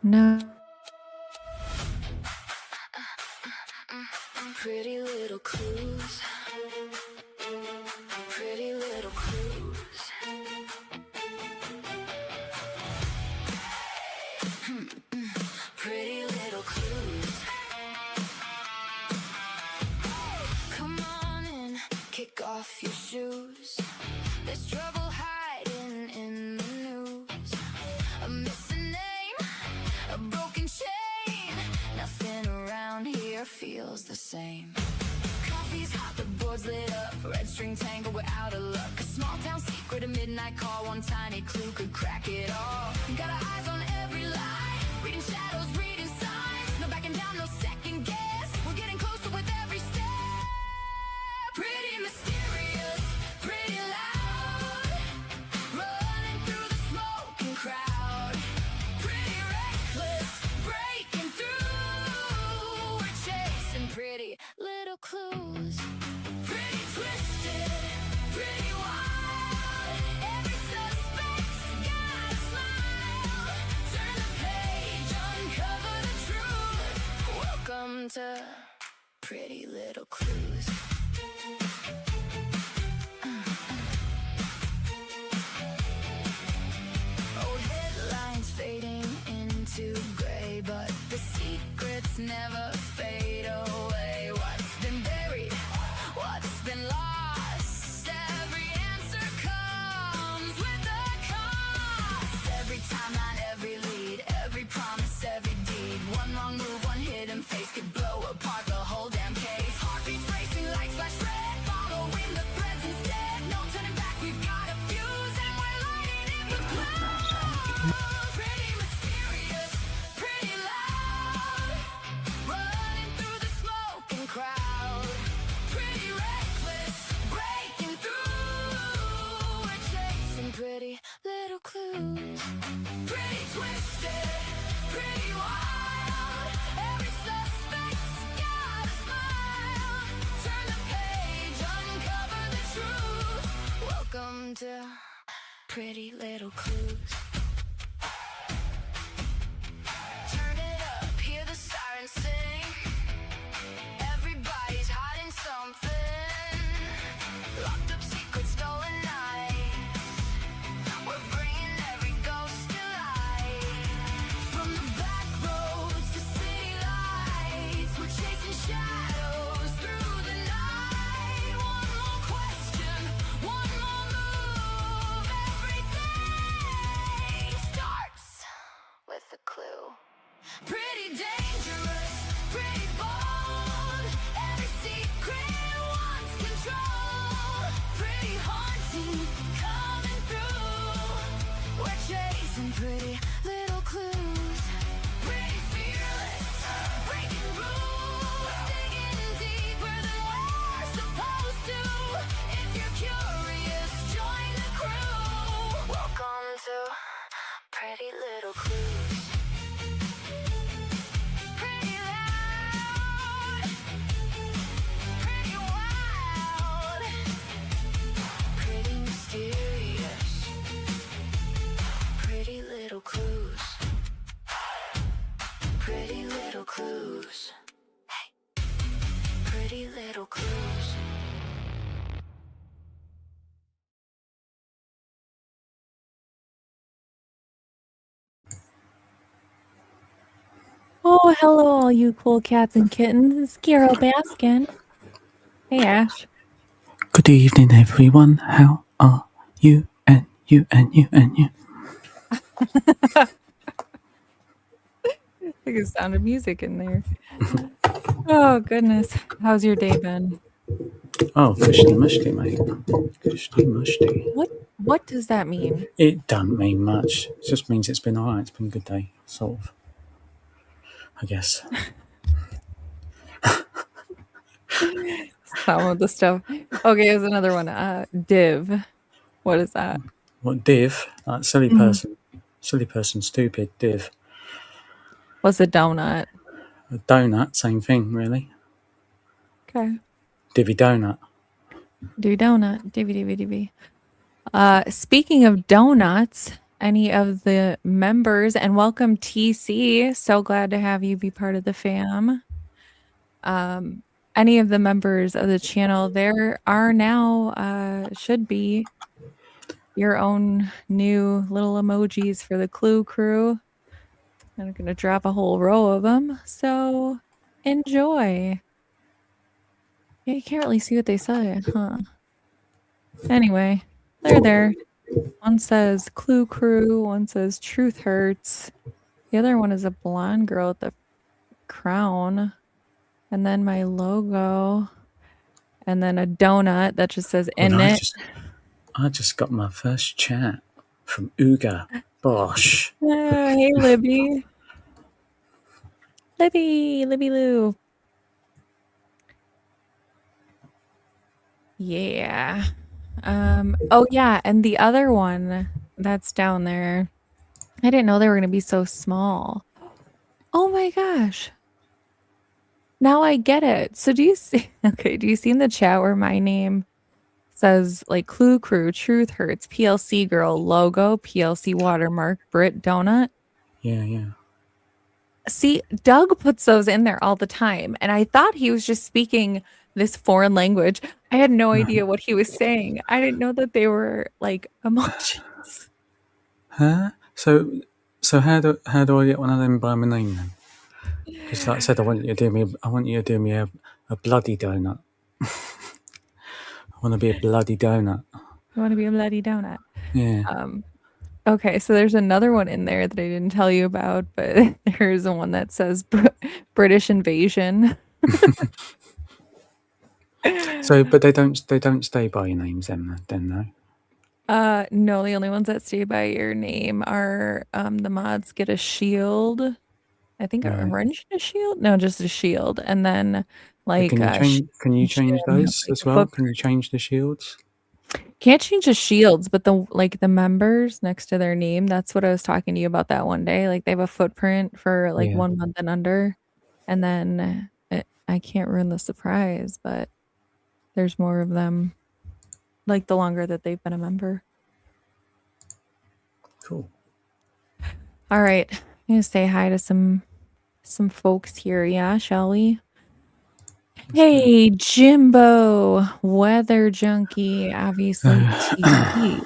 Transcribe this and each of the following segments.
No. Pretty little clues. Pretty little clues. Pretty little clues. Come on in, kick off your shoes. There's trouble hiding in the news. A missing name, a broken chain. Nothing around here feels the same. Coffee's hot, the board's lit up. Red string tangle, we're out of luck. A small town secret, a midnight call. One tiny clue could crack it all. Got our eyes on every lie. Reading shadows, reading signs. No backing down, no second guess. We're getting closer with every step. Pretty mysterious, pretty loud. Running through the smoking crowd. Pretty reckless, breaking through. We're chasing pretty little clues. Pretty twisted, pretty wild. Every suspect's got a smile. Turn the page, uncover the truth. Welcome to Pretty Little Clues. Old headlines fading into gray, but the secrets never fade away. What's been buried? What's been lost? Every answer comes with a cost. Every timeline, every lead, every promise, every deed. One wrong move, one hidden face could blow apart the whole damn case. Heartbeats racing, lights flash red, following the threads instead. No turning back, we've got a fuse, and we're lighting it with glow. Pretty mysterious, pretty loud. Running through the smoking crowd. Pretty reckless, breaking through. We're chasing pretty little clues. Pretty twisted, pretty wild. Every suspect's got a smile. Turn the page, uncover the truth. Welcome to Pretty Little Clues. Turn it up, hear the sirens sing. Everybody's hiding something. Locked up secrets, stolen nights. We're bringing every ghost to life. From the back roads to city lights, we're chasing shadows through the night. One more question, one more move. Everything starts with a clue. Pretty dangerous, pretty bold. Every secret wants control. Pretty haunting, coming through. We're chasing pretty little clues. Pretty fearless, breaking rules. Digging deeper than we're supposed to. If you're curious, join the crew. Welcome to Pretty Little Clues. Pretty loud, pretty wild, pretty mysterious, pretty little clues, pretty little clues, hey, pretty little clues. Oh, hello, all you cool cats and kittens. It's Carol Baskin. Hey, Ash. Good evening, everyone. How are you and you and you and you? I think it sounded music in there. Oh, goodness. How's your day been? Oh, cushy mushy, mate. Cushy mushy. What does that mean? It doesn't mean much. It just means it's been alright. It's been a good day, sort of. I guess. Some of the stuff. Okay, here's another one. Div. What is that? What div? Like silly person. Silly person, stupid, div. What's a donut? A donut, same thing, really. Okay. Divvy donut. Divvy donut. Divvy, divvy, divvy. Speaking of donuts, any of the members, and welcome TC. So glad to have you be part of the fam. Any of the members of the channel, there are now should be your own new little emojis for the Clue crew. I'm gonna drop a whole row of them. So enjoy. Yeah, you can't really see what they say, huh? Anyway, they're there. One says Clue Crew, one says Truth Hurts. The other one is a blonde girl with the crown. And then my logo. And then a donut that just says Well, in it. I just got my first chat from Uga Bosch. Hey, Libby. Libby Lou. Yeah. Oh yeah, and the other one that's down there. I didn't know they were gonna be so small. Oh my gosh. Now I get it. So do you see okay, do you see in the chat where my name says like Clue Crew, Truth Hurts, PLC Girl, logo, PLC watermark, Brit Donut? Yeah. See, Doug puts those in there all the time, and I thought he was just speaking this foreign language. I had no idea what he was saying. I didn't know that they were like emojis. Huh? So how do I get one of them by my name then? Because like I said, I want you to do me a bloody donut. I want to be a bloody donut. You want to be a bloody donut? Yeah. Okay, so there's another one in there that I didn't tell you about, but there's the one that says British invasion. So, but they don't stay by your names then no. No, the only ones that stay by your name are the mods get a shield. I think a Right. orange and a shield. No, just a shield, and then But like can you change Jim, those like as a well? foot. Can you change the shields? Can't change the shields, but the members next to their name. That's what I was talking to you about that one day. Like they have a footprint for like Yeah. 1 month and under, and then I can't ruin the surprise, but there's more of them. Like the longer that they've been a member. Cool. All right, I'm gonna say hi to some folks here, yeah, shall we? Hey, Jimbo, weather junkie, obviously TC.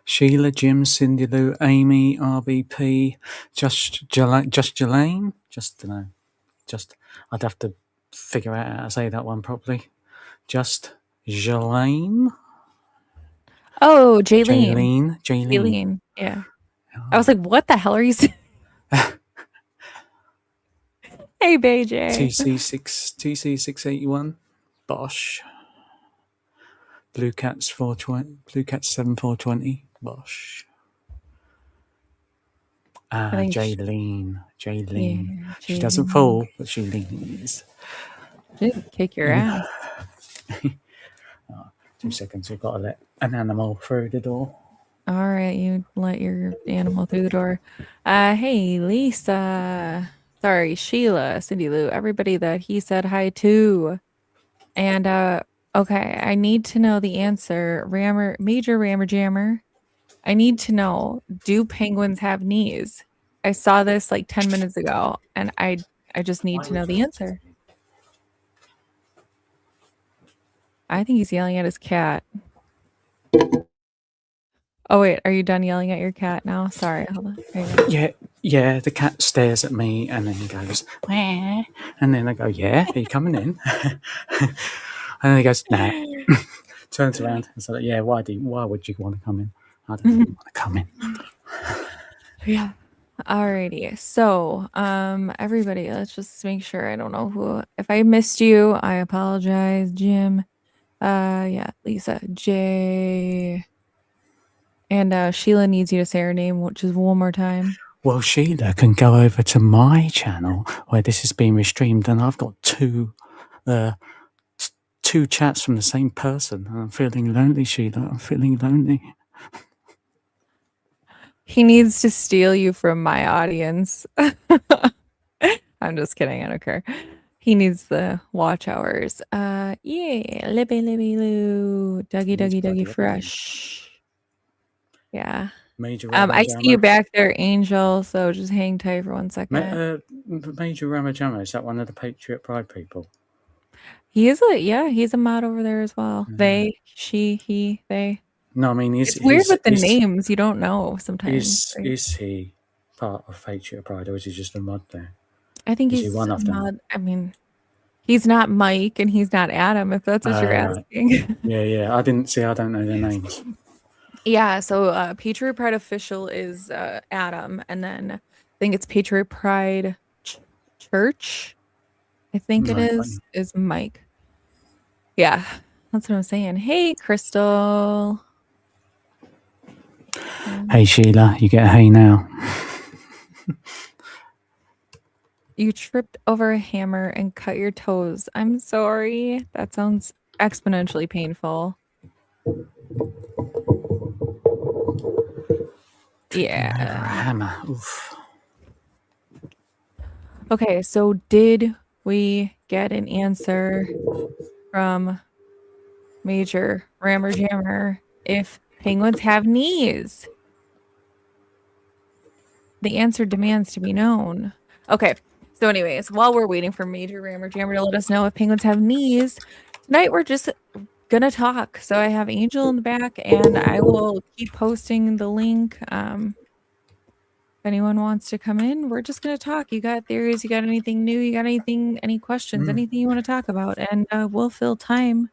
Sheila, Jim, Cindy Lou, Amy, RBP, just Jelaine. Just no, just I'd have to figure out how to say that one properly. Just Jelaine. Oh, Jaylene. Jaylene. Jaylene, yeah. I was like, what the hell are you saying? Hey, BJ. TC681. Bosch. Blue Cats 420. Blue Cats 7420. Bosch. I think Jaylene. yeah, She doesn't Jaylene. fall, but she leans. She'd kick your ass. 2 seconds, we've got to let an animal through the door. All right, you let your animal through the door. Hey, Lisa. Sorry, Sheila, Cindy Lou, everybody that he said hi to. And okay, I need to know the answer. Major Rammer Jammer. I need to know, do penguins have knees? I saw this like 10 minutes ago, and I just need to know the answer. I think he's yelling at his cat. Oh wait, are you done yelling at your cat now? Sorry, hold on. Yeah, the cat stares at me and then he goes, where? And then I go, yeah, are you coming in? And then he goes, nah. Turns around and says, yeah, why would you want to come in? I don't really want to come in. Yeah. Alrighty. So, everybody, let's just make sure. I don't know who. If I missed you, I apologize, Jim. Yeah, Lisa, Jay, and Sheila needs you to say her name, which is one more time. Well, Sheila can go over to my channel where this is being restreamed, and I've got two chats from the same person. And I'm feeling lonely, Sheila. I'm feeling lonely. He needs to steal you from my audience. I'm just kidding. I don't care. He needs the watch hours. Yeah, Libby Lou, Dougie Fresh. Yeah. Major I see you Ramajama. back there, Angel. So just hang tight for 1 second. Major Ramajama, is that one of the Patriot Pride people? He's a mod over there as well. They, she, he, they. No, I mean, It's weird with the names. You don't know sometimes. Right? is he part of Patriot Pride, or is he just a mod there? I think Is he he's one a of them? mod. I mean, he's not Mike and he's not Adam, if that's what you're Right. asking. Yeah. I don't know their names. Yeah, so Patriot Pride official is Adam, and then I think it's Patriot Pride Church. I think it No, is Mike. Yeah, that's what I'm saying. Hey, Crystal. Hey, Sheila, you get a hey now. You tripped over a hammer and cut your toes. I'm sorry. That sounds exponentially painful. Yeah. Over a hammer. Oof. Okay, so did we get an answer from Major Rammer Jammer if penguins have knees? The answer demands to be known. Okay, so anyways, while we're waiting for Major Rammer Jammer to let us know if penguins have knees, tonight we're just gonna talk. So I have Angel in the back, and I will keep posting the link. If anyone wants to come in, we're just gonna talk. You got theories? You got anything new? You got any questions? Anything you want to talk about? And we'll fill time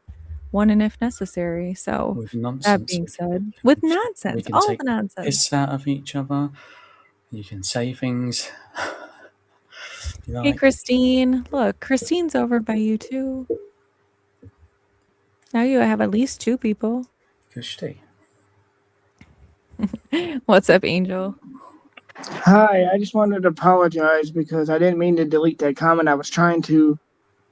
when and if necessary. So With that nonsense. being said, with We nonsense, can all take the nonsense. piss out of each other. You can say things. You Hey, like. Christine. Look, Christine's over by you too. Now you have at least 2 people. Kushti. What's up, Angel? Hi, I just wanted to apologize because I didn't mean to delete that comment. I was trying to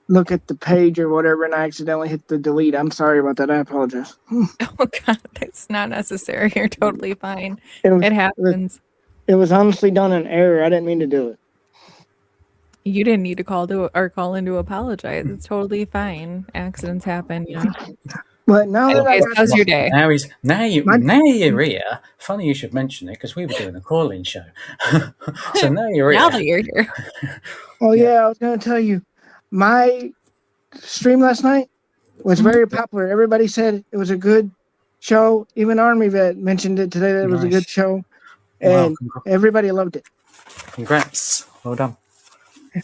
look at the page or whatever and I accidentally hit the delete. I'm sorry about that. I apologize. Oh God, that's not necessary. You're totally fine. It It happens. was honestly done in error. I didn't mean to do it. You didn't need to call in to apologize. It's totally fine. Accidents happen, you know. But now that I Anyways, got how's your day? Now My- you're here. Funny you should mention it because we were doing a call-in show. So now you're Now here. that you're here. Oh yeah, I was gonna tell you, my stream last night was very popular. Everybody said it was a good show. Even Army Vet mentioned it today that it was a good Nice. show, Wow, and everybody loved it. congrats. Well done.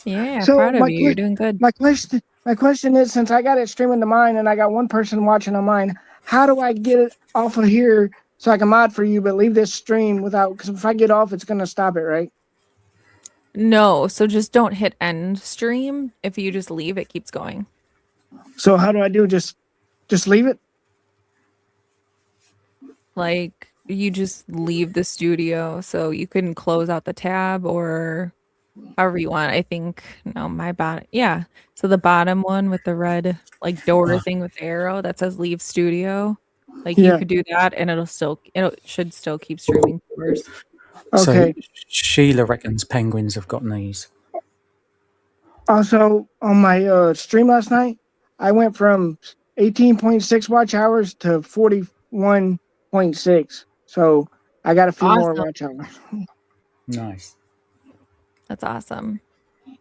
Yeah, So proud of you. You're doing good. my question is, since I got it streaming to mine and I got one person watching on mine, how do I get it off of here so I can mod for you, but leave this stream without? Because if I get off, it's gonna stop it, right? No, so just don't hit end stream. If you just leave, it keeps going. So how do I do? Just leave it? Like you just leave the studio, so you can close out the tab or however you want. I think no, my bottom, yeah. So the bottom one with the red like door thing with the arrow that says leave studio, like you Yeah. could do that, and it should still keep streaming first. Okay. So Sheila reckons penguins have got knees. Also, on my stream last night, I went from 18.6 watch hours to 41.6. So I got a few more Awesome. watch hours. Nice. That's awesome.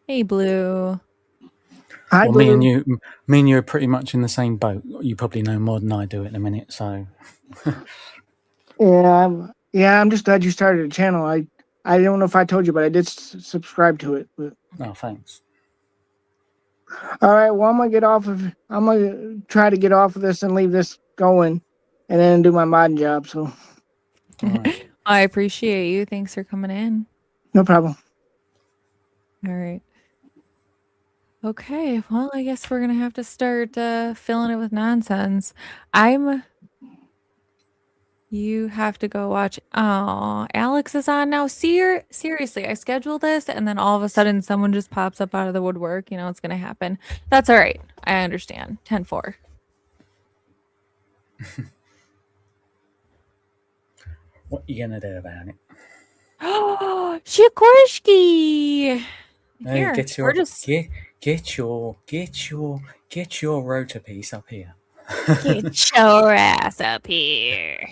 Hey, Blue. Hi, Well, Blue. me and you are pretty much in the same boat. You probably know more than I do at the minute. So I'm just glad you started a channel. I don't know if I told you, but I did subscribe to it. But oh, thanks. all right, well, I'm gonna try to get off of this and leave this going, and then do my modding job. So All right. I appreciate you. Thanks for coming in. no problem. All right. Okay, well, I guess we're gonna have to start filling it with nonsense. You have to go watch. Oh, Alex is on now. Seriously, I scheduled this, and then all of a sudden, someone just pops up out of the woodwork. You know, it's gonna happen. That's all right. I understand. 10-4. What are you gonna do about it? Oh, Sikorsky. Hey, Here, get we're just get your rotor piece up here. get your ass up here.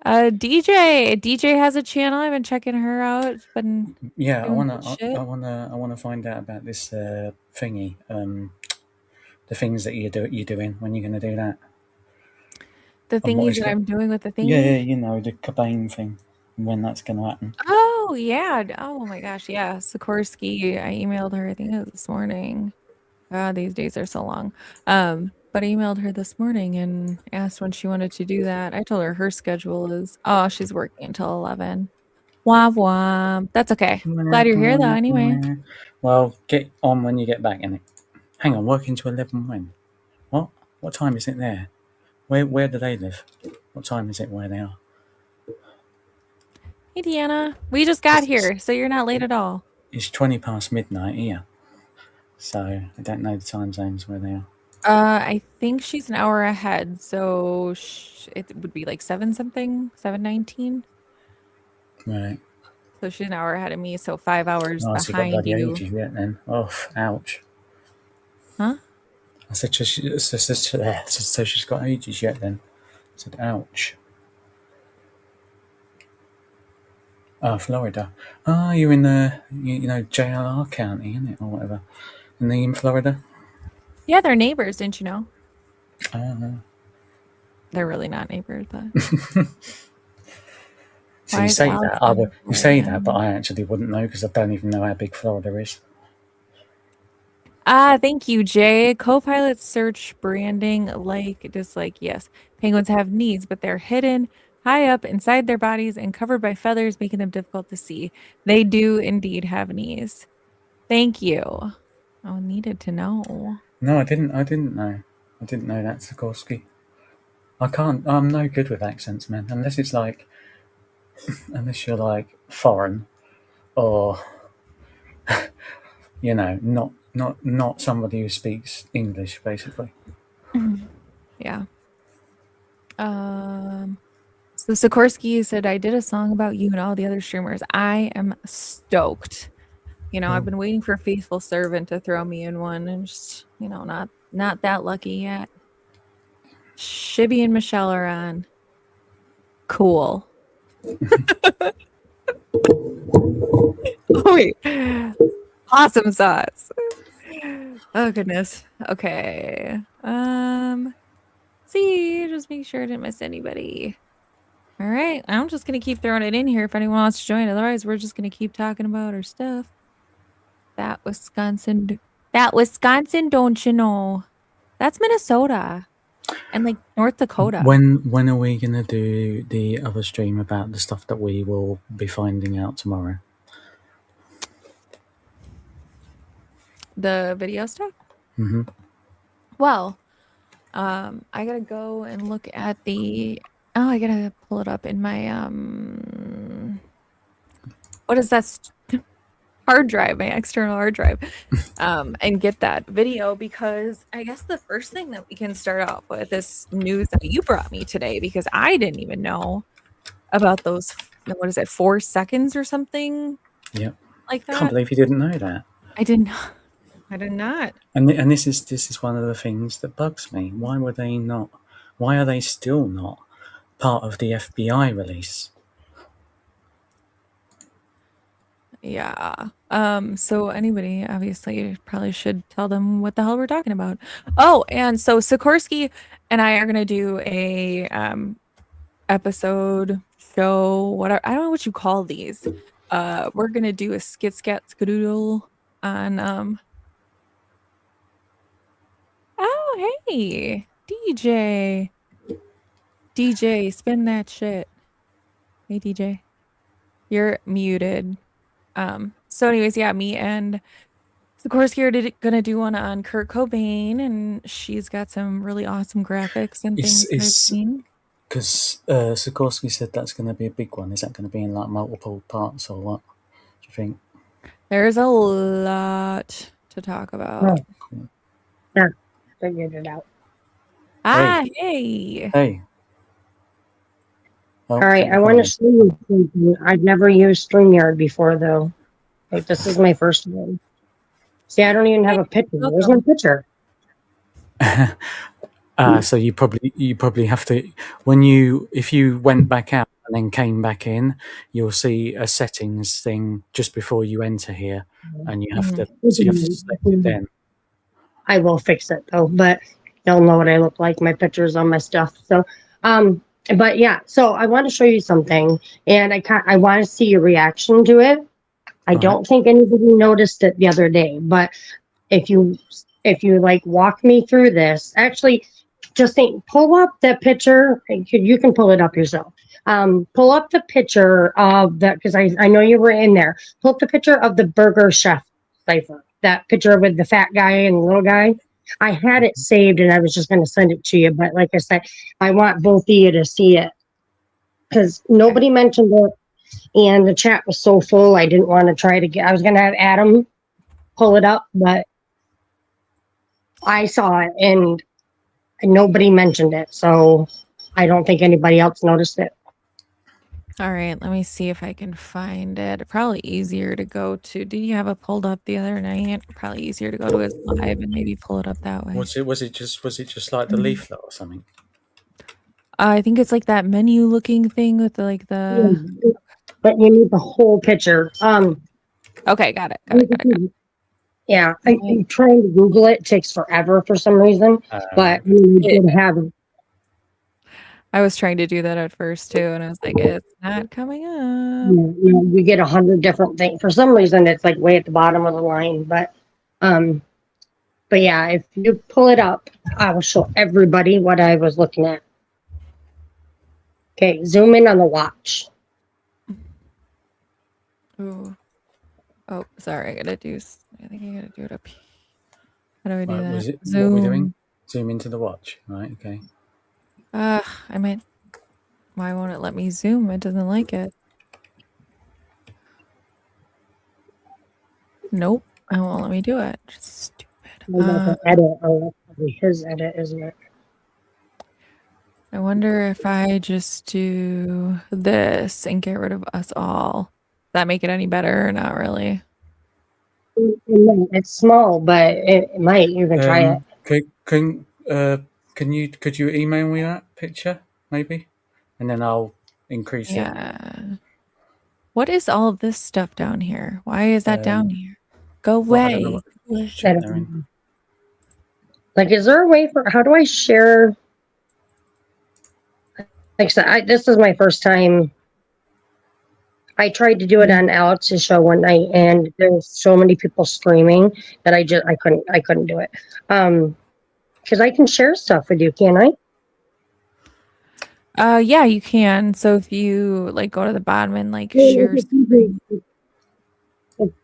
DJ has a channel. I've been checking her out. It's been Yeah, doing good shit. I wanna find out about this thingy. The things that you're doing when you're gonna do that. The And what thingies is that it? I'm doing with the Yeah, thingy. you know, the Cobain thing. When that's gonna happen. Oh yeah. Oh my gosh. Yeah. Sikorsky. I emailed her. I think it was this morning. God, these days are so long. But I emailed her this morning and asked when she wanted to do that. I told her her schedule is she's working until 11. Womp womp. That's okay. Glad you're here though. Anyway. Well, get on when you get back, innit? Hang on, working to 11 when? What? What time is it there? Where do they live? What time is it where they are? Hey Deanna. We just got here, so you're not late at all. It's 20 past midnight here. So I don't know the time zones where they are. I think she's an hour ahead, so it would be like 7 something, 7:19. Right. So she's an hour ahead of me, so 5 hours Oh, so you got behind bloody you. ages yet then. Oh, ouch. Huh? I said, so she's got ages yet then. I said, ouch. Oh, Florida. Oh, you're in the, you know, JLR County, isn't it? Or whatever. And they in Florida? Yeah, they're neighbors, didn't you know? Oh. They're really not neighbors, but So why you is say Alex that, in you say that, but Florida? I actually wouldn't know because I don't even know how big Florida is. Thank you, Jay. Co-pilot search branding, like, dislike, yes. Penguins have needs, but they're hidden high up inside their bodies and covered by feathers, making them difficult to see. They do indeed have knees. Thank you. I needed to know. No, I didn't. I didn't know. I didn't know that, Sikorsky. I can't. I'm no good with accents, man. Unless you're like foreign or you know, not somebody who speaks English, basically. Yeah. So Sikorsky said, I did a song about you and all the other streamers. I am stoked. You know, I've Cool. been waiting for Faithful Servant to throw me in one and just, not that lucky yet. Shibby and Michelle are on. Cool. Oh, wait. Awesome sauce. Oh goodness. Okay. See, just make sure I didn't miss anybody. All right. I'm just gonna keep throwing it in here if anyone wants to join. Otherwise, we're just gonna keep talking about our stuff. That Wisconsin, don't you know? That's Minnesota and like North Dakota. When are we gonna do the other stream about the stuff that we will be finding out tomorrow? The video stuff? Mm-hmm. Well, I gotta go and look at I gotta pull it up in my what is that hard drive, my external hard drive, and get that video because I guess the first thing that we can start off with is news that you brought me today because I didn't even know about those, what is it, 4 seconds or something Yep. like Can't that? believe you didn't know that. I didn't. I did not. And this is one of the things that bugs me. Why were they not? Why are they still not part of the FBI release? Yeah. So anybody obviously probably should tell them what the hell we're talking about. Oh, and so Sikorsky and I are gonna do a episode show, whatever, I don't know what you call these. We're gonna do a skit scat skadoodle on oh hey, DJ, spin that shit. Hey DJ. You're muted. So anyways, yeah, me and Sikorsky are gonna do one on Kurt Cobain, and she's got some really awesome graphics and things that I've seen. Because Sikorsky said that's going to be a big one. Is that going to be in like multiple parts or what? Do you think? There's a lot to talk about. Cool. Yeah, figured it out. Hey. Hey. All right, I want to show you something. I've never used StreamYard before, though. Like, this is my first one. See, I don't even have a picture. There's no picture. So you probably have to if you went back out and then came back in, you'll see a settings thing just before you enter here, and you have to select it then. I will fix it though, but they'll know what I look like, my pictures on my stuff. So, but yeah, so I want to show you something, and I want to see your reaction to it. I Right. don't think anybody noticed it the other day, but if you like walk me through this, actually, just think, pull up that picture. You can pull it up yourself. Pull up the picture of that, because I know you were in there. Pull up the picture of the Burger Chef cipher. That picture with the fat guy and the little guy. I had it saved and I was just going to send it to you, but like I said, I want both of you to see it because nobody mentioned it, and the chat was so full. I didn't want to try to get. I was going to have Adam pull it up, but I saw it and nobody mentioned it, so I don't think anybody else noticed it. All right, let me see if I can find it. Probably easier to go to. Did you have it pulled up the other night? Probably easier to go to his live and maybe pull it up that way. Was it just like the leaflet or something? I think it's like that menu looking thing with the. But you need the whole picture. Okay, got it. Yeah, I'm trying to Google it. It takes forever for some reason, but you did have it. I was trying to do that at first too, and I was like, it's not coming up. Yeah, you get 100 different things. For some reason, it's like way at the bottom of the line. But yeah, if you pull it up, I will show everybody what I was looking at. Okay, zoom in on the watch. Ooh. Oh, sorry. I think I gotta do it up here. How do I do that? What Zoom. we're doing? Zoom into the watch. Right. Okay. I meant. Why won't it let me zoom? It doesn't like it. Nope. It won't let me do it. Just stupid. Edit. Oh, that's probably his edit, isn't it? I wonder if I just do this and get rid of us all. Does that make it any better or not really? It's small, but it might. You can try it. Could you email me that picture maybe, and then I'll increase it. Yeah. What is all this stuff down here? Why is that down here? Go away. Like, is there a way for? How do I share? Like I said, this is my first time. I tried to do it on Alex's show one night, and there was so many people screaming that I couldn't do it. Because I can share stuff with you, can I? Yeah, you can. So if you like go to the bottom and like share.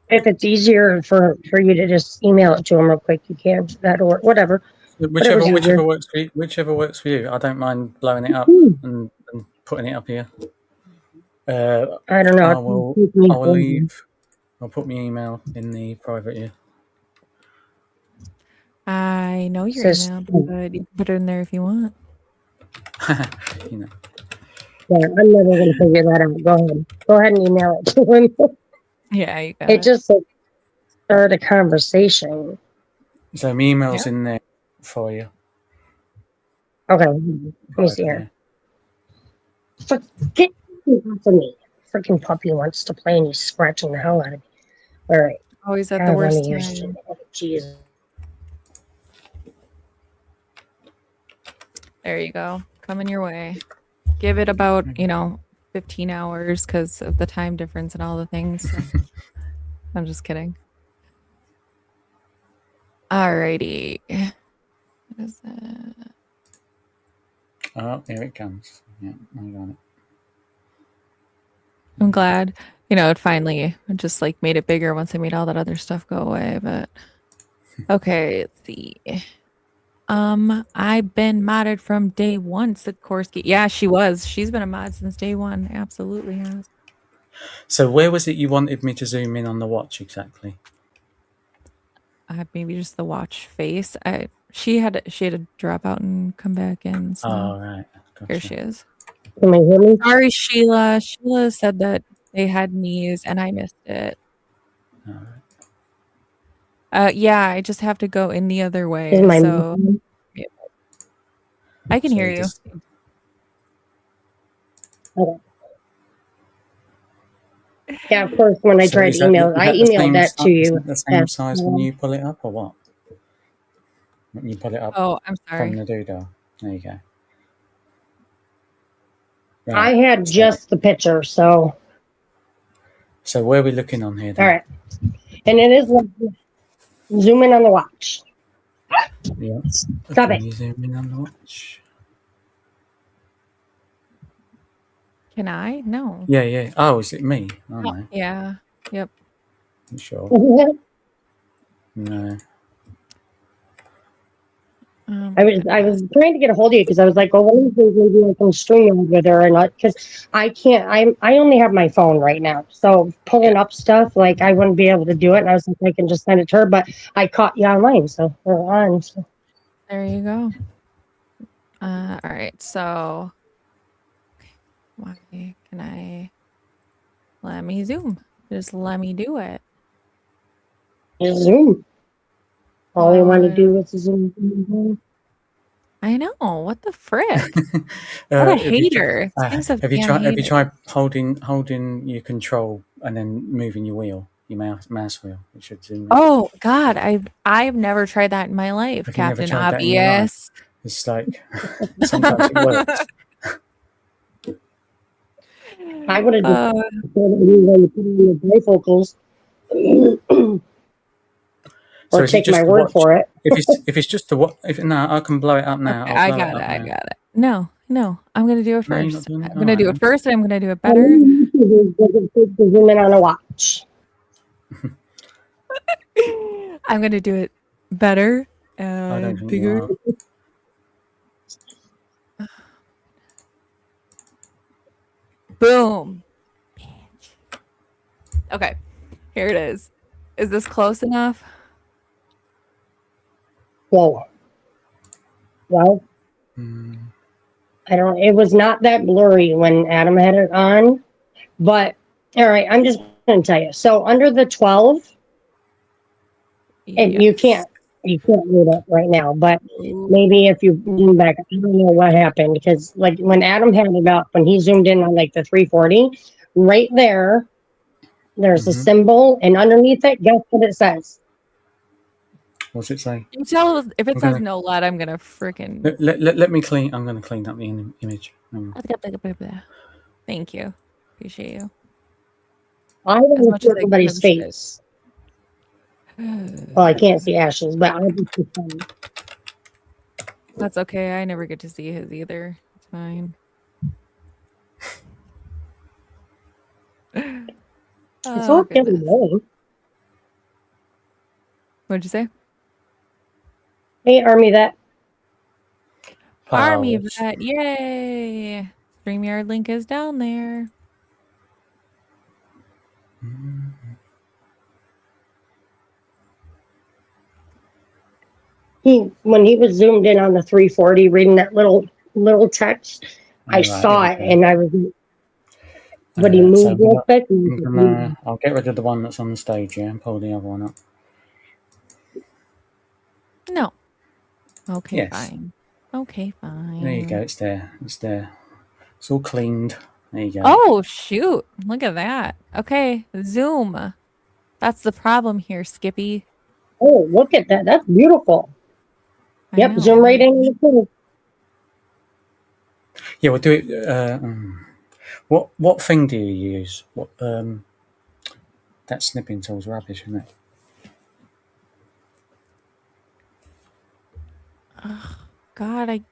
If it's easier for you to just email it to them real quick, you can. That or whatever. Whichever works for you. Whichever works for you. I don't mind blowing it up and putting it up here. I don't know. I will leave. I'll put my email in the private here. I know your email, but you can put it in there if you want. You know. Yeah, I'm never going to figure that out. Go ahead and email it to him. Yeah, you got it. Just like, start a conversation. So my email's in there for you. Okay, let me see here. Get off of me. Freaking puppy wants to play and he's scratching the hell out of me. All right. Always at the worst time. Jeez. There you go. Coming your way. Give it about, 15 hours because of the time difference and all the things. So. I'm just kidding. Alrighty. What is that? Oh, here it comes. Yeah, I got it. I'm glad. It finally just like made it bigger once I made all that other stuff go away. But okay, let's see. I've been modded from day one, Sikorsky. Yeah, she was. She's been a mod since day one. Absolutely has. So where was it you wanted me to zoom in on the watch exactly? Maybe just the watch face. She had to drop out and come back in. So right. Gotcha. Here she is. Can you hear me? Sorry, Sheila. Sheila said that they had knees and I missed it. All right. Yeah, I just have to go in the other way. I can So hear you you. just- Okay. Yeah, of course, when I so tried is to email, I that the emailed same that to is you. that the Yeah. same size when you pull it up, or what? When you pull it up Oh, I'm from sorry. the doodle. There you go. I Right. had just the picture, so So where are we looking on here all then? right. And it is zoom in on the watch. Yeah. Stop Can it. you zoom in on the watch? Can I? No. Yeah, yeah. Oh, is it me? Oh Oh, no. yeah. Yep. You sure? I No. I was trying to get a hold of you because I was like, well, what is maybe I can stream with her or not? Because I can't. I only have my phone right now, so pulling up stuff like I wouldn't be able to do it. And I was like, I can just send it to her, but I caught you online, so we're on. So. There you go. All right. So why can I let me zoom? Just let me do it. Just zoom. All I want to Well, do is zoom. I know. What the frick? What a Have you hater. This game's a damn have you hater. tried holding your control and then moving your wheel, your mouse wheel? It should zoom in. Oh God, I've never tried that in my life, Have you never Captain tried that in your life? Obvious. It's like sometimes it works. I would have just Uh, put it in the bifocals. So Or is it take my just the word watch? for it. If it's just the watch, if no, I can blow it up now. okay, I'll I blow it got it. up I now. got it. No, I'm gonna do it No, you're not first. doing it. I'm All gonna right do it then. first, and I'm gonna do it All better. you need to do is take the zoom in on a watch. I'm gonna do it better I don't and think you bigger. are. Boom. Okay, here it is. Is this close enough? Whoa. Well, Mm, I don't. It was not that blurry when Adam had it on, but all right. I'm just going to tell you. So under the 12, and Yes. you can't read it right now. But maybe if you zoom back, I don't know what happened because like when Adam had it up, when he zoomed in on like the 340, right there, there's a hmm symbol, and underneath it, guess what it says? What's it say? You tell us if it I'm says gonna no let, I'm gonna freaking. let me clean. I'm gonna clean up the image. Thank you. Appreciate you. I As don't much see as I could everybody's have should. face. Well, I can't see Ashley's, but I just pretend. That's okay. I never get to see his either. It's fine. It's Oh okay. goodness. What'd What'd you say? Hey, Army, that Army Pals. vet. Yay. StreamYard link is down there. when he was zoomed in on the 340, reading that little text, I All right, here saw we it, go. and I was, but he So moved real quick. I'll get rid of the one that's on the stage, yeah, and pull the other one up. No. Okay, Yes. fine. Okay, fine. There you go. It's there. It's there. It's all cleaned. There you go. Oh, shoot. Look at that. Okay, zoom. That's the problem here, Skippy. Oh, look at that! That's beautiful. I Yep, know. zoom right in the pool. Yeah, we'll do it. What thing do you use? What that snipping tool's rubbish, isn't it? Oh, God,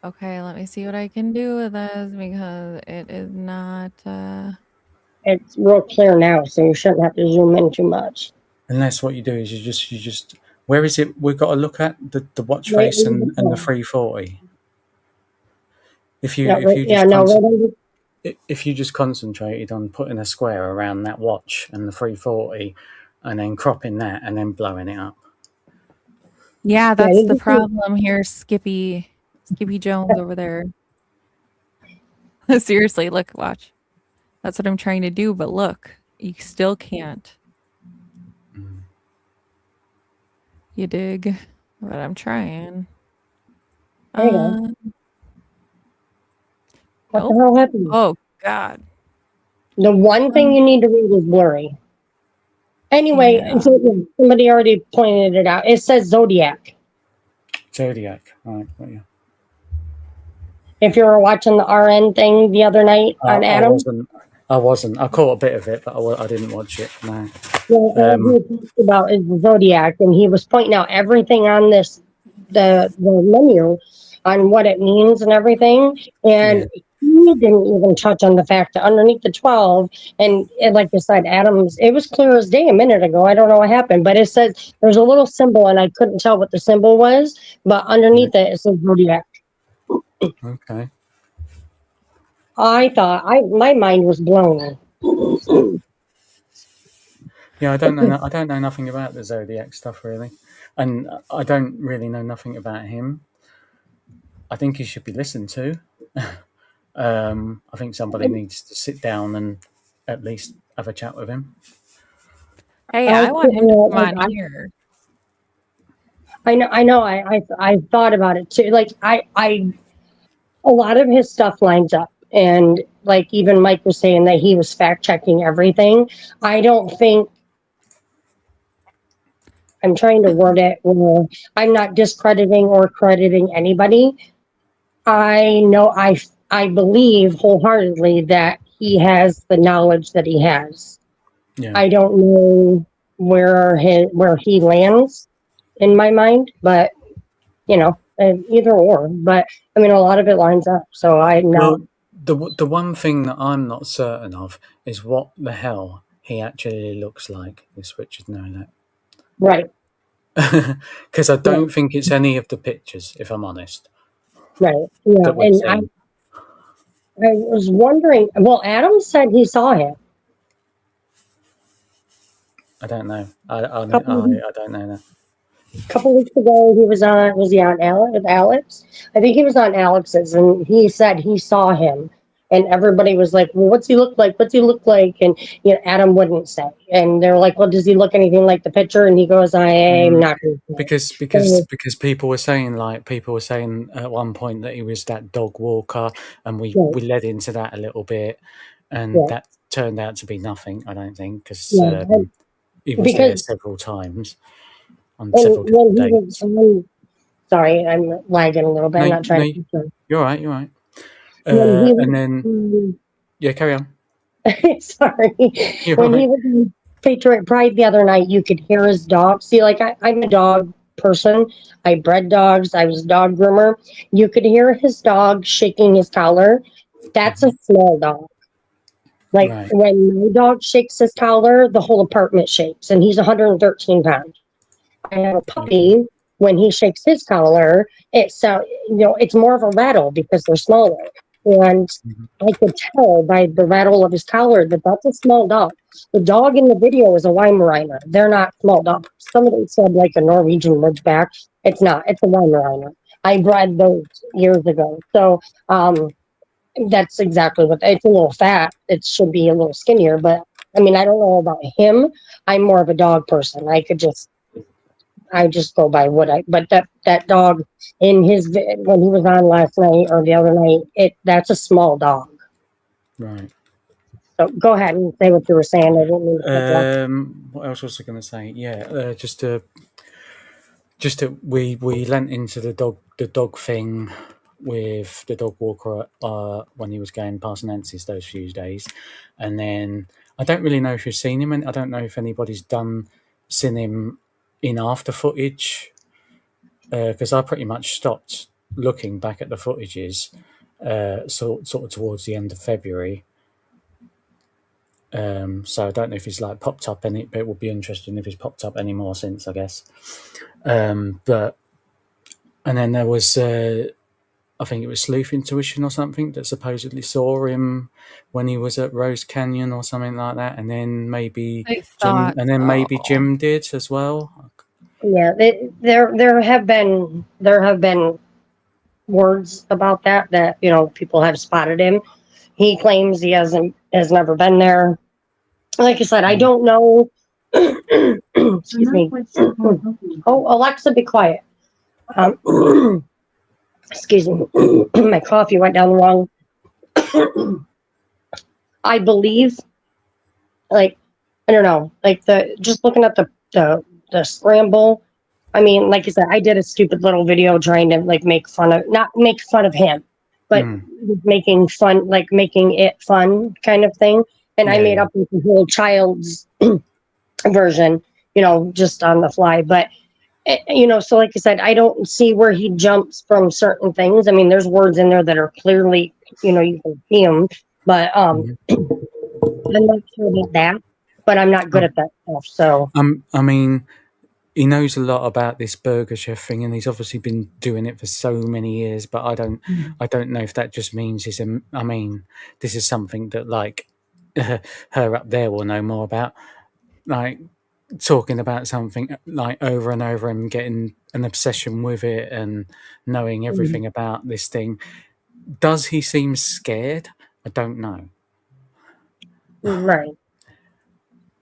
Okay, let me see what I can do with this because it is not. It's real clear now, so you shouldn't have to zoom in too much. Unless what you do is you just where is it? We've got to look at the watch Right face under the and the pool. 340. If Yeah, you yeah, just no, right under. if you just concentrated on putting a square around that watch and the 340, and then cropping that and then blowing it up. Yeah, Yeah, that's the you just problem here, Skippy. Skippy Jones over there. Seriously, look, watch. That's what I'm trying to do, but look, you still can't. You dig? but I'm trying. There you go. What the Nope. hell happened? Oh God. The one thing you need to read is blurry. Anyway, Yeah. so somebody already pointed it out. It says Zodiac. Zodiac. Right. Got you. If you were watching the RN thing the other night on I Adam, wasn't. I wasn't. I caught a bit of it, but I didn't watch it. No. well, all he talked about is the Zodiac, and he was pointing out everything on the menu on what it means and everything. Yeah. And he didn't even touch on the fact that underneath the 12, and like you said, Adams, it was clear as day a minute ago. I don't know what happened, but it says there's a little symbol, and I couldn't tell what the symbol was, but underneath it says Zodiac. Okay. I thought my mind was blown. Yeah, I don't know. I don't know nothing about the Zodiac stuff really, and I don't really know nothing about him. I think he should be listened to. I think somebody needs to sit down and at least have a chat with him. Hey, I I want him to come like, on here. I know. I thought about it too. Like a lot of his stuff lines up, and like even Mike was saying that he was fact checking everything. I don't think I'm trying to word it where I'm not discrediting or crediting anybody. I know I believe wholeheartedly that he has the knowledge that he has. Yeah. I don't know where he lands in my mind, but either or. But I mean, a lot of it lines up. So I know. Well, the one thing that I'm not certain of is what the hell he actually looks like. This Richard know Right, that because I right, don't think it's any of the pictures, if I'm honest, right. Yeah, that we've and I seen. was wondering. Well, Adam said he saw him. I don't know. I Couple don't know that. couple weeks ago, he was he on Alex with Alex? I think he was on Alex's, and he said he saw him, and everybody was like, "Well, what's he look like? What's he look like?" And Adam wouldn't say, and they're like, "Well, does he look anything like the picture?" And he goes, "I am Mm, not going to because say." people were saying at one point that he was that dog walker, and Yeah, we led into that a little bit, and yeah, that turned out to be nothing. I don't think because yeah. he was there Because several times on and several when different he was dates. on, sorry, I'm lagging a little bit. I'm No, not trying no, to. Concern. you're all right. You're all right. When he And then was yeah, carry on. sorry. You're all When he right. was in Patriot Pride the other night, you could hear his dog. See, like I'm a dog person. I bred dogs. I was a dog groomer. You could hear his dog shaking his collar. That's a Mhm. small dog. Like Right. when my dog shakes his collar, the whole apartment shakes, and he's 113 pounds. I have a Okay. puppy. When he shakes his collar, it's more of a rattle because they're smaller. And Mhm. I could tell by the rattle of his collar that that's a small dog. The dog in the video is a Weimaraner. They're not small dogs. Somebody said like a Norwegian Ridgeback. It's not. It's a Weimaraner. I bred those years ago. So that's exactly what it's a little fat. It should be a little skinnier, but I mean, I don't know about him. I'm more of a dog person. I just go by but that dog when he was on last night or the other night, that's a small dog. Right. So go ahead and say what you were saying. I didn't mean to cut you off. What else was I going to say? Yeah, we lent into the dog thing with the dog walker when he was going past Nancy's those few days, and then I don't really know if you've seen him, and I don't know if anybody's seen him in after footage because I pretty much stopped looking back at the footages sort of towards the end of February. So I don't know if he's like popped up any, but it would be interesting if he's popped up any more since, I guess. But and then there was I think it was Sleuth Intuition or something that supposedly saw him when he was at Rose Canyon or something like that, and then maybe I Jim, thought and then so. maybe Jim did as well. Yeah, there have been words about that people have spotted him. He claims he has never been there. Like I said, I don't know. Excuse me. Oh, Alexa, be quiet. Excuse me, my coffee went down the wrong. I believe, like, I don't know, like just looking at the scramble. I mean, like I said, I did a stupid little video trying to like not make fun of him, but making fun, like making it fun kind of thing. And I Yeah, made yeah. up with the whole child's version, just on the fly. But so like I said, I don't see where he jumps from certain things. I mean, there's words in there that are clearly, you can see them, but Mhm. I'm not sure about that. But I'm not good at that stuff. So I mean, he knows a lot about this burger chef thing, and he's obviously been doing it for so many years. But I don't know if that just means I mean, this is something that like her up there will know more about. Like talking about something like over and over and getting an obsession with it and knowing everything about this thing. Does he seem scared? I don't know. right.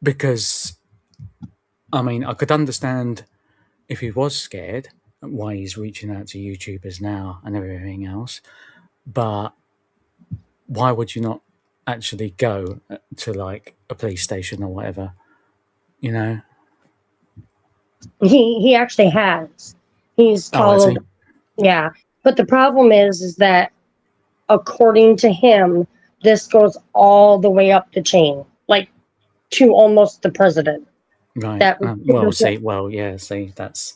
Because, I mean, I could understand if he was scared why he's reaching out to YouTubers now and everything else. But why would you not actually go to like a police station or whatever? You know? He actually has. He's Oh, is followed. he? Yeah. But the problem is that according to him, this goes all the way up the chain, like to almost the president. Right. That Well, see, well, yeah, see, that's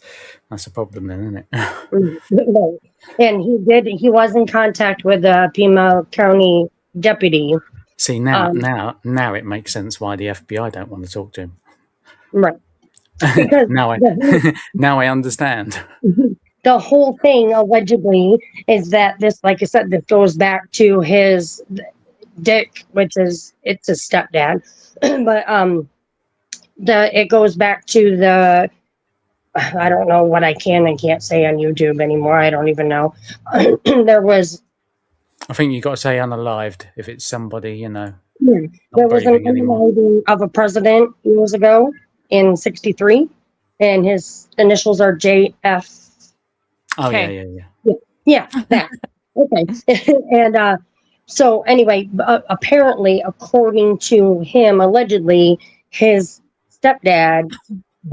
a problem then, isn't it? right. And he was in contact with the Pima County deputy. See, now it makes sense why the FBI don't want to talk to him. Right. Because now I now I understand. the whole thing allegedly is that this, like I said, this goes back to his Dick, which is it's his stepdad, but it goes back to the I don't know what I can and can't say on YouTube anymore. I don't even know. There was I think you got to say unalived if it's somebody, not there was an breathing anymore. unaliving of a president years ago in '63, and his initials are JF. Oh yeah, Okay. yeah. Yeah, that. Okay. And so anyway, apparently, according to him, allegedly, his stepdad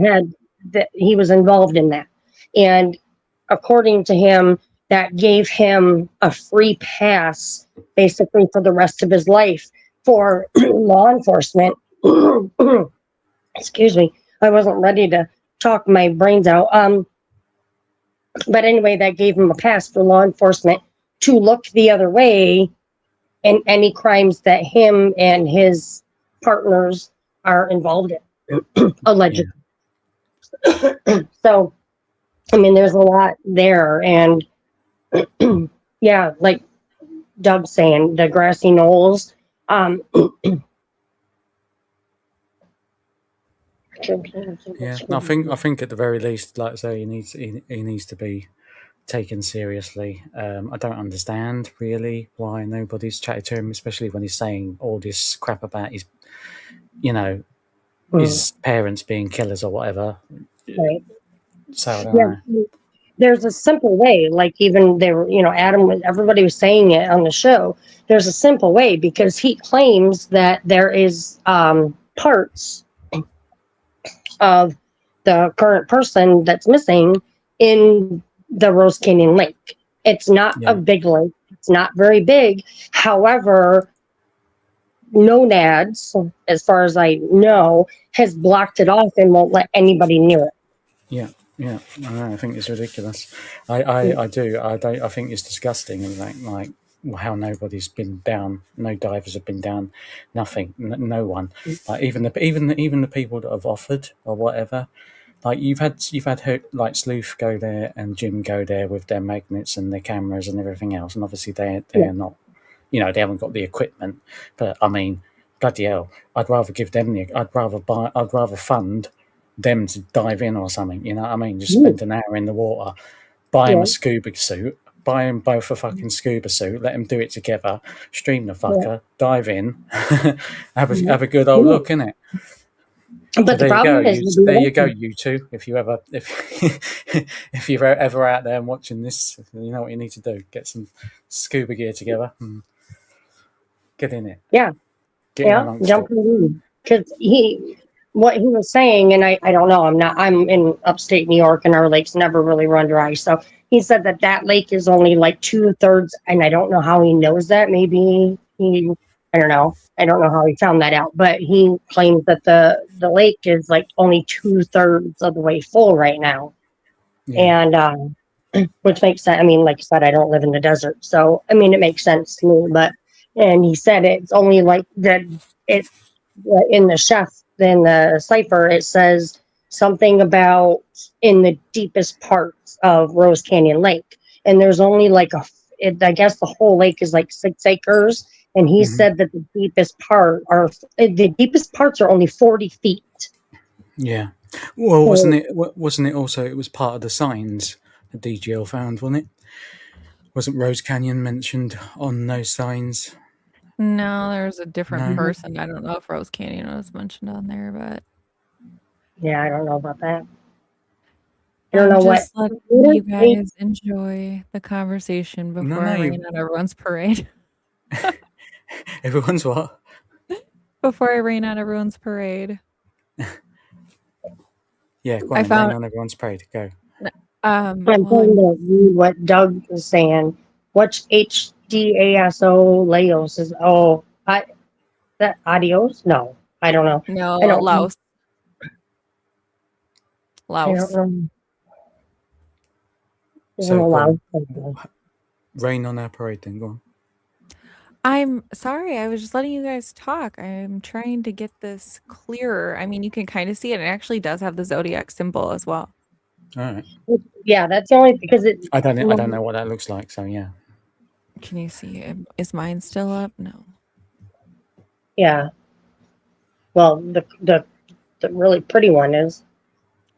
had that he was involved in that, and according to him, that gave him a free pass, basically for the rest of his life for law enforcement. Excuse me, I wasn't ready to talk my brains out. But anyway, that gave him a pass for law enforcement to look the other way in any crimes that him and his partners are involved in, allegedly. So, I mean, there's a lot there. And yeah, like Doug's saying, the grassy knolls. Yeah, I think at the very least, like I say, he needs to be taken seriously. I don't understand really why nobody's chatted to him, especially when he's saying all this crap about his parents being killers or whatever. Right. So I don't Yeah. know. There's a simple way, like even they were, everybody was saying it on the show. There's a simple way because he claims that there is parts of the current person that's missing in the Rose Canyon Lake. It's not Yeah. a big lake. It's not very big. However, Nonads, as far as I know, has blocked it off and won't let anybody near it. Yeah, yeah, I think it's ridiculous. I do. I think it's disgusting, and like how nobody's been down. No divers have been down. Nothing. No one. Like even the people that have offered or whatever. Like you've had like Sleuth go there and Jim go there with their magnets and their cameras and everything else, and obviously they're not. They haven't got the equipment. But I mean, bloody hell, I'd rather give them I'd rather fund them to dive in or something. You know what I mean? Just spend an hour in the water, buy them a scuba suit, buy them both a fucking scuba suit, let them do it together, stream the fucker, dive in, have a good old look, innit? But the there you go. problem is, There you go, you two. If if you're ever out there and watching this, you know what you need to do: get some scuba gear together and get in it. yeah, Get in yeah, amongst jump it. in because what he was saying, and I don't know, I'm in upstate New York, and our lakes never really run dry. So he said that that lake is only like 2/3, and I don't know how he knows that. Maybe he, I don't know. I don't know how he found that out, but he claims that the lake is like only 2/3 of the way full right now, Yeah. and which makes sense. I mean, like I said, I don't live in the desert, so I mean, it makes sense to me. But and he said it's only like that. It in the chef in the cipher it says something about in the deepest parts of Rose Canyon Lake, and there's only like I guess the whole lake is like 6 acres, and he Hmm. said that the deepest parts are only 40 feet. Yeah. Well, So, wasn't it also? It was part of the signs that DGL found, wasn't it? Wasn't Rose Canyon mentioned on those signs? No, there's a different No. person. I don't know if Rose Canyon was mentioned on there, but yeah, I don't know about that. I don't I'm know what. just letting you guys enjoy the conversation No, before I no. rain on everyone's parade. Everyone's what? Before I rain on everyone's parade. Yeah, go I on, rain found on everyone's parade. Go. I'm well trying to read what Doug is saying. What's HDASO Laos is? Oh, that adios? No, I don't know. no, I don't. Laos. I don't Laos. know. I don't So know go on. Laos. Rain on our parade then, go on. I'm sorry, I was just letting you guys talk. I'm trying to get this clearer. I mean, you can kind of see it. It actually does have the zodiac symbol as well. Alright. Yeah, that's the only because it. I don't know what that looks like, so yeah. Can you see it? Is mine still up? No. Yeah. Well, the really pretty one is.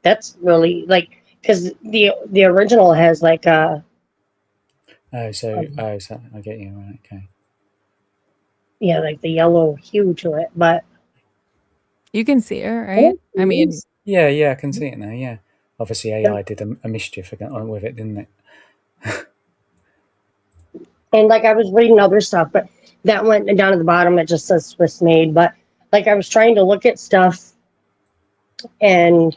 That's really like because the original has like So I get you, right, okay. yeah, like the yellow hue to it, but You can see it, right? I mean, Yeah, I can see it now, yeah. Obviously AI did a mischief with it, didn't it? and like I was reading other stuff, but that went down at the bottom. It just says Swiss made, but like I was trying to look at stuff and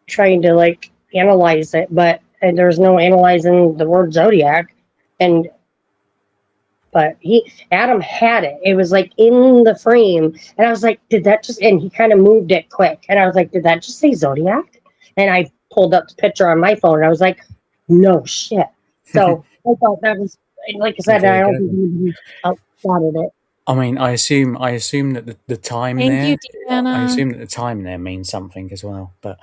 trying to like analyze it, but and there's no analyzing the word zodiac, and but Adam had it. It was like in the frame, and I was like, did that just? And he kind of moved it quick, and I was like, did that just say zodiac? And I pulled up the picture on my phone, and I was like, no shit. So I thought that was like I said, I Very don't good think then. anybody outspotted it. I mean, I assume that the time thank you, there, I Deanna. assume that the time there means something as well. But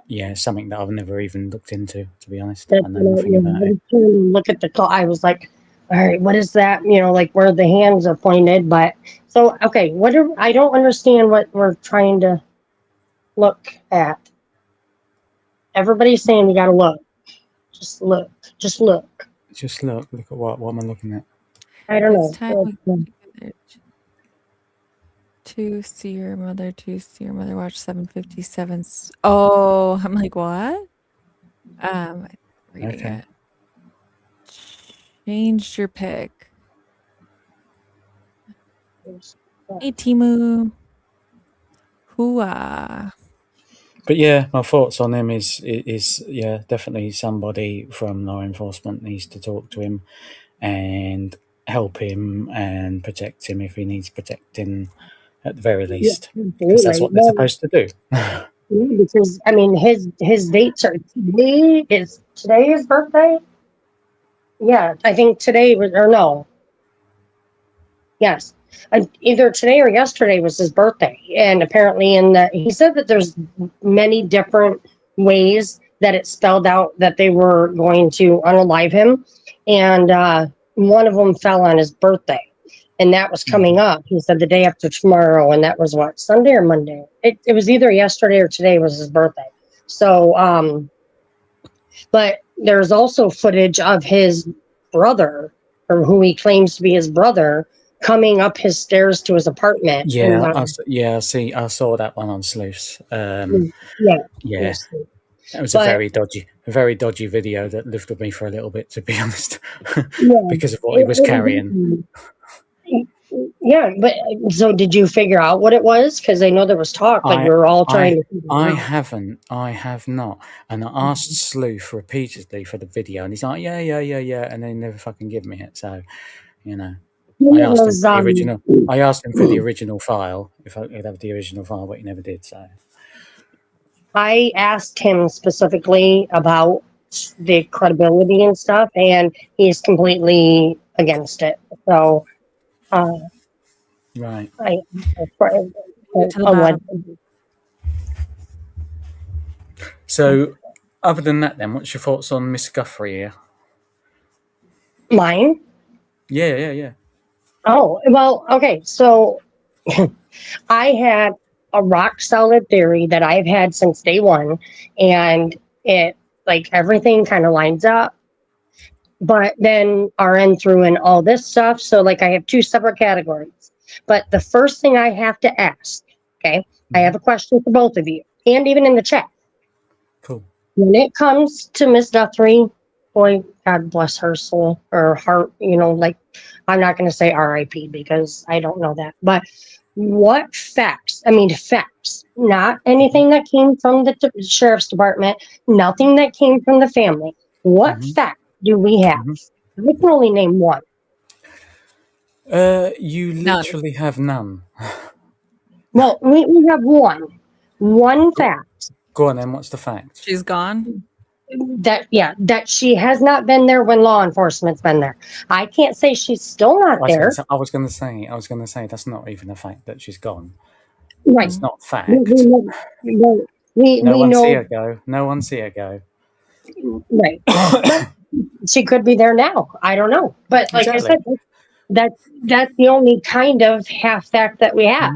yeah, something that I've never even looked into, to be honest. That I know you nothing know, about I it. was trying to look at the call. I was like, all right, what is that? You know, like where the hands are pointed. But so okay, I don't understand what we're trying to look at. Everybody's saying we got to look. Just look. Just look. Just look at what am I looking at? I don't It's know. time we get together to see your mother, watch 757. Oh, I'm like, what? Reading Okay. it. Changed your pick. Hey, Timu. Hooah. But yeah, my thoughts on him is yeah, definitely somebody from law enforcement needs to talk to him and help him and protect him if he needs protecting at the very Yeah, least, because that's absolutely. what they're Well, supposed to do. yeah, because I mean, his dates are today his birthday. Yeah, I think today was or no. Yes. Either today or yesterday was his birthday. And apparently, he said that there's many different ways that it spelled out that they were going to unalive him. And one of them fell on his birthday. And that was coming up. He said the day after tomorrow. And that was what, Sunday or Monday? It was either yesterday or today was his birthday. So, but there's also footage of his brother, or who he claims to be his brother, coming up his stairs to his apartment. And Yeah, I saw that one on Sleuths. yeah, Yeah, yes. that was But a very dodgy video that lived with me for a little bit, to be honest, yeah, because of what he was carrying. yeah, but so did you figure out what it was? Because I know there was talk, like we I, were all trying I, to figure I it out. haven't. I have not. And I asked Sleuth repeatedly for the video, and he's like, "Yeah, yeah, yeah, yeah," and they never fucking give me it. So, you know, I It asked him was for the original. I asked him for the original file if I could have the original file, but he never did. So, I asked him specifically about the credibility and stuff, and he's completely against it. So uh, right. I Get to the bottom. So, other than that, then, what's your thoughts on Miss Guthrie here? Mine. Yeah, yeah, yeah. Oh well, okay. So I had a rock solid theory that I've had since day one, and it like everything kind of lines up. But then RN threw in all this stuff. So like I have two separate categories. But the first thing I have to ask, okay, I have a question for both of you, and even in the chat. Cool. When it comes to Miss Guthrie, boy, God bless her soul or heart, like I'm not going to say RIP because I don't know that. But what facts? I mean, facts, not anything that came from the sheriff's department, nothing that came from the family. What Mm-hmm. fact do we have? Mm-hmm. We can only name one. You None. literally have none. Well, we have one fact. Go on then. What's the fact? She's gone. That she has not been there when law enforcement's been there. I can't say she's still not there. I was going to say that's not even a fact that she's gone. Right. It's not fact. We No one see know. her go. No one see her go. Right. But she could be there now. I don't know. But like Exactly. I said, that's the only kind of half fact that we have.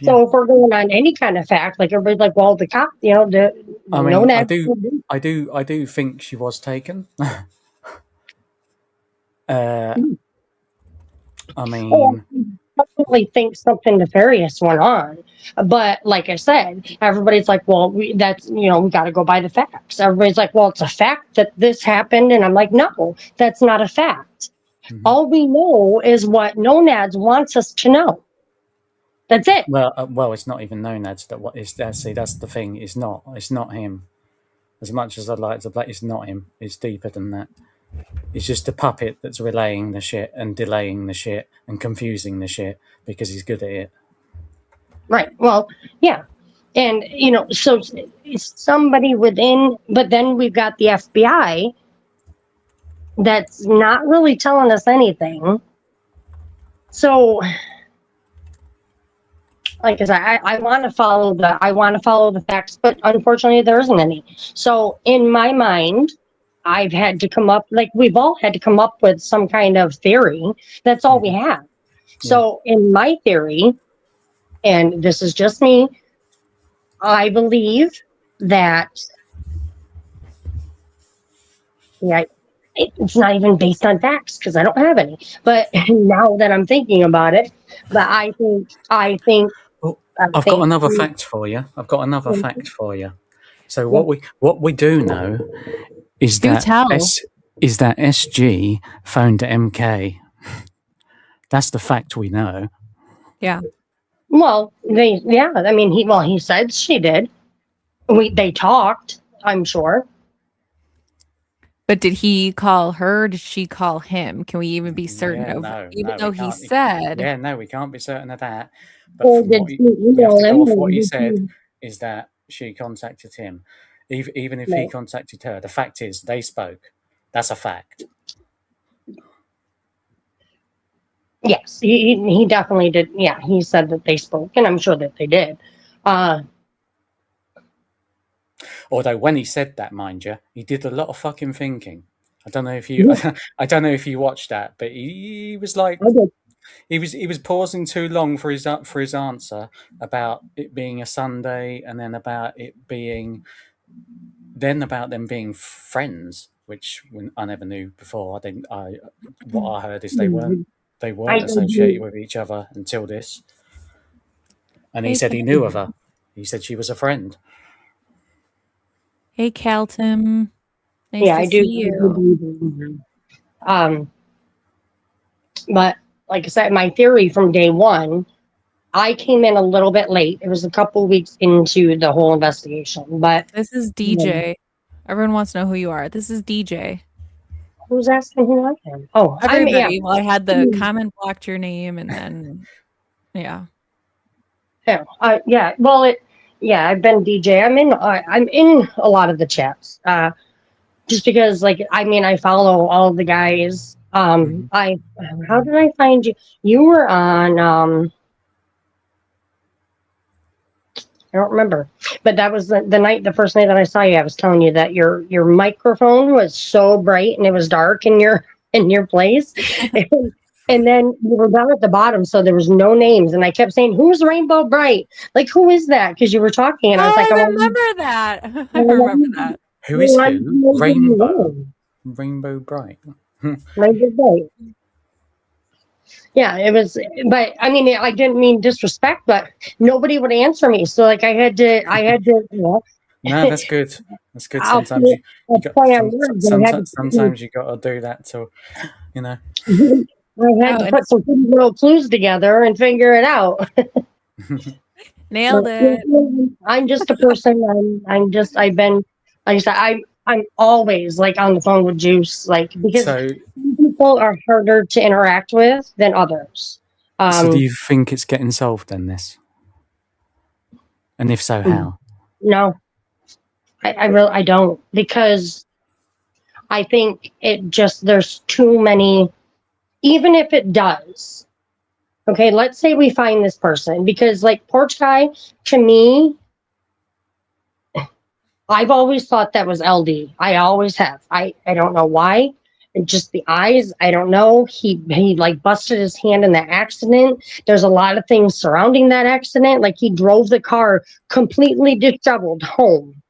Yeah. So if we're going on any kind of fact, like everybody's like, well, the cop, I mean, I do think she was taken. I mean, probably think something nefarious went on. But like I said, everybody's like, well, we got to go by the facts. Everybody's like, well, it's a fact that this happened. And I'm like, no, that's not a fact. All we know is what Nonads wants us to know. That's it. well, it's not even Nonads that what is that. See, that's the thing. It's not him. As much as I'd like to play, it's not him. It's deeper than that. It's just a puppet that's relaying the shit and delaying the shit and confusing the shit because he's good at it. Right. Well, yeah. And, so somebody within, but then we've got the FBI that's not really telling us anything. So, like I said, I want to follow the facts, but unfortunately there isn't any. So in my mind, I've had to come up, like we've all had to come up with some kind of theory. That's all we have. Yeah. So in my theory, and this is just me, I believe that, it's not even based on facts because I don't have any. But now that I'm thinking about it, but I think. Well, I've got another fact for you. So what we do know is Do that tell. SG phoned MK. That's the fact we know. Yeah. Well, he said she did. They talked, I'm sure. But did he call her? Did she call him? Can we even be certain Yeah, of no, even no, though we he can't. said Yeah, no, we can't be certain of that. But Or from did what she we have email to him? go off what he Or said did is that she contacted him. Even if he No. contacted her, the fact is they spoke. That's a fact. Yes, he definitely did. Yeah, he said that they spoke, and I'm sure that they did. Although when he said that, mind you, he did a lot of fucking thinking. I don't know if you, I don't know if you watched that, but he was like, I did. he was pausing too long for his answer about it being a Sunday, and then about them being friends, which I never knew before. What I heard is they weren't. they I weren't associated do. with each other until this. And he Hey, said he knew of her. He said she was a friend. hey, Caltim. Nice Yeah, to I do. see I do you. believe in her. But like I said, my theory from day one, I came in a little bit late. It was a couple weeks into the whole investigation. But This is um, DJ. Everyone wants to know who you are. This is DJ. who's asking who I am? Oh, yeah. Everybody. Well, I had the comment blocked your name, and then yeah. Yeah, yeah. Well, yeah. I've been DJ. I'm in a lot of the chats. Just because, like, I mean, I follow all the guys. Mhm. How did I find you? You were on. I don't remember, but that was the first night that I saw you. I was telling you that your microphone was so bright and it was dark in your place. And then you were down at the bottom, so there was no names. And I kept saying, "Who's Rainbow Bright? Like, who is that?" Because you were talking, and I was Oh, like, I "Oh, remember that. I I remember wanted that. Who is to who? know who you Rainbow. were." Rainbow Bright. Rainbow Bright. Yeah, it was, but I mean, I didn't mean disrespect, but nobody would answer me. So, like, No, that's good. That's good. I'll Sometimes play, you I'll got play on words. sometimes you got to do that to, you know. I had Oh, to and put some pretty little clues together and figure it out. nailed it. I'm just a person. I've been, like I said, I'm always like on the phone with Juice, like, because So, some people are harder to interact with than others. do Um, you think it's getting solved then? This, and if so, how? no, I don't, because I think it just, there's too many, even if it does. Okay, let's say we find this person, because like Porch Guy, to me, I've always thought that was LD. I always have. I don't know why. And just the eyes, I don't know. He like busted his hand in that accident. There's a lot of things surrounding that accident. Like, he drove the car completely disheveled home.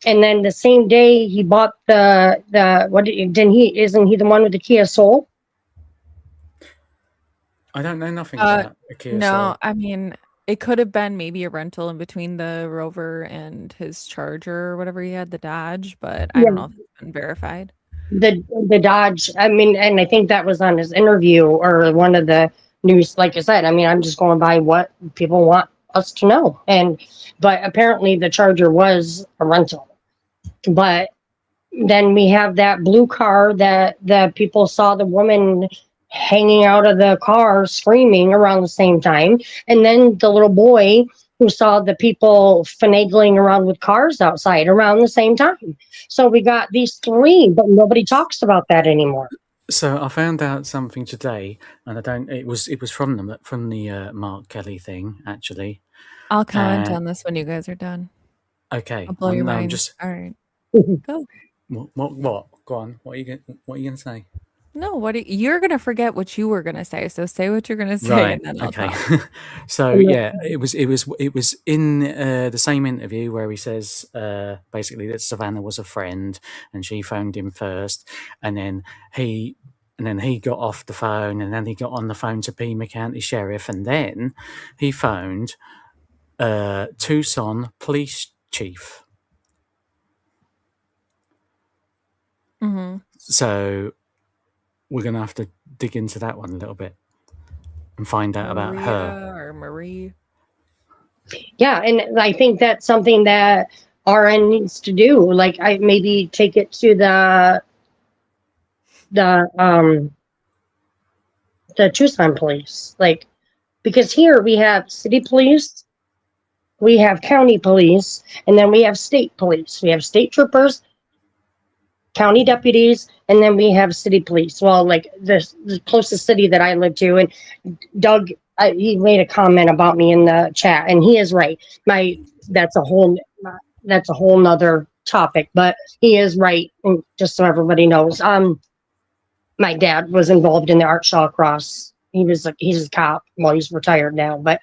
And then the same day he bought the what didn't he isn't he the one with the Kia Soul? I don't know nothing Uh, about a Kia no, Soul. I mean, it could have been maybe a rental in between the Rover and his Charger or whatever he had, the Dodge, but I don't Yeah, know if it's been verified. the Dodge. I mean, and I think that was on his interview or one of the news. Like I said, I mean, I'm just going by what people want us to know. And but apparently the Charger was a rental. But then we have that blue car that the people saw the woman hanging out of the car screaming around the same time. And then the little boy who saw the people finagling around with cars outside around the same time. So we got these three, but nobody talks about that anymore. So I found out something today, and I don't. It was from the Mark Kelly thing actually. I'll comment Uh, on this when you guys are done. okay, I'll blow your no, I'm minds. just All right, go. what? Go on. What are you gonna say? No, you're gonna forget what you were gonna say, so say what you're gonna say, Right. and then I'll Okay. talk. So yeah, it was in the same interview where he says basically that Savannah was a friend and she phoned him first, and then he he got off the phone, and then he got on the phone to Pima County Sheriff, and then he phoned Tucson Police Chief. Hmm. So we're gonna have to dig into that one a little bit and find out about her. Maria or Marie. Yeah, and I think that's something that RN needs to do. Like, I maybe take it to the the Tucson police. Like, because here we have city police, we have county police, and then we have state police. We have state troopers, county deputies, and then we have city police. Well, like the closest city that I live to, and Doug, he made a comment about me in the chat, and he is right. My that's a whole that's a whole nother topic, but he is right. And just so everybody knows, my dad was involved in the Art Shaw Cross. He's a cop. Well, he's retired now, but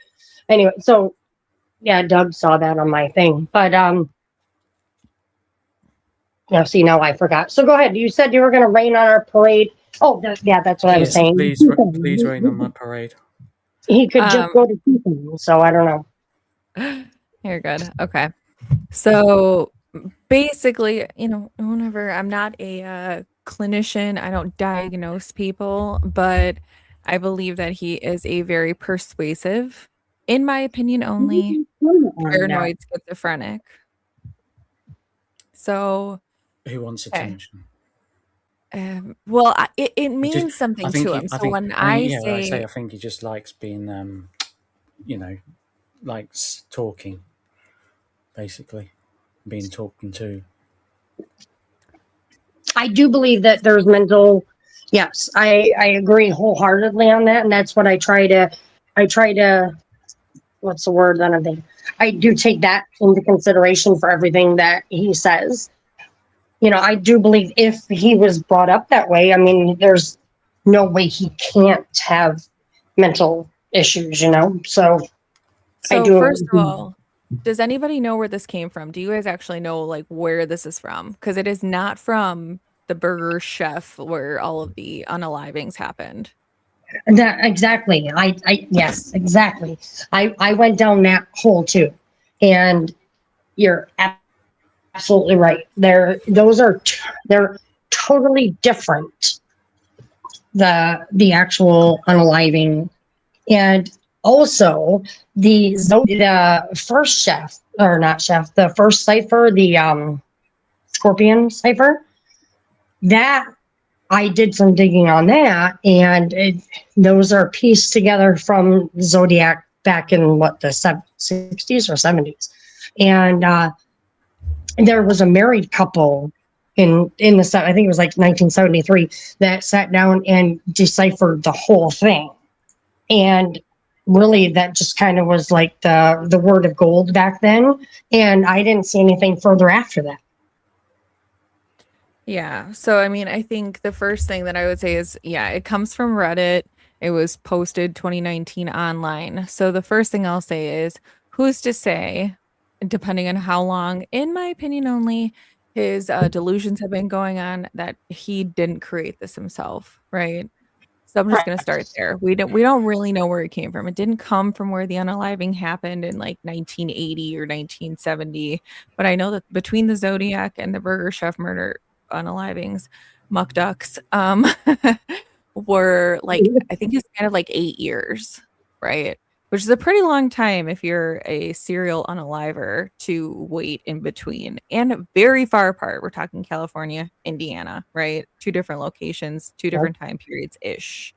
anyway, so yeah, Doug saw that on my thing. But now see, now I forgot. So go ahead. You said you were going to rain on our parade. Oh, yeah, that's what I was Yes, saying. please rain on my parade. He could just Um, go to Tiffany, so I don't know. You're good. Okay. So basically, whenever I'm not a clinician, I don't diagnose people, but I believe that he is a very persuasive, in my opinion only, On that. paranoid schizophrenic. So, Who wants okay. attention? Well, it He just, means I something think to he, him. So when I yeah, like I say, say, I think he just likes being, you know, likes talking, basically, being talked to. I do believe that there's mental. Yes, I agree wholeheartedly on that, and that's what I try to. What's the word that I'm thinking? I do take that into consideration for everything that he says. I do believe if he was brought up that way, I mean, there's no way he can't have mental issues. So I so do first of agree. all, does anybody know where this came from? Do you guys actually know like where this is from? Because it is not from the Burger Chef where all of the unalivings happened. That exactly. I yes, exactly. I went down that hole too, and you're absolutely right. They're totally different. The actual unaliving, and also the first chef, or not chef, the first cipher, the scorpion cipher, that I did some digging on that, and those are pieced together from Zodiac back in what, the 60s or 70s. And there was a married couple in the, I think it was like 1973, that sat down and deciphered the whole thing. And really, that just kind of was like the word of gold back then. And I didn't see anything further after that. Yeah. So, I mean, I think the first thing that I would say is, yeah, it comes from Reddit. It was posted 2019 online. So, the first thing I'll say is, who's to say, depending on how long, in my opinion only, his delusions have been going on, that he didn't create this himself, right? So I'm just gonna start Correct. there. We don't really know where it came from. It didn't come from where the unaliving happened in like 1980 or 1970. But I know that between the Zodiac and the Burger Chef murder unalivings, muck ducks, were like, I think it's kind of like 8 years, right? Which is a pretty long time if you're a serial unaliver to wait in between, and very far apart. We're talking California, Indiana, right? Two different locations, two different time periods ish.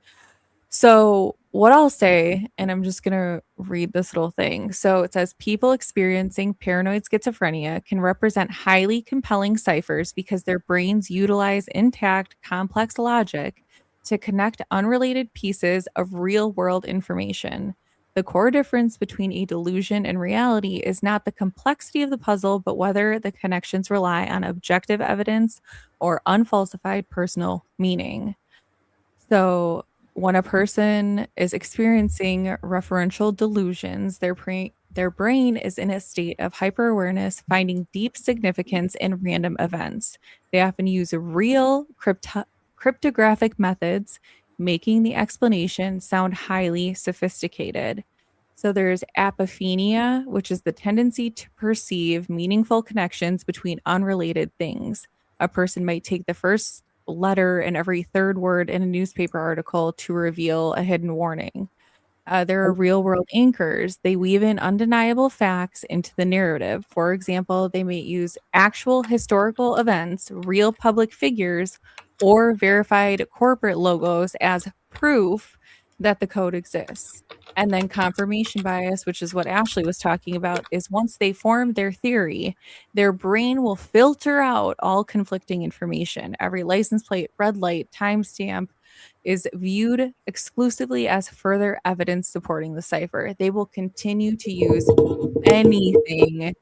So, what I'll say, and I'm just going to read this little thing. So, it says people experiencing paranoid schizophrenia can represent highly compelling ciphers because their brains utilize intact, complex logic to connect unrelated pieces of real world information. The core difference between a delusion and reality is not the complexity of the puzzle, but whether the connections rely on objective evidence or unfalsified personal meaning. So, when a person is experiencing referential delusions, their brain is in a state of hyperawareness, finding deep significance in random events. They often use real cryptographic methods, making the explanation sound highly sophisticated. So there's apophenia, which is the tendency to perceive meaningful connections between unrelated things. A person might take the first letter and every third word in a newspaper article to reveal a hidden warning. There are real world anchors. They weave in undeniable facts into the narrative. For example, they may use actual historical events, real public figures, or verified corporate logos as proof that the code exists. And then confirmation bias, which is what Ashley was talking about, is once they form their theory, their brain will filter out all conflicting information. Every license plate, red light, timestamp, is viewed exclusively as further evidence supporting the cipher. They will continue to use anything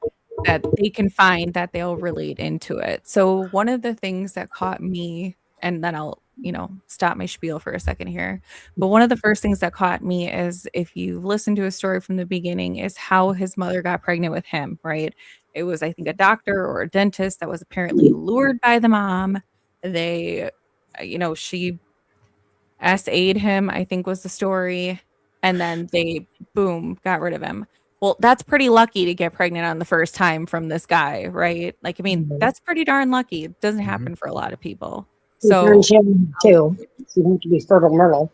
that they can find that they'll relate into it. So one of the things that caught me, and then I'll, stop my spiel for a second here. But one of the first things that caught me is, if you listen to a story from the beginning, is how his mother got pregnant with him, right? It was, I think, a doctor or a dentist that was apparently lured by the mom. They, she SA'd him, I think was the story, and then they, boom, got rid of him. Well, that's pretty lucky to get pregnant on the first time from this guy, right? Like, I mean, that's pretty darn lucky. It doesn't happen for a lot of people. So, too. You have to be fertile Myrtle.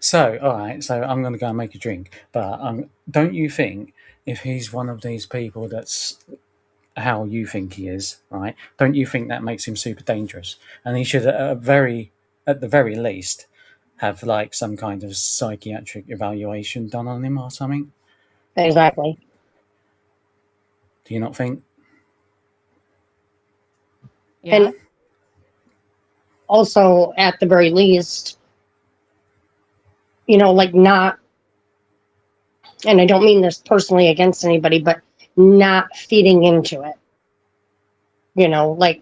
So, all right. So I'm going to go and make a drink. But don't you think if he's one of these people that's how you think he is, right? Don't you think that makes him super dangerous? And he should, at the very least, have like some kind of psychiatric evaluation done on him or something. Exactly. Do you not think? yeah. And also, at the very least, like not, and I don't mean this personally against anybody, but not feeding into it. Like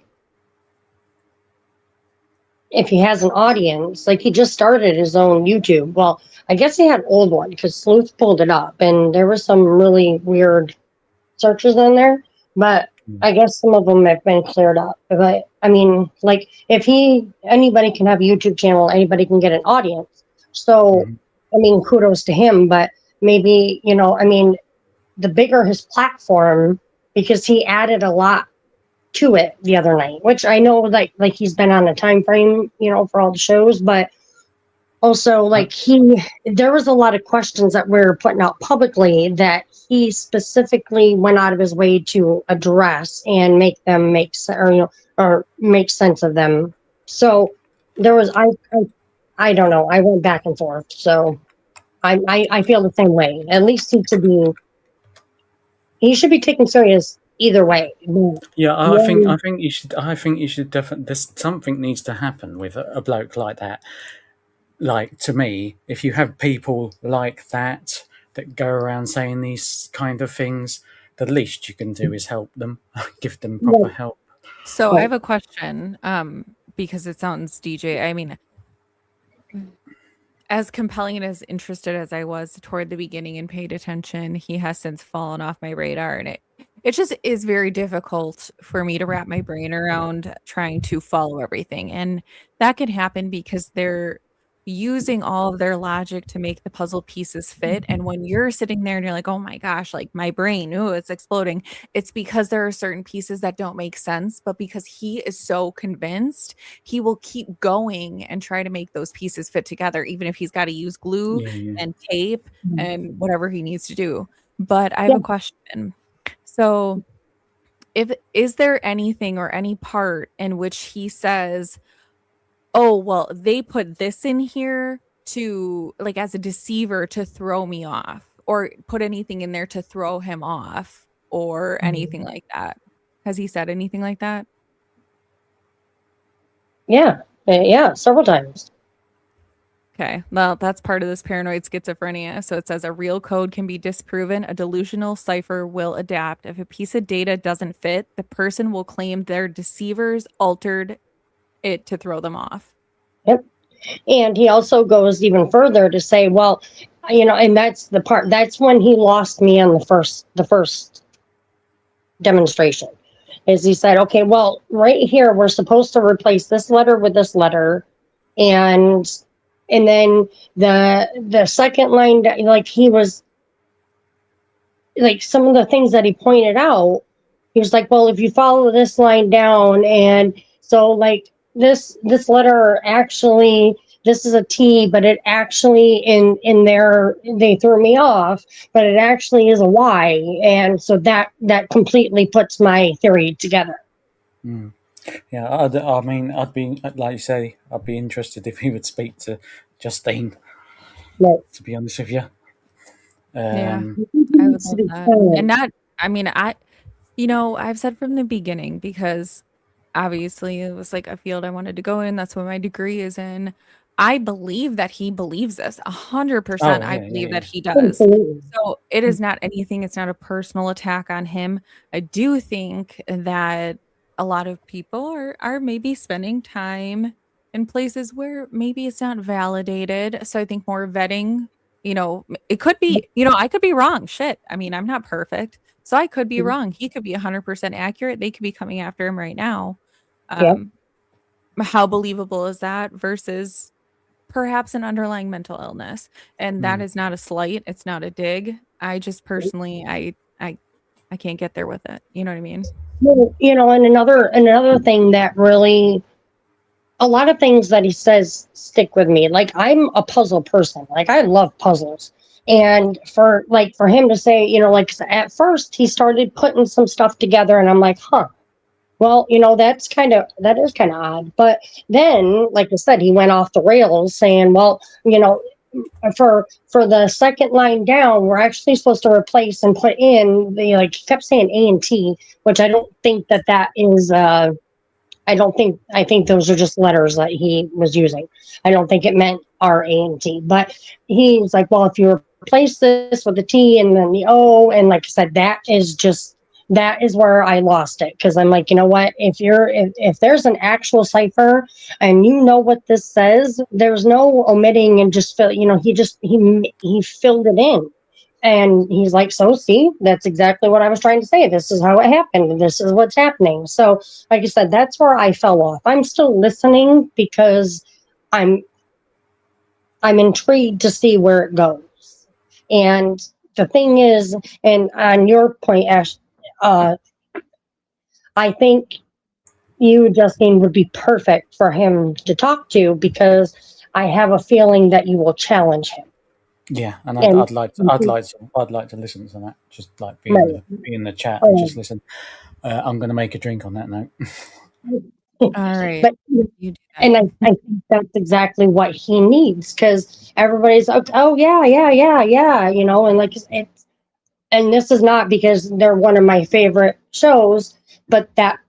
if he has an audience, like he just started his own YouTube. Well, I guess he had an old one because Sleuth pulled it up and there were some really weird searches in there, but I guess some of them have been cleared up. But I mean, like if anybody can have a YouTube channel, anybody can get an audience. So, I mean, kudos to him, but maybe, I mean, the bigger his platform, because he added a lot to it the other night, which I know like he's been on a time frame, for all the shows, but also like there was a lot of questions that we're putting out publicly that he specifically went out of his way to address and make them make sense, or make sense of them. So there was, I don't know, I went back and forth. So I feel the same way. At least he should be taken serious either way. Yeah, I think you should. I think you should definitely. There's something needs to happen with a bloke like that. Like to me, if you have people like that go around saying these kind of things, the least you can do is help them, give them proper help. So I have a question, because it sounds DJ. I mean, as compelling and as interested as I was toward the beginning and paid attention, he has since fallen off my radar, and it just is very difficult for me to wrap my brain around trying to follow everything. And that can happen because they're using all of their logic to make the puzzle pieces fit. And when you're sitting there and you're like, oh my gosh, like my brain, oh, it's exploding. It's because there are certain pieces that don't make sense, but because he is so convinced, he will keep going and try to make those pieces fit together, even if he's got to use glue and tape and whatever he needs to do. But I have a question. So is there anything or any part in which he says, oh, well, they put this in here to like as a deceiver to throw me off, or put anything in there to throw him off or anything like that? Has he said anything like that? Yeah, several times. Okay, well, that's part of this paranoid schizophrenia. So it says a real code can be disproven. A delusional cipher will adapt. If a piece of data doesn't fit, the person will claim their deceivers altered it to throw them off. Yep. And he also goes even further to say, well, and that's the part, that's when he lost me on the first demonstration, is he said, okay, well, right here, we're supposed to replace this letter with this letter. And then the second line, like he was like some of the things that he pointed out, he was like, well, if you follow this line down, and so like this letter actually, this is a T, but it actually in there they threw me off, but it actually is a Y, and so that completely puts my theory together. Yeah, I mean, I'd be like you say, I'd be interested if he would speak to Justine. Right. To be honest with you. Yeah, I would love that. And not, I mean, I've said from the beginning, because obviously it was like a field I wanted to go in. That's what my degree is in. I believe that he believes this 100%. I believe that he does. So it is not anything. It's not a personal attack on him. I do think that a lot of people are maybe spending time in places where maybe it's not validated. So I think more vetting, it could be, I could be wrong. Shit. I mean, I'm not perfect. So I could be wrong. He could be 100% accurate. They could be coming after him right now. How believable is that versus perhaps an underlying mental illness. And that is not a slight. It's not a dig. I just personally, I can't get there with it. You know what I mean? Well, and another thing that really, a lot of things that he says stick with me. Like, I'm a puzzle person. Like, I love puzzles. And for him to say, like, at first he started putting some stuff together and I'm like, huh. Well, that is kind of odd. But then, like I said, he went off the rails saying, well, for the second line down, we're actually supposed to replace and put in the, like, he kept saying A&T, which I don't think that is I think those are just letters that he was using. I don't think it meant R-A-N-T. But he's like, well, if you replace this with the T and then the O, and like I said, that is where I lost it. Because I'm like, you know what? If there's an actual cipher and you know what this says, there's no omitting and just fill. He filled it in. And he's like, so see, that's exactly what I was trying to say. This is how it happened. This is what's happening. So, like I said, that's where I fell off. I'm still listening because I'm intrigued to see where it goes. And the thing is, and on your point, Ash, I think you, Justine, would be perfect for him to talk to because I have a feeling that you will challenge him. Yeah, and I'd like to listen to that. Just like be in the chat and just listen. I'm going to make a drink on that note. All right. But, you do that. and I think that's exactly what he needs because everybody's like, oh yeah, and like it's, and this is not because they're one of my favorite shows, but that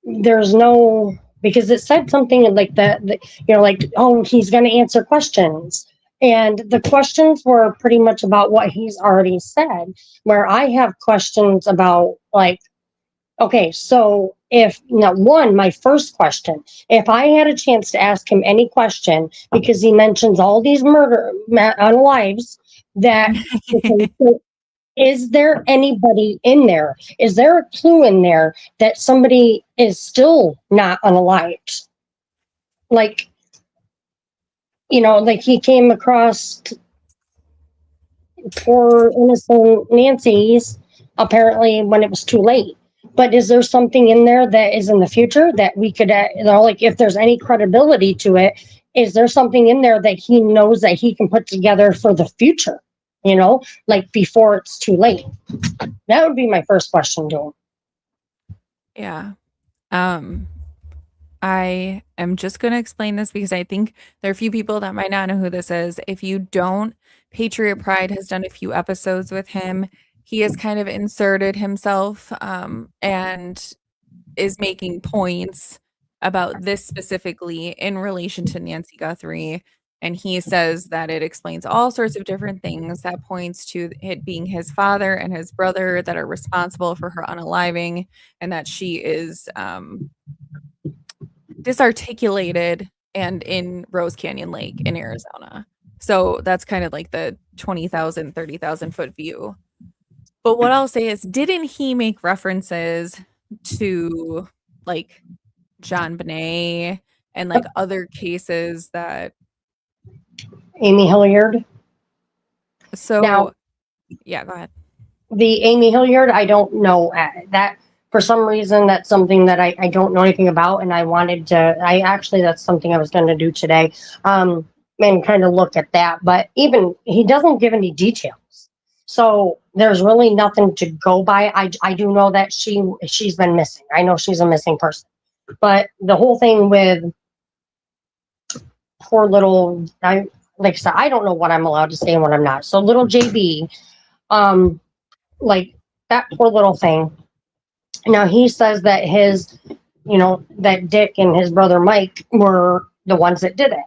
there's no, because it said something like that, like, oh, he's going to answer questions. And the questions were pretty much about what he's already said, where I have questions about, like, okay, so my first question, if I had a chance to ask him any question, because he mentions all these murder unalives, that, okay, so is there anybody in there? Is there a clue in there that somebody is still not unalived? Like, like he came across poor innocent Nancy's apparently when it was too late. But is there something in there that is in the future that we could, like, if there's any credibility to it, is there something in there that he knows that he can put together for the future? Like before it's too late. That would be my first question to him. Yeah. I am just going to explain this because I think there are a few people that might not know who this is. If you don't, Patriot Pride has done a few episodes with him. He has kind of inserted himself and is making points about this specifically in relation to Nancy Guthrie. And he says that it explains all sorts of different things that points to it being his father and his brother that are responsible for her unaliving, and that she is disarticulated and in Rose Canyon Lake in Arizona. So that's kind of like the 20,000, 30,000 foot view. But what I'll say is, didn't he make references to like John Bonet and like other cases that Amy Hilliard? So now, yeah, go ahead. The Amy Hilliard, I don't know that. For some reason, that's something that I don't know anything about, and that's something I was going to do today, and kind of look at that. But even he doesn't give any details, so there's really nothing to go by. I do know that she's been missing. I know she's a missing person, but the whole thing with poor little, like I said, I don't know what I'm allowed to say and what I'm not. So little JB, like that poor little thing. Now he says that that Dick and his brother Mike were the ones that did it.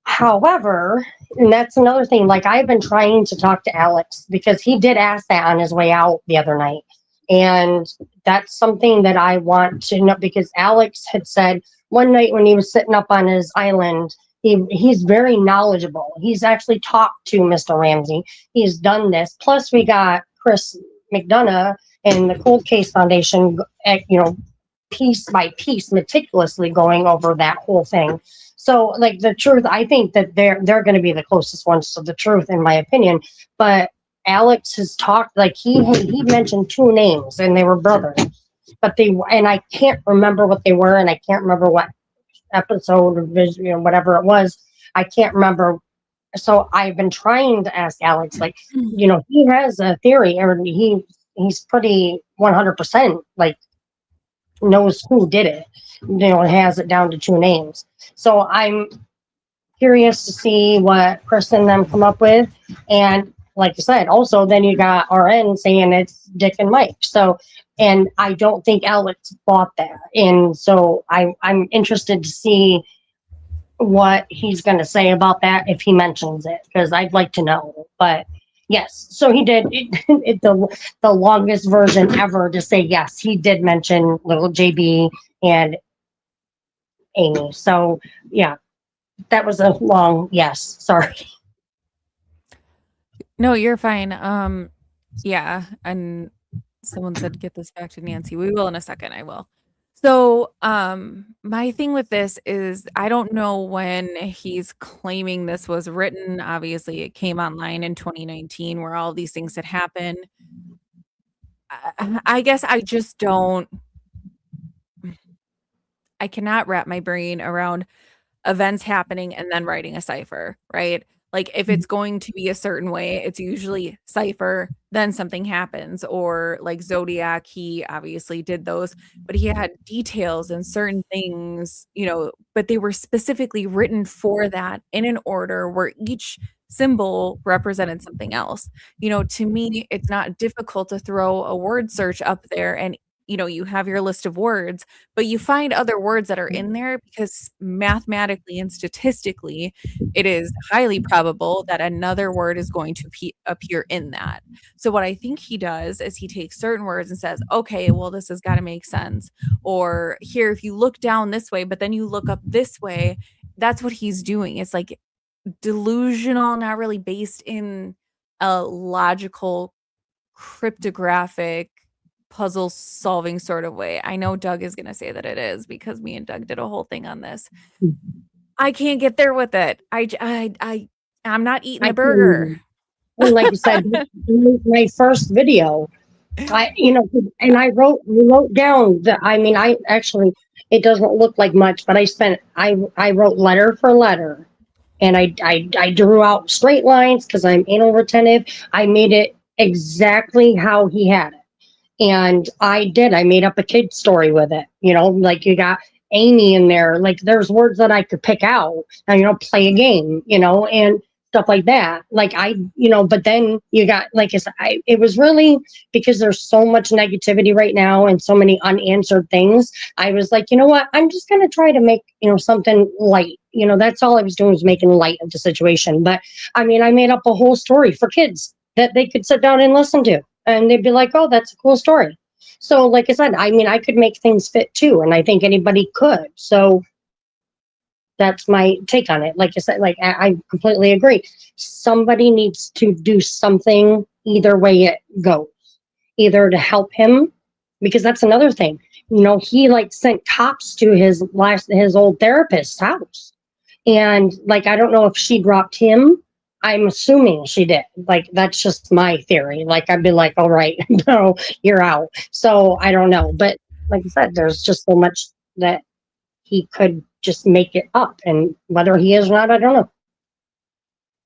However, and that's another thing, like I've been trying to talk to Alex because he did ask that on his way out the other night. And that's something that I want to know, because Alex had said one night when he was sitting up on his island, he's very knowledgeable. He's actually talked to Mr. Ramsey. He's done this. Plus we got Chris McDonough and the Cold Case Foundation, piece by piece, meticulously going over that whole thing. So, like the truth, I think that they're going to be the closest ones to the truth, in my opinion. But Alex has talked like he mentioned two names, and they were brothers, but and I can't remember what they were, and I can't remember what episode or whatever it was. I can't remember. So I've been trying to ask Alex, like, he has a theory, or he's pretty 100% like knows who did it, has it down to two names. So I'm curious to see what Chris and them come up with. And like you said, also then you got RN saying it's Dick and Mike. So, and I don't think Alex bought that. And so I'm interested to see what he's going to say about that if he mentions it, because I'd like to know. But yes, so he did the longest version ever to say yes, he did mention little JB and Amy. So yeah, that was a long yes. Sorry. No, you're fine. Yeah, and someone said get this back to Nancy. We will in a second. I will. So, my thing with this is I don't know when he's claiming this was written. Obviously, it came online in 2019 where all these things had happened. I guess I just don't I cannot wrap my brain around events happening and then writing a cipher, right? Like if it's going to be a certain way, it's usually cipher, then something happens. Or like Zodiac, he obviously did those, but he had details and certain things, but they were specifically written for that in an order where each symbol represented something else. To me, it's not difficult to throw a word search up there and you have your list of words, but you find other words that are in there because mathematically and statistically, it is highly probable that another word is going to appear in that. So what I think he does is he takes certain words and says, okay, well, this has got to make sense. Or here, if you look down this way, but then you look up this way, that's what he's doing. It's like delusional, not really based in a logical, cryptographic, puzzle solving sort of way. I know Doug is going to say that it is because me and Doug did a whole thing on this. I can't get there with it. I'm not eating a burger. Like you said, my first video, and I wrote down that. I actually, it doesn't look like much, but I wrote letter for letter, and I drew out straight lines because I'm anal retentive. I made it exactly how he had it. And I made up a kid story with it, like you got Amy in there, like there's words that I could pick out and, play a game, and stuff like that. Like but then you got, like I said, it was really because there's so much negativity right now and so many unanswered things. I was like, you know what, I'm just going to try to make, something light. That's all I was doing was making light of the situation. But I made up a whole story for kids that they could sit down and listen to. And they'd be like, oh, that's a cool story. So like I said, I could make things fit too. And I think anybody could. So that's my take on it. Like I said, like I completely agree. Somebody needs to do something either way it goes, either to help him, because that's another thing. He like sent cops to his old therapist's house. And like, I don't know if she dropped him. I'm assuming she did. Like, that's just my theory. Like, I'd be like, all right, no, you're out. So I don't know. But like I said, there's just so much that he could just make it up. And whether he is or not, I don't know.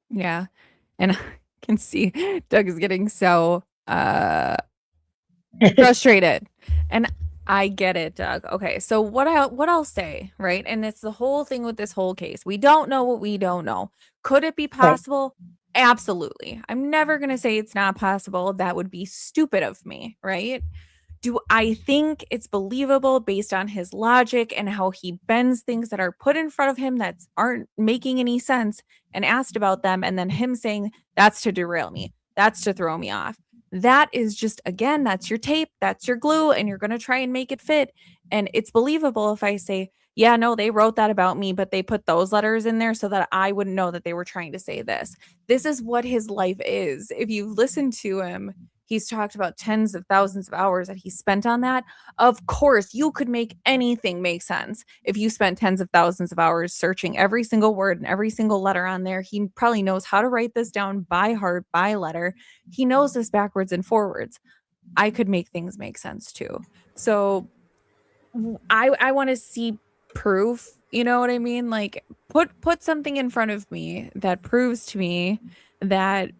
Yeah. And I can see Doug is getting so frustrated. And I get it, Doug. Okay, so what I'll say, right? And it's the whole thing with this whole case. We don't know what we don't know. Could it be possible? Right. Absolutely. I'm never going to say it's not possible. That would be stupid of me, right? Do I think it's believable based on his logic and how he bends things that are put in front of him that aren't making any sense and asked about them, and then him saying that's to derail me, that's to throw me off? That is just, again, that's your tape, that's your glue, and you're going to try and make it fit. And it's believable if I say, yeah, no, they wrote that about me, but they put those letters in there so that I wouldn't know that they were trying to say this. This is what his life is. If you listen to him, He's talked about tens of thousands of hours that he spent on that. Of course, you could make anything make sense if you spent tens of thousands of hours searching every single word and every single letter on there. He probably knows how to write this down by heart, by letter. He knows this backwards and forwards. I could make things make sense too. So I want to see proof, you know what I mean? Like put something in front of me that proves to me that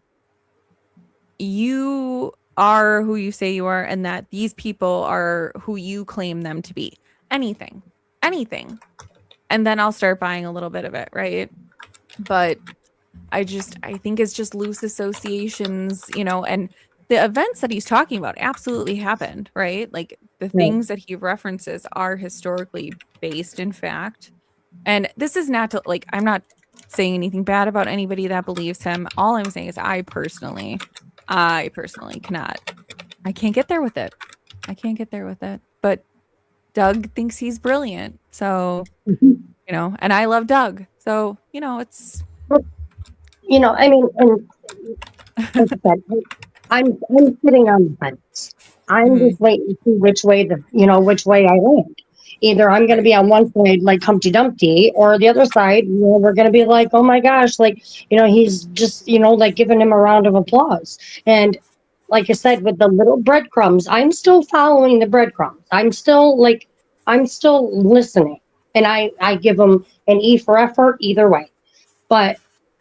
you are who you say you are and that these people are who you claim them to be. Anything. Anything. And then I'll start buying a little bit of it, right? But I think it's just loose associations, you know, and the events that he's talking about absolutely happened, right? Like the things that he references are historically based in fact. And this is not to like, I'm not saying anything bad about anybody that believes him. All I'm saying is I personally cannot. I can't get there with it. I can't get there with it. But Doug thinks he's brilliant. So, you know, and I love Doug. So, you know, it's You know, I mean, and like I said, I'm sitting on the fence. I'm just waiting to see which way which way I land. Either I'm going to be on one side like Humpty Dumpty, or the other side, we're going to be like, oh my gosh, like he's just like giving him a round of applause. And like I said, with the little breadcrumbs, I'm still following the breadcrumbs. I'm still listening, and I give him an E for effort either way. But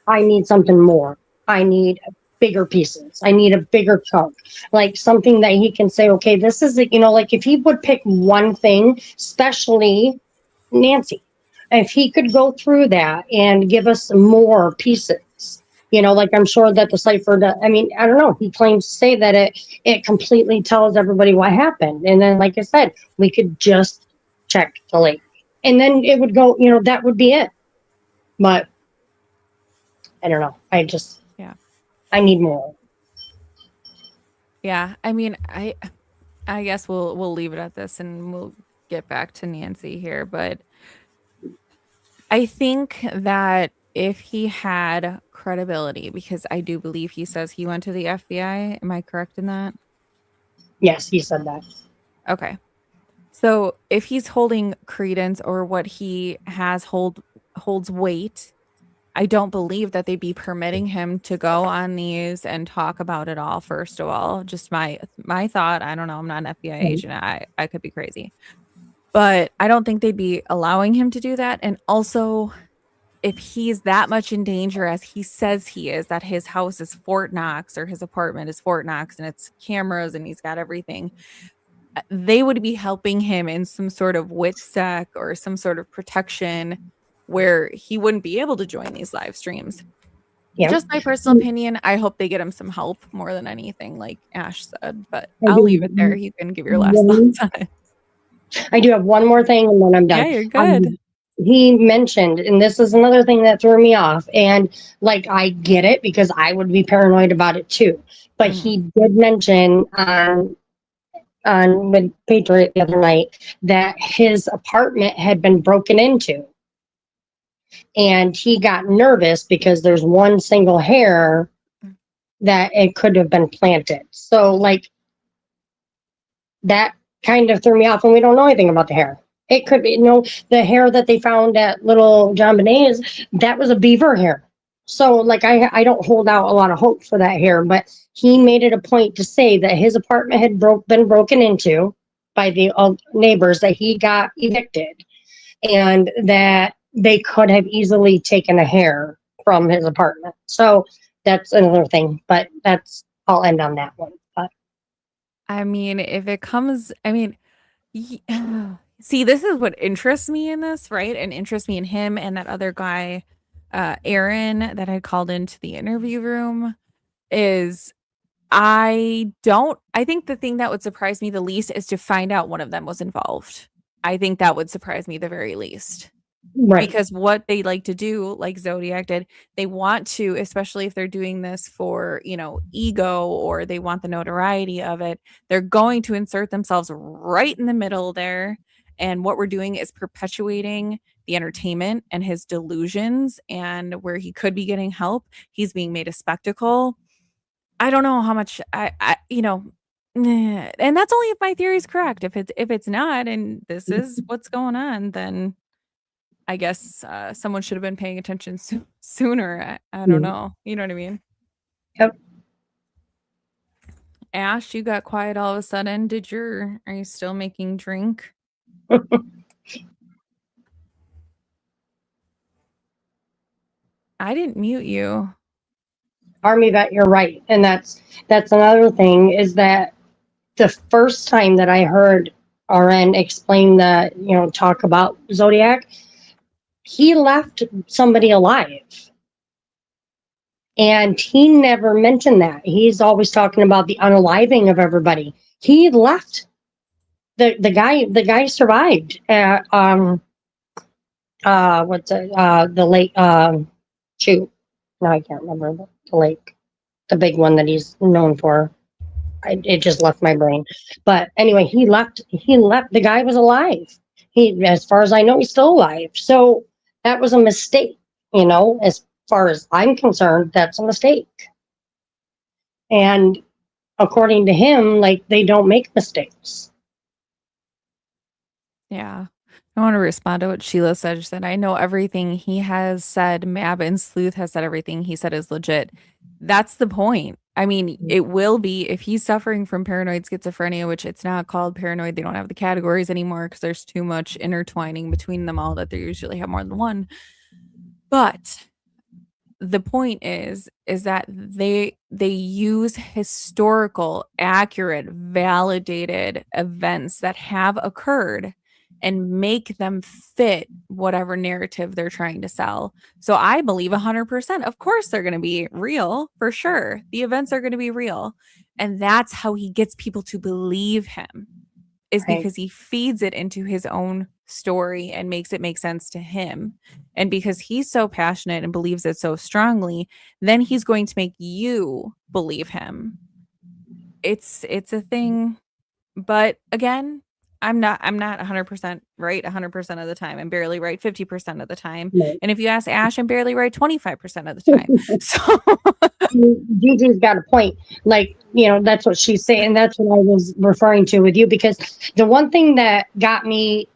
I need something more. I need bigger pieces. I need a bigger chunk, like something that he can say, okay, this is it. Like if he would pick one thing, especially Nancy, if he could go through that and give us more pieces, like I'm sure that the cipher, I mean, I don't know. He claims to say that it completely tells everybody what happened. And then, like I said, we could just check the lake and then it would go, that would be it. But I don't know. I need more. Yeah, I mean, I guess we'll leave it at this and we'll get back to Nancy here, but I think that if he had credibility, because I do believe he says he went to the FBI, am I correct in that? Yes, he said that. Okay. So if he's holding credence or what he has holds weight, I don't believe that they'd be permitting him to go on these and talk about it all. First of all, just my thought. I don't know. I'm not an FBI agent. I could be crazy, but I don't think they'd be allowing him to do that. And also, if he's that much in danger as he says he is, that his house is Fort Knox or his apartment is Fort Knox and it's cameras and he's got everything, they would be helping him in some sort of WITSEC or some sort of protection where he wouldn't be able to join these live streams. Yeah. Just my personal opinion. I hope they get him some help more than anything, like Ash said, but I'll leave it there. You can give your last thoughts on it. I do have one more thing and then I'm done. Yeah, you're good. He mentioned, and this is another thing that threw me off, and like I get it because I would be paranoid about it too, but he did mention with Patriot the other night that his apartment had been broken into. And he got nervous because there's one single hair that it could have been planted. So like that kind of threw me off, and we don't know anything about the hair. It could be, the hair that they found at Little John Benet's, that was a beaver hair. So like I don't hold out a lot of hope for that hair, but he made it a point to say that his apartment had been broken into by the neighbors, that he got evicted, and that they could have taken a hair from his apartment. So that's another thing, but I'll end on that one. But I mean, if it comes, I mean, see, this is what interests me in this, right? And interests me in him and that other guy, Aaron, that I called into the interview room, is I think the thing that would surprise me the least is to find out one of them was involved. I think that would surprise me the very least. Right. Because what they like to do, like Zodiac did, they want to, especially if they're doing this for, ego, or they want the notoriety of it, they're going to insert themselves right in the middle there. And what we're doing is perpetuating the entertainment and his delusions, and where he could be getting help, he's being made a spectacle. I don't know how much and that's only if my theory is correct. If it's not, and this is what's going on, then I guess someone should have been paying attention sooner. I don't know. You know what I mean? Yep. Ash, you got quiet all of a sudden. Are you still making drink? I didn't mute you. Army vet, you're right. And that's another thing, is that the first time that I heard RN explain talk about Zodiac, he left somebody alive. And he never mentioned that. He's always talking about the unaliving of everybody. He left. The guy survived at the lake, shoot. No, I can't remember the lake. The big one that he's known for. It just left my brain. But anyway, he left. The guy was alive. As far as I know, he's still alive. So that was a mistake, as far as I'm concerned, that's a mistake. And according to him, like, they don't make mistakes. Yeah. I want to respond to what Sheila said. She said, I know everything he has said. Mab and Sleuth has said everything he said is legit. That's the point. I mean, it will be if he's suffering from paranoid schizophrenia, which it's not called paranoid. They don't have the categories anymore because there's too much intertwining between them all that they usually have more than one. But the point is that they use historical, accurate, validated events that have occurred and make them fit whatever narrative they're trying to sell. So I believe 100%. Of course, they're going to be real, for sure. The events are going to be real. And that's how he gets people to believe him, is because he feeds it into his own story and makes it make sense to him. And because he's so passionate and believes it so strongly, then he's going to make you believe him. It's a thing. But again, I'm not 100% right 100% of the time. I'm barely right 50% of the time. Right. And if you ask Ash, I'm barely right 25% of the time. So Gigi's got a point. Like, that's what she's saying. That's what I was referring to with you, because the one thing that got me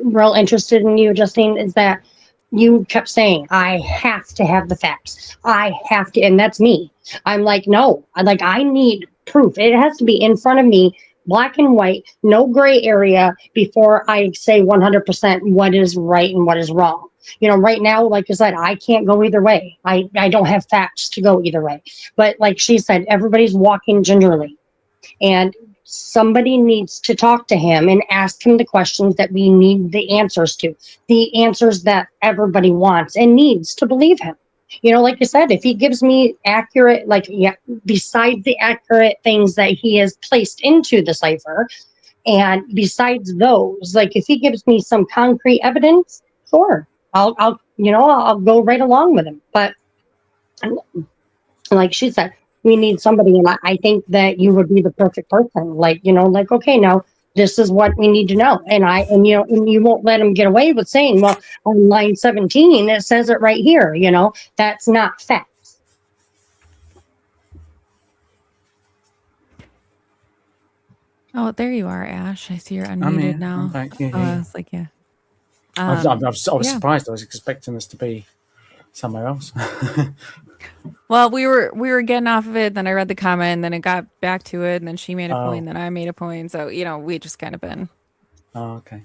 real interested in you, Justine, is that you kept saying, I have to have the facts. I have to. And that's me. I'm like, no, I need proof. It has to be in front of me, black and white, no gray area, before I say 100% what is right and what is wrong. Right now, like I said, I can't go either way. I don't have facts to go either way. But like she said, everybody's walking gingerly. And somebody needs to talk to him and ask him the questions that we need the answers to, the answers that everybody wants and needs to believe him. Like you said, if he gives me accurate, besides the accurate things that he has placed into the cipher, and besides those, like, if he gives me some concrete evidence, sure, I'll go right along with him. But like she said, we need somebody, and I think that you would be the perfect person. Okay, now this is what we need to know, and you won't let him get away with saying, well, on line 17 it says it right here. That's not facts. Oh, there you are, Ash. I see you're unmuted now. I'm back. Yeah, I was like, yeah. I was surprised. I was expecting this to be somewhere else. Well, we were getting off of it, then I read the comment, and then it got back to it, and then she made a point, then I made a point. So, we just kind of been. Oh, okay.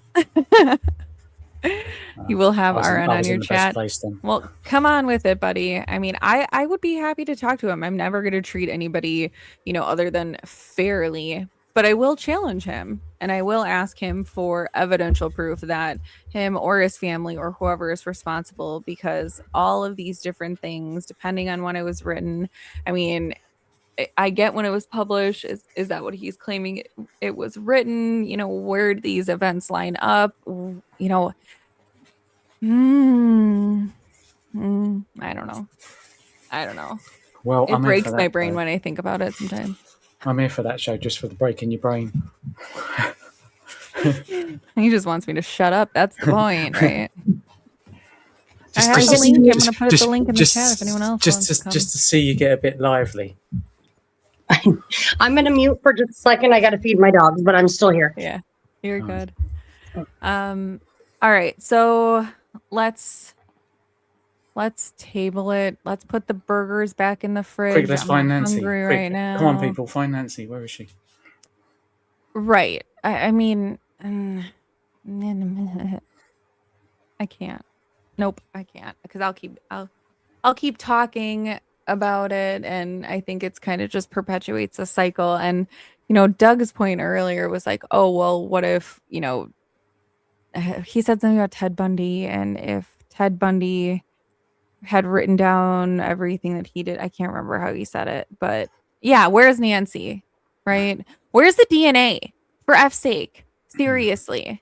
You will have RN on your chat. Place, well, come on with it, buddy. I mean, I would be happy to talk to him. I'm never going to treat anybody, other than fairly. But I will challenge him, and I will ask him for evidential proof that him or his family or whoever is responsible, because all of these different things, depending on when it was written, I mean, I get when it was published. Is that what he's claiming it was written? Where do these events line up? I don't know. Well, it breaks my brain when I think about it sometimes. I'm here for that show, just for the break in your brain. He just wants me to shut up. That's the point, right? I have the link. I'm going to put the link in the chat if anyone else wants to come. Just to see you get a bit lively. I'm gonna mute for just a second. I got to feed my dogs, but I'm still here. Yeah, you're Nice. good. All right, so let's table it. Let's put the burgers back in the fridge. Quick, let's I'm find Nancy. hungry Quick, right now. come on, people, find Nancy. Where is she? Right. I mean, I can't. Nope, I can't because I'll keep talking about it, and I think it's kind of just perpetuates a cycle. And Doug's point earlier was like, oh well, what if he said something about Ted Bundy, and if Ted Bundy had written down everything that he did, I can't remember how he said it, but yeah, where's Nancy? Right? Where's the DNA? For F's sake, seriously.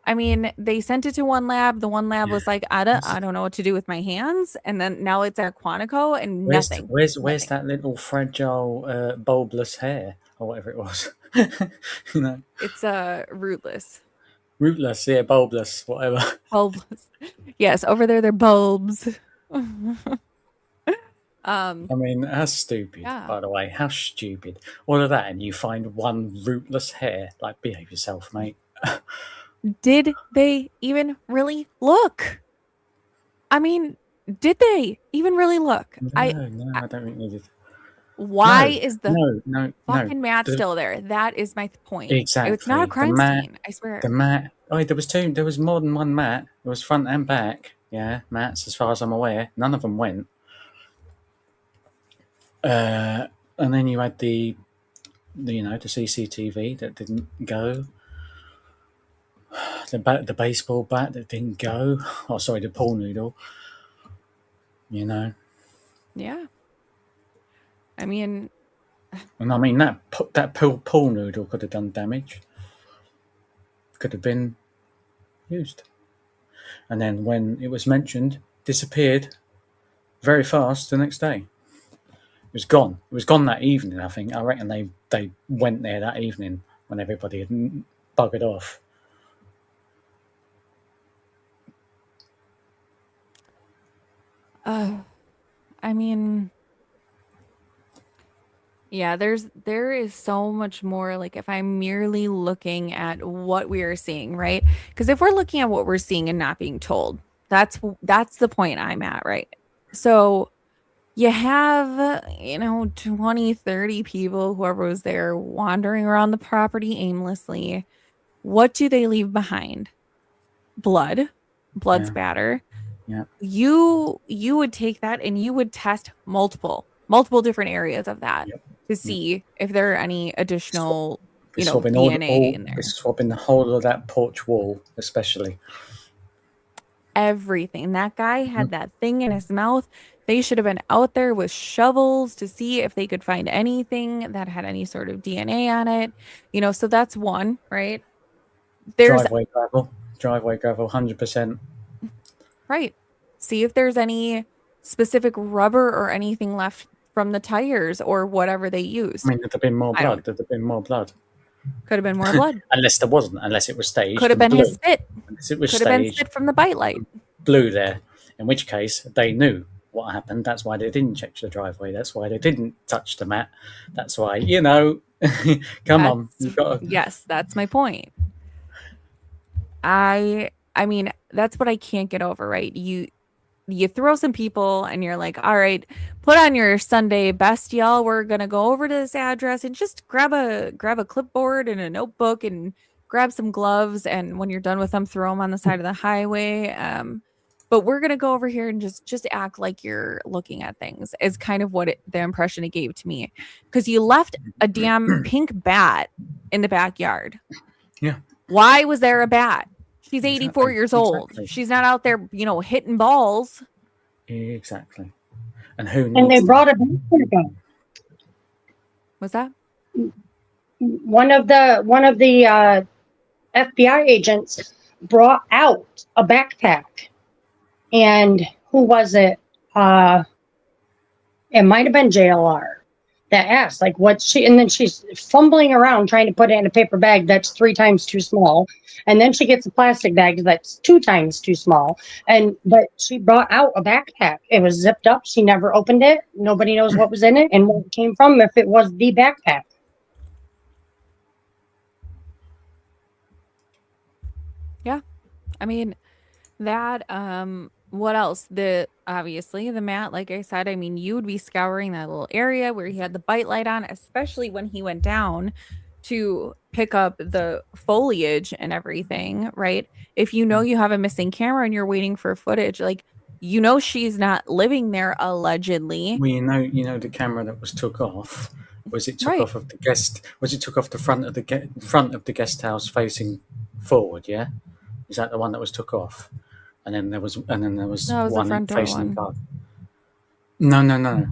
I mean, they sent it to one lab. The one lab was like, I don't know what to do with my hands. And then now it's at Quantico and nothing. Where's Nothing. that little fragile, bulbous hair or whatever it was? It's rootless. Rootless, yeah, bulbous, whatever. Bulbous. Yes, over there they're bulbs. I mean, how stupid, Yeah. by the way. How stupid. All of that, and you find one rootless hair. Like, behave yourself, mate. Did they even really look? I mean, did they even really look? No, I don't think they did. Why is the no fucking mat still there? That is my point. Exactly. It's not a crime scene, I swear. The mat. Oh, there was two. There was more than one mat. There was front and back. Yeah, mats, as far as I'm aware. None of them went. And then you had the CCTV that didn't go. The baseball bat that didn't go. Oh, sorry, the pool noodle. Yeah. I mean, and I mean that pool noodle could have done damage. Could have been used. And then when it was mentioned, disappeared very fast the next day. It was gone. It was gone that evening, I think. I reckon they went there that evening when everybody had buggered off. I mean, yeah, there is so much more. Like, if I'm merely looking at what we are seeing, right? Because if we're looking at what we're seeing and not being told, that's the point I'm at, right? So you have 20, 30 people, whoever was there, wandering around the property aimlessly. What do they leave behind? Blood spatter. Yeah. You would take that and you would test multiple different areas of that to see if there are any additional DNA in there. Swapping the whole of that porch wall, especially. Everything. That guy had that thing in his mouth. They should have been out there with shovels to see if they could find anything that had any sort of DNA on it. So that's one, right? There's driveway gravel, 100%. Right. See if there's any specific rubber or anything left from the tires or whatever they used. I mean, could have been more blood. Could have been more blood. Could have been more blood. Unless there wasn't. Unless it was staged. Could have been his spit. Unless it was Could have been spit from the bite light. Blue there. In which case, they knew what happened. That's why they didn't check the driveway. That's why they didn't touch the mat. That's why, come on. You've got to... Yes, that's my point. I mean, that's what I can't get over, right? You throw some people and you're like, all right, put on your Sunday best, y'all. We're going to go over to this address and just grab a clipboard and a notebook and grab some gloves. And when you're done with them, throw them on the side of the highway. But we're going to go over here and just act like you're looking at things is kind of what the impression it gave to me. Because you left a damn pink bat in the backyard. Yeah. Why was there a bat? She's 84 years old. Exactly. She's not out there, hitting balls. Exactly. And who needs... And they brought a backpack. What's that? One of the FBI agents brought out a backpack. And who was it? It might have been JLR. that asked, like, what she, and then she's fumbling around trying to put it in a paper bag that's 3 times too small. And then she gets a plastic bag that's 2 times too small. But she brought out a backpack. It was zipped up. She never opened it. Nobody knows what was in it and where it came from, if it was the backpack. Yeah. I mean, that, what else? Obviously the mat, like I said, I mean, you would be scouring that little area where he had the bite light on, especially when he went down to pick up the foliage and everything, right? If you know you have a missing camera and you're waiting for footage, like, you know she's not living there allegedly. Well, you know the camera that was took off. Was it took Right. off of the guest? Was it took off the front of the guest house facing forward? Yeah, is that the one that was took off? And then there was No, it was the one front door facing one. the garden. No.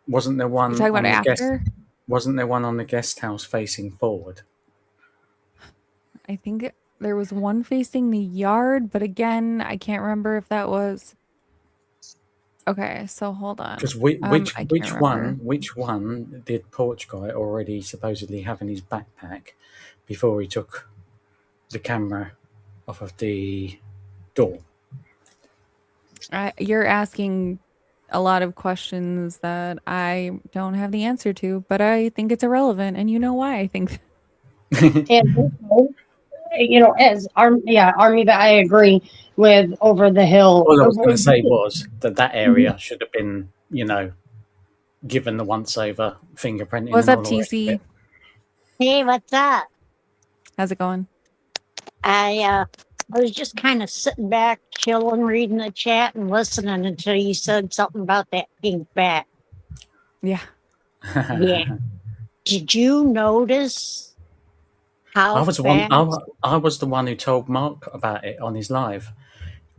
Wasn't there You one talking on about the guest? after? Wasn't there one on the guest house facing forward? I think there was one facing the yard, but again, I can't remember if that was. Okay, so hold on. Because I can't remember. which one did Porch Guy already supposedly have in his backpack before he took the camera off of the door? You're asking a lot of questions that I don't have the answer to, but I think it's irrelevant, and you know why I think. And as Army, that I agree with over the hill. All I was going to say was that area should have been, given the once over fingerprinting What's and up, all the rest of TC? it. Hey, what's up? How's it going? I was just kind of sitting back, chilling, reading the chat and listening until you said something about that pink bat. Yeah. Yeah. Did you notice how I was the one who told Mark about it on his live,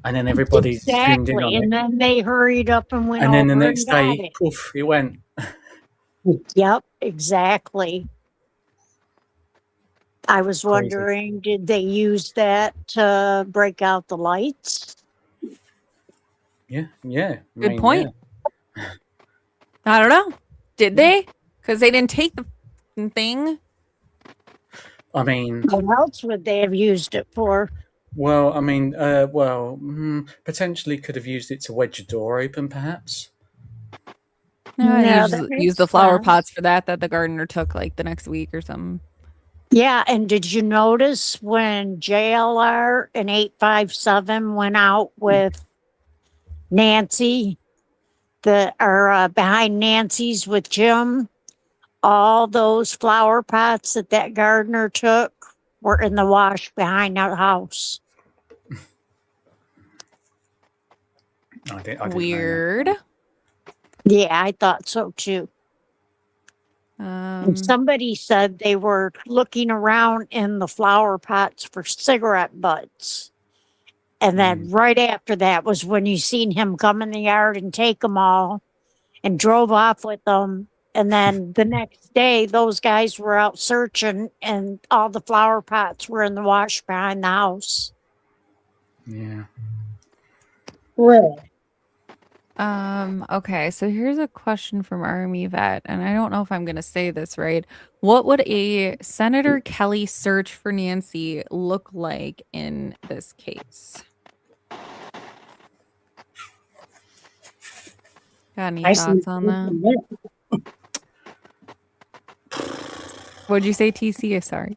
and then everybody tuned in on Exactly, and it. then they hurried up and went And then the over next and got day, it. poof, it went. Yep, exactly. I was Crazy. wondering, did they use that to break out the lights? Yeah. Good point. I don't know. Did they? Because they didn't take the f***ing thing. I mean, What else would they have used it for? well, potentially could have used it to wedge a door open, perhaps. No, No, they that just used the makes flower sense. pots for that the gardener took like the next week or something. Yeah, and did you notice when JLR and 857 went out with Nancy, behind Nancy's with Jim, all those flower pots that gardener took were in the wash behind our house. I didn't know that. Weird. Yeah, I thought so too. And somebody said they were looking around in the flower pots for cigarette butts. And then right after that was when you seen him come in the yard and take them all and drove off with them. And then the next day, those guys were out searching and all the flower pots were in the wash behind the house. Yeah. Really? Okay, so here's a question from Army Vet, and I don't know if I'm gonna say this right. What would a Senator Kelly search for Nancy look like in this case? Got any thoughts on that? What'd you say, TC? Sorry.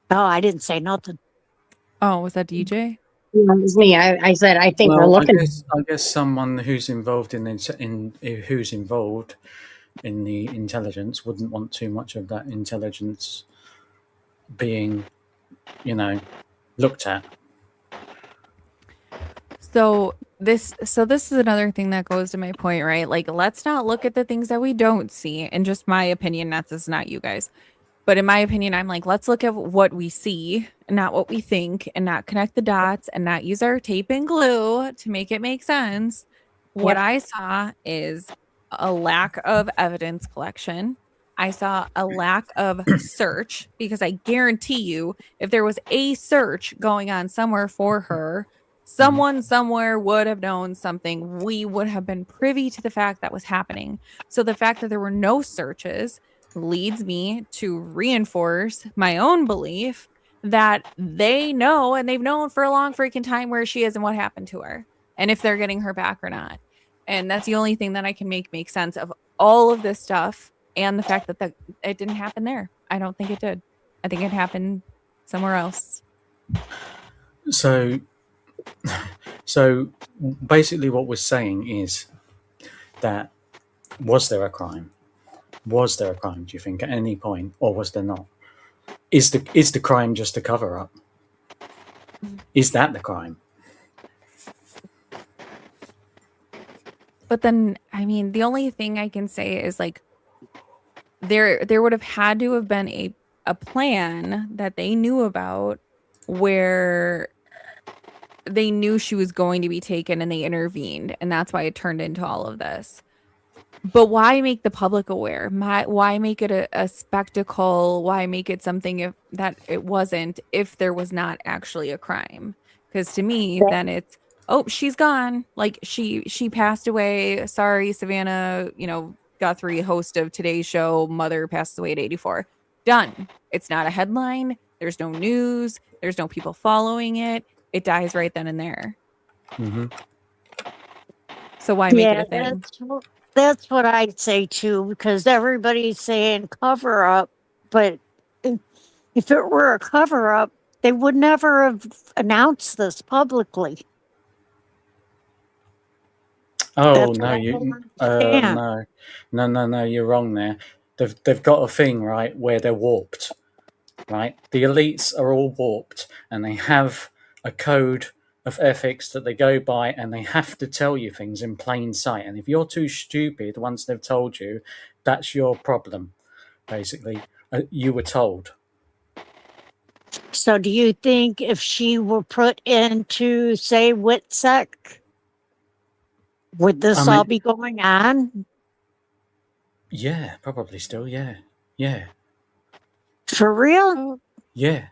Oh, I didn't say nothing. Oh, was that DJ? It was me. I said I think we're Well, looking. I guess someone who's involved in the intelligence wouldn't want too much of that intelligence being, looked at. So this is another thing that goes to my point, right? Like, let's not look at the things that we don't see. In just my opinion, that's not you guys. But in my opinion, I'm like, let's look at what we see and not what we think, and not connect the dots and not use our tape and glue to make it make sense. What I saw is a lack of evidence collection. I saw a lack of search, because I guarantee you, if there was a search going on somewhere for her Someone somewhere would have known something. We would have been privy to the fact that was happening. So the fact that there were no searches leads me to reinforce my own belief that they know, and they've known for a long freaking time, where she is and what happened to her and if they're getting her back or not. And that's the only thing that I can make sense of all of this stuff, and the fact that it didn't happen there. I don't think it did. I think it happened somewhere else. So basically what we're saying is that, was there a crime? Was there a crime, do you think, at any point, or was there not? Is the crime just a cover-up? Is that the crime? But then, I mean, the only thing I can say is, like, there would have had to have been a plan that they knew about, where they knew she was going to be taken and they intervened, and that's why it turned into all of this. But why make the public aware? Why make it a spectacle? Why make it something that it wasn't, if there was not actually a crime? Because to me, then it's, oh, she's gone. Like, she passed away. Sorry, Savannah, Guthrie, host of Today's Show, mother passed away at 84. Done. It's not a headline. There's no news. There's no people following it. It dies right then and there. Mm-hmm. So why make it a thing? That's what I'd say too, because everybody's saying cover up, but if it were a cover up, they would never have announced this publicly. Oh no, no, you're wrong there. They've got a thing, right, where they're warped, right? The elites are all warped, and they have a code of ethics that they go by, and they have to tell you things in plain sight. And if you're too stupid once they've told you, that's your problem, basically. You were told. So do you think if she were put into, say, WITSEC, would this all be going on? Yeah, probably still, yeah. For real? Yeah.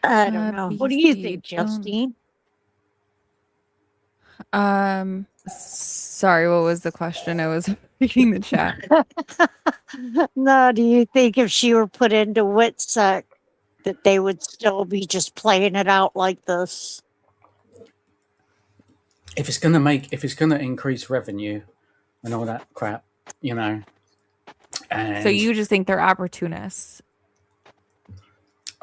I don't know. What do you think, Justine? Sorry, what was the question? I was reading the chat. No, do you think if she were put into WITSEC that they would still be just playing it out like this? If it's gonna increase revenue and all that crap, And so you just think they're opportunists?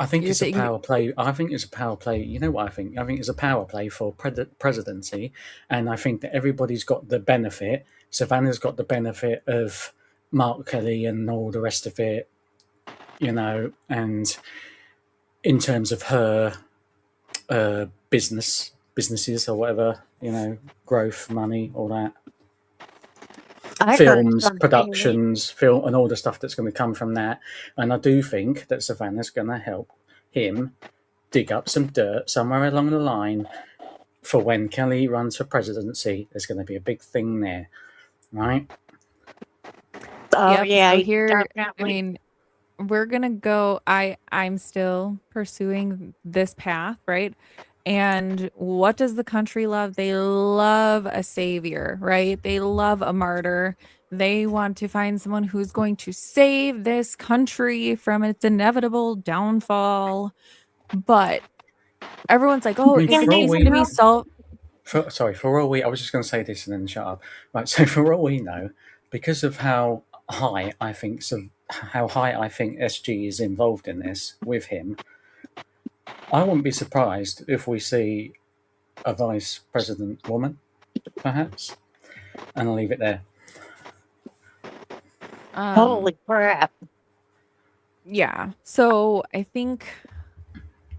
I think it's a power play. I think it's a power play. You know what I think? I think it's a power play for presidency, and I think that everybody's got the benefit. Savannah's got the benefit of Mark Kelly and all the rest of it, and in terms of her businesses or whatever, growth, money, all that. Films, productions, film, and all the stuff that's going to come from that. And I do think that Savannah's going to help him dig up some dirt somewhere along the line for when Kelly runs for presidency. There's going to be a big thing there, right? Oh, yeah. So here, I mean, we're going to go, I'm still pursuing this path, right? And what does the country love? They love a savior, right? They love a martyr. They want to find someone who's going to save this country from its inevitable downfall. But everyone's like, oh, is the case going to be solved? For all we, I was just going to say this and then shut up. Right, so for all we know, because of how high I think SG is involved in this with him, I wouldn't be surprised if we see a vice president woman, perhaps. And I'll leave it there. Holy crap. Yeah. So I think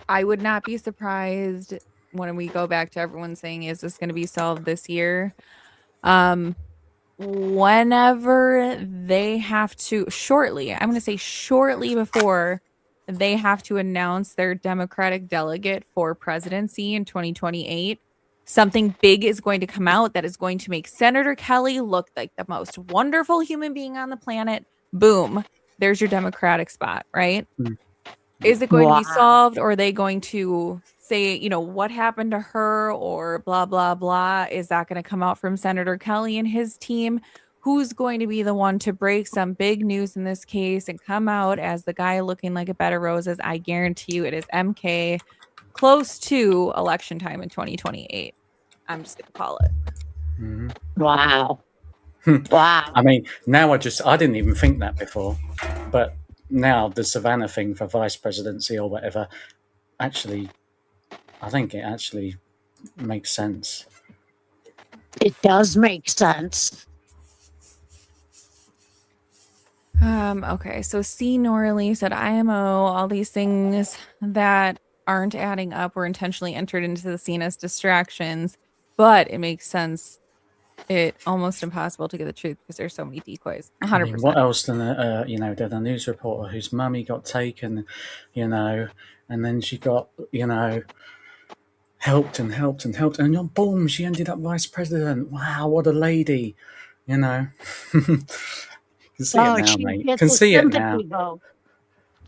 I would not be surprised when we go back to everyone saying, is this going to be solved this year? Whenever they have to, shortly before they have to announce their Democratic delegate for presidency in 2028, something big is going to come out that is going to make Senator Kelly look like the most wonderful human being on the planet. Boom. There's your Democratic spot, right? Is it going to be Wow. solved, or are they going to say, what happened to her, or blah, blah, blah? Is that going to come out from Senator Kelly and his team? Who's going to be the one to break some big news in this case and come out as the guy looking like a bed of roses? I guarantee you it is MK, close to election time in 2028. I'm just going to call it. Mhm. Wow. Wow. I mean, now I didn't even think that before, but now the Savannah thing for vice presidency or whatever, actually, I think it actually makes sense. It does make sense. Okay, so C. Norley said IMO, all these things that aren't adding up were intentionally entered into the scene as distractions, but it makes sense. It almost impossible to get the truth because there's so many decoys. I 100%. mean, what else than did a news reporter whose mummy got taken, and then she got helped and helped and helped, and boom, she ended up vice president. Wow, what a lady, you know. Can see it Oh, now, she mate. gets Can a see it now. sympathy vote.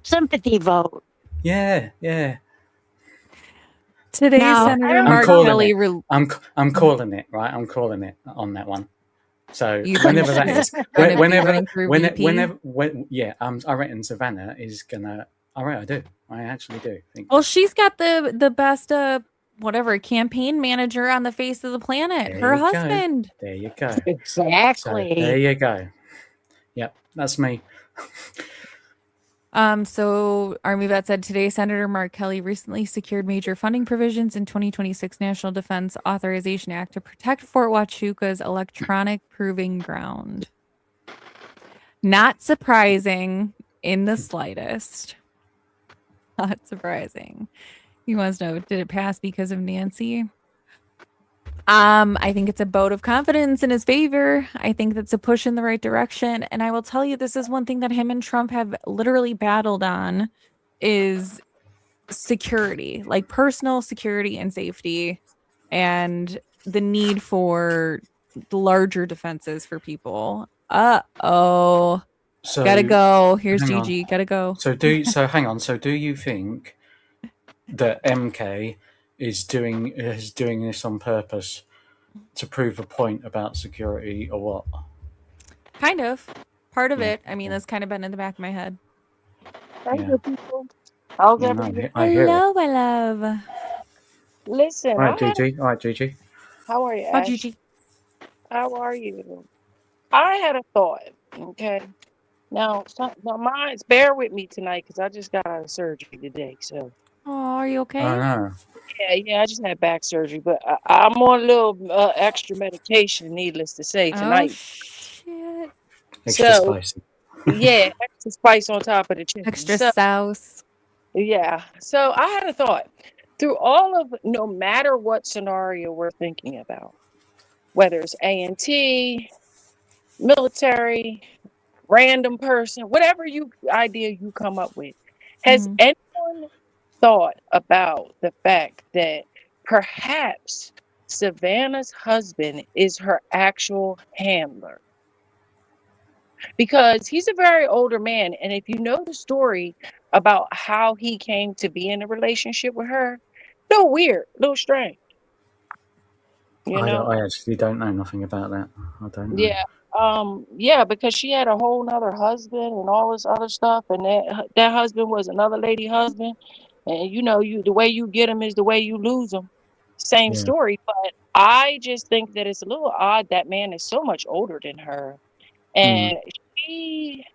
Sympathy vote. Yeah. Today, Now, I Senator don't I'm Mark calling Kelly. it. I'm calling it, right? I'm calling it on that one. So You think whenever that she's is, gonna be whenever, running for VP? I reckon Savannah is gonna. I do. I actually do think. Well, she's got the best whatever campaign manager on the face of the planet. There Her you go. husband. There you go. So exactly. there you go. Yep, that's me. So Army Vet said today, Senator Mark Kelly recently secured major funding provisions in 2026 National Defense Authorization Act to protect Fort Huachuca's electronic proving ground. Not surprising in the slightest. Not surprising. He wants to know, did it pass because of Nancy? I think it's a vote of confidence in his favor. I think that's a push in the right direction. And I will tell you, this is one thing that him and Trump have literally battled on is security, like personal security and safety, and the need for the larger defenses for people. Uh-oh. So Gotta go. Here's hang on. Gigi. Gotta go. Hang on. So do you think that MK is doing this on purpose to prove a point about security or what? Kind of. Part of Yeah. it. I mean, that's kind of been in the back of my head. Hey, Yeah. good people. How's No, everybody? I hear it. Hello, my love. Listen, All right, Gigi. how are you, Oh, Ash? Gigi. How are you? I had a thought. Okay. Now, mine's bear with me tonight because I just got out of surgery today. So, Oh, are you okay? I know. yeah, I just had back surgery, but I'm on a little extra medication, needless to say, Oh, tonight. shit. Extra So, spicy. yeah, extra spice on top of the chicken. Extra So, sauce. yeah. So, I had a thought. Through all of, no matter what scenario we're thinking about, whether it's A&T, military, random person, whatever idea you come up with, has Mhm. anyone thought about the fact that perhaps Savannah's husband is her actual handler? Because he's a very older man, and if you know the story about how he came to be in a relationship with her, a little weird, a little strange, you know? I actually don't know nothing about that. I don't know. Yeah, because she had a whole nother husband and all this other stuff, and that husband was another lady husband, and the way you get them is the way you lose them. Same Yeah. story, but I just think that it's a little odd that man is so much older than her, Mm. and she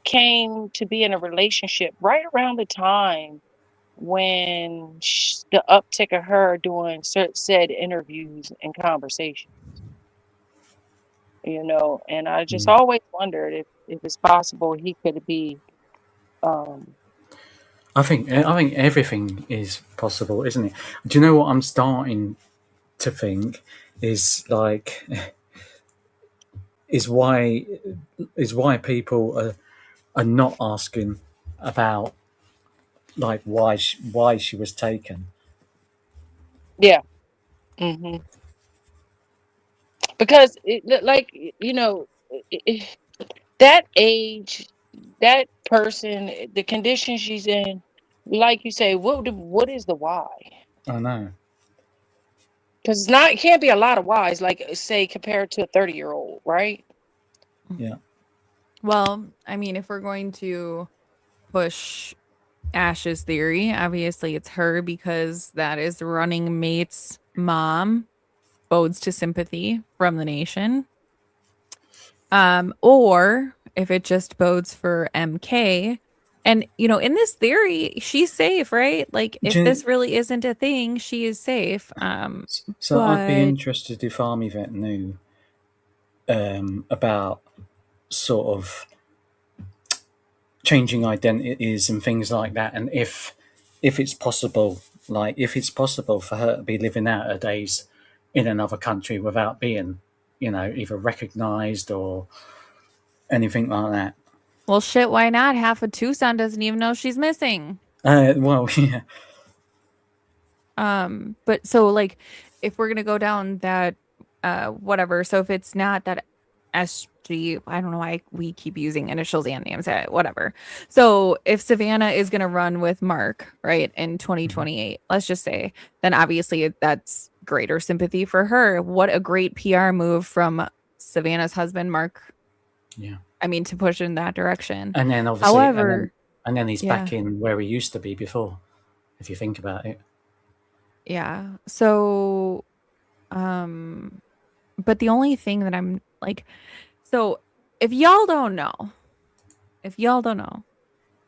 came to be in a relationship right around the time when the uptick of her doing said interviews and conversations. And I just Mm. always wondered if it's possible he could be I think everything is possible, isn't it? Do you know what I'm starting to think is like is why people are not asking about like why she was taken. yeah. Because that age, that person, the condition she's in, like you say, what is the why? I know. Because it can't be a lot of whys, like say compared to a 30-year-old, right? Yeah. Well, I mean, if we're going to push Ash's theory, obviously it's her because that is the running mate's mom, bodes to sympathy from the nation. Or if it just bodes for MK. And in this theory, she's safe, right? Like if this really isn't a thing, she is safe. So I'd be But interested if Army Vet knew about sort of changing identities and things like that, and if it's possible, like if it's possible for her to be living out her days in another country without being, either recognised or anything like that. well, shit, why not? Half of Tucson doesn't even know she's missing. Well, yeah. But so like if we're gonna go down that whatever, so if it's not that SG, I don't know why we keep using initials and names, whatever. So if Savannah is gonna run with Mark, right, in 2028, let's just say, then obviously that's greater sympathy for her. What a great PR move from Savannah's husband, Mark. Yeah. I mean, to push in that direction. And then obviously, However, and then he's yeah. back in where he used to be before, if you think about it. Yeah. So, but the only thing that I'm like, so if y'all don't know,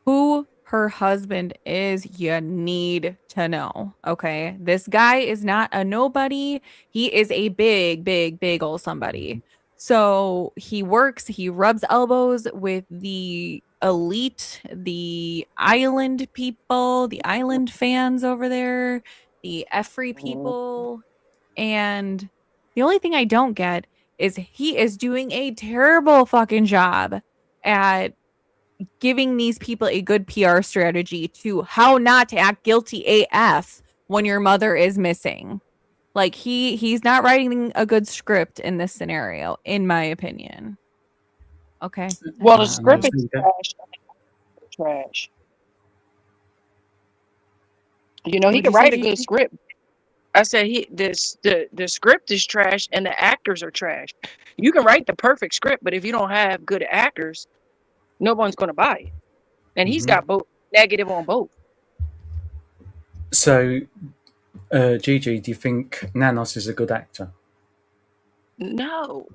who her husband is, you need to know. Okay. This guy is not a nobody. He is a big, big, big old somebody. So he rubs elbows with the elite, the island people, the island fans over there, the Effrey people. And the only thing I don't get is he is doing a terrible fucking job at giving these people a good PR strategy to how not to act guilty AF when your mother is missing. Like he's not writing a good script in this scenario, in my opinion. Okay. Well, the I script see is that. trash. He What'd can you say, write a good Gigi? script. I said the script is trash and the actors are trash. You can write the perfect script, but if you don't have good actors, no one's going to buy it. And he's got both negative on both. So, Gigi, do you think Nanos is a good actor? No,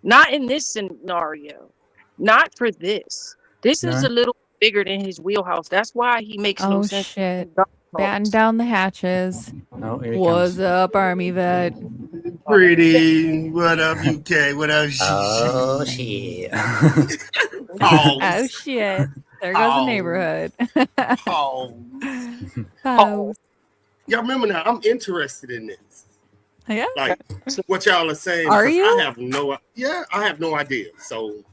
not in this scenario. Not for this. This is No? a little bigger than his wheelhouse. That's why he makes no Oh sense. shit. Batten down the hatches. Oh, here he What's comes. up, Army Vet? Pretty. What up, UK? What up, Oh, Gigi? shit. Oh Pause. shit. There goes the Pause. neighborhood. Pause. Pause. Y'all remember now, I'm interested in this. Yeah. Like what y'all are saying. Are 'cause you? I have no idea. So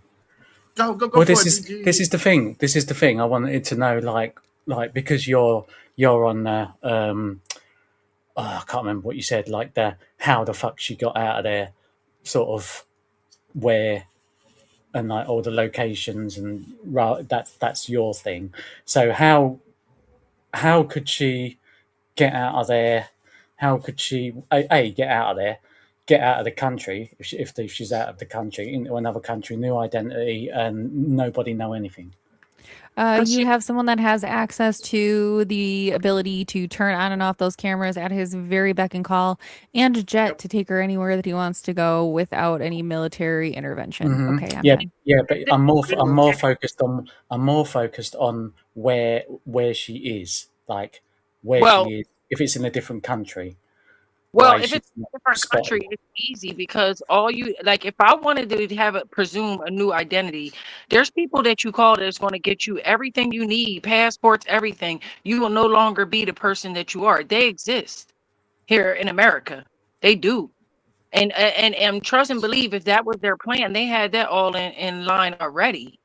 go Well, for this it, is Gigi. this is the thing. This is the thing. I wanted to know, like because you're on the I can't remember what you said. Like the how the fuck she got out of there, sort of where, and like all the locations and that's your thing. So how could she get out of there? How could she get out of there? Get out of the country if she's out of the country into another country, new identity, and nobody know anything. You have someone that has access to the ability to turn on and off those cameras at his very beck and call, and a jet to take her anywhere that he wants to go without any military intervention. Mhm. Okay, I'm Yeah, done. yeah, but I'm more focused on where she is, like where Well, she is. If it's in a different country, Well, why if she's it's a not different spotted. country, it's easy because all you like, if I wanted to have presume a new identity, there's people that you call that's going to get you everything you need, passports, everything. You will no longer be the person that you are. They exist here in America. They do. And trust and believe if that was their plan, they had that all in line already.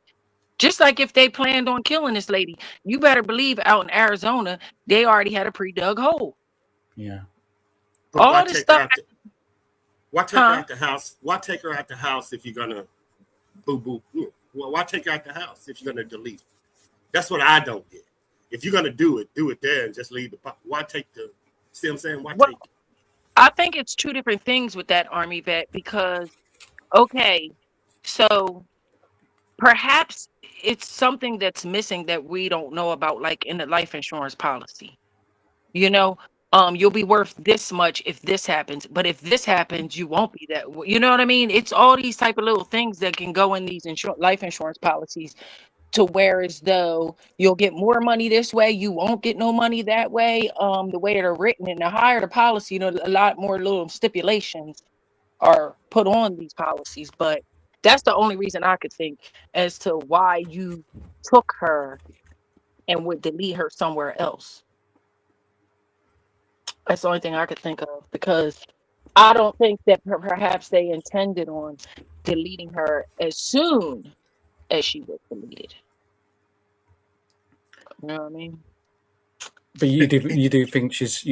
Just like if they planned on killing this lady, you better believe out in Arizona, they already had a pre-dug hole. Yeah, But All this stuff, why take her huh? out the house? Why take her out the house if you're gonna boo boo? Well, why take her out the house if you're gonna delete? That's what I don't get. If you're gonna do it there and just leave the. Why take the? See what I'm saying? Why Well, take? I think it's two different things with that Army vet because, okay, so perhaps it's something that's missing that we don't know about, like in the life insurance policy. You know, you'll be worth this much if this happens, but if this happens, you won't be that. You know what I mean? It's all these type of little things that can go in these life insurance policies to where as though you'll get more money this way, you won't get no money that way. The way they're written and the higher the policy, a lot more little stipulations are put on these policies. But that's the only reason I could think as to why you took her and would delete her somewhere else. That's the only thing I could think of because I don't think that perhaps they intended on deleting her as soon as she was deleted. You know what I mean? But you do think she's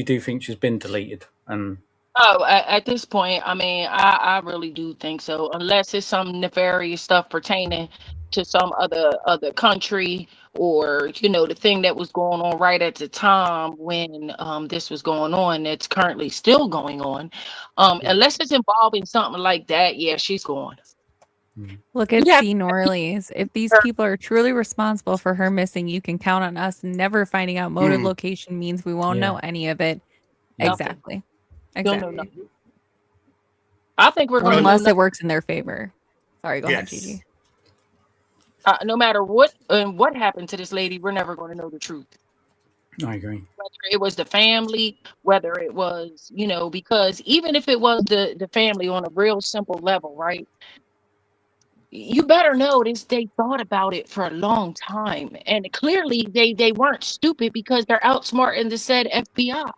been deleted, and Oh, at this point, I mean, I really do think so. Unless it's some nefarious stuff pertaining to some other country, or the thing that was going on right at the time when this was going on, that's currently still going on. Unless it's involving something like that, yeah, she's gone. Look at You have C. Norley's. If these people are truly responsible for her missing, you can count on us never finding out motive location means we won't know any of it. Nothing. Exactly. You'll know nothing. I think we're going to unless it works in their favor. Sorry, go ahead, Yes. Gigi. no matter what happened to this lady, we're never going to know the truth. I agree. Whether it was the family, whether it was, because even if it was the family on a real simple level, right? You better know they thought about it for a long time. And clearly they weren't stupid because they're outsmarting the said FBI.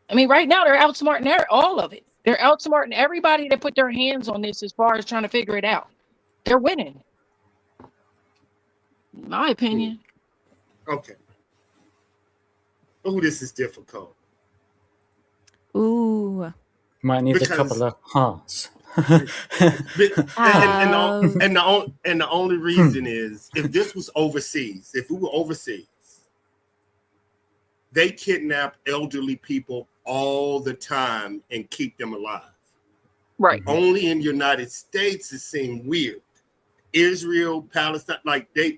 I mean, right now they're outsmarting all of it. They're outsmarting everybody that put their hands on this as far as trying to figure it out. They're winning. In my opinion. Okay. Oh, this is difficult. Ooh. Might need a couple of hearts. and the only reason is if this was overseas, if we were overseas, they kidnap elderly people all the time and keep them alive. Right. Only in the United States it seems weird. Israel, Palestine,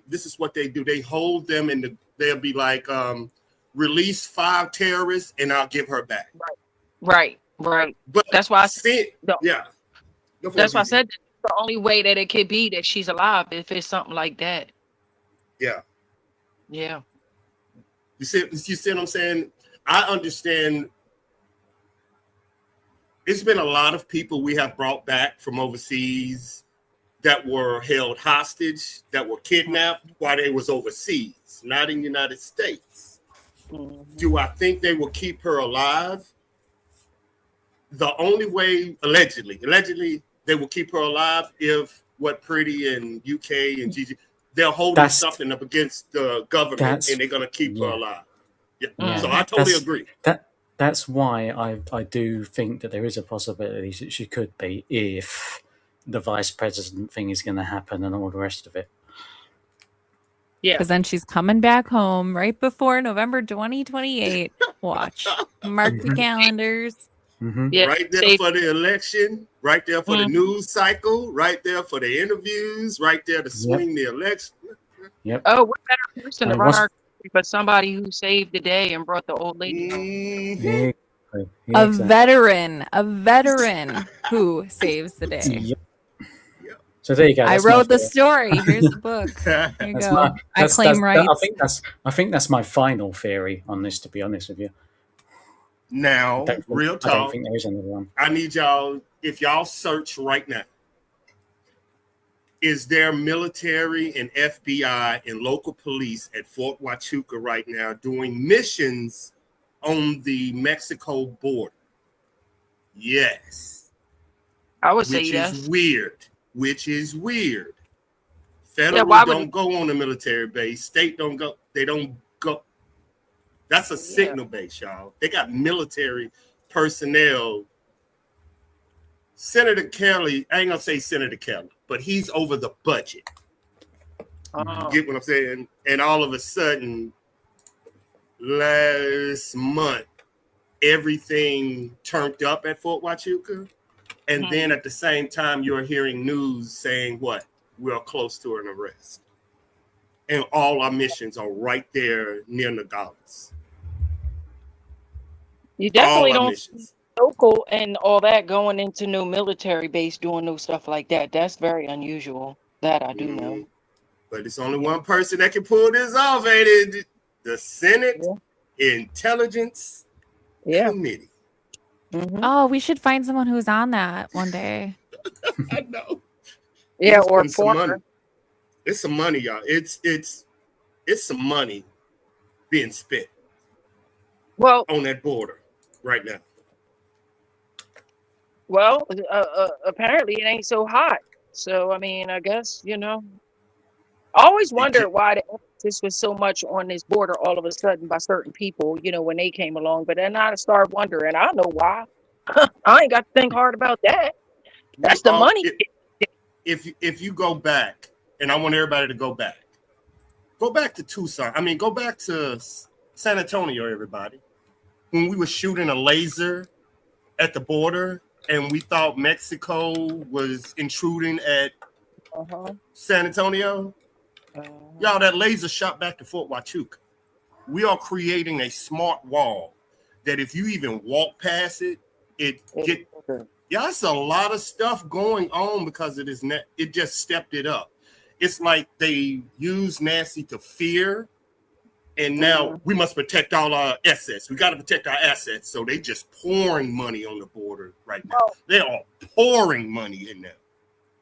this is what they do. They hold them and they'll be like, release 5 terrorists and I'll give her back. Right. But that's why I said, yeah. That's why I said the only way that it could be that she's alive if it's something like that. Yeah. Yeah. You see what I'm saying? I understand. It's been a lot of people we have brought back from overseas that were held hostage, that were kidnapped while they was overseas, not in the United States. Mm-hmm. Do I think they will keep her alive? The only way, allegedly, they will keep her alive if what Pretty and UK and Gigi, they're holding something up against the government and they're going to keep her alive. Yeah. So I totally agree. That's why I do think that there is a possibility that she could be if the vice president thing is going to happen and all the rest of it. Yeah. Because then she's coming back home right before November 2028. Watch. Mark the calendars. Mm-hmm. Yeah, right there for the election, right there for the news cycle, right there for the interviews, right there to swing the election. Yep. Oh, what better person to run our country but somebody who saved the day and brought the old lady home? Mm-hmm. A veteran who saves the day. Yep. So there you go. I wrote the story. Here's the book. There you go. I claim rights. I think that's my final theory on this, to be honest with you. Now, real talk. I don't think there is another one. I need y'all, if y'all search right now, is there military and FBI and local police at Fort Huachuca right now doing missions on the Mexico border? Yes. I would say yes. Which is weird. Federal don't go on the military base. State don't go. They don't go. That's a signal base, y'all. They got military personnel. Senator Kelly, I ain't gonna say Senator Kelly, but he's over the budget. Get what I'm saying? And all of a sudden, last month, everything turned up at Fort Huachuca. And then at the same time, you're hearing news saying what? We're close to an arrest. And all our missions are right there near Nogales. You definitely All our don't missions. local and all that going into no military base doing no stuff like that. That's very unusual. That I do know. But it's only one person that can pull this off, ain't it? The Senate Intelligence Committee. Oh, we should find someone who's on that one day. I know. Yeah, It's or been some money. former. It's some money, y'all. It's some money being spent Well, on that border right now. well, apparently it ain't so hot. So I mean, I guess I always wondered why the emphasis was so much on this border all of a sudden by certain people. When they came along, but then I start wondering. I know why. I ain't got to think hard about that. That's the money. If you go back, and I want everybody to go back to Tucson. I mean, go back to San Antonio, everybody. When we were shooting a laser at the border, and we thought Mexico was intruding at San Antonio, y'all, that laser shot back to Fort Huachuca. We are creating a smart wall that if you even walk past it, it's a lot of stuff going on because it is it just stepped it up. It's like they use Nancy to fear, and now we must protect all our assets. We got to protect our assets. So they just pouring money on the border right now. They are pouring money in there.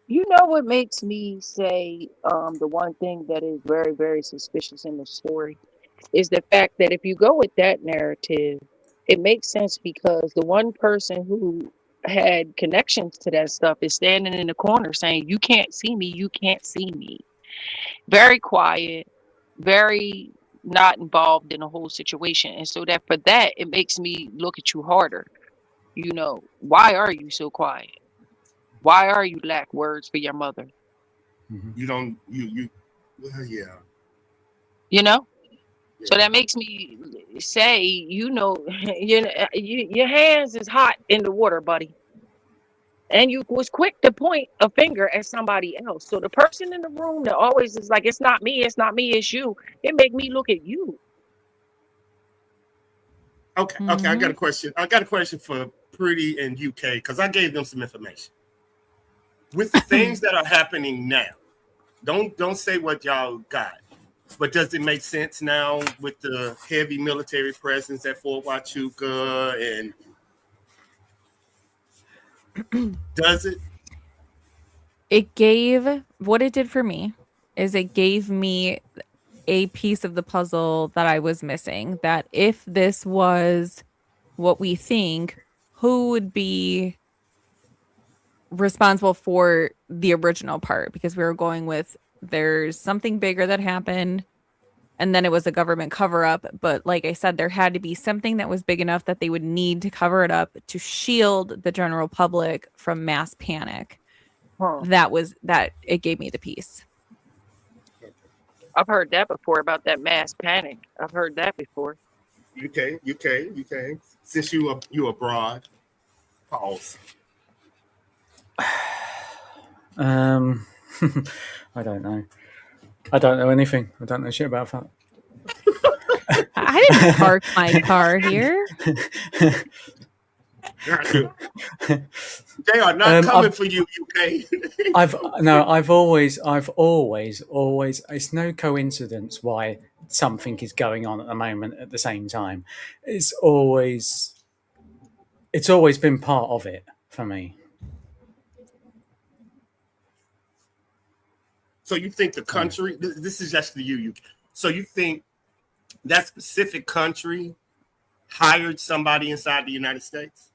You know what makes me say the one thing that is very, very suspicious in the story is the fact that if you go with that narrative, it makes sense because the one person who had connections to that stuff is standing in the corner saying, "You can't see me, you can't see me." Very quiet, very not involved in the whole situation. And so that for that, it makes me look at you harder. Why are you so quiet? Why are you lack words for your mother? You don't, well, yeah. So that makes me say, your hands is hot in the water, buddy. And you was quick to point a finger at somebody else. So the person in the room that always is like, it's not me, it's you. It make me look at you. Okay. I got a question. I got a question for Pretty and UK because I gave them some information. With the things that are happening now, don't say what y'all got. But does it make sense now with the heavy military presence at Fort Huachuca? And does it? What it did for me is it gave me a piece of the puzzle that I was missing. That if this was what we think, who would be responsible for the original part? Because we were going with there's something bigger that happened. And then it was a government cover up. But like I said, there had to be something that was big enough that they would need to cover it up to shield the general public from mass panic. That it gave me the piece. I've heard that before about that mass panic. I've heard that before. UK. Since you abroad, pause. I don't know. I don't know anything. I don't know shit about that. I didn't park my car here. They are not coming for you, UK. I've always. It's no coincidence why something is going on at the moment at the same time. It's always been part of it for me. So you think the country? This is just to you. So you think that specific country hired somebody inside the United States?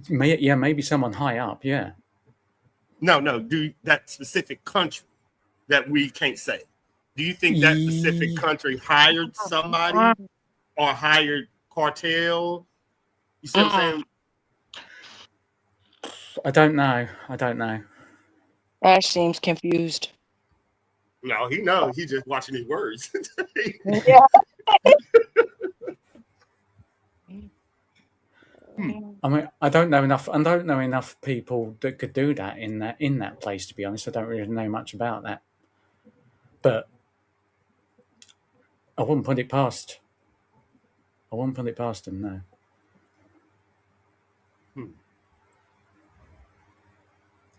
Maybe someone high up. Yeah. No. Do that specific country that we can't say? Do you think that specific country hired somebody or hired cartel? You see what I'm saying? I don't know. Ash seems confused. No, he knows. He's just watching his words. Yeah. I mean, I don't know enough. I don't know enough people that could do that in that place. To be honest, I don't really know much about that. But I wouldn't put it past. I wouldn't put it past them. No.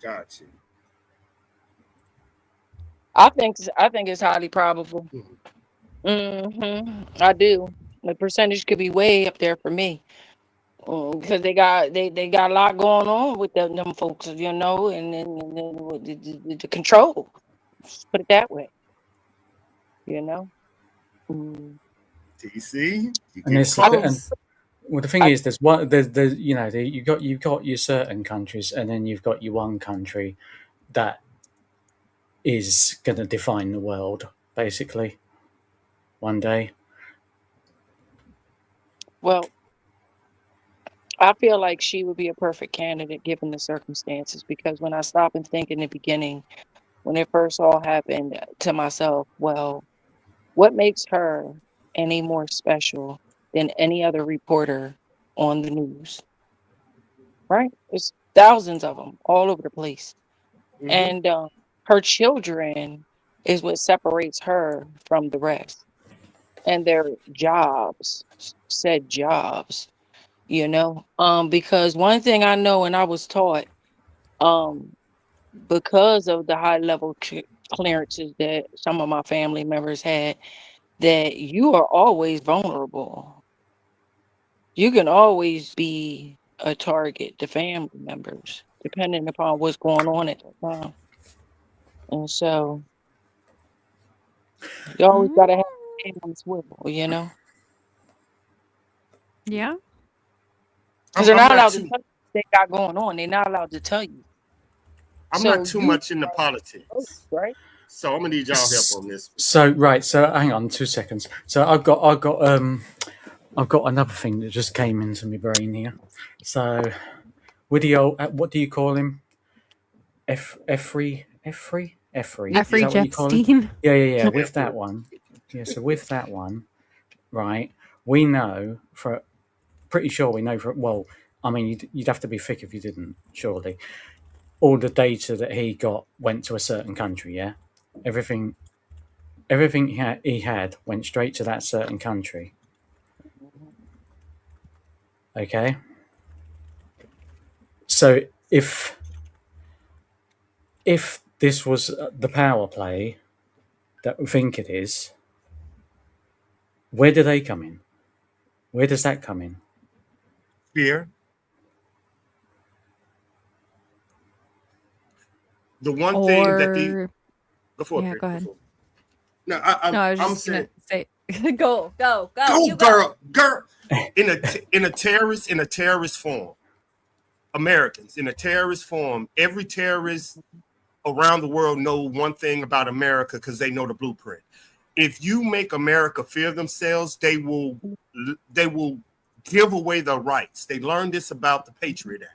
Gotcha. I think it's highly probable. I do. The percentage could be way up there for me. Because they got a lot going on with them folks, you know, and then with the control. Let's put it that way, you know. TC, you And get this, and close. well, the thing is, there's one. There's you know, you've got your certain countries, and then you've got your one country that is going to define the world, basically, one day. Well, I feel like she would be a perfect candidate given the circumstances because when I stop and think in the beginning, when it first all happened, to myself, well, what makes her any more special than any other reporter on the news? Right? There's thousands of them all over the place. And her children is what separates her from the rest. And their jobs, said jobs, you know. Because one thing I know and I was taught, um, because of the high level clearances that some of my family members had, that you are always vulnerable. You can always be a target to family members, depending upon what's going on at the time. And so you always gotta have your hand on the swivel, you know? Yeah. Because they're I'm not not allowed to too. tell you what they got going on. They're not allowed to tell you. I'm So not too you much into politics, right? so I'm gonna need y'all help on this. So right, so hang on 2 seconds. So I've got another thing that just came into my brain here. So with the old, what do you call him? Effrey. Is Jeffrey that what you call him? Jetstein. Yeah. With that Effort. one, yeah. So with that one, right? We know for pretty sure we know for well. I mean, you'd have to be thick if you didn't. Surely, all the data that he got went to a certain country. Yeah, everything he had went straight to that certain country. Okay. So if this was the power play that we think it is, where do they come in? Where does that come in? Fear. The one thing that the Or before yeah, Chris, go ahead. before. No, No, I was I'm just saying gonna say go, go, go, go you go. girl in a terrorist form. Americans in a terrorist form. Every terrorist around the world know one thing about America because they know the blueprint. If you make America fear themselves, they will give away their rights. They learned this about the Patriot Act.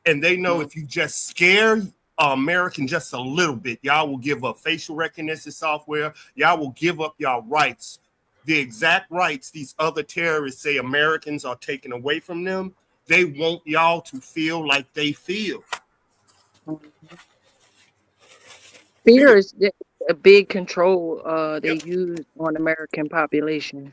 And they know if you just scare American just a little bit, y'all will give up facial recognition software. Y'all will give up y'all rights. The exact rights these other terrorists say Americans are taking away from them, they want y'all to feel like they feel. Fear Fear. is a big control they use on American population.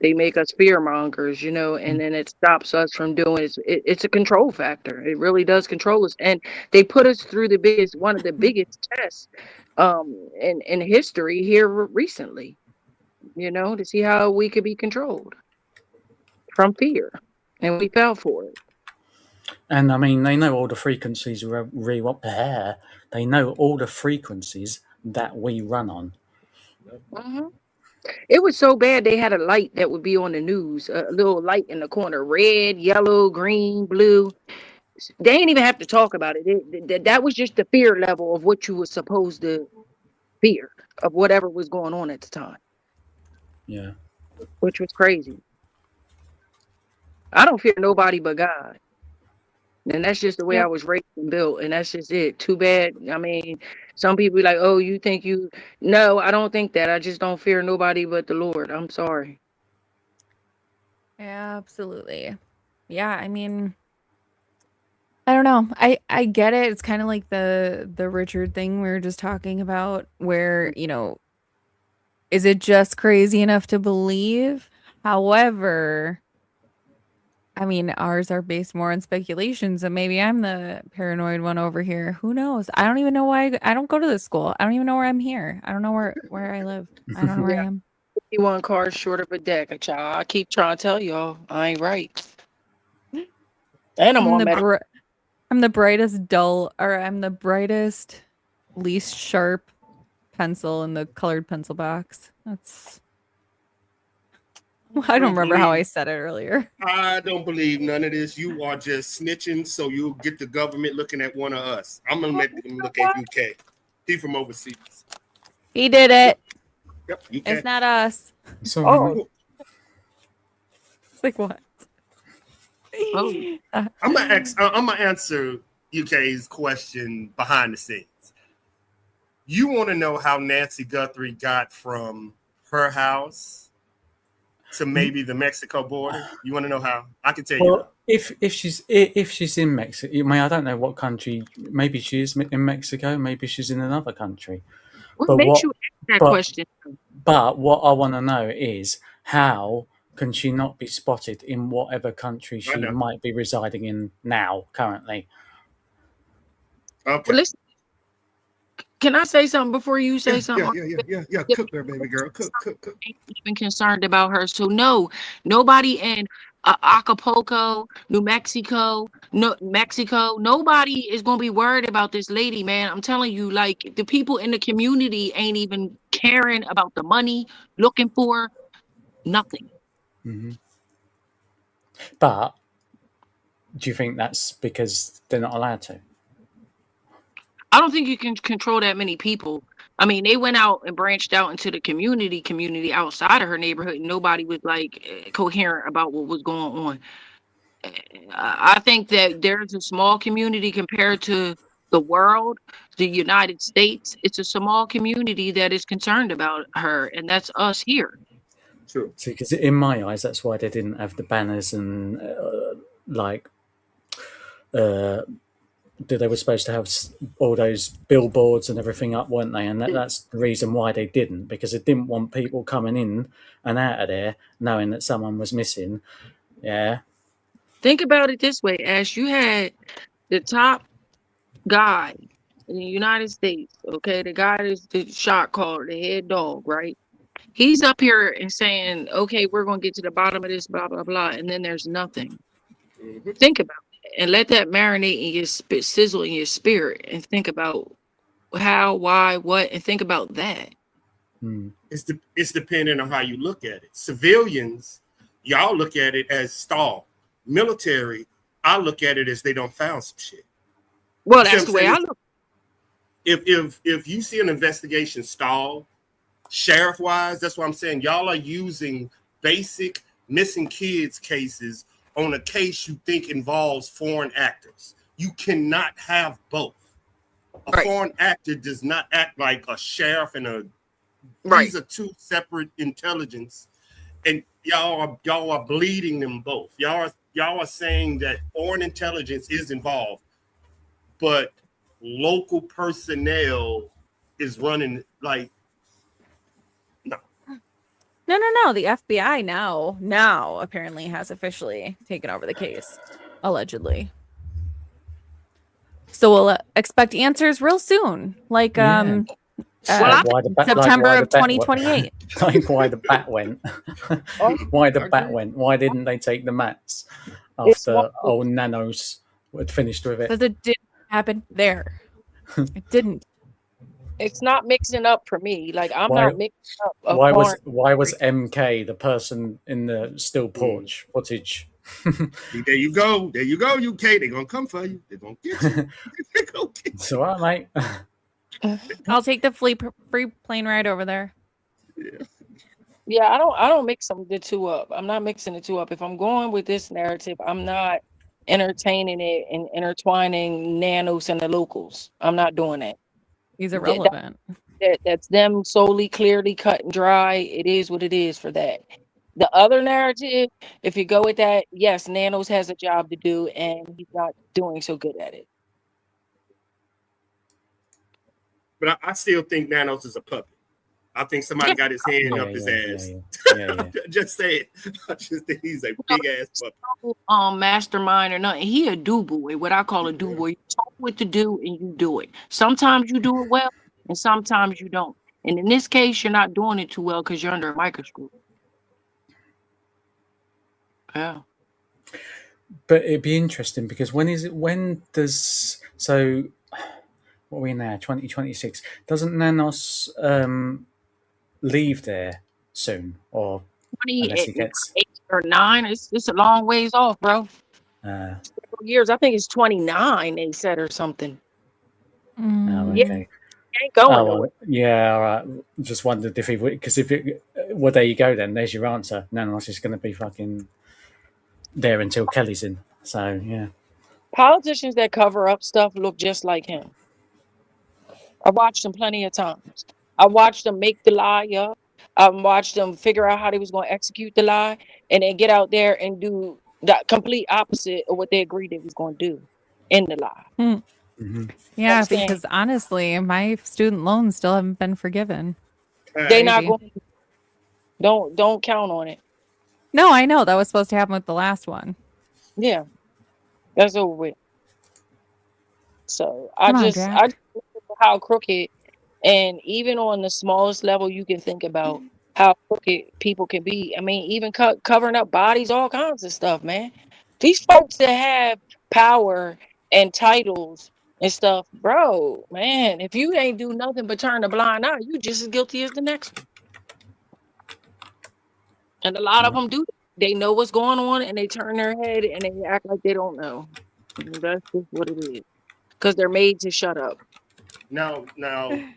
They make us fear mongers, you know, and then it stops us from doing it. It's a control factor. It really does control us, and they put us through one of the biggest tests in history here recently. You know, to see how we could be controlled from fear, and we fell for it. And I mean, they know all the frequencies. They know all the frequencies that we run on. hmm It was so bad they had a light that would be on the news, a little light in the corner, red, yellow, green, blue. They ain't even have to talk about it. That was just the fear level of what you were supposed to fear of whatever was going on at the time, Yeah. which was crazy. I don't fear nobody but God. And that's just the way Yep. I was raised and built, and that's just it. Too bad. I mean, some people be like, "Oh, you think you?" No, I don't think that. I just don't fear nobody but the Lord. I'm sorry. Absolutely. Yeah, I mean, I don't know. I get it. It's kind of like the Richard thing we were just talking about, where, is it just crazy enough to believe? However, I mean, ours are based more on speculation, so maybe I'm the paranoid one over here. Who knows? I don't even know why I don't go to this school. I don't even know where I'm here. I don't know where I live. I don't know where I Yeah, am. 51 cars short of a deck, a child. I keep trying to tell y'all, I ain't right. And I'm I'm on the med. br I'm the brightest dull, or I'm the brightest, least sharp pencil in the colored pencil box. That's I don't remember how I said it earlier. I don't believe none of this. You are just snitching so you'll get the government looking at one of us. I'm gonna make them look at UK. He from overseas. He did it. Yep, UK. It's not us. So Oh, It's like what? oh. I'm gonna answer UK's question behind the scenes. You want to know how Nancy Guthrie got from her house to maybe the Mexico border? You want to know how? I can tell you. Well, if she's in Mexico, I mean, I don't know what country. Maybe she is in Mexico. Maybe she's in another country. What But makes what? you ask that But question? but what I want to know is how can she not be spotted in whatever country I she know. might be residing in now, currently? Okay. Well, listen, can I say something before you say Yeah, something? yeah. Yeah, Cook there, baby girl. Cook. ain't even concerned about her. So no, nobody in Acapulco, New Mexico, nobody is gonna be worried about this lady, man. I'm telling you, like the people in the community ain't even caring about the money, looking for nothing. Hmm. But do you think that's because they're not allowed to? I don't think you can control that many people. I mean, they went out and branched out into the community outside of her neighborhood, and nobody was like coherent about what was going on. I think that there's a small community compared to the world, the United States. It's a small community that is concerned about her, and that's us here. True. See, because in my eyes, that's why they didn't have the banners and like uh, they were supposed to have all those billboards and everything up, weren't they? And that's the reason why they didn't, because they didn't want people coming in and out of there knowing that someone was missing. Yeah. Think about it this way, Ash. You had the top guy in the United States, okay? The guy is the shot caller, the head dog, right? He's up here and saying, okay, we're going to get to the bottom of this, blah, blah, blah. And then there's nothing. Mm-hmm. Think about it and let that marinate in your sizzle in your spirit and think about how, why, what, and think about that. Hmm. It's depending on how you look at it. Civilians, y'all look at it as stall. Military, I look at it as they don't found some shit. Well, You see that's what the I'm way I saying? look. If you see an investigation stall, sheriff wise, that's what I'm saying. Y'all are using basic missing kids cases on a case you think involves foreign actors. You cannot have both. A Right. foreign actor does not act like a sheriff and a. Right. These are two separate intelligence, and y'all are bleeding them both. Y'all are saying that foreign intelligence is involved, but local personnel is running like no. No. The FBI now apparently has officially taken over the case, allegedly. So we'll expect answers real soon, like Yeah. Well, Why the bat? September why of the bat 2028. like why the bat went? Oh, Why the I bat agree. went? Why didn't they take the mats it's after old Nanos had finished with it? Because it didn't happen there. It didn't. it's not mixing up for me. Like I'm Why? not mixing up a foreign. Why was MK the person in the still porch footage? See, there you go, UK. They're gonna come for you. They're gonna get you. They're gonna get It's all right, mate. I'll take the free plane ride over there. you. Yeah, I don't mix the two up. I'm not mixing the two up. If I'm going with this narrative, I'm not entertaining it and intertwining nanos and the locals. I'm not doing that. He's That- irrelevant. that's them solely, clearly cut and dry. It is what it is for that. The other narrative, if you go with that, yes, Nanos has a job to do, and he's not doing so good at it. But I still think Nanos is a puppet. I think somebody got his hand Yeah, up his ass. yeah. Just say it. I just think he's a big ass puppet. Mastermind or nothing. He a do boy, what I call a do boy. You told what to do and you do it. Sometimes you do it well, and sometimes you don't. And in this case, you're not doing it too well because you're under a microscope. Yeah. But it'd be interesting because when does so what are we now 2026 doesn't Nanos leave there soon or unless he gets 28 or 9, it's a long ways off, bro. Years, I think it's 29, they said, or something. Oh, Yeah, okay. he ain't going Oh, nowhere. well, yeah, all right. Just wondered if he would, because if it, well, there you go. Then there's your answer. Nanos is going to be fucking there until Kelly's in. So yeah, Politicians that cover up stuff look just like him. I watched them plenty of times. I watched them make the lie up. I watched them figure out how they was going to execute the lie, and then get out there and do the complete opposite of what they agreed they was going to do in the lie. Yeah, Next thing, because honestly, my student loans still haven't been forgiven. they not Crazy. going. Don't count on it. No, I know that was supposed to happen with the last one. Yeah, that's over with. So I Come on, just Jack. look at how crooked, and even on the smallest level, you can think about how crooked people can be. I mean, even covering up bodies, all kinds of stuff, man. These folks that have power and titles and stuff, bro, man, if you ain't do nothing but turn a blind eye, you just as guilty as the next one. And a lot of them do. They know what's going on, and they turn their head and they act like they don't know. That's just what it is. Because they're made to shut up. Now,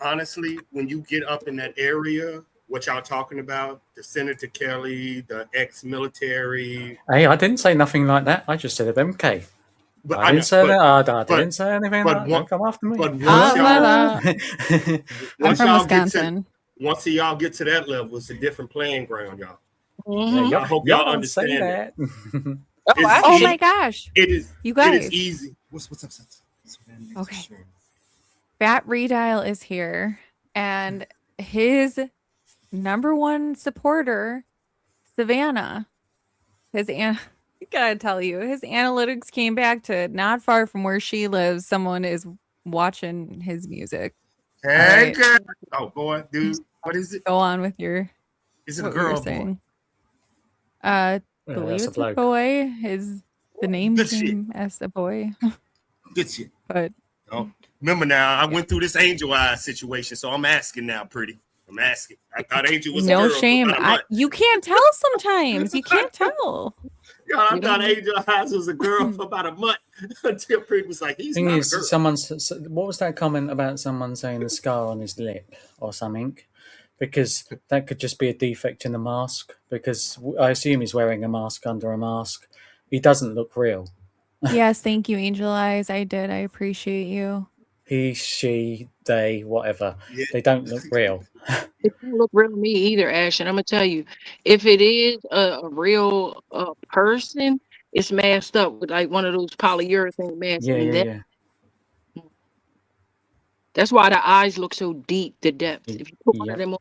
honestly, when you get up in that area, what y'all talking about, the Senator Kelly, the ex-military. Hey, I didn't say nothing like that. I just said MK. But I didn't say that. I didn't say anything like that. Don't come after me. But I'm from Wisconsin. Once y'all get to that level, it's a different playing ground, y'all. Mm-hmm. I hope y'all understand that. Oh my gosh. It is. You guys. It is easy. What's up? Okay. Fat Redial is here, and his number one supporter, Savannah, I gotta tell you, his analytics came back to not far from where she lives. Someone is watching his music. Hey, girl. Oh boy, dude, what is it? Go on with your. Is it a girl or boy? Believe it's a boy. Is the name came as a boy? Good shit. But remember now, I went through this angel eyes situation, so I'm asking now, pretty. I'm asking. I thought Angel was no a girl. shame. You can't tell sometimes. You can't tell. Yeah, I thought Angel Eyes was a girl for about a month until Pretty was like, he's not a girl. What was that comment about someone saying the scar on his lip or something? Because that could just be a defect in the mask. Because I assume he's wearing a mask under a mask. He doesn't look real. Yes, thank you, Angel Eyes. I did. I appreciate you. He, she, they, whatever. Yeah. They don't look real. It don't look real to me either, Ash. And I'm gonna tell you, if it is a real person, it's masked up with like one of those polyurethane masks. Yeah. That's why the eyes look so deep, the depth. If you put one of them on,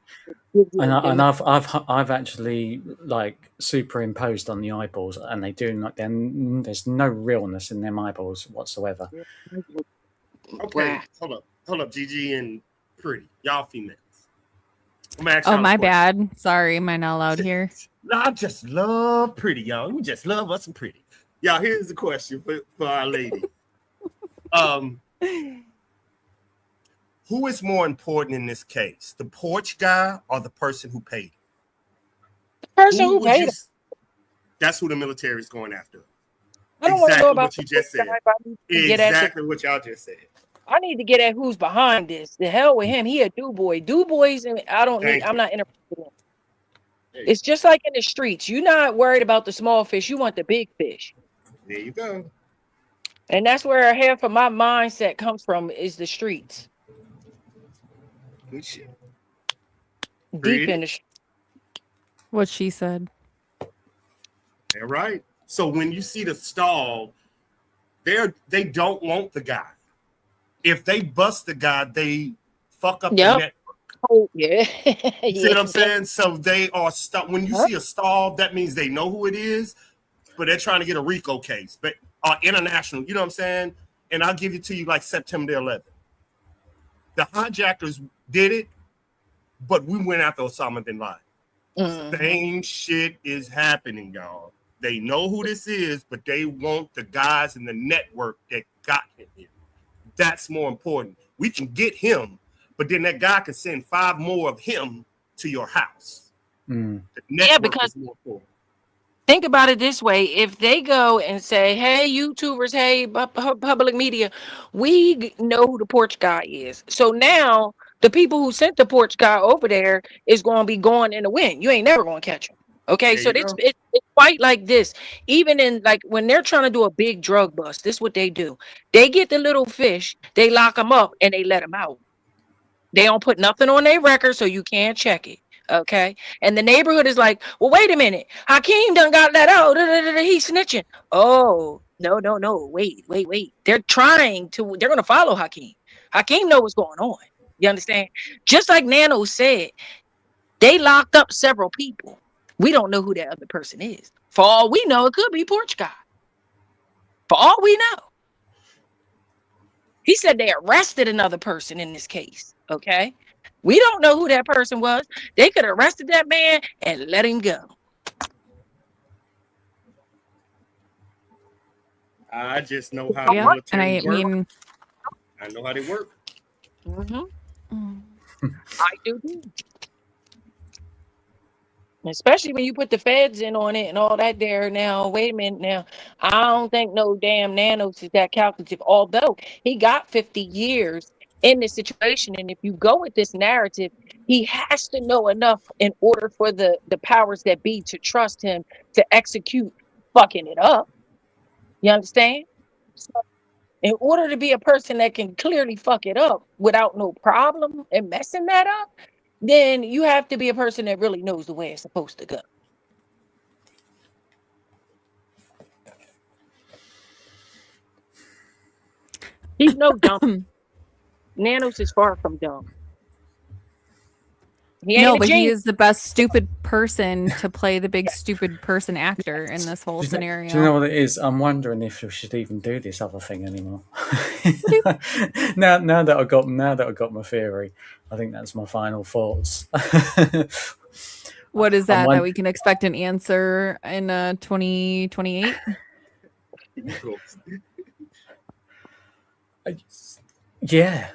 and I've actually like superimposed on the eyeballs, and they do not. Then there's no realness in them eyeballs whatsoever. Okay, hold up, Gigi and Pretty, y'all females. Oh, my bad. Sorry, am I not allowed here? No, I just love Pretty, y'all. We just love us some Pretty. Y'all, here's the question for our lady. Who is more important in this case, the porch guy or the person who paid him? The person who paid him. That's who the military is going after. I don't want to know about what you just said. Exactly what y'all just said. I need to get at who's behind this. The hell with him. He a do boy. Do boys, and I'm not interested in him. It's just like in the streets. You're not worried about the small fish. You want the big fish. There you go. And that's where half of my mindset comes from is the streets. Good shit. Deep Pretty. in the streets. What she said. All right. So when you see the stall, they don't want the guy. If they bust the guy, they fuck up the Yep. network. Oh, yeah. You see what I'm saying? So they are stuck. When you Huh? see a stall, that means they know who it is, but they're trying to get a RICO case, but international. You know what I'm saying? And I'll give it to you like September 11th. The hijackers did it, but we went after Osama bin Laden. Same shit is happening, y'all. They know who this is, but they want the guys in the network that got him. That's more important. We can get him, but then that guy can send 5 more of him to your house. The network because is more important. think about it this way. If they go and say, hey, YouTubers, hey, public media, we know who the porch guy is. So now the people who sent the porch guy over there is going to be going in the wind. You ain't never going to catch him. Okay, There so you it's go. quite like this. Even in like when they're trying to do a big drug bust, this is what they do. They get the little fish, they lock them up, and they let them out. They don't put nothing on their record, so you can't check it. Okay. And the neighborhood is like, well, wait a minute. Hakeem done got let out. He's snitching. Oh, no. Wait. They're going to follow Hakeem. Hakeem know what's going on. You understand? Just like Nano said, they locked up several people. We don't know who that other person is. For all we know, it could be Porch Guy. For all we know. He said they arrested another person in this case. Okay. We don't know who that person was. They could have arrested that man and let him go. I just know how Yeah, and military I work. mean, I know how they work. I do. Especially when you put the feds in on it and all that there now. Wait a minute now. I don't think no damn Nanos is that calculative, although he got 50 years in this situation. And if you go with this narrative, he has to know enough in order for the powers that be to trust him to execute fucking it up. You understand? So in order to be a person that can clearly fuck it up without no problem and messing that up, then you have to be a person that really knows the way it's supposed to go. He's no dumb. Nanos is far from dumb. He ain't no, a but he genius. is the best stupid person to play the big stupid person actor in this whole scenario. Do you know what it is? I'm wondering if we should even do this other thing anymore. now that I got my theory, I think that's my final thoughts. What is that? That we can expect an answer in 2028? Yeah.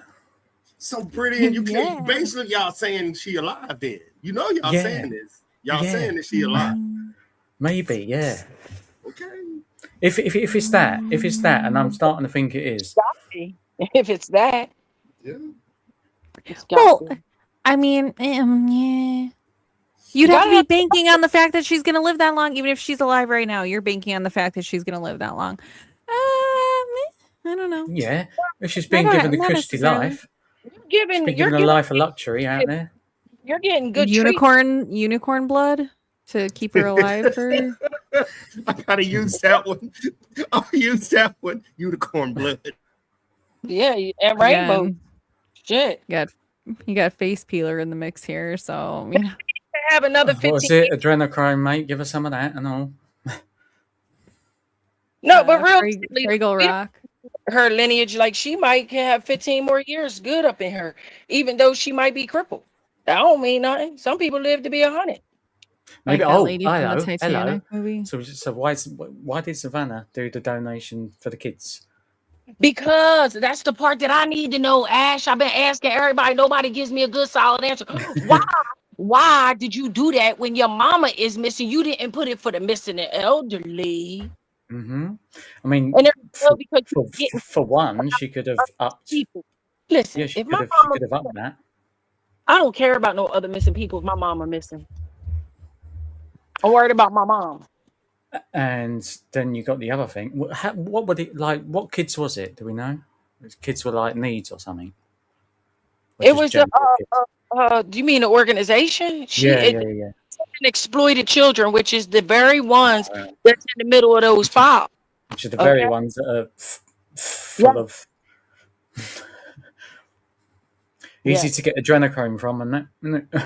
So pretty, and you can't basically y'all saying she alive then. You know y'all saying this. Y'all saying that she alive. Maybe, yeah. Okay. If it's that, and I'm starting to think it is. If it's that. Yeah. Well, I mean, yeah. You'd have to be banking on the fact that she's going to live that long, even if she's alive right now. You're banking on the fact that she's going to live that long. I don't know. Yeah, if she's been given the cushy life, you're given a life of luxury out there. You're getting good unicorn blood to keep her alive for. I gotta use that one. I'll use that one. Unicorn blood. Yeah, and rainbow. Shit. You got face peeler in the mix here, so you know. Have another 15. What's it? Adrenochrome, mate. Give us some of that and all. No, but real Fraggle Rock. Her lineage, like she might have 15 more years good up in her, even though she might be crippled. That don't mean nothing. Some people live to be 100. Maybe. Like that lady from the Titanic movie. So why did Savannah do the donation for the kids? Because that's the part that I need to know, Ash. I've been asking everybody. Nobody gives me a good solid answer. Why did you do that when your mama is missing? You didn't put it for the missing and elderly. Mm-hmm. I mean, for one, she could have upped. People. Listen, yeah, she if could my have, mama, she could have upped that. I don't care about no other missing people if my mama missing. I'm worried about my mom. And then you got the other thing. What would it like? What kids was it? Do we know? Kids were like needs or something. Or It just was general kids? do you mean the organization? Yeah. Exploited children, which is the very ones Uh, that's in the middle of those files. which are the Okay. very ones that are Yeah. full of Yeah. easy to get adrenochrome from, isn't it?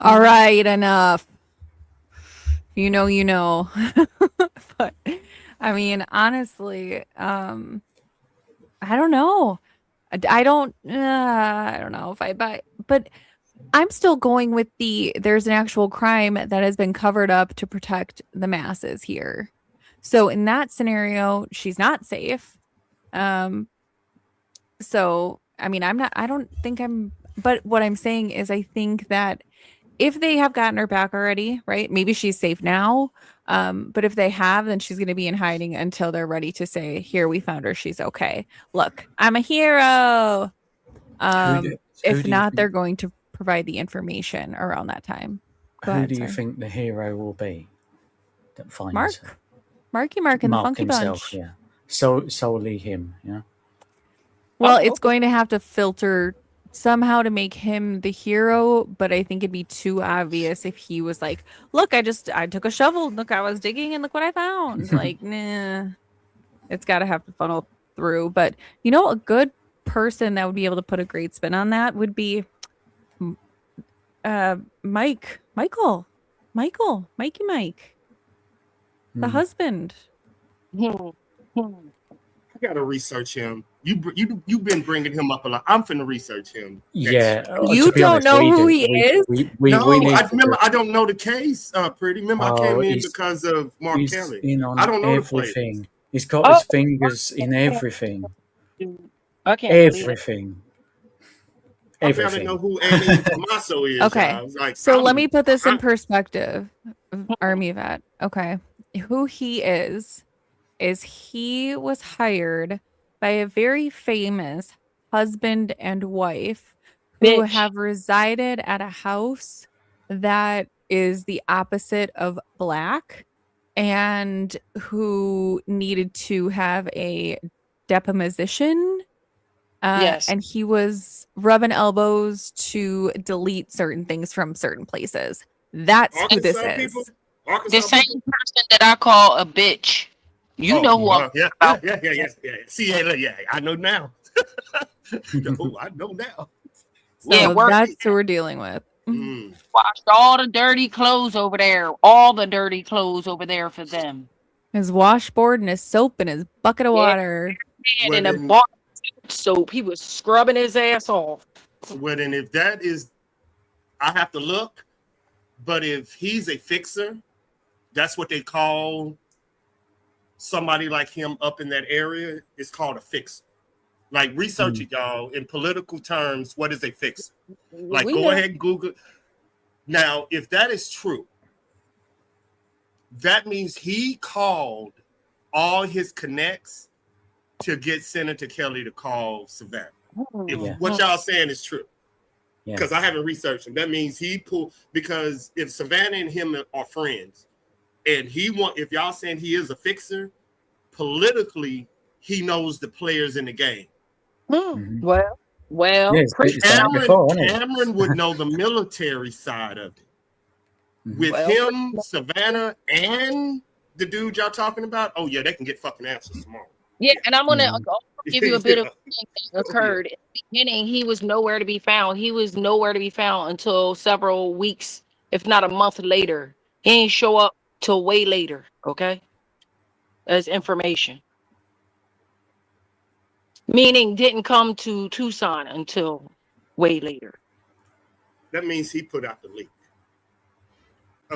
All right, enough. You know. But I mean, honestly, I don't know. I don't know if I buy, but I'm still going with there's an actual crime that has been covered up to protect the masses here. So in that scenario, she's not safe. So I mean, I don't think but what I'm saying is I think that if they have gotten her back already, right? Maybe she's safe now. But if they have, then she's going to be in hiding until they're ready to say, "Here, we found her. She's okay. Look, I'm a hero." Who If do you not, they're think, going to provide the information around that time. Go who ahead, do you sorry. think the hero will be that finds her? Marky Mark and the Mark Funky himself, Bunch. yeah. Solely him, yeah. Well, Okay. it's going to have to filter somehow to make him the hero, but I think it'd be too obvious if he was like, "Look, I took a shovel. Look, I was digging and look what I found." Like, nah. It's got to have to funnel through. But a good person that would be able to put a great spin on that would be Mikey Mike, the husband. Hmm. Hmm. I gotta research him. You've been bringing him up a lot. I'm finna research him. Yeah, You to be don't honest, know we who do. he is? No, We need I to remember. do. I don't know the case. Pretty. Remember, I Oh, came in because of Mark he's Kelly. in I on don't know the players. everything. He's got Oh, his fingers in everything. I can't believe it. Everything. I barely know who Annie Tommaso is. Okay. I was like, So let me put this in perspective, Army vet. Okay. Who he is he was hired by a very famous husband and wife who Bitch. have resided at a house that is the opposite of black and who needed to have a deposition. Yes. And he was rubbing elbows to delete certain things from certain places. That's who this Arkansas is. people. The Arkansas same people. person that I call a bitch. You know who I'm Yeah. about. Yeah. See, yeah. I know now. No, I know now. So Yeah, work. that's who we're dealing with. Mm. Washed all the dirty clothes over there. All the dirty clothes over there for them. His washboard and his soap and his bucket of Yeah. water. And Well, in a then- bar soap, he was scrubbing his ass off. Well, then if that is, I have to look. But if he's a fixer, that's what they call somebody like him up in that area. It's called a fixer. Like, research it, y'all. In political terms, what is a fixer? Like, go ahead and Google. Now, if that is true, that means he called all his connects to get Senator Kelly to call Savannah. If what y'all saying is true. Because I haven't researched him. That means he pulled, because if Savannah and him are friends, and if y'all saying he is a fixer, politically, he knows the players in the game. Well, Cameron would know the military side of it. With him, Savannah, and the dude y'all talking about, oh yeah, they can get fucking answers tomorrow. Yeah, and I'm gonna give you a bit of what occurred. In the beginning, he was nowhere to be found. He was nowhere to be found until several weeks, if not a month later. He ain't show up till way later. Okay, as information, meaning didn't come to Tucson until way later. That means he put out the leak.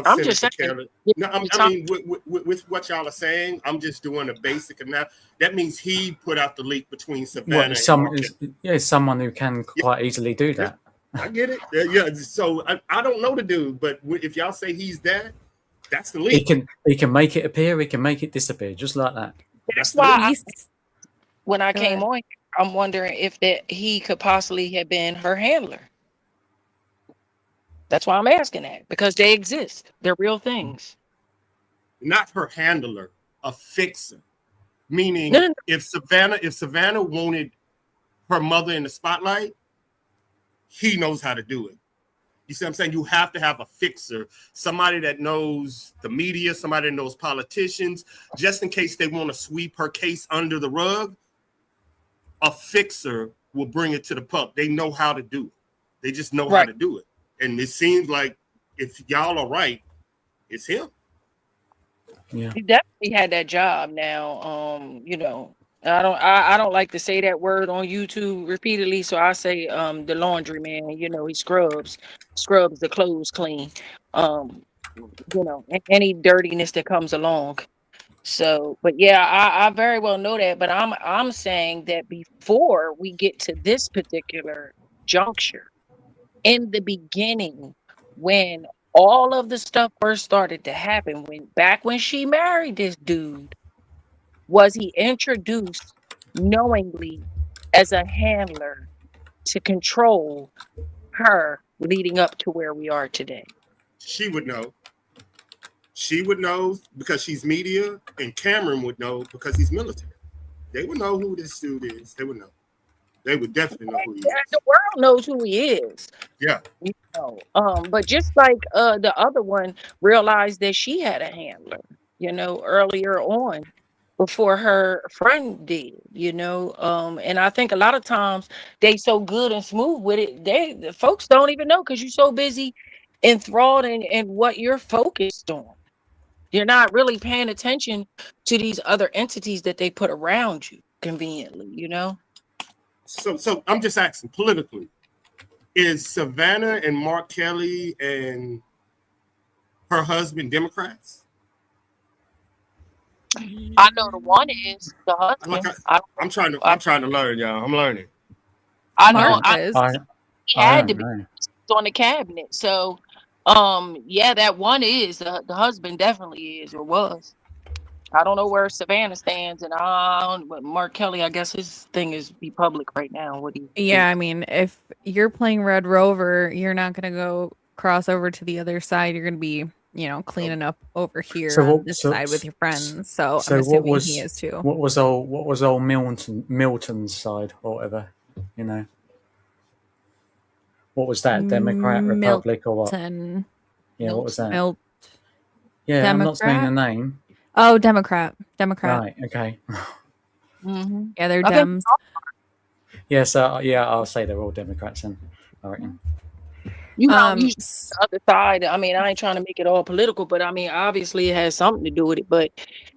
I'm just saying. No, I mean, with what y'all are saying, I'm just doing a basic analysis. That means he put out the leak between Savannah and someone who can quite easily do that. I get it. Yeah. So I don't know the dude, but if y'all say he's that, that's the leak. He can make it appear. He can make it disappear, just like that. That's why when I came on, I'm wondering if he could possibly have been her handler. That's why I'm asking that, because they exist. They're real things. not her handler, a fixer. Meaning, No, no, no. if Savannah wanted her mother in the spotlight, he knows how to do it. You see what I'm saying? You have to have a fixer, somebody that knows the media, somebody that knows politicians, just in case they want to sweep her case under the rug. A fixer will bring it to the pub. They know how to do it. They just know how to do it. And it seems like if y'all are right, it's him. Yeah. He definitely had that job now. You know, I don't like to say that word on YouTube repeatedly, so I say the laundry man, you know, he scrubs the clothes clean. You know, any dirtiness that comes along. So, but yeah, I very well know that, but I'm saying that before we get to this particular juncture, in the beginning, when all of the stuff first started to happen, when she married this dude, was he introduced knowingly as a handler to control her leading up to where we are today? She would know. She would know because she's media, and Cameron would know because he's military. They would know who this dude is. They would know. They would definitely know who he is. The world knows who he is. Yeah. You know, but just like the other one realized that she had a handler, you know, earlier on before her friend did, you know. And I think a lot of times they so good and smooth with it, the folks don't even know because you're so busy enthralled in what you're focused on. You're not really paying attention to these other entities that they put around you conveniently, you know. So I'm just asking politically, is Savannah and Mark Kelly and her husband Democrats? I know the one is the husband. I'm trying to learn, y'all. I'm learning. I know Mark I is. he had to don't be know. on the cabinet. So yeah, that one is the husband definitely is or was. I don't know where Savannah stands, and but Mark Kelly, I guess his thing is be public right now. What he Yeah, I mean, if you're playing Red Rover, you're not gonna go cross over to the other side. You're gonna be, you know, cleaning up over here So on what? this So side with your friends. So I'm so what assuming he was is too. what was old Milton's side or whatever? You know, what was that? Democrat, Republic, or what? Milton. Yeah, what was that? Milt. Yeah, I'm not saying the Democrat? name. Oh, Democrat. Democrat. Right. Okay. Mhm. Yeah, they're I think Dems. Yeah. So yeah, I'll say they're all Democrats then. I reckon. you know you S- the other side. I mean, I ain't trying to make it all political, but I mean, obviously it has something to do with it. But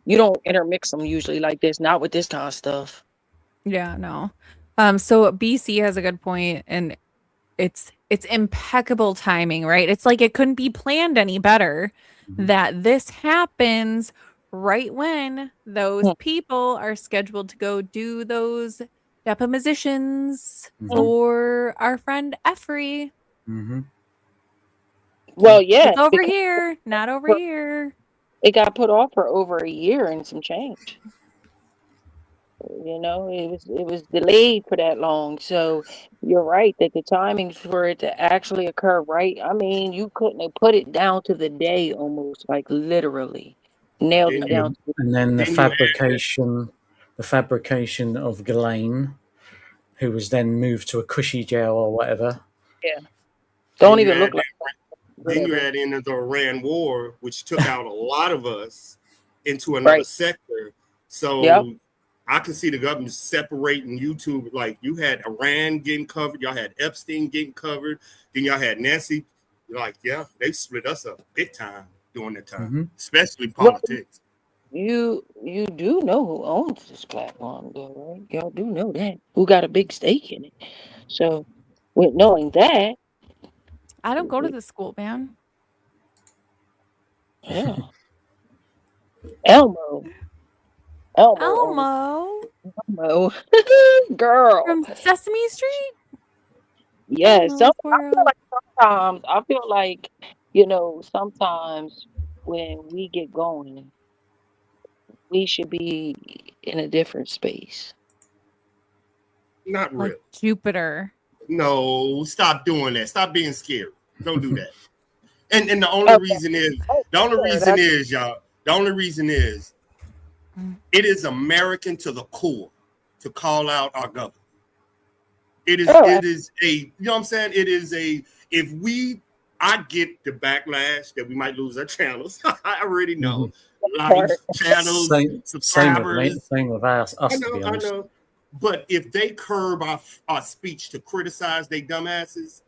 you don't intermix them usually like this, not with this kind of stuff. yeah, no. So BC has a good point, and it's impeccable timing, right? It's like it couldn't be planned any better Mhm. that this happens right when those Hmm. people are scheduled to go do those depositions Mhm. for our friend Effrey. Mhm. Well, yeah, It's over because here, not over here. it got put off for over a year and some change. You know, it was delayed for that long. So you're right that the timing for it to actually occur, right? I mean, you couldn't have put it down to the day almost, like literally nailed Then it you down to the And then then you add the fabrication of Ghislaine, who was then moved to a cushy jail or whatever. yeah. then Don't you even look add like then you whatever. add in the Iran war, which took out a lot of us into another Right. sector. So Yep. I can see the government separating YouTube. Like you had Iran getting covered, y'all had Epstein getting covered, then y'all had Nancy. Like, yeah, they split us up big time during that time, Mhm. especially Well, politics. you do know who owns this platform, though, right? Y'all do know that. Who got a big stake in it. So with knowing that, I don't go to the school, man. yeah. Elmo. Elmo owns Elmo Elmo. Girl. from Sesame Street. Yeah, Elmo's feel World. like sometimes I feel like, you know, sometimes when we get going, we should be in a different space. Not Like really. Jupiter. No, stop doing that. Stop being scary. Don't do that. And the only Okay. reason is Oh, sure, y'all. The only reason is it is American to the core to call out our government. It is a, you know what I'm saying? It is a, I get the backlash that we might lose our channels. I already know. A lot of channels, subscribers. Same with us, I to be honest. know. But if they curb our speech to criticize they dumbasses,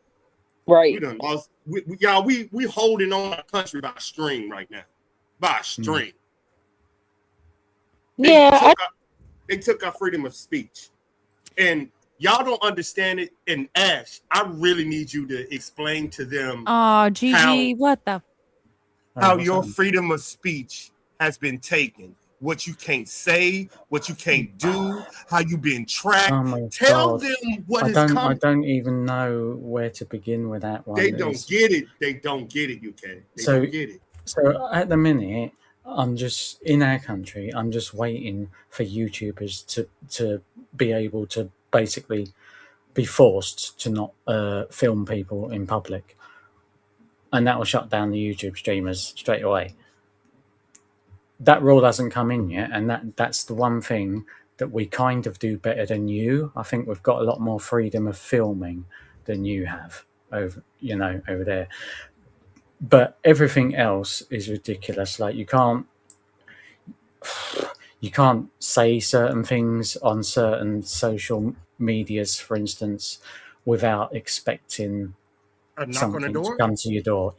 right? We done lost. We holding on our country by a string right now. By a string. They took our freedom of speech. And y'all don't understand it. And Ash, I really need you to explain to them Gigi, what the how your freedom of speech has been taken. What you can't say, what you can't do, how you've been tracked. Tell them what is coming. I don't even know where to begin with that one. They don't get it. They don't get it, UK. They don't get it. So at the minute, I'm just in our country. I'm just waiting for YouTubers to be able to basically be forced to not film people in public, and that will shut down the YouTube streamers straight away. That rule hasn't come in yet, and that's the one thing that we kind of do better than you. I think we've got a lot more freedom of filming than you have over there. But everything else is ridiculous. Like you can't say certain things on certain social medias, for instance, without expecting something to come to your door.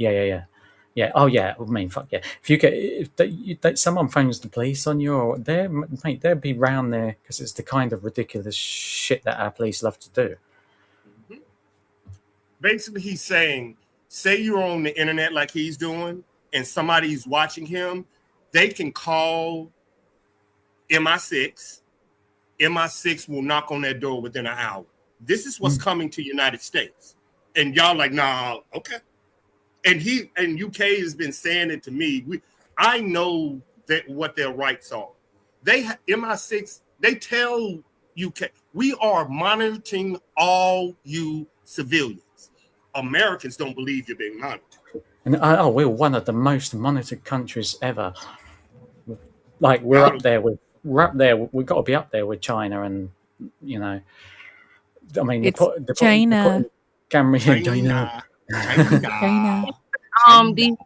Yeah. Oh yeah. I mean, fuck yeah. If someone phones the police on you, they'd be round there because it's the kind of ridiculous shit that our police love to do. Basically, he's saying, say you're on the internet like he's doing, and somebody's watching him, they can call MI6. MI6 will knock on their door within an hour. This is what's coming to the United States, and y'all like, nah, okay. And UK has been saying it to me. I know that what their rights are. MI6, they tell UK, we are monitoring all you civilians. Americans don't believe you're being monitored. And we're one of the most monitored countries ever. Like we're up there. We've got to be up there with China, and I mean, China. China. These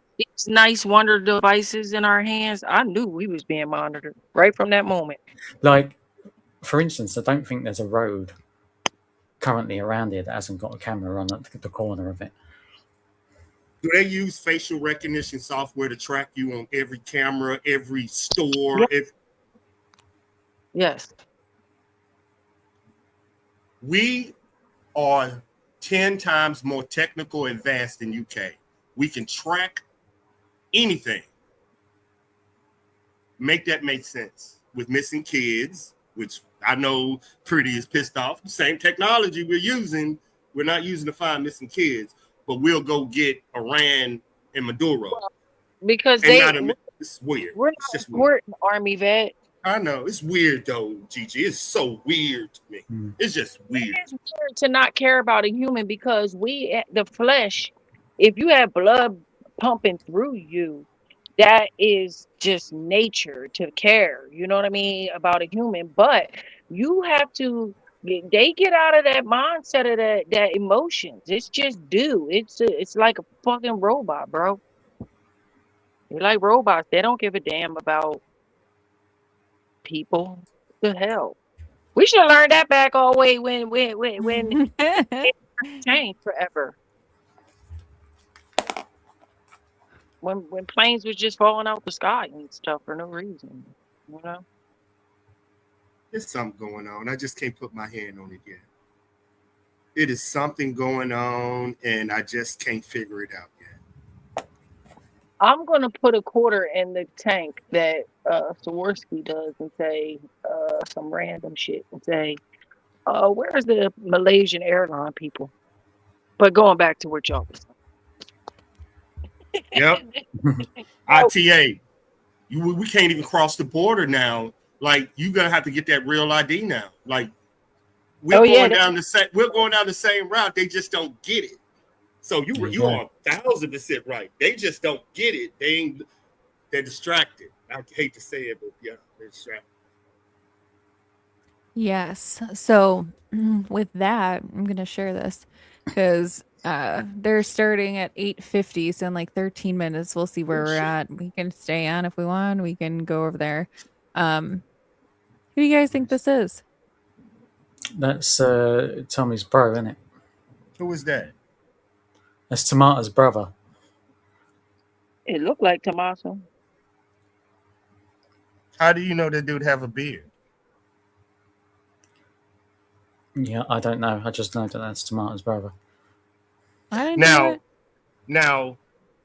nice wonder devices in our hands, I knew we was being monitored right from that moment. Like, for instance, I don't think there's a road currently around here that hasn't got a camera on the corner of it. Do they use facial recognition software to track you on every camera, every store? Yes. We are 10 times more technical advanced than UK. We can track anything. Make that make sense. With missing kids, which I know Pretty is pissed off. The same technology we're using, we're not using to find missing kids, but we'll go get Iran and Maduro. Because it's weird. We're an army vet. I know. It's weird though, Gigi. It's so weird to me. It's just weird. It's weird to not care about a human because the flesh, if you have blood pumping through you, that is just nature to care. You know what I mean? About a human. But you have to, they get out of that mindset of that emotions. It's just it's like a fucking robot, bro. They're like robots. They don't give a damn about people. The hell, we should learn that back all the way when it changed forever. When planes was just falling out the sky and stuff for no reason, There's something going on. I just can't put my hand on it yet. It is something going on, and I just can't figure it out yet. I'm gonna put a quarter in the tank that Swarovski does and say some random shit and say, where's the Malaysian airline people? But going back to what y'all was saying. Yep. ITA. We can't even cross the border now. Like, you're gonna have to get that real ID now. Like, we're going down the same route. They just don't get it. So you are 1,000% right. They just don't get it. They're distracted. I hate to say it, but yeah, they're strapped. Yes. So with that, I'm gonna share this because they're starting at 8:50, so in like 13 minutes we'll see where Oh, we're shit. at. We can stay on if we want, we can go over there. Who do you guys think this is? That's Tommy's bro, isn't it? Who is that? That's Tomato's brother. It looked like Tommaso. How do you know that dude have a beard? Yeah, I don't know. I just know that that's Tomato's brother. I didn't know it. Now,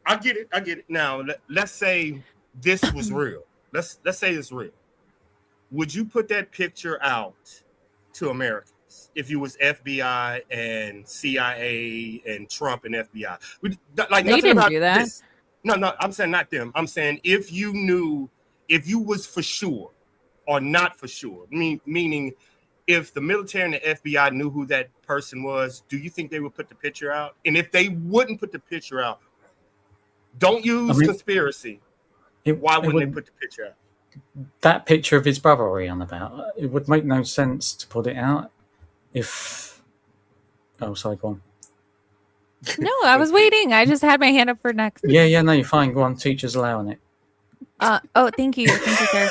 I get it. I get it. Now, let's say this was real. Let's say it's real. Would you put that picture out to Americans if you was FBI and CIA and Trump and FBI? Like They nothing didn't about do that. this. No, I'm saying not them. I'm saying if you knew, if you was for sure or not for sure, meaning if the military and the FBI knew who that person was, do you think they would put the picture out? And if they wouldn't put the picture out, don't use conspiracy. Why wouldn't they put the picture out? That picture of his brother are we on about? It would make no sense to put it out if. Oh, sorry, go on. No, I was waiting. I just had my hand up for next. Yeah, no, you're fine. Go on, teacher's allowing it. Oh, thank you, sir.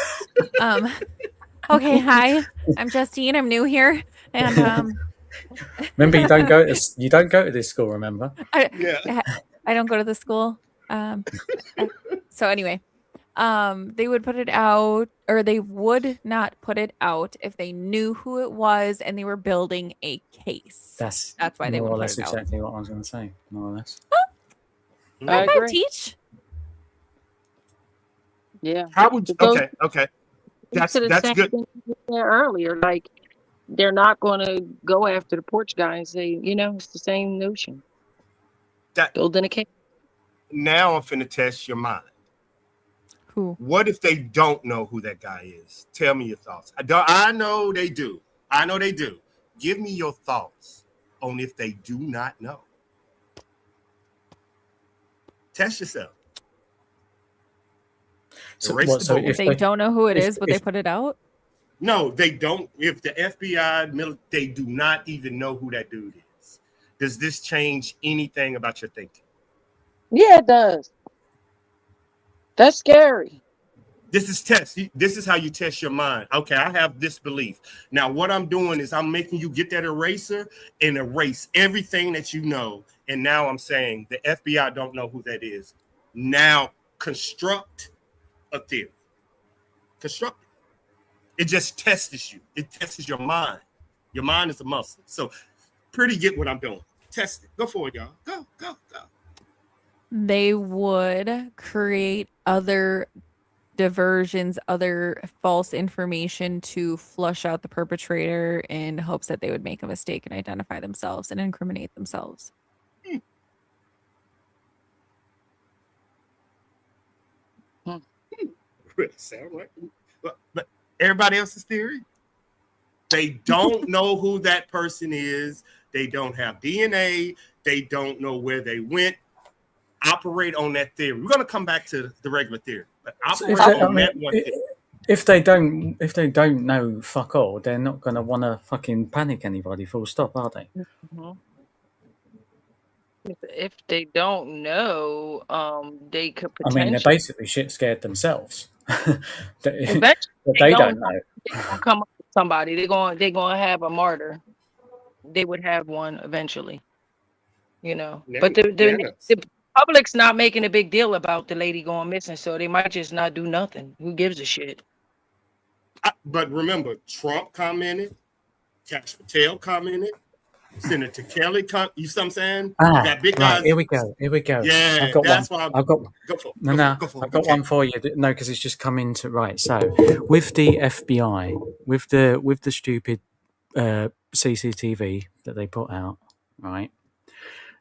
Okay, hi. I'm Justine. I'm new here, and Remember, you don't go to this school. Remember? I don't go to the school. So anyway, they would put it out, or they would not put it out if they knew who it was and they were building a case. That's why they more or would put less it out. exactly what I was going to say. More or less. I agree. Teach. Yeah. How would you? Okay. That's good. There earlier, like they're not going to go after the porch guy and say, it's the same notion. Building a case. Now I'm finna test your mind. Who? What if they don't know who that guy is? Tell me your thoughts. I know they do. Give me your thoughts on if they do not know. Test yourself. So if they don't know who it is, would they put it out? No, they don't. If the FBI, they do not even know who that dude is. Does this change anything about your thinking? Yeah, it does. That's scary. This is test. This is how you test your mind. Okay, I have this belief. Now, what I'm doing is I'm making you get that eraser and erase everything that you know. And now I'm saying the FBI don't know who that is. Now construct a theory. Construct it. It just tests you. It tests your mind. Your mind is a muscle. So pretty get what I'm doing. Test it. Go for it, y'all. Go. They would create other diversions, other false information to flush out the perpetrator in hopes that they would make a mistake and identify themselves and incriminate themselves. Really sound right. But everybody else's theory, they don't know who that person is. They don't have DNA. They don't know where they went. Operate on that theory. We're going to come back to the regular theory, but operate on that one theory. If they don't know fuck all, they're not going to want to fucking panic anybody. Full stop, are they? Mm-hmm. If they don't know, they could potentially. I mean, they're basically shit scared themselves. They don't know. They're gonna come up with somebody. They're gonna have a martyr. They would have one eventually, But the public's not making a big deal about the lady going missing, so they might just not do nothing. Who gives a shit? But remember, Trump commented, Cash Patel commented, Senator Kelly, you see what I'm saying? That big guy. Here we go. Yeah, I've got one for you. No, because it's just come into right. So with the FBI, with the stupid CCTV that they put out, right?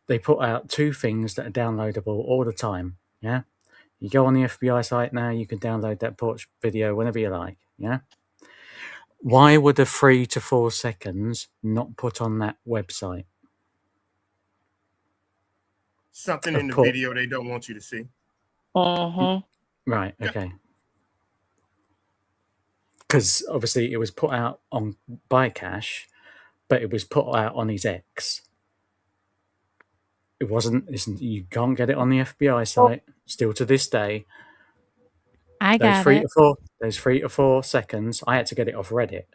They put out two things that are downloadable all the time. Yeah, you go on the FBI site now, you can download that porch video whenever you like. Yeah. Why would a 3 to 4 seconds not put on that website? Something in the video they don't want you to see. Uh-huh. Right. Okay. because obviously it was put out on by Cash, but it was put out on his ex. It wasn't. You can't get it on the FBI site still to this day. I Those got it. those 3 to 4 seconds. I had to get it off Reddit.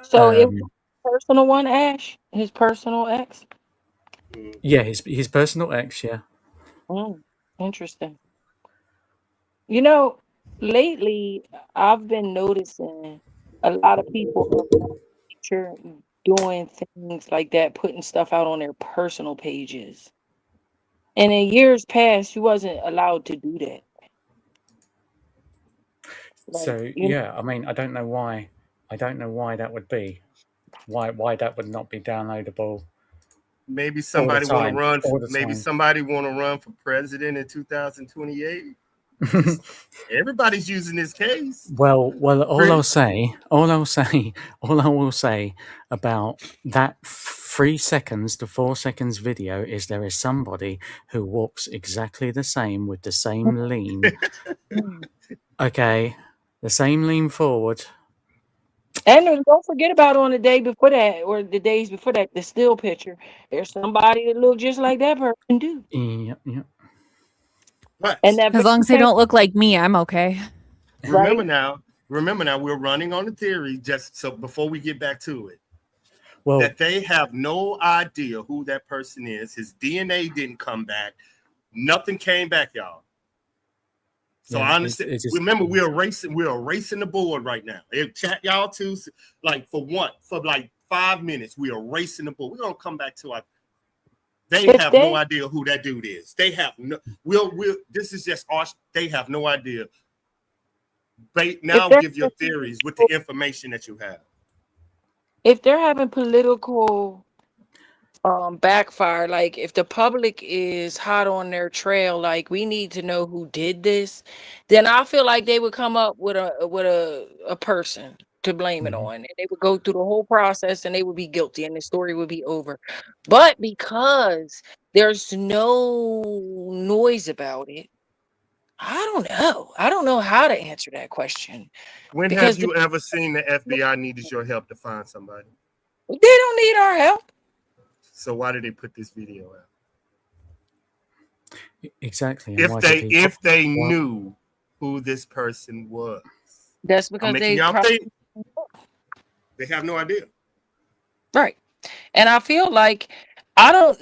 So it was personal one, Ash, his personal ex. Yeah, his personal ex. Yeah. Interesting. You know, lately I've been noticing a lot of people picture doing things like that, putting stuff out on their personal pages. And in years past, you wasn't allowed to do that. So yeah, I mean, I don't know why. I don't know why that would be. Why that would not be downloadable. Maybe somebody want to run. Maybe time. somebody want to run for president in 2028. Everybody's using this case. Well, all I will say about that 3 seconds to 4 seconds video is there is somebody who walks exactly the same with the same lean. Okay, the same lean forward. And don't forget about on the day before that, or the days before that, the still picture. There's somebody that look just like that person do. Yeah. But and that As long as they don't look like me, I'm okay. Remember now, we're running on the theory, just so before we get back to it, that they have no idea who that person is. His DNA didn't come back. Nothing came back, y'all. So I understand. Remember, we're erasing the board right now. Chat y'all too. Like for 5 minutes, we're erasing the board. We're gonna come back to our. They have no idea who that dude is. They have no. This is just our. They have no idea. Now give your theories with the information that you have. If they're having political backfire, like if the public is hot on their trail, like we need to know who did this, then I feel like they would come up with a person to blame it on, and they would go through the whole process and they would be guilty and the story would be over. But because there's no noise about it, I don't know how to answer that question. When have you ever seen the FBI needed your help to find somebody? They don't need our help. So why did they put this video out? Exactly. If they knew who this person was, that's because they have no idea. Right. And I feel like I'm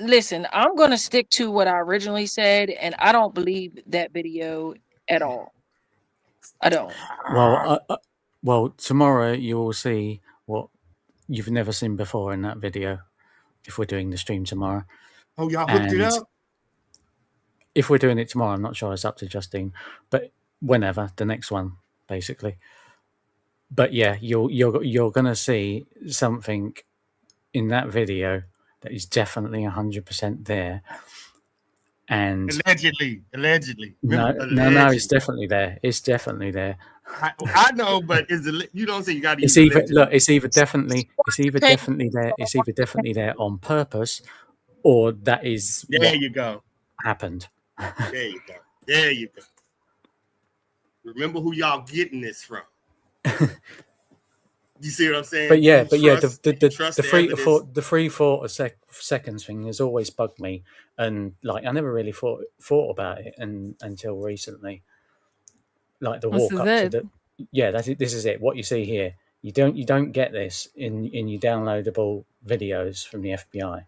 going to stick to what I originally said, and I don't believe that video at all. I don't. Well, tomorrow you will see what you've never seen before in that video. If we're doing the stream tomorrow. Oh, y'all hooked it up? If we're doing it tomorrow, I'm not sure. It's up to Justine, but whenever the next one, basically. But yeah, you're gonna see something in that video that is definitely 100% there. And allegedly. No, it's definitely there. It's definitely there. I know, but you don't say you got to use it's either definitely there. It's either definitely there on purpose, or that is you go happened. There you go. Remember who y'all getting this from. You see what I'm saying? But the 3-4 seconds thing has always bugged me, and like I never really thought about it until recently. Like the walk up to the this is it. What you see here, you don't get this in your downloadable videos from the FBI.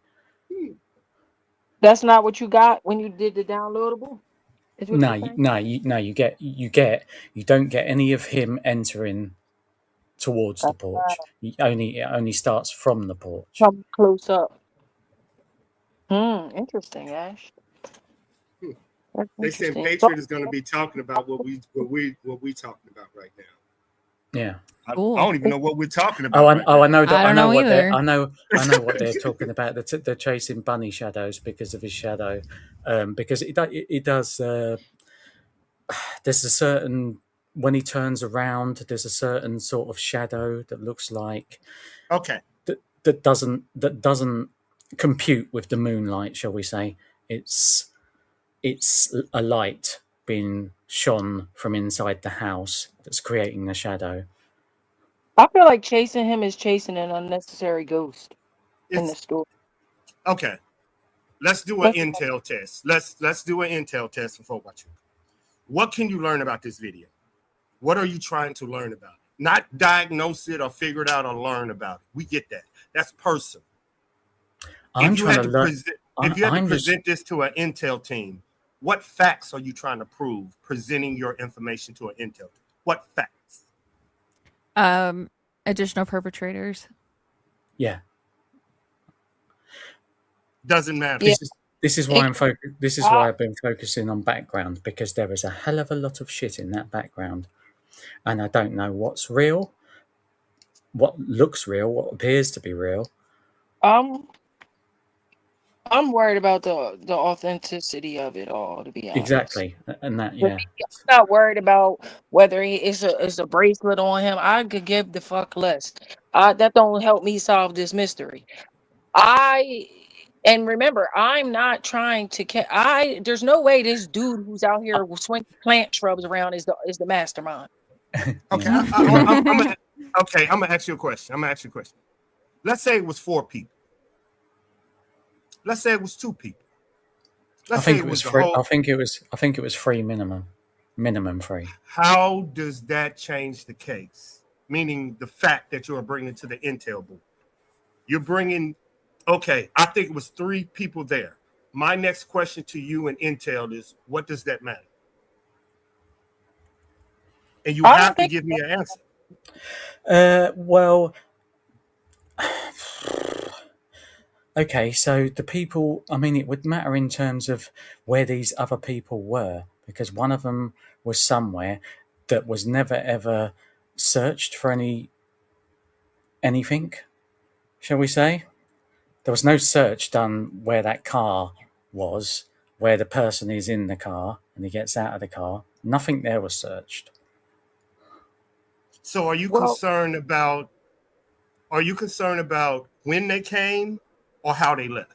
That's not what you got when you did the downloadable. You don't get any of him entering towards the porch. It only starts from the porch. Come close up. Interesting, Ash. They said Patriot is going to be talking about what we talking about right now. Yeah. I don't even know what we're talking about. I know what they're talking about. They're chasing bunny shadows because of his shadow. Because it does. There's a certain, when he turns around, there's a certain sort of shadow that looks like that doesn't compute with the moonlight, shall we say. It's a light being shone from inside the house that's creating the shadow. I feel like chasing him is chasing an unnecessary ghost in the It's story. okay. Let's do an intel test. Let's do an intel test before watching. What can you learn about this video? What are you trying to learn about? Not diagnose it or figure it out or learn about it. We get that. That's personal. I'm If you trying had to to learn. present, if you had to I'm just present this to an intel team, what facts are you trying to prove? Presenting your information to an intel team. What facts? Additional perpetrators. yeah. Doesn't matter. Yeah. This is why This is why I've been focusing on background, because there is a hell of a lot of shit in that background, and I don't know what's real, what looks real, what appears to be real. I'm worried about the authenticity of it all, to be honest. Exactly, and that I'm not worried about whether it's a bracelet on him. I could give the fuck less. That don't help me solve this mystery. And remember, I'm not trying to. There's no way this dude who's out here swinging plant shrubs around is the mastermind. Okay, Yeah. I'm gonna ask you a question. Let's say it was 4 people. Let's say it was 2 people. I Let's say think it it was the free. whole. I think it was free minimum free. How does that change the case? Meaning the fact that you are bringing to the intel board. You're bringing. Okay, I think it was 3 people there. My next question to you and intel is, what does that matter? And you I have don't to think. give me an answer. Well, okay, so the people, I mean, it would matter in terms of where these other people were, because one of them was somewhere that was never ever searched for anything, shall we say? There was no search done where that car was, where the person is in the car and he gets out of the car. Nothing there was searched. So are you Well, concerned about when they came or how they left?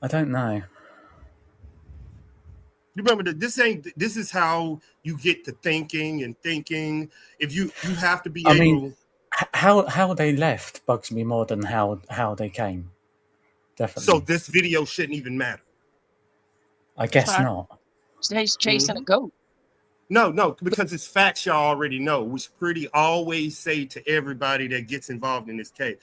I don't know. You remember that this is how you get to thinking. If you have to be I able. mean, how they left bugs me more than how they came. Definitely. So this video shouldn't even matter. I guess not. he's chasing a goat. No, because it's facts y'all already know, which Pretty always say to everybody that gets involved in this case.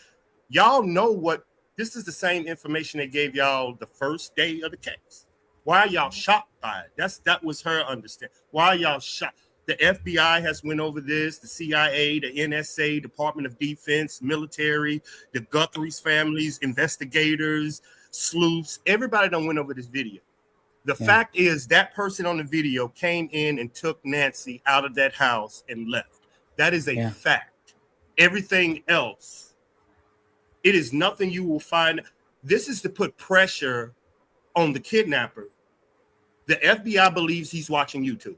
Y'all know what this is the same information they gave y'all the first day of the case. Why are y'all shocked by it? That was her understanding. Why are y'all shocked? The FBI has went over this, the CIA, the NSA, Department of Defense, military, the Guthrie's families, investigators, sleuths, everybody done went over this video. The fact is that person on the video came in and took Nancy out of that house and left. That is a fact. Everything else, it is nothing you will find. This is to put pressure on the kidnapper. The FBI believes he's watching YouTube.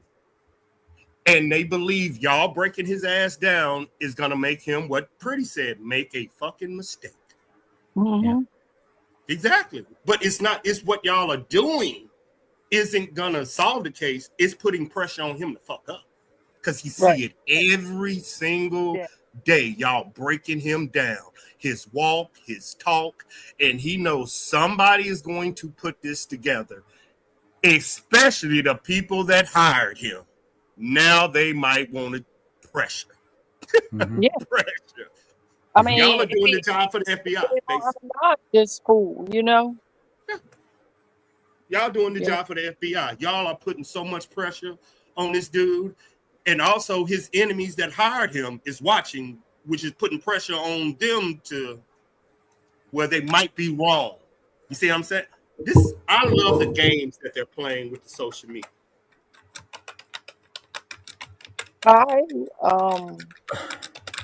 And they believe y'all breaking his ass down is going to make him, what Pretty said, make a fucking mistake. Mm-hmm. Yeah. Exactly. But it's not, it's what y'all are doing isn't gonna solve the case. It's putting pressure on him to fuck up, because he see it every single day. Y'all breaking him down, his walk, his talk, and he knows somebody is going to put this together, especially the people that hired him. Now they might want to pressure. Mm-hmm. Yeah. Pressure. I mean, y'all are doing the job for the FBI. Not this fool, you know. Y'all doing the job for the FBI. Y'all are putting so much pressure on this dude. And also his enemies that hired him is watching, which is putting pressure on them to where they might be wrong. You see what I'm saying? I love the games that they're playing with the social media.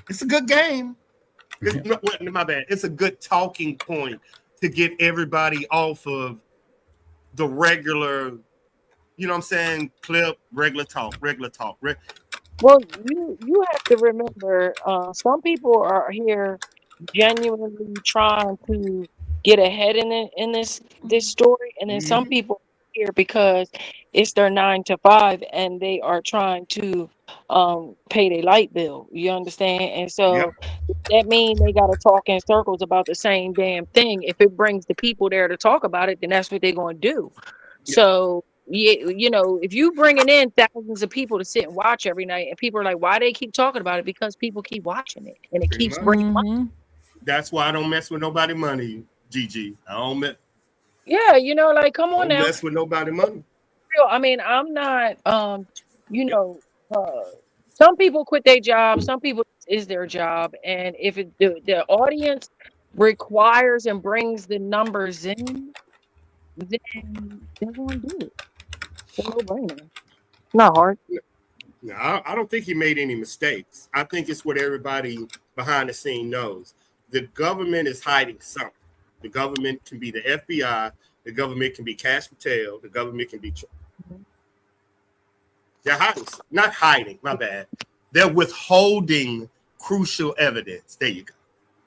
It's a good game. My bad. It's a good talking point to get everybody off of the regular, you know what I'm saying, clip, regular talk. Well, you have to remember, some people are here genuinely trying to get ahead in this story, and then some people here because it's their 9 to 5 and they are trying to pay their light bill. You understand? And so that means they got to talk in circles about the same damn thing. If it brings the people there to talk about it, then that's what they're going to do. So, yeah, if you bringing in thousands of people to sit and watch every night, and people are like, why they keep talking about it? Because people keep watching it, and it Pretty keeps much. bringing money. Mm-hmm. That's why I don't mess with nobody money, Gigi. Yeah, like, come on don't now. mess with nobody money. I mean, I'm not, you know, some people quit their job, some people is their job, and if the audience requires and brings the numbers in, then they're going to do it. It's a no-brainer. Not hard. No, I don't think he made any mistakes. I think it's what everybody behind the scene knows. The government is hiding something. The government can be the FBI. The government can be Cash Patel. The government can be. They're hiding, not hiding. My bad. They're withholding crucial evidence. There you go.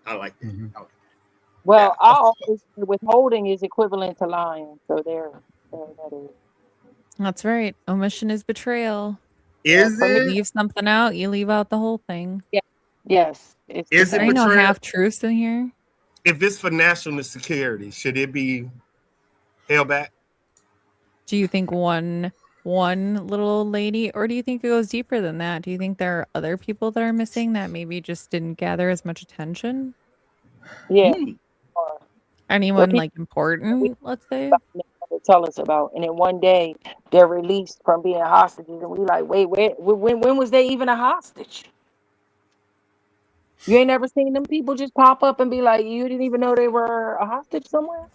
I like that. Mm-hmm. I like that. Well, Yeah, I always say withholding is equivalent to lying. So there that is. That's right. Omission is betrayal. Yeah, Is for me, You it? leave something out, you leave out the whole thing. yeah, yes, it's the Is it There ain't same. no betrayal? half truths in here. If it's for national security, should it be held back? Do you think one little old lady, or do you think it goes deeper than that? Do you think there are other people that are missing that maybe just didn't gather as much attention? Yeah, Hmm. or Anyone people like that we important, let's say? never tell us about, and then one day they're released from being hostages, and we like, wait, when was they even a hostage? You ain't never seen them people just pop up and be like, you didn't even know they were a hostage somewhere?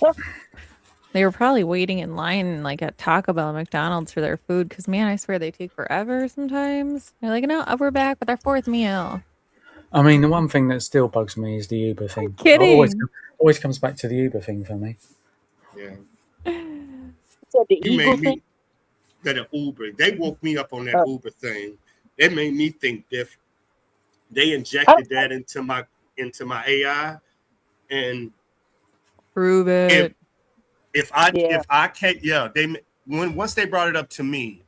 Huh. They were probably waiting in line like at Taco Bell and McDonald's for their food because man, I swear they take forever sometimes. They're like, no, we're back with our fourth meal. I mean, the one thing that still bugs me is the Uber thing. It Kidding. always comes back to the Uber thing for me. Yeah. Said the You eagle made thing. me that an Uber. They woke me up on that Uh, Uber thing. It made me think different. They I, injected that into my AI, and Prove if it. yeah, if I can't, yeah, once they brought it up to me,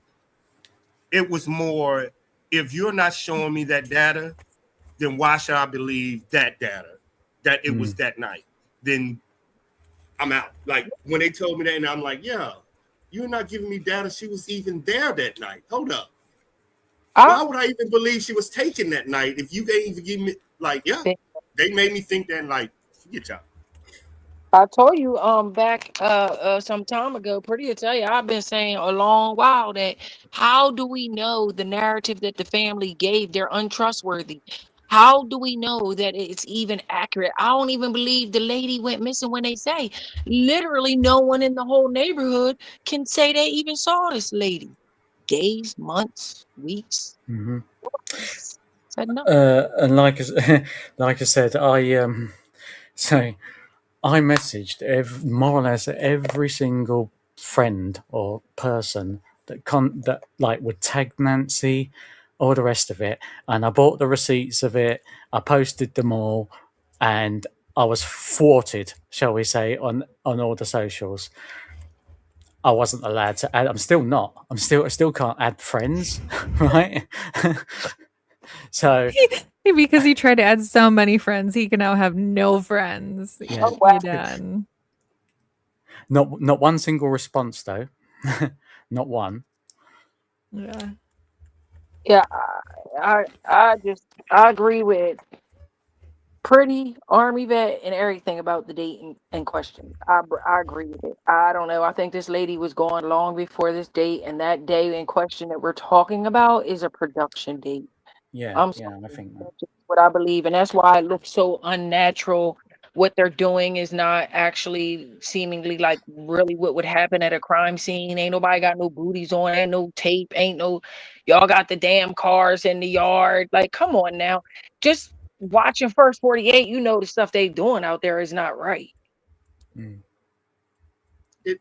it was more, if you're not showing me that data, then why should I believe that data that it was Mm. that night? Then I'm out. Like when they told me that, and I'm like, yeah, you're not giving me data. She was even there that night. Hold up. I Why would I even believe she was taken that night if you can't even give me, like, yeah, think they made me think that, like, forget y'all. I told you back some time ago, pretty to tell you, I've been saying a long while that how do we know the narrative that the family gave, they're untrustworthy? How do we know that it's even accurate? I don't even believe the lady went missing when they say literally no one in the whole neighborhood can say they even saw this lady. Days, months, weeks, Hmm. said no. And like I said, so I messaged more or less every single friend or person that like would tag Nancy, all the rest of it, and I bought the receipts of it. I posted them all, and I was thwarted, shall we say, on all the socials. I wasn't allowed to add. I'm still not. I still can't add friends, right? So Because he tried to add so many friends, he can now have no friends. yeah, Oh wow. You done. not one single response though, not one. Yeah. Yeah, I agree with pretty army vet and everything about the date in question. I agree with it. I don't know. I think this lady was gone long before this date, and that day in question that we're talking about is a production date. Yeah, I'm yeah, I sorry. think that. That's just what I believe, and that's why it looks so unnatural. What they're doing is not actually seemingly like really what would happen at a crime scene. Ain't nobody got no booties on, ain't no tape, ain't no y'all got the damn cars in the yard. Like, come on now. Just watching First 48, you know the stuff they doing out there is not right. Mm. It,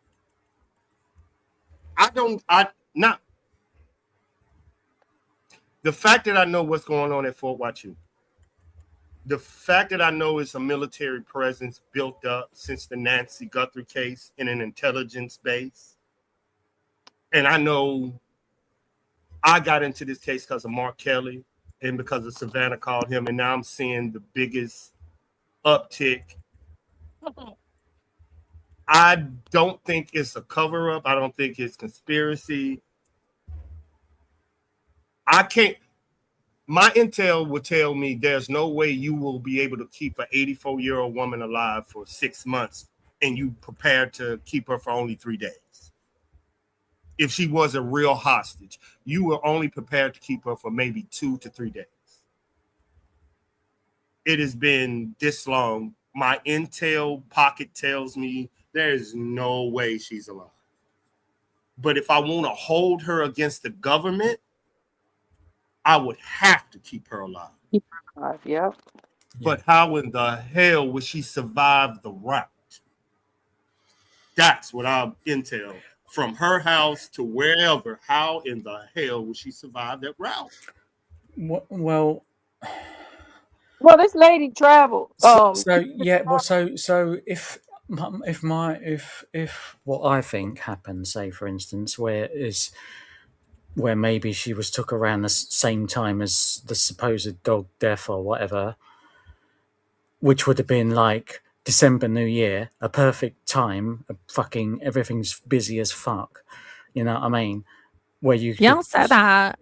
I don't, I not the fact that I know what's going on at Fort Watchung. The fact that I know it's a military presence built up since the Nancy Guthrie case in an intelligence base. And I know I got into this case because of Mark Kelly and because of Savannah called him. And now I'm seeing the biggest uptick. I don't think it's a cover up. I don't think it's conspiracy. I can't. My intel would tell me there's no way you will be able to keep an 84-year-old woman alive for 6 months and you prepared to keep her for only 3 days. If she was a real hostage, you were only prepared to keep her for maybe 2 to 3 days. It has been this long. My intel pocket tells me there's no way she's alive. But if I want to hold her against the government, I would have to keep her alive. Yep. But how in the hell would she survive the route? That's what I'm intel. From her house to wherever, how in the hell would she survive that route? Well, this lady traveled. so if what I think happened, say for instance, where maybe she was took around the same time as the supposed dog death or whatever, which would have been like December, New Year, a perfect time. Fucking everything's busy as fuck. You know what I mean? Where you don't say that.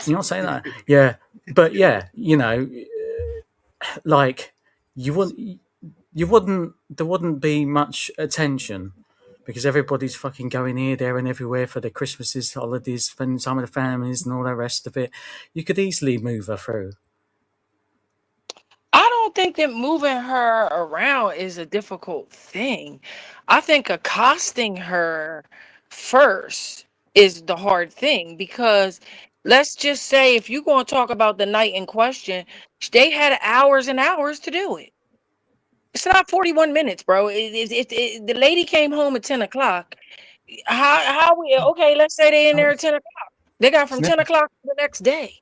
You don't say that. Yeah, but yeah, like you wouldn't. There wouldn't be much attention because everybody's fucking going here, there, and everywhere for the Christmases, holidays, spending time with the families, and all the rest of it. You could easily move her through. I don't think that moving her around is a difficult thing. I think accosting her first is the hard thing because let's just say if you're going to talk about the night in question, they had hours and hours to do it. It's not 41 minutes, bro. The lady came home at 10 o'clock. Okay, let's say they in there at 10 o'clock. They got from 10 o'clock to the next day.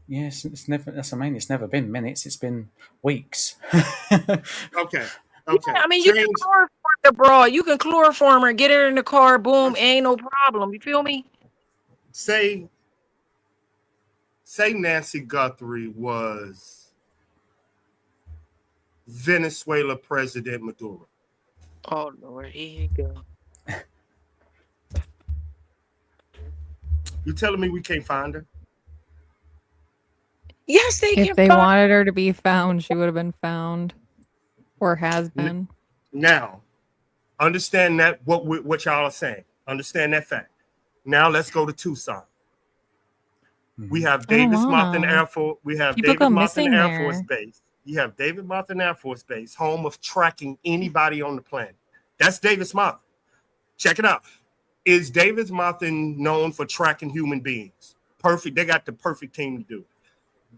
Yes, it's never. That's what I mean. It's never been minutes. It's been weeks. Okay. Yeah, I mean, you can chloroform the broad. You can chloroform her, get her in the car, boom, ain't no problem. You feel me? Say Nancy Guthrie was Venezuela President Maduro. Oh, Lord, here you go. You telling me we can't find her? Yes, they can. If they wanted her to be found, she would have been found, or has been. Now, understand that what y'all are saying. Understand that fact. Now let's go to Tucson. We have Davis Monthan Air Force. We have David Monthan Air Force Base. You have David Monthan Air Force Base, home of tracking anybody on the planet. That's Davis Monthan. Check it out. Is Davis Monthan known for tracking human beings? Perfect. They got the perfect team to do it.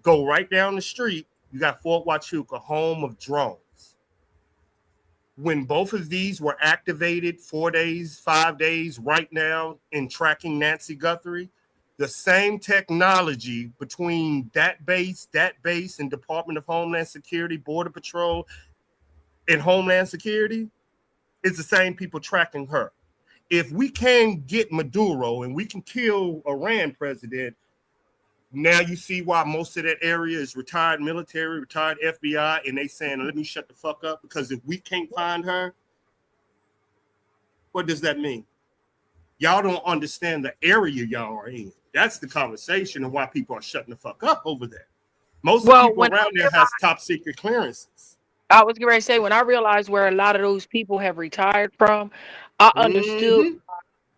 Go right down the street. You got Fort Huachuca, home of drones. When both of these were activated 4 days, 5 days, right now in tracking Nancy Guthrie, the same technology between that base, and Department of Homeland Security, Border Patrol, and Homeland Security is the same people tracking her. If we can get Maduro and we can kill Iran president, now you see why most of that area is retired military, retired FBI, and they saying, let me shut the fuck up, because if we can't find her, what does that mean? Y'all don't understand the area y'all are in. That's the conversation and why people are shutting the fuck up over there. Most of the people around there has top secret clearances. I was going to say, when I realized where a lot of those people have retired from, I understood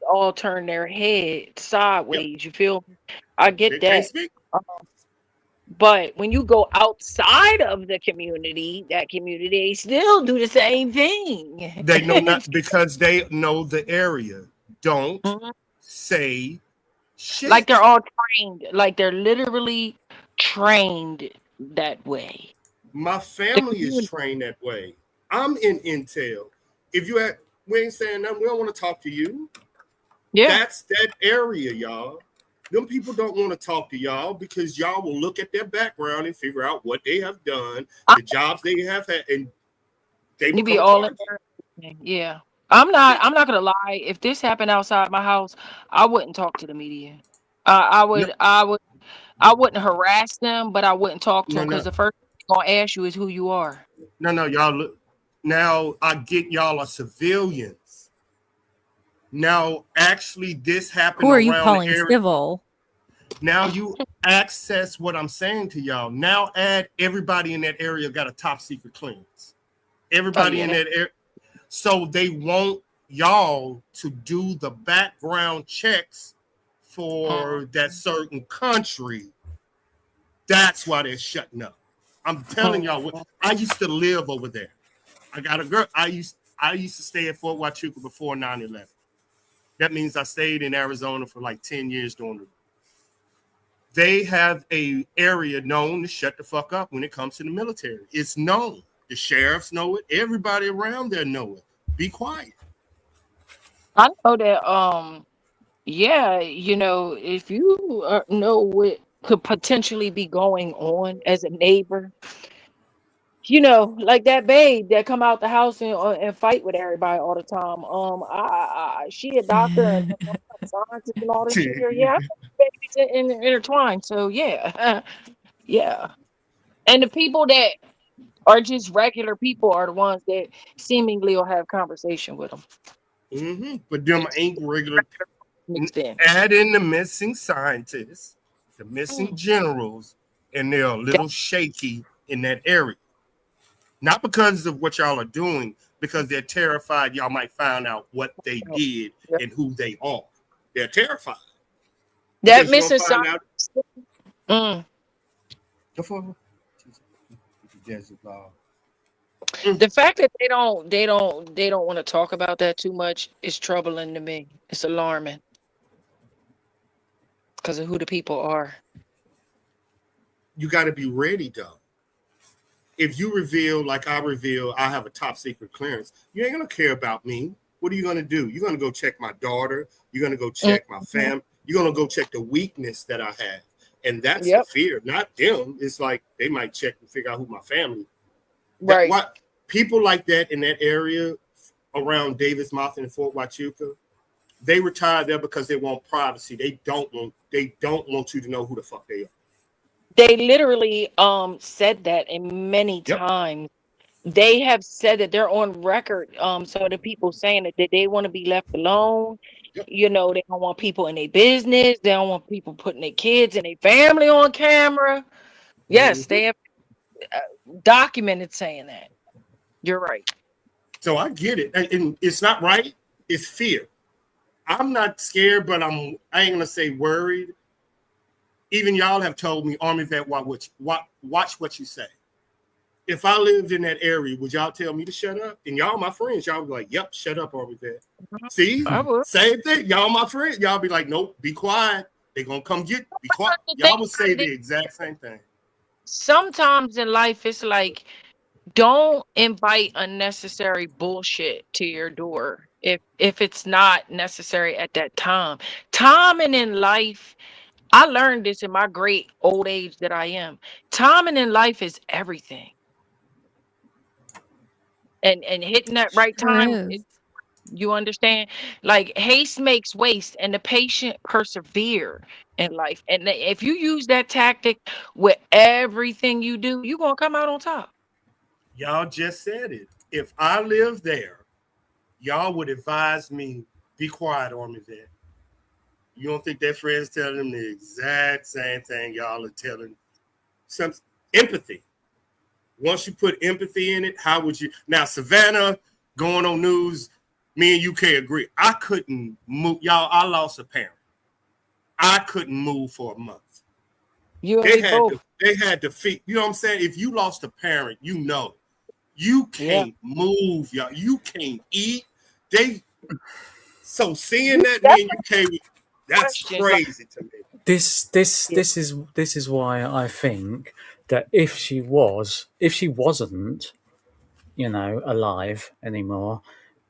all turn their head sideways. Yep. You feel me? I get that. But when you go outside of the community, that community still do the same thing. They know not because they know the area. Don't say shit. Like they're all trained. Like they're literally trained that way. My family is trained that way. I'm in intel. If you had, we ain't saying nothing. We don't want to talk to you. Yeah. That's that area, y'all. Them people don't want to talk to y'all because y'all will look at their background and figure out what they have done, I, the jobs they have had, and they you be become a all in target. there. Yeah. I'm not gonna lie. If this happened outside my house, I wouldn't talk to the media. I No, would I wouldn't harass them, but I wouldn't talk to them no, because no, the first thing they're gonna ask you is who you are. no. Y'all look. Now I get y'all are civilians. Now, actually, this Who happened are you around the calling area. civil? Now you access what I'm saying to y'all. Now add everybody in that area got a top secret clearance. Oh Everybody yeah, in that area. So they want y'all to do the background checks for that certain country. That's why they're shutting up. I'm telling y'all what I used to live over there. I got a girl. I used to stay at Fort Huachuca before 9/11. That means I stayed in Arizona for like 10 years during the they have a area known to shut the fuck up when it comes to the military. It's known. The sheriffs know it. Everybody around there know it. Be quiet. I know that. Yeah, if you know what could potentially be going on as a neighbor, like that babe that come out the house and fight with everybody all the time. She a doctor and scientist and all this shit here. Yeah, I think babies intertwined. So yeah, yeah. And the people that are just regular people are the ones that seemingly will have conversation with them. But them ain't regular. Mixed in. Add in the missing scientists, the missing Mm. generals, and they're a That- little shaky in that area. Not because of what y'all are doing, because they're terrified y'all might find out what they did Yep. and who they are. They're terrified. That Because you're missing gonna find out Mm. The fact that they don't want to talk about that too much is troubling to me. It's alarming because of who the people are. you got to be ready though. If you reveal, like I reveal, I have a top secret clearance, you ain't gonna care about me. What are you gonna do? You're gonna go check my daughter. You're gonna go check my Mhm. fam. You're gonna go check the weakness that I have, and that's the Yep. fear, not them. It's like they might check and figure out who my family. That Right. what people like that in that area around Davis Mountain and Fort Huachuca, they retire there because they want privacy. They don't want you to know who the fuck they are. They literally said that, and many Yep. times they have said that they're on record. Some of the people saying that they want to be left alone. Yep. They don't want people in their business. They don't want people putting their kids and their family on camera. Yes, they have documented saying that. You're right. So I get it, and it's not right. It's fear. I'm not scared, but I ain't gonna say worried. Even y'all have told me, Army vet, watch what you say. If I lived in that area, would y'all tell me to shut up? And y'all my friends, y'all be like, yep, shut up, Army vet. See, I would. same thing. Y'all my friends. Y'all be like, nope, be quiet. They gonna come be quiet. The thing Y'all would say about the it, exact same thing. sometimes in life, it's like don't invite unnecessary bullshit to your door if it's not necessary at that time. Timing in life, I learned this in my great old age that I am. Timing in life is everything. And hitting that right Sure time, is. you understand? Like haste makes waste, and the patient persevere in life. And if you use that tactic with everything you do, you're gonna come out on top. Y'all just said it. If I lived there, y'all would advise me, be quiet, Army vet. You don't think their friends telling them the exact same thing y'all are telling? Some empathy. Once you put empathy in it, how would you now Savannah going on news? Me and you can't agree. I couldn't move, y'all. I lost a parent. I couldn't move for a month. You and They me had both. to. They had to feed. You know what I'm saying? If you lost a parent, you Yeah. can't move, y'all. You can't eat. They so seeing You that got man you can't. That's questions like crazy to me. Yeah. This is why I think that if she wasn't, alive anymore,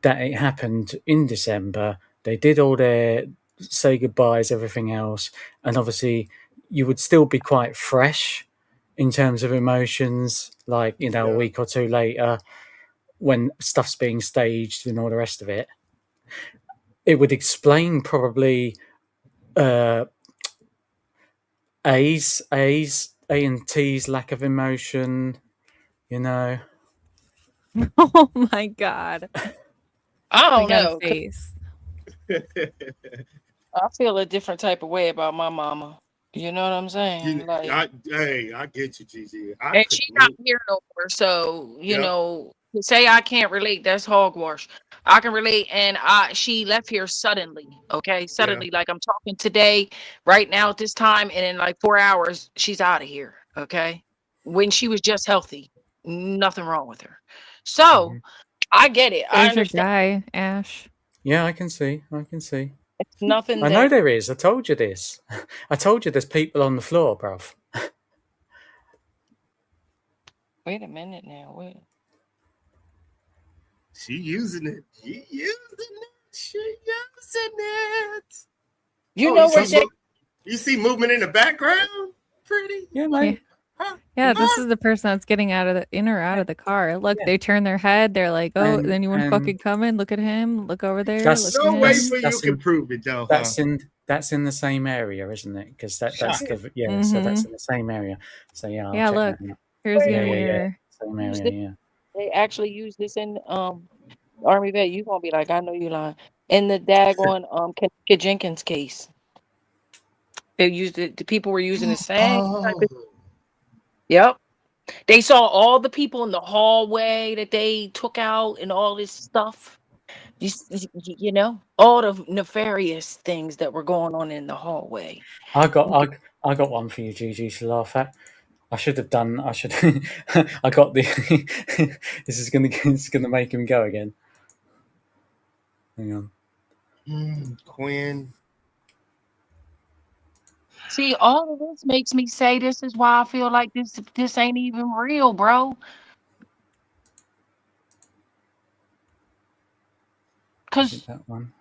that it happened in December. They did all their say goodbyes, everything else, and obviously you would still be quite fresh in terms of emotions, like, you know, a week or two later when stuff's being staged and all the rest of it. It would explain probably A and T's lack of emotion, you know. Oh my god. I I don't got a know. 'Cause face. I feel a different type of way about my mama. You know what I'm saying? Like, I get you, Gigi. I and couldn't she's not wait. here no more. So, Yep. to say I can't relate, that's hogwash. I can relate, and she left here suddenly. Okay, Yeah. suddenly, like I'm talking today, right now at this time, and in like 4 hours, she's out of here. Okay, when she was just healthy, nothing wrong with her. So I get it. I There's your understand. guy, Ash. Yeah, I can see. It's nothing I know that. there is. I told you this. I told you there's people on the floor, bruv. Wait a minute now. Wait. She using it. She using it. You Oh, know what they? you see movement in the background? Pretty. Yeah, Yeah. mate. Yeah, this is the person that's getting in or out of the car. Look, they turn their head. They're like, "Oh, And- anyone and- fucking coming? Look at him. Look over there. That's- Look at No way him." for you can prove it though. That's in the same area, isn't it? Because that's the so that's in the same area. So yeah, I'll Yeah, check look. that out. Here's your Yeah. mirror. Same Use area, this- yeah. They actually use this in Army vet. You gonna be like, I know you lying. In the daggone Kenneth Jenkins case, they used it. The people were using the same type of. Yep. They saw all the people in the hallway that they took out and all this stuff. You know, all the nefarious things that were going on in the hallway. I got one for you, Gigi, to laugh at. I should have done. I should. I got the. This is gonna make him go again. Hang on. Quinn. See, all of this makes me say this is why I feel like this ain't even real, bro. Because That one.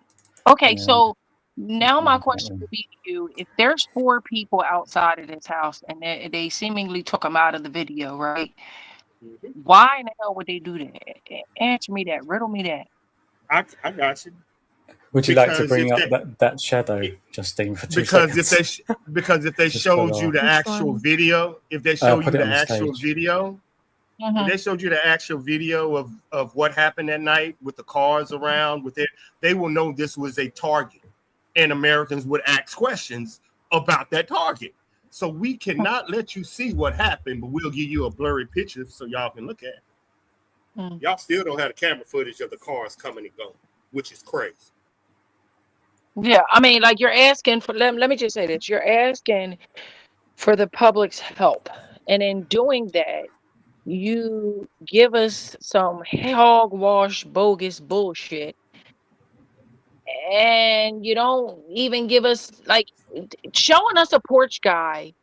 okay, Yeah. so now my That question one. would be to you: if there's 4 people outside of this house and they seemingly took them out of the video, right? Why in the hell would they do that? Answer me that. Riddle me that. I got you. Would you like to Because bring if up that shadow, Justine, for 2 Because seconds? if they Just showed put you the Which actual one? video, if they showed you put it the on the actual stage. video, if they showed you the actual video of what happened that night with the cars around with it, they will know this was a target, and Americans would ask questions about that target. So we cannot let you see what happened, but we'll give you a blurry picture so y'all can look at it. Y'all still don't have the camera footage of the cars coming and going, which is crazy. Yeah, I mean, like you're asking for. Let me just say this: you're asking for the public's help, and in doing that, you give us some hogwash, bogus bullshit, and you don't even give us like showing us a porch guy.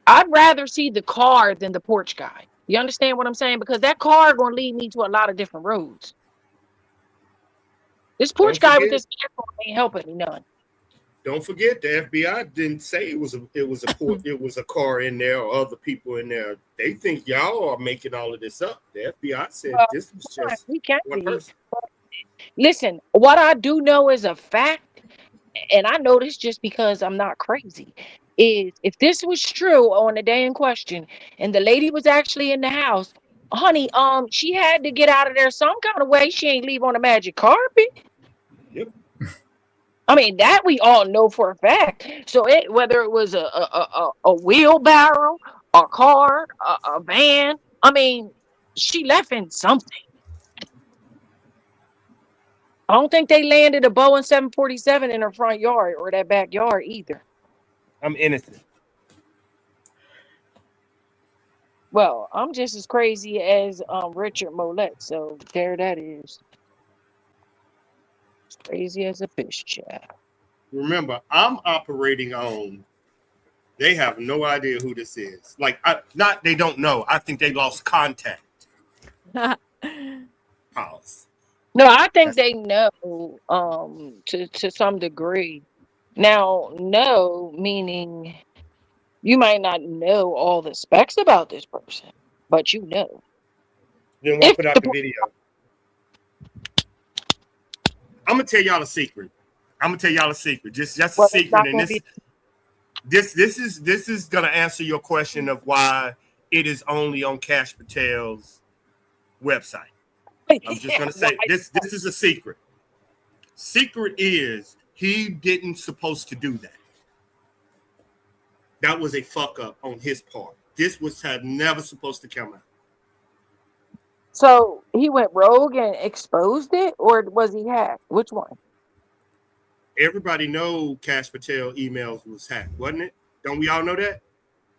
I'd rather see the car than the porch guy. You understand what I'm saying? Because that car going to lead me to a lot of different roads. This porch guy with this camera ain't helping me none. Don't forget, the FBI didn't say it was a car in there or other people in there. They think y'all are making all of this up. The FBI said this was just one person. Listen, what I do know is a fact, and I know this just because I'm not crazy, is if this was true on the day in question and the lady was actually in the house, honey, she had to get out of there some kind of way. She ain't leave on a magic carpet. Yep. I mean, that we all know for a fact. So whether it was a wheelbarrow, a car, a van, I mean, she left in something. I don't think they landed a Boeing 747 in her front yard or that backyard either. I'm innocent. Well, I'm just as crazy as Richard Mollett, so there that is. As crazy as a fish, child. Remember, I'm operating on. They have no idea who this is. Like, not they don't know. I think they lost contact. Pause. No, I think That's they know to some degree. Now, no meaning you might not know all the specs about this person, but you know. then why If put out the the video? I'm gonna tell y'all a secret. Just a well, it's secret, not and going to be this is gonna answer your question of why it is only on Cash Patel's website. I'm just gonna say why. this. This is a secret. Secret is he didn't supposed to do that. That was a fuck up on his part. This was had never supposed to come out. So he went rogue and exposed it, or was he hacked? Which one? Everybody know Cash Patel emails was hacked, wasn't it? Don't we all know that?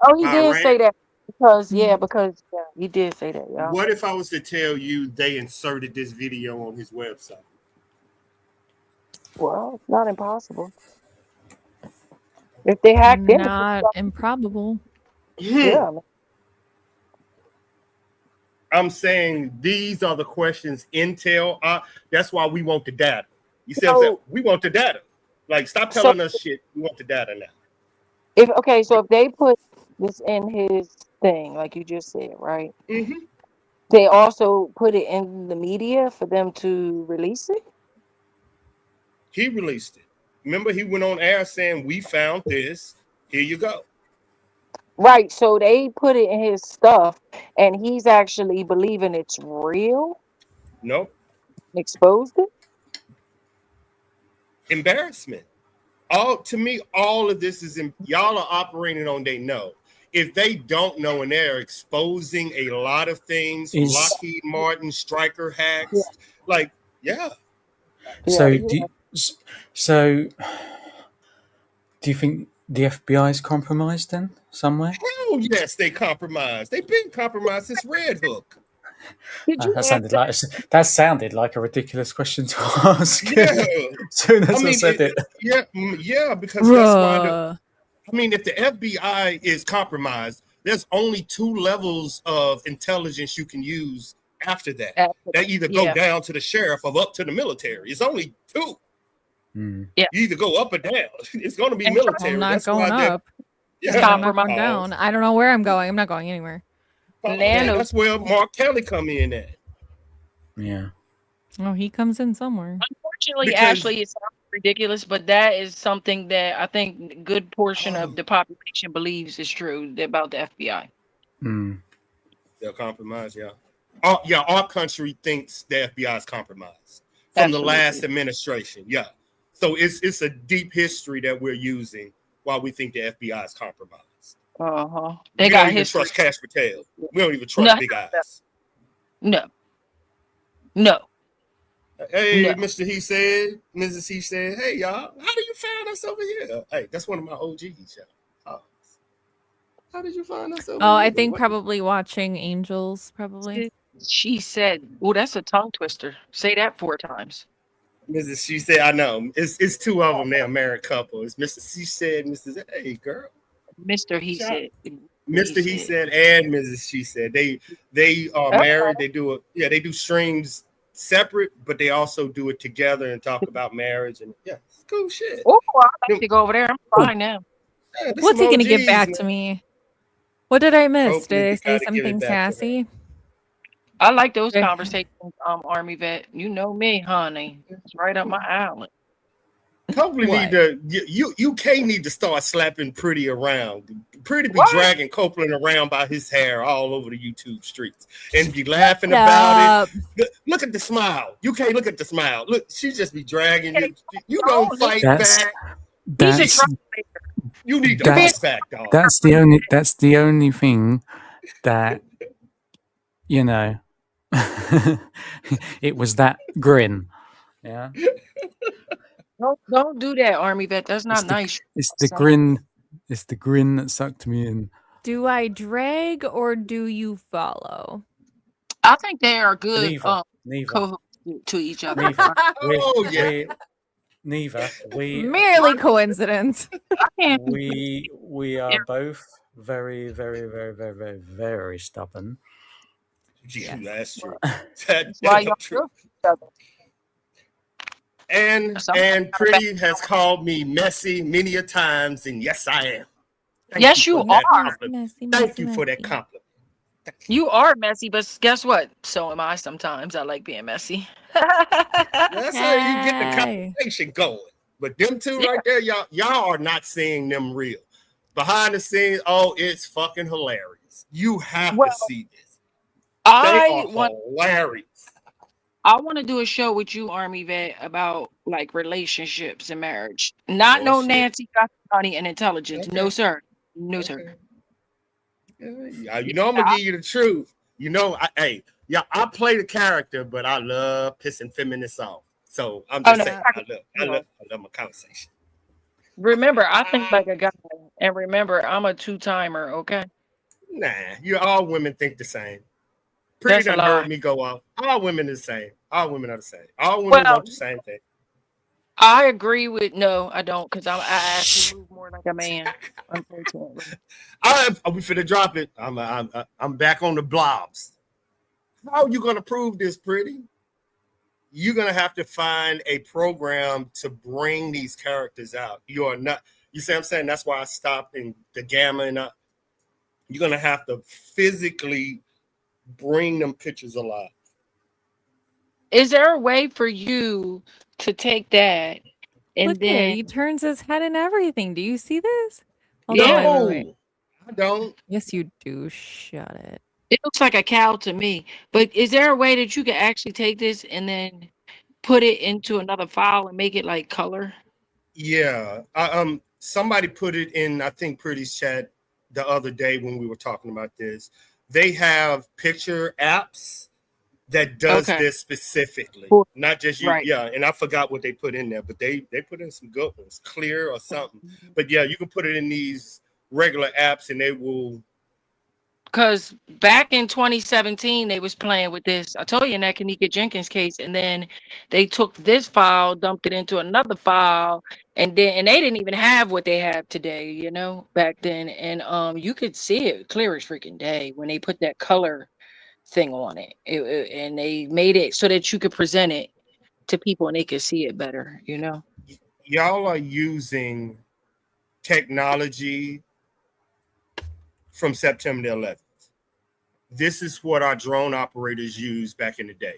Oh, he By did Iran? say that because Mm. he did say that, y'all. What if I was to tell you they inserted this video on his website? Well, it's not impossible. If they hacked in, Not improbable. yeah. I'm saying these are the questions Intel. That's why we want the data. You see what I'm saying? So, We want the data. Like, stop so telling us shit. We want the data now. so if they put this in his thing, like you just said, right? Mm-hmm. They also put it in the media for them to release it. He released it. Remember, he went on air saying, "We found this. Here you go." Right. So they put it in his stuff, and he's actually believing it's real. Nope. Exposed it. Embarrassment. To me, all of this is y'all are operating on they know. If they don't know and they're exposing a lot of things from Lockheed Martin, Stryker hacks, like, yeah. So so do you think the FBI is compromised then somewhere? Hell yes, they compromised. They've been compromised since Red Hook. Did you That sounded like a ridiculous question to ask. Yeah. As soon as I said it. Yeah, because that's why Bruh. if the FBI is compromised, there's only 2 levels of intelligence you can use after that. They either go down to the sheriff or up to the military. It's only 2. Yeah. You either go up or down. It's going to be And military. I'm not That's going why up. yeah, I'm not going down. I don't know where I'm going. I'm not going anywhere. That's where Mark Kelly come in at. Yeah. Oh, he comes in somewhere. Unfortunately, Because- Ashley, it sounds ridiculous, but that is something that I think a good portion of the population believes is true about the FBI. They're compromised, yeah. Our country thinks the FBI is compromised from the last administration. Yeah. So it's a deep history that we're using while we think the FBI is compromised. Uh-huh. We don't even trust Cash Patel. We don't even trust Big Eyes. No. Hey, Mr. He said, Mrs. He said, hey, y'all, how do you find us over here? Hey, that's one of my OGs, y'all. How did you find us over here? Oh, I think probably watching Angels, probably. She said, oh, that's a tongue twister. Say that 4 times. Mrs. She said, I know. It's 2 of them. They're a married couple. It's Mr. She said, Mrs. Hey, girl. Mr. He said. Mr. He said and Mrs. She said. They are married. They do streams separate, but they also do it together and talk about marriage and it's cool shit. Oh, I'd like to go over there. I'm fine now. Yeah, What's he gonna get back to me? What did I miss? Did I say something sassy? I like those conversations, Army vet. You know me, honey. It's right up my alley. Probably need to UK need to start slapping Pretty around. Pretty be dragging Copeland around by his hair all over the YouTube streets and be laughing about it. Look at the smile. UK, look at the smile. Look, she just be dragging you. You don't fight back. You need to fight back, dog. That's the only thing that it was that grin. Yeah. Don't do that, Army vet. That's not nice. It's the grin. It's the grin that sucked me in. Do I drag or do you follow? I think they are good Neither. co-hosts to each other. Neither. Merely coincidence. We are both very, very, very, very, very, very stubborn. Yeah, that's true. That's why you're true. And Pretty has called me messy many a times, and yes, I am. Yes, you for that are. compliment. Thank you for that compliment. You are messy, but guess what? So am I sometimes. I like being messy. That's how you get the Hey. conversation going. But them two Yeah. right there, y'all are not seeing them real. Behind the scenes, oh, it's fucking hilarious. You have Well, to see this. They I are want hilarious. to do a show with you, Army Vet, about like relationships and marriage. Not Oh no shit. Nancy got money and intelligence. No, Okay. sir. No, sir. Okay. Yeah, you know I'm gonna give you the truth. You know, I play the character, but I love pissing feminists off. So I'm Oh just no. saying, I love my conversation. Remember, I think like a guy, and remember, I'm a two-timer. Okay, Nah, you all women think the same. Pretty that's a done lie. heard me go off. All women are the same. All women are the same. All women Well, want the same thing. I agree with no, I don't, because I actually move more like a man. Unfortunately. We finna drop it. I'm back on the blobs. How are you gonna prove this, Pretty? You're gonna have to find a program to bring these characters out. You are not. You see what I'm saying? That's why I stopped in the gamma and you're gonna have to physically bring them pictures alive. Is there a way for you to take that and Look at it. then He turns his head and everything. Do you see this? Hold Yeah. on, wait. I don't. Yes, you do. Shut it. It looks like a cow to me. But is there a way that you can actually take this and then put it into another file and make it like color? Yeah. Somebody put it in, I think, Pretty's chat the other day when we were talking about this. They have picture apps that does this specifically, not just you. Right. Yeah, and I forgot what they put in there, but they put in some good ones, Clear or something. But yeah, you can put it in these regular apps, and they will. Because back in 2017, they was playing with this. I told you in that Kanika Jenkins case, and then they took this file, dumped it into another file, and they didn't even have what they have today, you know, back then. And you could see it clear as freaking day when they put that color thing on it. And they made it so that you could present it to people and they could see it better, you know. Y'all are using technology from September the 11th. This is what our drone operators used back in the day.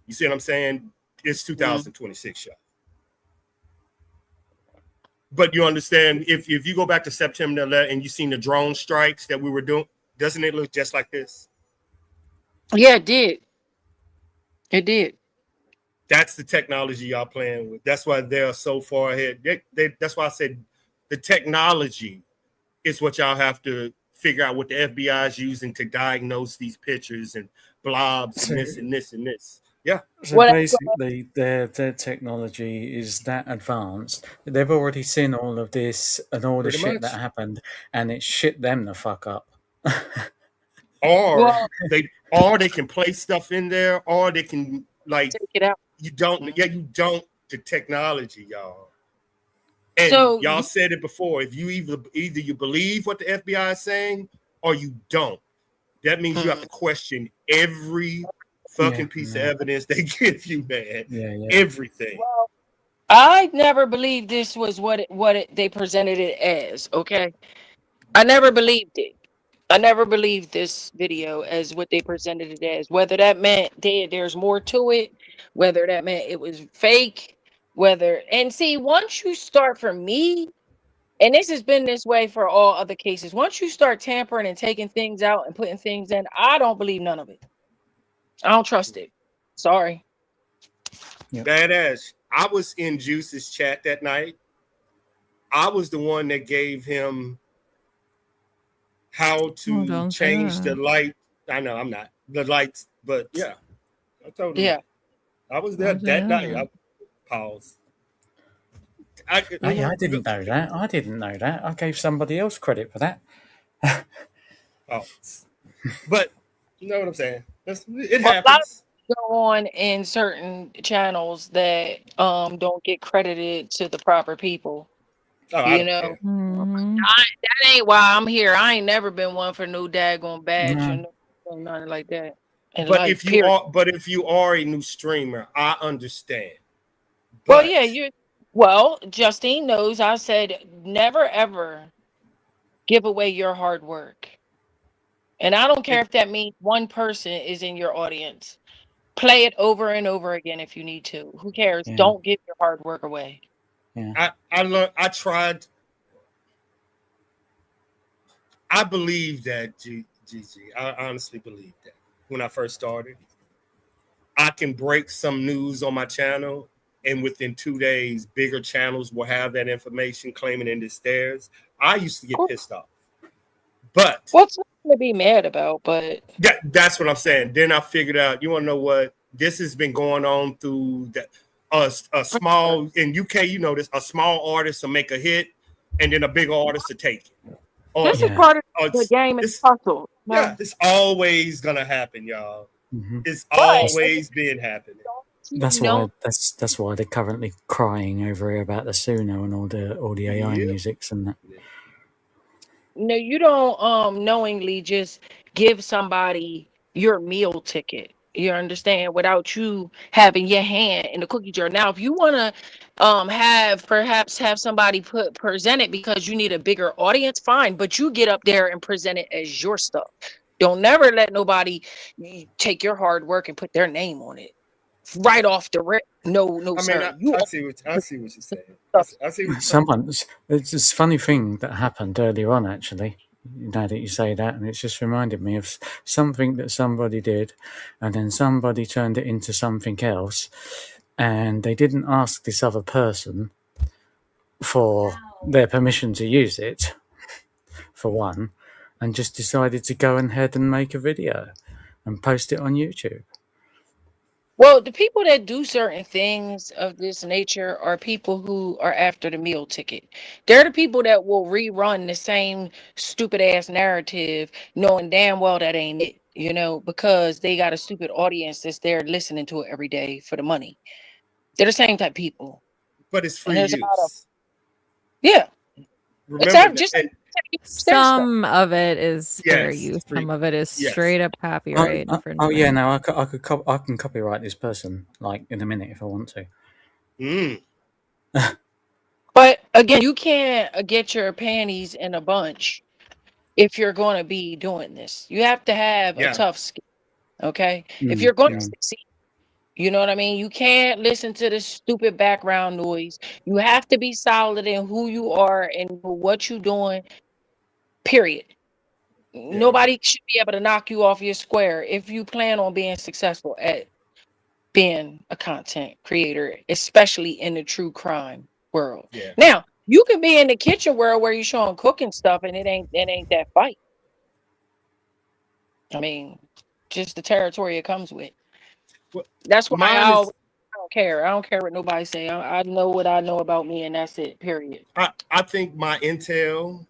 You see what I'm saying? It's 2026, y'all. But you understand, if you go back to September 11th and you seen the drone strikes that we were doing, doesn't it look just like this? Yeah, it did. It did. That's the technology y'all playing with. That's why they're so far ahead. That's why I said the technology is what y'all have to figure out what the FBI is using to diagnose these pictures and blobs and this and this and this. Yeah. So basically, their technology is that advanced. They've already seen all of this and all the shit that happened, and it shit them the fuck up. Or they can play stuff in there, or they can like take it out. You don't. Yeah, you don't. The technology, y'all. And So y'all said it before. If you either you believe what the FBI is saying or you don't. That means you have to question every fucking piece of evidence they give you, man. Yeah. Everything. Well, I never believed this was what they presented it as. Okay, I never believed it. I never believed this video as what they presented it as. Whether that meant there's more to it, whether that meant it was fake, and see, once you start, for me, and this has been this way for all other cases, once you start tampering and taking things out and putting things in, I don't believe none of it. I don't trust it. Sorry. Badass. I was in Juice's chat that night. I was the one that gave him how to change the light. I know I'm not the lights, but yeah, I told him. Yeah, I was there that night. I paused. I didn't know that. I didn't know that. I gave somebody else credit for that. But you know what I'm saying? It happens. A lot of go on in certain channels that don't get credited to the proper people. You know, that ain't why I'm here. I ain't never been one for no daggone badge or nothing like that. But if you are a new streamer, I understand. Well, yeah, But Justine knows I said never ever give away your hard work. And I don't care it, if that means one person is in your audience. Play it over and over again if you need to. Who cares? Yeah, Don't give your hard work away. yeah, I learned. I tried. I believe that Gigi. I honestly believe that when I first started, I can break some news on my channel, and within 2 days, bigger channels will have that information claiming in the stairs. I used to get Cool. pissed off, but What's nothing to be mad about? But that's what I'm saying. Then I figured out. You want to know what? This has been going on through that. A small in UK, you know this. A small artist will make a hit, and then a big artist to take it. Or, this is yeah. part of or the game and it's, hustle. yeah, No, it's always gonna happen, y'all. hmm It's but always been happening. That's no, why that's why they're currently crying over here about the Suno and all the AI Yep. musics and that. no, you don't knowingly just give somebody your meal ticket. You understand? Without you having your hand in the cookie jar. Now, if you want to perhaps have somebody present it because you need a bigger audience, fine. But you get up there and present it as your stuff. Don't never let nobody take your hard work and put their name on it right off the rip. No, no, I mean, sir. You I see what you're saying. stuff. I see what you're saying. Someone, it's this funny thing that happened earlier on, actually. Now that you say that, and it's just reminded me of something that somebody did, and then somebody turned it into something else, and they didn't ask this other person for their permission to use it, for one, and just decided to go ahead and make a video and post it on YouTube. Well, the people that do certain things of this nature are people who are after the meal ticket. They're the people that will rerun the same stupid ass narrative, knowing damn well that ain't it, because they got a stupid audience that's there listening to it every day for the money. They're the same type of people. But it's And free there's a lot of, use. yeah, it's Remember that, just and their stuff. Some of it is fair yes, use. free. Some of it is Yes, straight up Oh, copyright oh, oh yeah, infringement. no, I can copyright this person like in a minute if I want to. mm, But again, you can't get your panties in a bunch if you're going to be doing this. You have to have a yeah, tough skin. Okay. If Mm, you're going to yeah, mm. succeed, you know what I mean? You can't listen to this stupid background noise. You have to be solid in who you are and what you're doing, period. yeah, Nobody should be able to knock you off your square if you plan on being successful at being a content creator, especially in the true crime world. yeah. Now, you can be in the kitchen world where you're showing cooking stuff and it ain't that fight. I mean, just the territory it comes with. Well, That's why mine is. I don't care. I don't care what nobody say. I know what I know about me, and that's it. Period. I think my intel.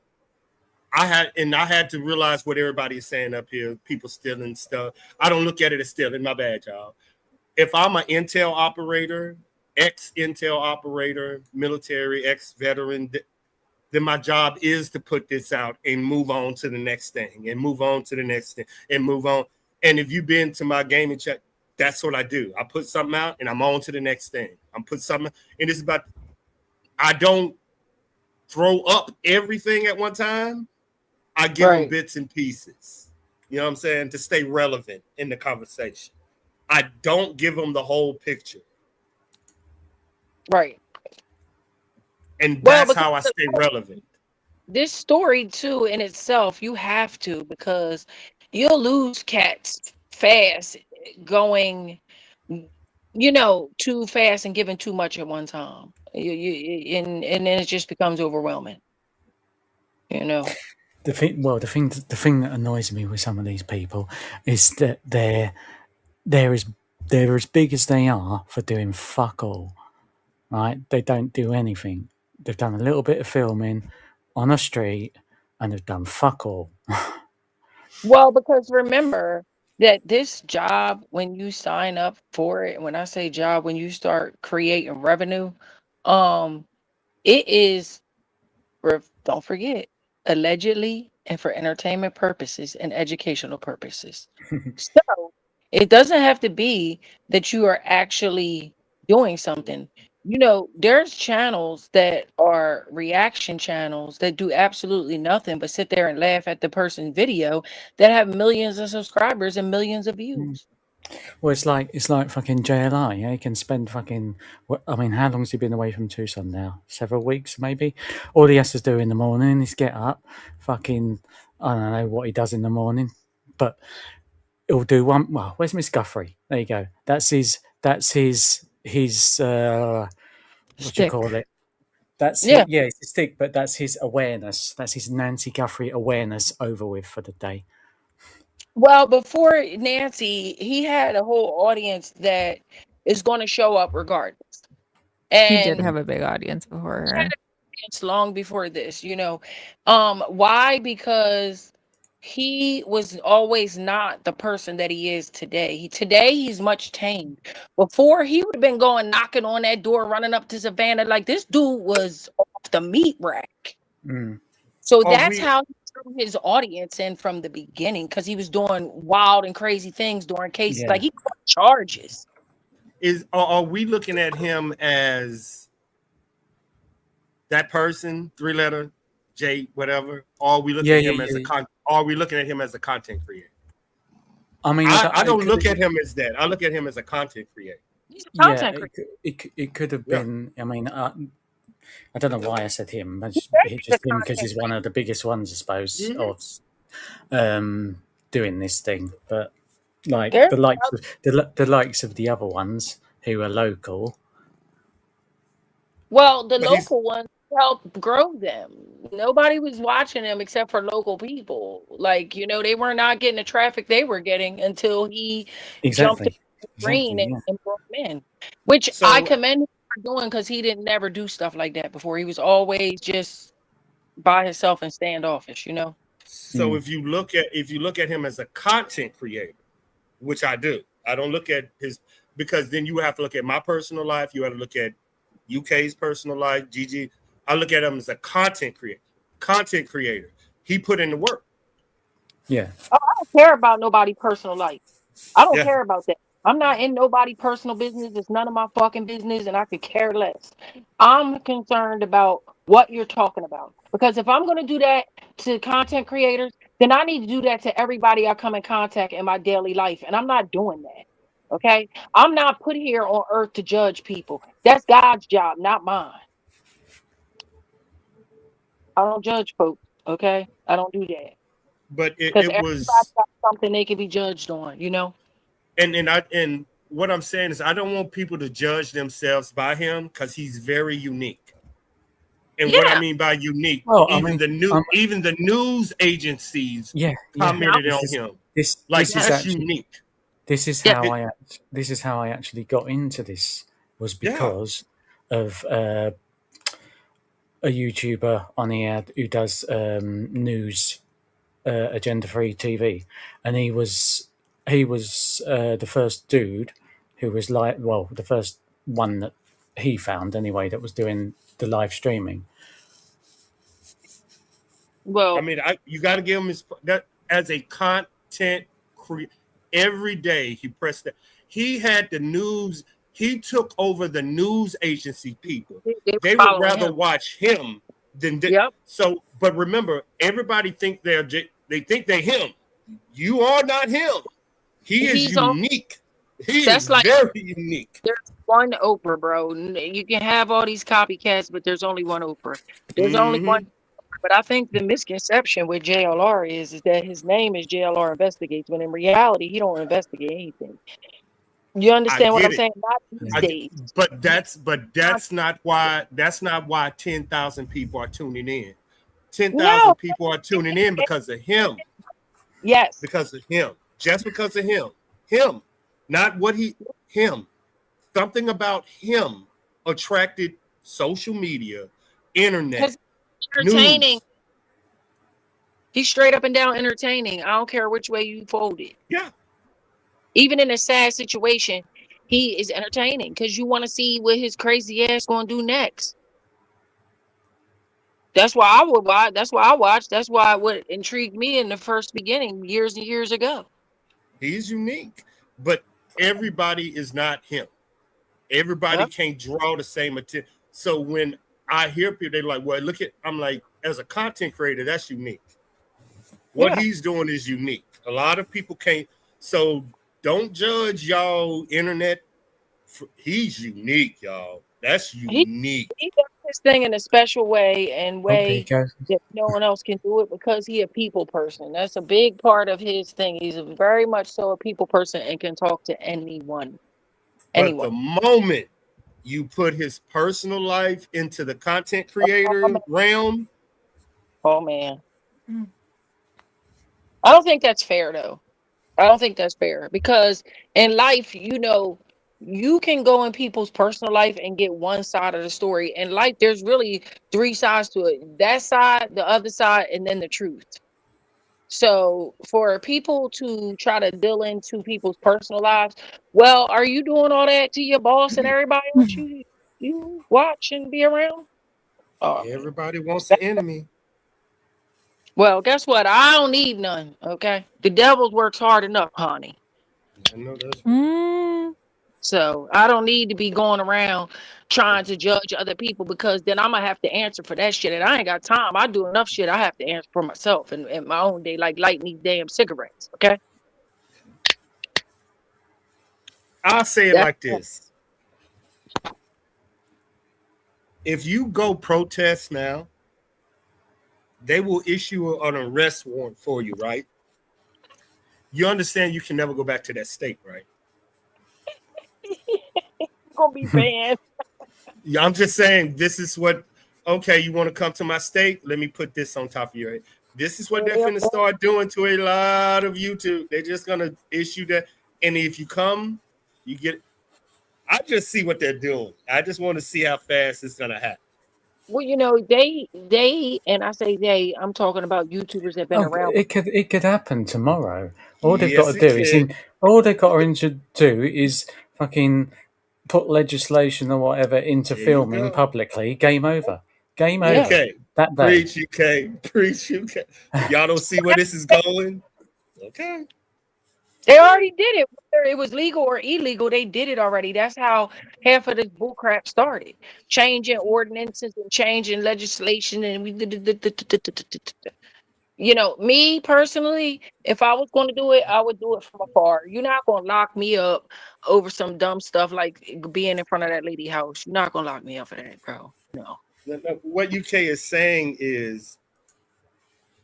I had to realize what everybody is saying up here. People stealing stuff. I don't look at it as stealing. My bad, y'all. If I'm an intel operator, ex-intel operator, military, ex-veteran, then my job is to put this out and move on to the next thing and move on to the next thing and move on. And if you've been to my gaming chat, that's what I do. I put something out and I'm on to the next thing. I'm put something, and it's about, I don't throw up everything at one time. I give them Right. bits and pieces. You know what I'm saying? To stay relevant in the conversation. I don't give them the whole picture. Right. And Well, that's because how I stay relevant. this story too in itself, you have to, because you'll lose cats fast going, too fast and giving too much at one time. And then it just becomes overwhelming. You know. The thing that annoys me with some of these people is that they're as they're as big as they are for doing fuck all. Right? They don't do anything. They've done a little bit of filming on a street, and they've done fuck all. Well, because remember that this job, when you sign up for it, when I say job, when you start creating revenue, um, it is, don't forget, allegedly and for entertainment purposes and educational purposes. So it doesn't have to be that you are actually doing something. there's channels that are reaction channels that do absolutely nothing but sit there and laugh at the person's video that have millions of subscribers and millions of views. Well, it's like fucking JLI. Yeah, he can spend fucking. I mean, how long's he been away from Tucson now? Several weeks, maybe. All he has to do in the morning is get up, fucking. I don't know what he does in the morning, but he'll do one. Well, where's Miss Guthrie? There you go. That's his. His. What do you Shtick. call it? That's Yeah. yeah, it's a stick, but that's his awareness. That's his Nancy Guthrie awareness over with for the day. Well, before Nancy, he had a whole audience that is going to show up regardless. He did And have a big audience before he had her. an audience long before this, Why? Because he was always not the person that he is today. Today he's much tamed. Before, he would have been going knocking on that door, running up to Savannah. Like, this dude was off the meat rack. Mm. So Are that's we how he drew his audience in from the beginning, because he was doing wild and crazy things during cases. Yeah. Like, he caught charges. are we looking at him as that person, 3-letter J, whatever? Or are we looking at him as are we looking at him as a content creator? I mean, I don't look at him as that. I look at him as a content creator. He's a content yeah, creator. it could have been. I mean, I don't know why I said him. But He's just him because he's one of the biggest ones, I suppose, of doing this thing. But like There's the likes of the other ones who are local. Well, the But he's local ones helped grow them. Nobody was watching them except for local people. Like, they were not getting the traffic they were getting until he jumped in the green Exactly. Yeah. and brought them in, which so I commend him for doing, because he didn't never do stuff like that before. He was always just by himself and standoffish. so if you look at him as a content creator, which I do, I don't look at his, because then you have to look at my personal life. You have to look at UK's personal life, Gigi. I look at him as a content creator. He put in the work. Yeah. I don't care about nobody's personal life. I don't Yeah. care about that. I'm not in nobody's personal business. It's none of my fucking business, and I could care less. I'm concerned about what you're talking about. Because if I'm going to do that to content creators, then I need to do that to everybody I come in contact in my daily life. And I'm not doing that. Okay? I'm not put here on earth to judge people. That's God's job, not mine. I don't judge folks. Okay? I don't do that. But Because it everybody was, got something they can be judged on, and what I'm saying is, I don't want people to judge themselves by him, because he's very unique. And what I mean by unique, Well, even the news agencies commented on him. This That's is actually unique. this is how I actually got into this, was because of a YouTuber on here who does news, Agenda Free TV, and he was the first dude who was the first one that he found anyway that was doing the live streaming. Well, I mean, you got to give him that as a content creator. Every day he pressed that. He had the news. He took over the news agency people. They would rather watch him than so. But remember, everybody think they're him. You are not him. He's unique. He is very unique. There's one Oprah, bro. You can have all these copycats, but there's only one Oprah. There's only one. But I think the misconception with JLR is that his name is JLR Investigates, when in reality he don't investigate anything. You understand what I'm saying? Not these days. But that's not why 10,000 people are tuning in. 10,000 people are tuning in because of him. Yes. Because of him. Just because of him. Him. Not what him. Something about him attracted social media, internet. Entertaining. News. He's straight up and down entertaining. I don't care which way you fold it. Yeah. Even in a sad situation, he is entertaining, because you want to see what his crazy ass going to do next. That's why I would watch. That's why I watched. That's why what intrigued me in the first beginning, years and years ago. He's unique, but everybody is not him. Everybody can't draw the same attention. So when I hear people, they're like, well, look at, I'm like, as a content creator, that's unique. What he's doing is unique. A lot of people can't. So don't judge y'all internet. He's unique, y'all. That's unique. He does his thing in a special way and Oh, there you way go. that no one else can do it because he a people person. That's a big part of his thing. He's very much so a people person and can talk to anyone. But the moment you put his personal life into the content creator realm, oh man, I don't think that's fair though. I don't think that's fair because in life, you know, you can go in people's personal life and get one side of the story. In life, there's really three sides to it. That side, the other side, and then the truth. So for people to try to deal into people's personal lives, well, are you doing all that to your boss and everybody else you watch and be around? everybody wants an enemy. Well, guess what? I don't need none. Okay, the devil works hard enough, honey. I know that's Mm. So I don't need to be going around trying to judge other people because then I'm gonna have to answer for that shit. And I ain't got time. I do enough shit I have to answer for myself and in my own day, like lighting these damn cigarettes. Okay. I'll say it like this. If you go protest now, they will issue an arrest warrant for you, right? You understand you can never go back to that state, right? Gonna be banned. Yeah, I'm just saying this is what, okay, you want to come to my state? Let me put this on top of your head. This is what they're going to start doing to a lot of YouTube. They're just going to issue that. And if you come, you get, I just see what they're doing. I just want to see how fast it's going to happen. Well, you know, they, and I say they, I'm talking about YouTubers that have been around. It could happen tomorrow. All they've got to do is fucking put legislation or whatever into filming publicly. Game over. Game over. Okay. That day. Preach, UK. Preach, UK. Y'all don't see where this is going? Okay. They already did it. Whether it was legal or illegal, they did it already. That's how half of this bullcrap started. Changing ordinances and changing legislation. And we you know, me personally, if I was going to do it, I would do it from afar. You're not going to lock me up over some dumb stuff like being in front of that lady house. You're not going to lock me up for that, bro. No. What UK is saying is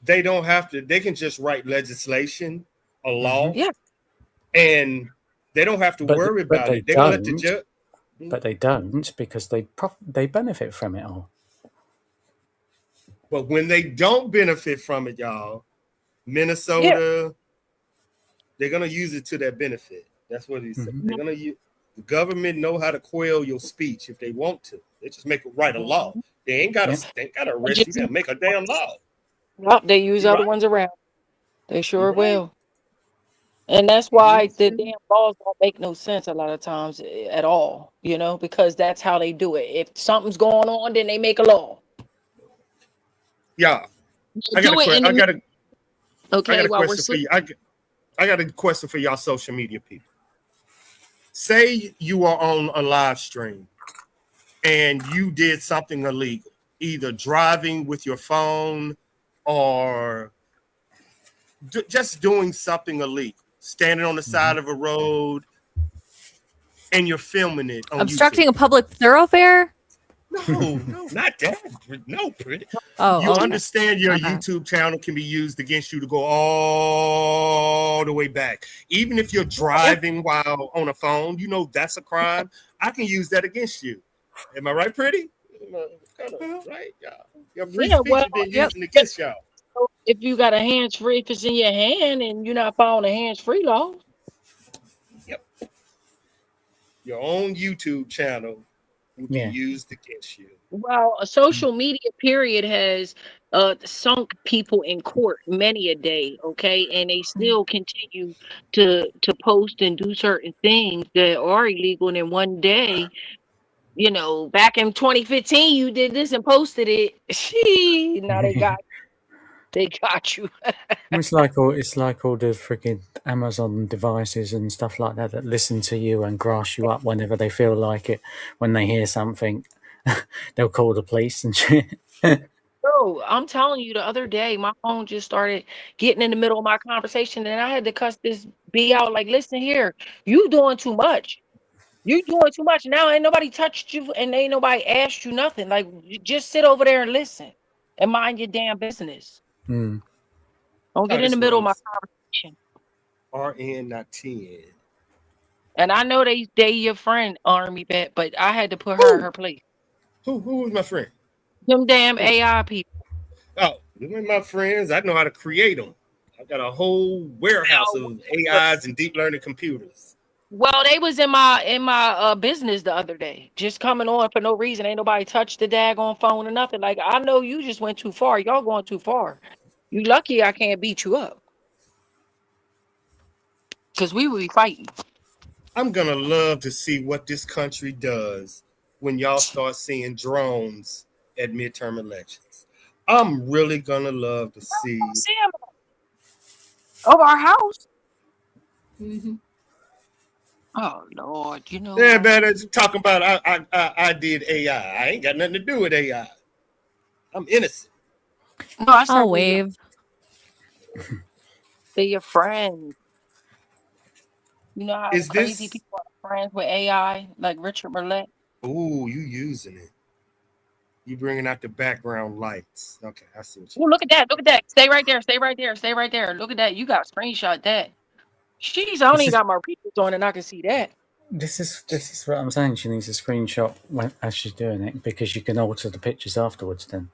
they don't have to, they can just write legislation, a law, and they don't have to worry about it. They're going to let the judge. But they don't because they benefit from it all. But when they don't benefit from it, y'all, Minnesota, they're going to use it to their benefit. That's what he said. They're going to use, the government know how to quell your speech if they want to. They just make it write a law. They ain't got to arrest you. They make a damn law. Nope, they use other ones around. They sure will. And that's why the damn laws don't make no sense a lot of times at all, you know, because that's how they do it. If something's going on, then they make a law. Yeah. I got a question for you. I got a question for y'all social media people. Say you are on a live stream and you did something illegal, either driving with your phone or just doing something illegal, standing on the side of a road, and you're filming it on Obstructing YouTube. a public thoroughfare? No, not that. No, pretty. Oh, you understand your YouTube channel can be used against you to go all the way back. Even if you're driving while on a phone, you know that's a crime. I can use that against you. Am I right, pretty? Kind of, right, y'all. Your free speech has been using against y'all. So if you got a hands-free, if it's in your hand and you're not following the hands-free law. Yep. Your own YouTube channel will be used against you. Well, a social media period has sunk people in court many a day, okay? And they still continue to post and do certain things that are illegal. And then one day, you know, back in 2015, you did this and posted it. Now they got They got you. It's like all the freaking Amazon devices and stuff like that listen to you and grass you up whenever they feel like it. When they hear something, they'll call the police and shit. Bro, I'm telling you, the other day, my phone just started getting in the middle of my conversation, and I had to cuss this B out. Like, listen here, you doing too much. You doing too much. Now ain't nobody touched you, and ain't nobody asked you nothing. Like, you just sit over there and listen, and mind your damn business. Mm. Don't get in the this middle of my one's conversation. RN, not 10. And I know they your friend, Army Bet, but I had to put her in her place. Who was my friend? Them damn Who? AI people. Oh, them ain't my friends. I know how to create them. I got a whole warehouse Well, of AIs and deep learning computers. well, they was in my business the other day, just coming on for no reason. Ain't nobody touched the daggone phone or nothing. Like, I know you just went too far. Y'all going too far. You lucky I can't beat you up, cause we would be fighting. I'm gonna love to see what this country does when y'all start seeing drones at midterm elections. I'm really gonna love to see. See him over our house. Mm-hmm. Oh Lord, you know Yeah, what? man, it's talking about I did AI. I ain't got nothing to do with AI. I'm innocent. No, I said I'll wave. they're your friends. You know how the Is crazy this? people are friends with AI, like Richard Burlett. Ooh, you using it? You bringing out the background lights? Okay, I see what Oh, you look at that! Look at that! Stay right there! Stay right there! Stay right there! Look at that! You got screenshot that. Jeez, I This only is got my replays on, and I can see that. this is what I'm saying. She needs a screenshot as she's doing it because you can alter the pictures afterwards. Then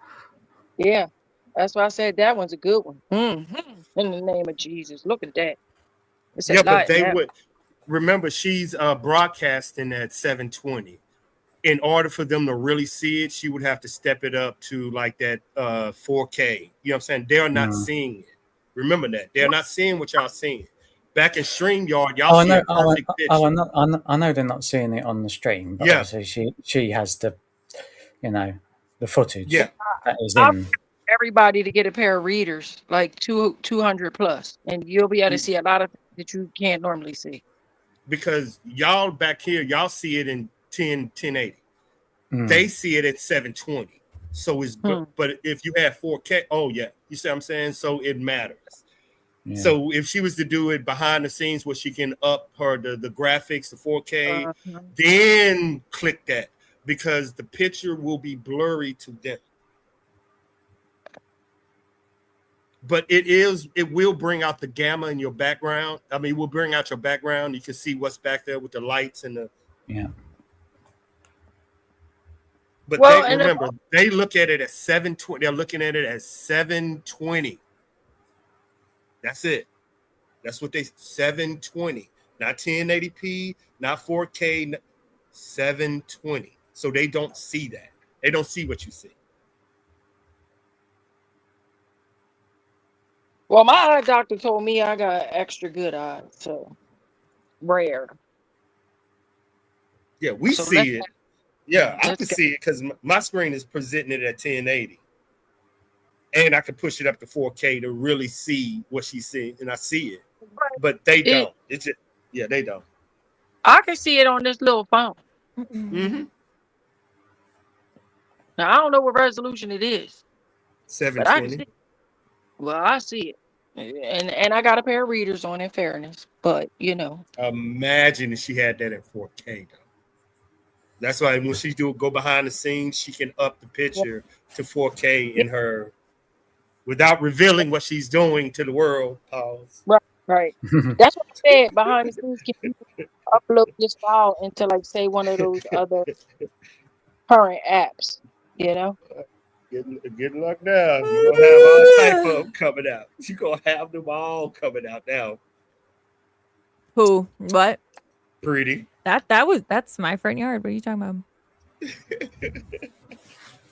Yeah, that's why I said that one's a good one. In the name of Jesus, look at that. It's a Yeah, but lot in they that. would remember she's broadcasting at 720. In order for them to really see it, she would have to step it up to like that 4K. You know what I'm saying? They're not mm. seeing it. Remember that. They're not seeing what y'all seeing. Back in StreamYard, y'all Oh, I see know. a perfect picture. I know they're not seeing it on the stream, but Yeah, obviously she has the footage yeah. that is I'll in. everybody to get a pair of readers, like 200 plus, and you'll be able to see a lot of things that you can't normally see. Because y'all back here, y'all see it in 1080. They Mm, see it at 720. So it's Hmm. but if you have 4K, oh yeah, you see what I'm saying? So it matters. yeah. So if she was to do it behind the scenes where she can up her the graphics, the 4K, Uh-huh. then click that because the picture will be blurry to them. But it will bring out the gamma in your background. I mean, it will bring out your background. You can see what's back there with the lights and the. Yeah. But Well, they and remember they look at it as 720. They're looking at it as 720. That's it. That's what they 720, not 1080p, not 4K, 720. So they don't see that. They don't see what you see. well, my eye doctor told me I got extra good eyes, so rare. Yeah, we So let's see it. Yeah, I let's can go. see it because my screen is presenting it at 1080. And I can push it up to 4K to really see what she's seeing, and I see it. But they It don't. It's just yeah, they don't. I can see it on this little phone. Mm-hmm. Now I don't know what resolution it is, but I can see 720. it. Well, I see it. And I got a pair of readers on in fairness, but Imagine if she had that at 4K though. That's why when she do go behind the scenes, she can up the yeah, picture to 4K yeah, in her without revealing what she's doing to the world. Pause. right, right. That's what I said. Behind the scenes, can you upload this file into like say one of those other current apps? You know? Good luck now. You're gonna have all type of them coming out. You're gonna have them all coming out now. Who? What? Pretty. That's my front yard. What are you talking about?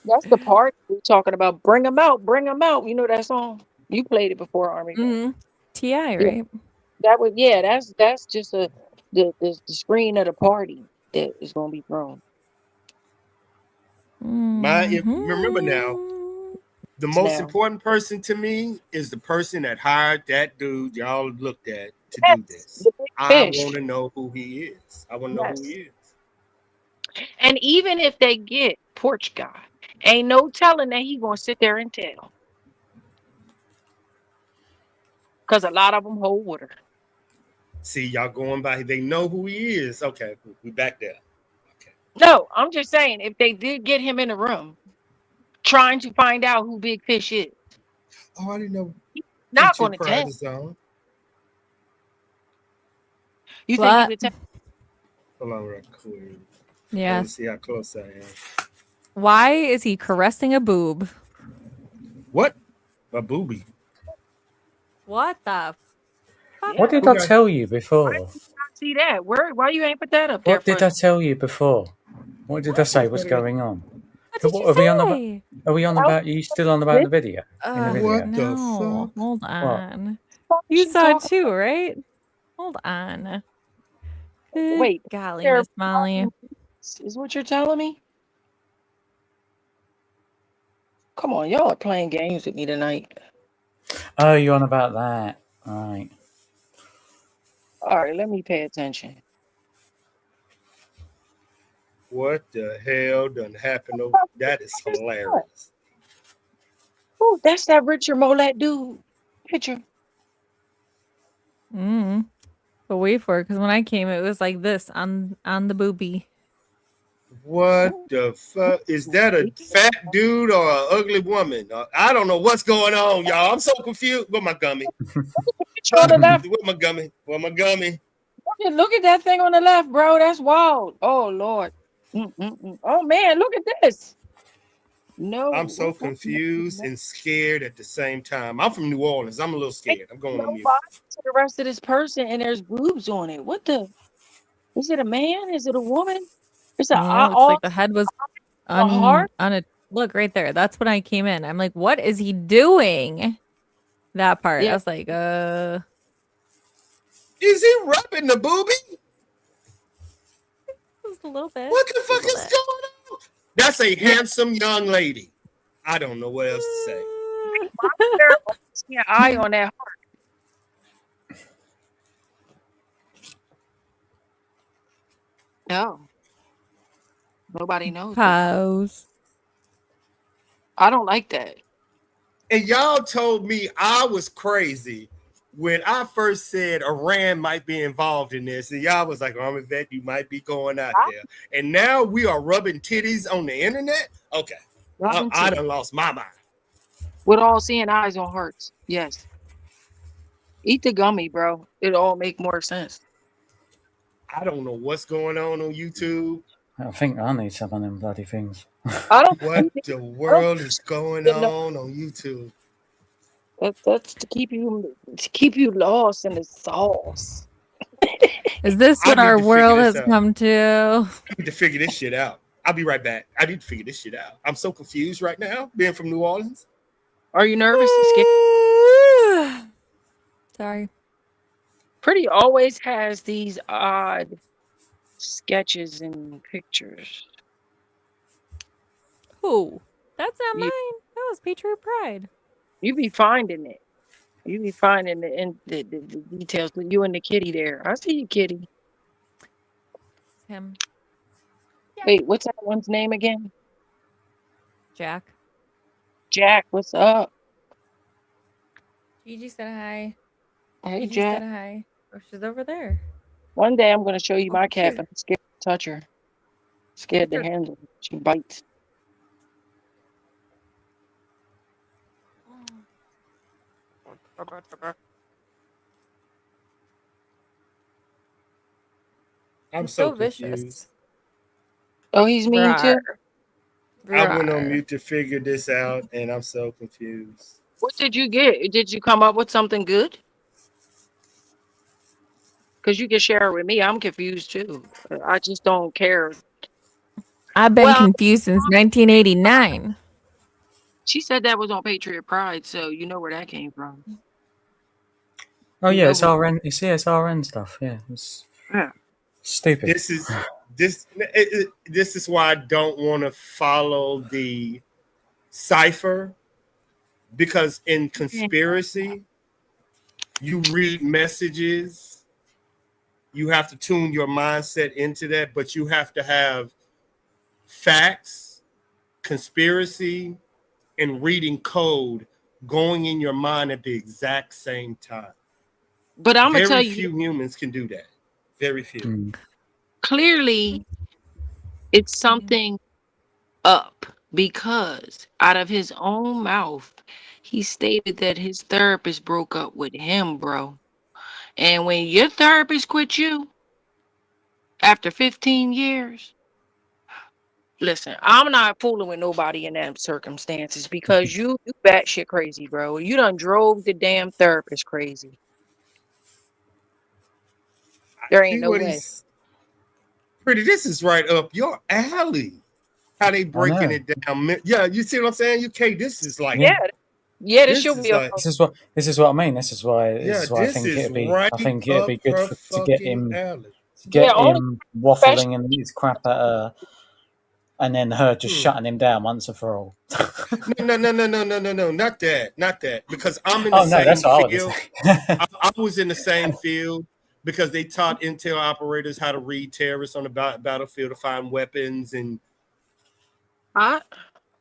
That's the part we're talking about. Bring them out, bring them out. You know that song? You played it before, Army Man. Mm-hmm. Ti, Yeah, right? that was that's just the screen of the party that is gonna be thrown. Remember now, Mm-hmm. The most now. important person to me is the person that hired that dude y'all looked at to do Yes, this. the big I fish. want to know who he is. I want to know who he Yes. is. And even if they get porch guy, ain't no telling that he gonna sit there and tell. Because a lot of them hold water. See, y'all going by. They know who he is. Okay, we back there. Okay. No, I'm just saying, if they did get him in the room, trying to find out who Big Fish is, Oh, I didn't know. not Patriot going to Pride tell. is on. You think he What? would tell? Hold on, real quick. Let me Yes. see how close I am. Why is he caressing a boob? What? A booby. What the fuck? What did Yeah. I tell you before? I see that. Why you ain't put that up there What did I tell you before? What did I say was going on? What did you Are we on about? say? Are we on about? Are you still on about the video? In the video? What the No. fuck? Hold What? on. What You she saw it talking too, about? right? Hold on. Good Wait, golly, there Miss Molly. is what you're telling me? Come on, y'all are playing games with me tonight. Oh, you're on about that, right? All right, let me pay attention. What the hell done happened? That is hilarious. Oh, that's that Richard Mollett dude picture. Mm. But wait for it, because when I came, it was like this on the boobie. What the fuck? Is that a fat dude or an ugly woman? I don't know what's going on, y'all. I'm so confused. Where my gummy? Picture on the left. Where my gummy? Where my gummy? Look at that thing on the left, bro. That's wild. Oh Lord. Mm-mm-mm. Oh man, look at this. No, I'm so confused and scared at the same time. I'm from New Orleans. I'm a little scared. I'm going no on mute. body to the rest of this person, and there's boobs on it. What the? Is it a man? Is it a woman? It's a Oh, looks all like the head was a heart. on a look right there. That's when I came in. I'm like, what is he doing? That part. I Yeah. was like, Is he rubbing the booby? just a little bit. What the fuck Little is bit. going on? That's a Yeah. handsome young lady. I don't know what else to say. Yeah, eye on that heart. No, nobody knows. Pose. I don't like that. And y'all told me I was crazy when I first said Iran might be involved in this. And y'all was like, I'm a vet, you might be going out there. And now we are rubbing titties on the internet? Okay. I done lost my mind. With all seeing eyes on hearts. Yes. Eat the gummy, bro. It all make more sense. I don't know what's going on YouTube. I think I need some of them bloody things. I don't. What the world is going on YouTube? That's to keep you lost in the sauce. Is this I what need our to figure world this has out. come to? I need to figure this shit out. I'll be right back. I need to figure this shit out. I'm so confused right now, being from New Orleans. Are you nervous and scared? Sorry. Pretty always has these odd sketches and pictures. Who? That's not You, mine. That was Patriot Pride. you be finding it. You be finding the details. You and the kitty there. I see you, kitty. It's him. Wait, what's that one's name again? Jack. Jack, what's up? Gigi said hi. Hey, Gigi said Jack. hi. Oh, she's over there. One day I'm going to show you Oh, my cat, here. but I'm scared to touch her. Scared to Here. handle her. She bites. I'm He's so vicious. confused. Oh, he's mean too? I went on Rawr. mute to figure this out, and I'm so confused. What did you get? Did you come up with something good? Because you can share it with me. I'm confused too. I just don't care. I've been Well, confused since 1989. she said that was on Patriot Pride, so you know where that came from. Oh You yeah, know it's RN. It's RN stuff. Yeah, it's Yeah. stupid. This is why I don't want to follow the cipher Because in conspiracy, you read messages, you have to tune your mindset into that, but you have to have facts, conspiracy, and reading code going in your mind at the exact same time. But I'm gonna tell Very you, few humans can do that. Very few. clearly it's something up, because out of his own mouth, he stated that his therapist broke up with him, bro. And when your therapist quit you after 15 years, listen, I'm not fooling with nobody in them circumstances, because you batshit crazy, bro. You done drove the damn therapist crazy. There ain't See no what way. he's pretty. This is right up your alley. How they breaking know. it down. Yeah, you see what I'm saying? UK, this is like Yeah, yeah, this this should is be a like This is what I mean. This is why I this think is it'd be. right I think it'd up be good her to get fucking him alley. only professional. waffling and his crap at her, and then her just shutting him down once and for all. No, not that. Because I'm in the Oh no, same that's what I would field. say. I was in the same field because they taught intel operators how to read terrorists on the battlefield to find weapons, and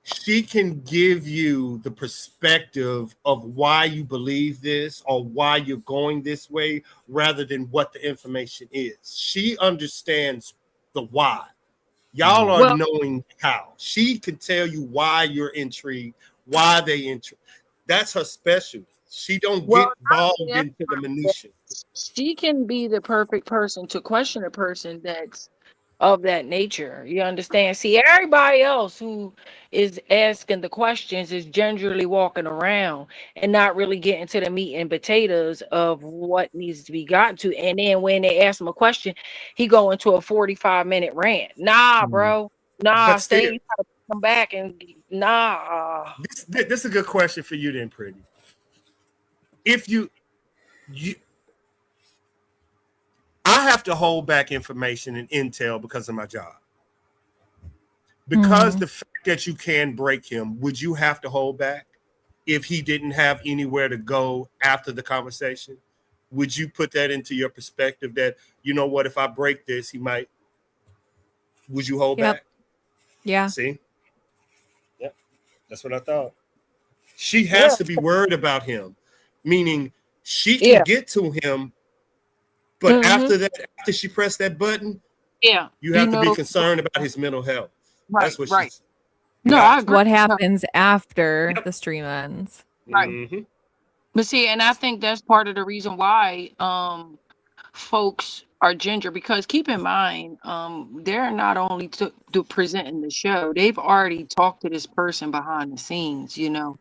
she can give you the perspective of why you believe this or why you're going this way rather than what the information is. She understands the why. Y'all are Well, knowing how. She can tell you why you're intrigued, why they intrigued. That's her specialty. She don't well, get involved into the minutia. she can be the perfect person to question a person that's of that nature. You understand? See, everybody else who is asking the questions is gingerly walking around and not really getting to the meat and potatoes of what needs to be gotten to. And then when they ask him a question, he go into a 45-minute rant. Nah, bro. Nah, But still, stay. You gotta come back and nah. this is a good question for you then, Pretty. If you I have to hold back information and intel because of my job. Because the fact that you can break him, would you have to hold back if he didn't have anywhere to go after the conversation? Would you put that into your perspective that, you know what, if I break this, he might, would you hold back? Yeah. See? Yep. That's what I thought. She Yeah. has to be worried about him, meaning she can Yeah. get to him, but after that, after she pressed that button, Yeah. you have to be concerned about his mental health. That's what right. she's. No, I agree. What happens after the stream ends? Right. Mm-hmm. But see, and I think that's part of the reason why folks are ginger, because keep in mind, they're not only to presenting the show, they've already talked to this person behind the scenes, you know.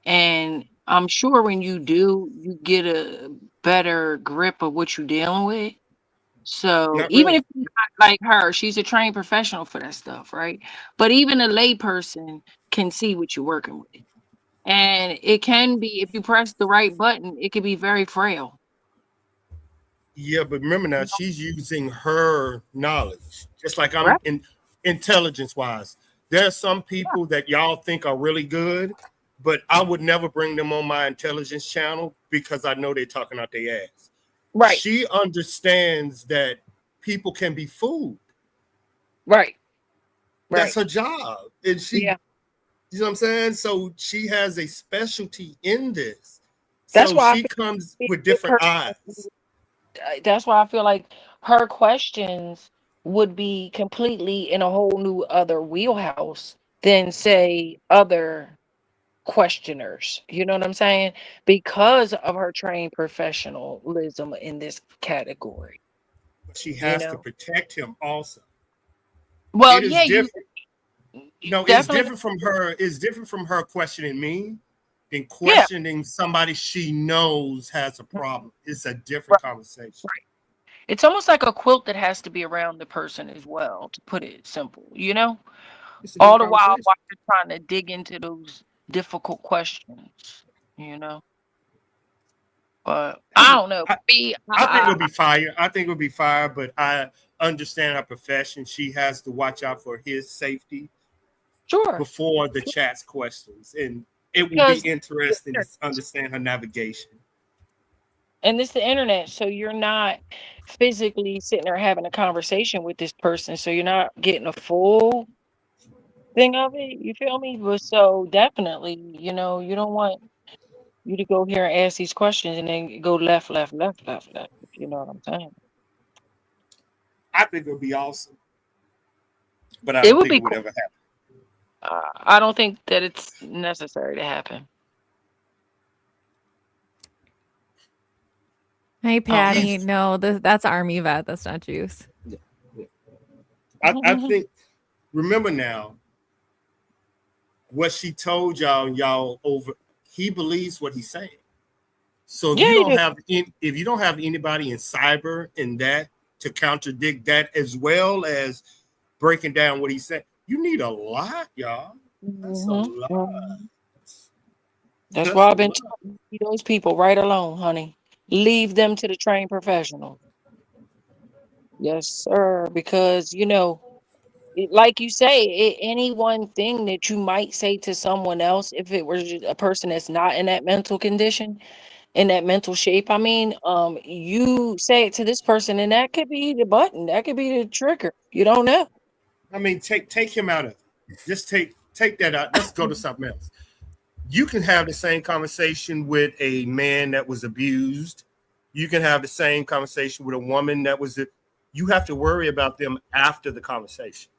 And I'm sure when you do, you get a better grip of what you're dealing with. So Not even really. if you're not like her, she's a trained professional for that stuff, right? But even a layperson can see what you're working with. And it can be, if you press the right button, it can be very frail. Yeah, but remember now, she's using her knowledge, just like I'm Right. in intelligence wise. There are some people that y'all think are really good, but I would never bring them on my intelligence channel because I know they're talking out their ass. Right. She understands that people can be fooled. Right. That's her job. And she, Yeah. you know what I'm saying? So she has a specialty in this. That's So why I she feel comes like with different eyes. that's why I feel like her questions would be completely in a whole new other wheelhouse than say other questioners. You know what I'm saying? Because of her trained professionalism in this category. She You has to know. protect him also. Well, It is yeah, you different. No, it's definitely. different from her. It's different from her questioning me than Yeah. questioning somebody she knows has a problem. It's a different Right. conversation. It's almost like a quilt that has to be around the person as well, to put it simple, you know? It's a All different the while conversation. you're trying to dig into those difficult questions, you know? But I Hey, don't know. Me, I think it'll be fire. I think it'll be fire, but I understand her profession. She has to watch out for his safety sure. before the chat's questions. And it would Because be interesting to understand her navigation. and this the internet, so you're not physically sitting there having a conversation with this person, so you're not getting a full thing of it. You feel me? But so definitely, you know, you don't want you to go here and ask these questions and then go left, left, left, left, left. If you know what I'm saying. I think it would be awesome, but I It don't would think be it would cool. ever happen. I don't think that it's necessary to happen. Hey, Patty. he's- No, that's Army vet. That's not juice. I think. Remember now, what she told y'all over. He believes what he's saying. So if Yeah, you you don't do. have if you don't have anybody in cyber in that to contradict that as well as breaking down what he said, you need a lot, y'all. That's a lot. That's why I've been telling those people right alone, honey. Leave them to the trained professional. Yes, sir. Because you know, like you say, any one thing that you might say to someone else, if it was just a person that's not in that mental condition, in that mental shape, I mean, you say it to this person, and that could be the button, that could be the trigger. You don't know. I mean, take him out of it. Just take that out. Let's go to something else. You can have the same conversation with a man that was abused. You can have the same conversation with a woman that was. You have to worry about them after the conversation.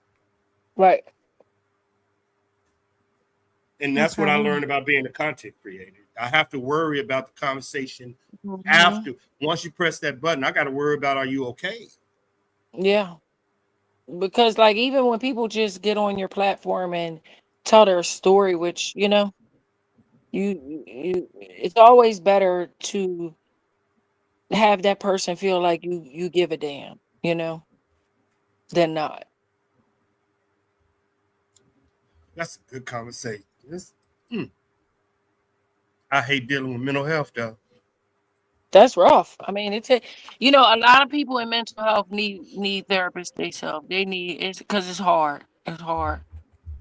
Right. And that's what I learned about being a content creator. I have to worry about the conversation after. Once you press that button, I got to worry about, are you okay? Yeah. Because like even when people just get on your platform and tell their story, which you know, you it's always better to have that person feel like you give a damn, you know, than not. That's a good conversation. I hate dealing with mental health though. That's rough. I mean, you know, a lot of people in mental health need therapists themselves. They need it's because it's hard. It's hard.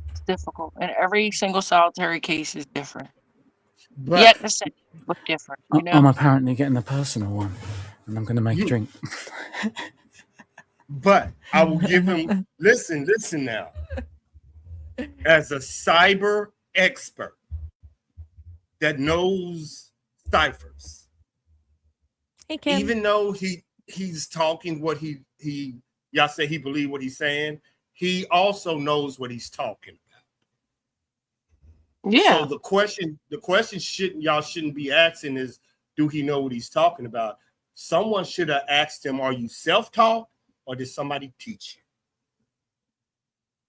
It's difficult, and every single solitary case is different. But Yet the same, but different. You I'm know. apparently getting the personal one, and I'm going to make a drink. But I will give him. Listen now. As a cyber expert that knows ciphers, Hey, Kim. even though he's talking what he y'all say he believe what he's saying, he also knows what he's talking about. Yeah. So the question shouldn't be asking is, do he know what he's talking about? Someone should have asked him, are you self-taught or did somebody teach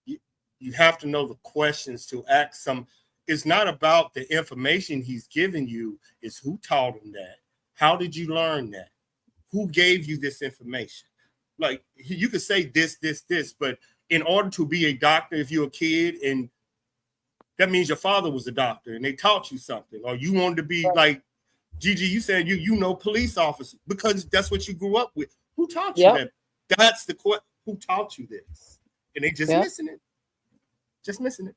you? You have to know the questions to ask some. It's not about the information he's giving you, it's who taught him that. How did you learn that? Who gave you this information? Like you could say this, but in order to be a doctor, if you're a kid, and that means your father was a doctor and they taught you something, or you wanted to be like Gigi, you said you know police officer because that's what you grew up with. Who taught you that? That's the question. Who taught you this? And they just missing it. Just missing it.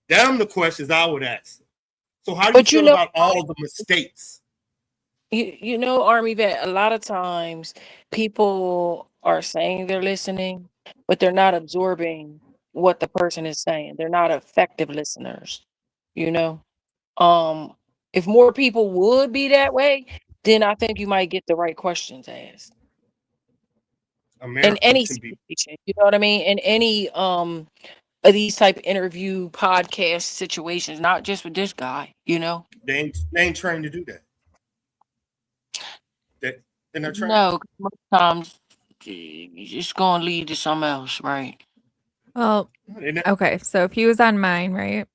Damn the questions I would ask. So how do you feel about all the mistakes? You know, Army vet, a lot of times people are saying they're listening, but they're not absorbing what the person is saying. They're not effective listeners, you know. If more people would be that way, then I think you might get the right questions asked. In any situation, you know what I mean? In any of these type of interview podcast situations, not just with this guy, you know. They ain't trained to do that. They're not trained. No, most times it's gonna lead to something else, right? Well, okay. So if he was on mine, right,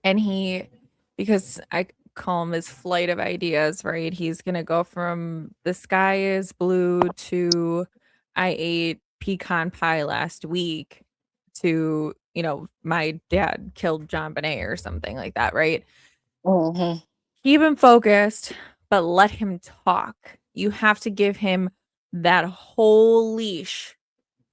and because I call him his flight of ideas, right? He's gonna go from the sky is blue to I ate pecan pie last week to, you know, my dad killed John Bonet or something like that, right? Mm-hmm. Keep him focused, but let him talk. You have to give him that whole leash,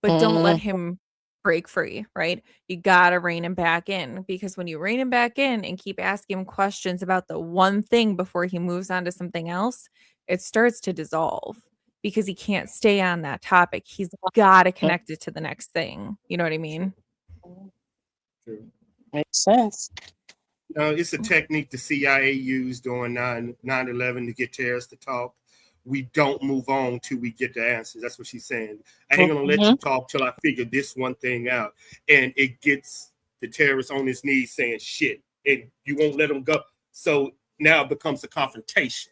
but don't let him break free, right? You gotta rein him back in, because when you rein him back in and keep asking him questions about the one thing before he moves on to something else, it starts to dissolve because he can't stay on that topic. He's got to connect it to the next thing. You know what I mean? True. Makes sense. It's a technique the CIA used during 9/11 to get terrorists to talk. We don't move on till we get the answers. That's what she's saying. I ain't gonna let you talk till I figure this one thing out. And it gets the terrorist on his knees saying shit, and you won't let him go. So now it becomes a confrontation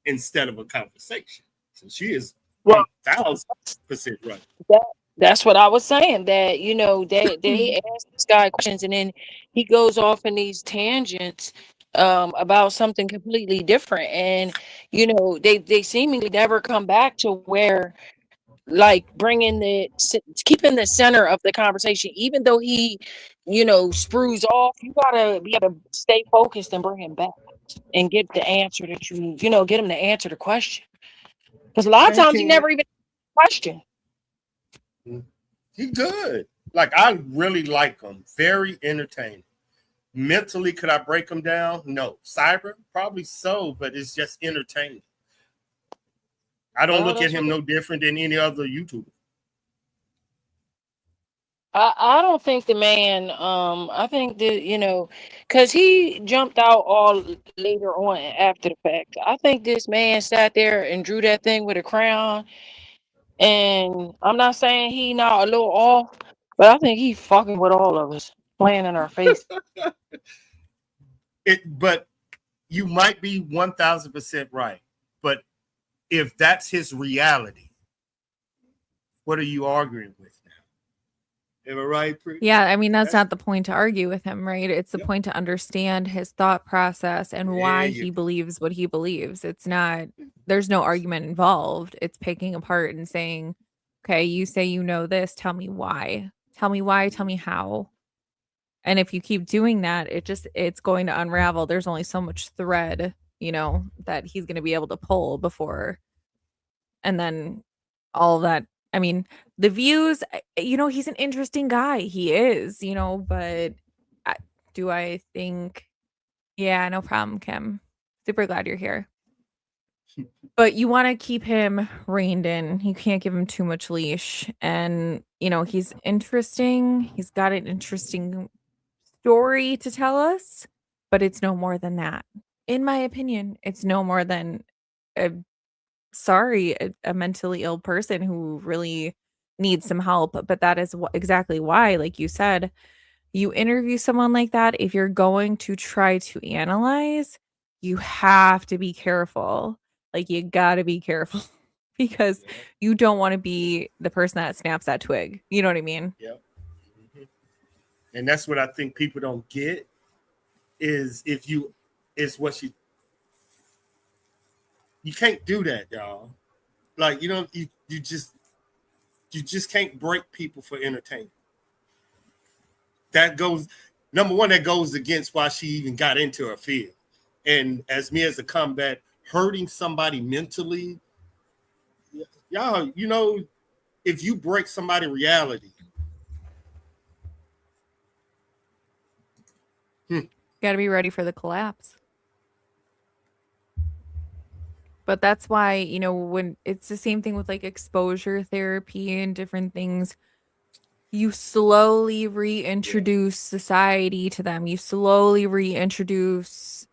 instead of a conversation. So she is 1,000% right. That's what I was saying. That they ask this guy questions, and then he goes off in these tangents about something completely different, and they seemingly never come back to where, like, keeping the center of the conversation, even though he sprues off. You gotta be able to stay focused and bring him back and get the answer that get him to answer the question, because a lot of times he never even question. He good. Like, I really like him. Very entertaining. Mentally, could I break him down? No. Cyber, probably so, but it's just entertaining. I don't look at him no different than any other YouTuber. I don't think the man, I think that, because he jumped out all later on after the fact. I think this man sat there and drew that thing with a crown. And I'm not saying he not a little off, but I think he fucking with all of us, playing in our face. But you might be 1,000% right. But if that's his reality, what are you arguing with now? Am I right? Yeah, I mean, that's not the point to argue with him, right? It's the point to understand his thought process and why he believes what he believes. It's not, there's no argument involved. It's picking apart and saying, okay, you say you know this, tell me why. Tell me why, tell me how. And if you keep doing that, it's going to unravel. There's only so much thread, that he's going to be able to pull before. And then all that, I mean, the views, he's an interesting guy. He is, but do I think, yeah, no problem, Kim. Super glad you're here. But you want to keep him reined in. You can't give him too much leash. And, he's interesting. He's got an interesting story to tell us, but it's no more than that. In my opinion, it's no more than a mentally ill person who really needs some help. But that is exactly why, like you said, you interview someone like that. If you're going to try to analyze, you have to be careful. Like, you got to be careful because you don't want to be the person that snaps that twig. You know what I mean? Yep. And that's what I think people don't get is you can't do that, y'all. Like, you just can't break people for entertainment. That goes, number one, that goes against why she even got into her field. And as a combat, hurting somebody mentally, y'all, if you break somebody's reality, got to be ready for the collapse. But that's why, when it's the same thing with like exposure therapy and different things, you slowly reintroduce society to them. You slowly reintroduce,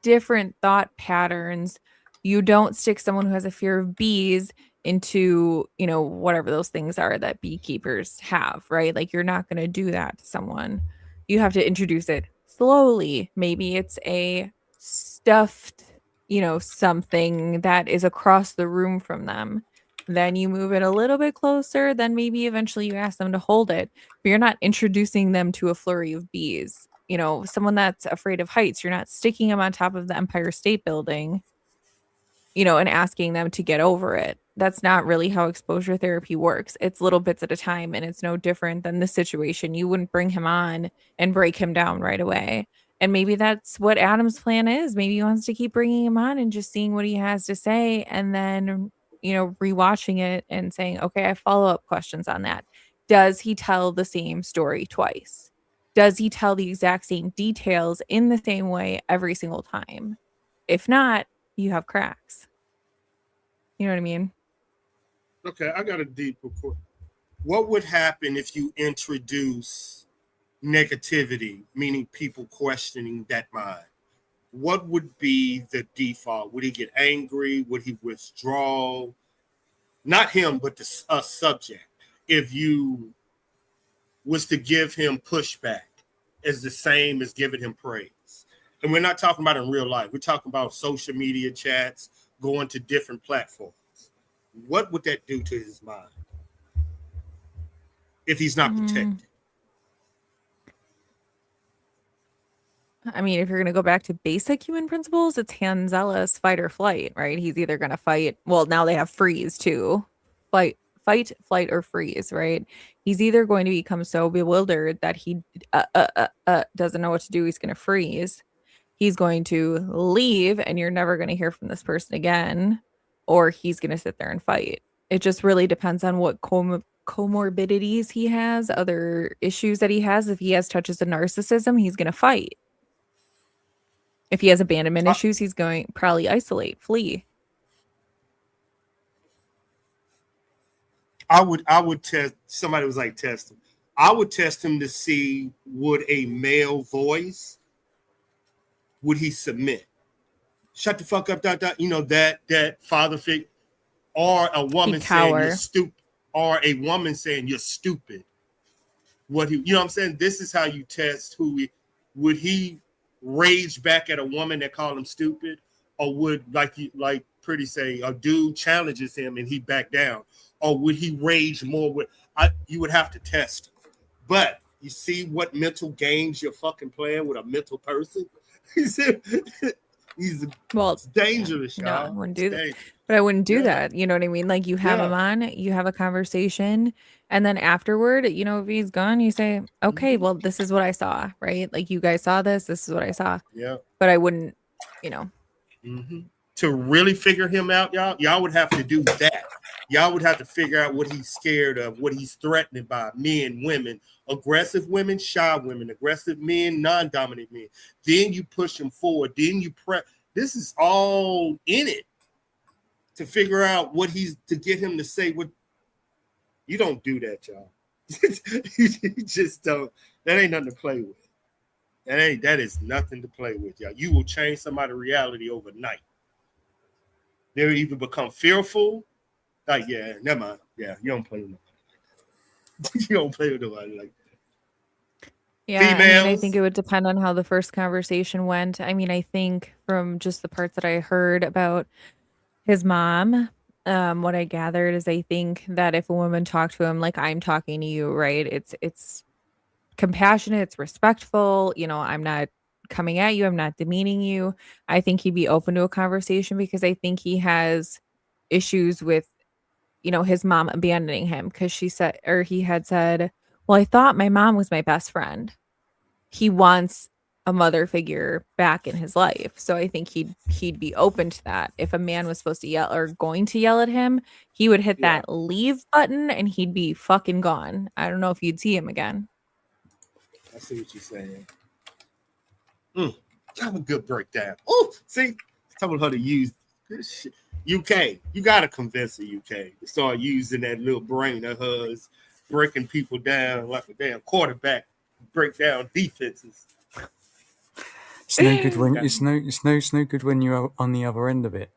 different thought patterns. You don't stick someone who has a fear of bees into, whatever those things are that beekeepers have, right? Like, you're not going to do that to someone. You have to introduce it slowly. Maybe it's a stuffed, something that is across the room from them. Then you move it a little bit closer. Then maybe eventually you ask them to hold it, but you're not introducing them to a flurry of bees. Someone that's afraid of heights, you're not sticking them on top of the Empire State Building, and asking them to get over it. That's not really how exposure therapy works. It's little bits at a time, and it's no different than this situation. You wouldn't bring him on and break him down right away. And maybe that's what Adam's plan is. Maybe he wants to keep bringing him on and just seeing what he has to say, and then, rewatching it and saying, okay, I have follow-up questions on that. Does he tell the same story twice? Does he tell the exact same details in the same way every single time? If not, you have cracks. You know what I mean? Okay, I got a deeper question. What would happen if you introduce negativity, meaning people questioning that mind? What would be the default? Would he get angry? Would he withdraw? Not him, but the subject. If you was to give him pushback, is the same as giving him praise. And we're not talking about in real life. We're talking about social media chats, going to different platforms. What would that do to his mind if he's not protected? I mean, if you're going to go back to basic human principles, it's Hanzella's fight or flight, right? He's either going to fight. Well, now they have freeze too. Fight, flight, or freeze, right? He's either going to become so bewildered that he doesn't know what to do. He's going to freeze. He's going to leave, and you're never going to hear from this person again, or he's going to sit there and fight. It just really depends on what comorbidities he has, other issues that he has. If he has touches of narcissism, he's going to fight. If he has abandonment issues, he's going to probably isolate, flee. I would test, somebody was like, test him. I would test him to see, would a male voice, would he submit? Shut the fuck up, that father figure, or a woman saying you're stupid, or a woman saying you're stupid. What he, you know what I'm saying? This is how you test would he rage back at a woman that called him stupid, or would, like Pretty say, a dude challenges him and he back down, or would he rage more? You would have to test him. But you see what mental games you're fucking playing with a mental person. He's dangerous, y'all. No, I wouldn't do that. But I wouldn't do that. You know what I mean? Like, you have him on, you have a conversation, and then afterward, if he's gone, you say, okay, well, this is what I saw, right? Like, you guys saw this is what I saw. Yeah. But I wouldn't, To really figure him out, y'all would have to do that. Y'all would have to figure out what he's scared of, what he's threatened by, men, women, aggressive women, shy women, aggressive men, non-dominant men. Then you push him forward. Then you prep. This is all in it to figure out what to get him to say what. You don't do that, y'all. You just don't. That ain't nothing to play with. That is nothing to play with, y'all. You will change somebody's reality overnight. They'll either become fearful. Like, yeah, never mind. Yeah, you don't play with nobody. You don't play with nobody like that. Yeah, I think it would depend on how the first conversation went. I mean, I think from just the parts that I heard about his mom, what I gathered is I think that if a woman talked to him like I'm talking to you, right? It's compassionate, it's respectful. I'm not coming at you, I'm not demeaning you. I think he'd be open to a conversation because I think he has issues with his mom abandoning him, because he had said, well, I thought my mom was my best friend. He wants a mother figure back in his life. So I think he'd be open to that. If a man was supposed to yell or going to yell at him, he would hit that leave button and he'd be fucking gone. I don't know if you'd see him again. I see what you're saying. Have a good breakdown. Oh, see, I told her to use this shit. UK, you gotta convince the UK to start using that little brain of hers, breaking people down like a damn quarterback, break down defenses. It's no good when it's no good when you're on the other end of it.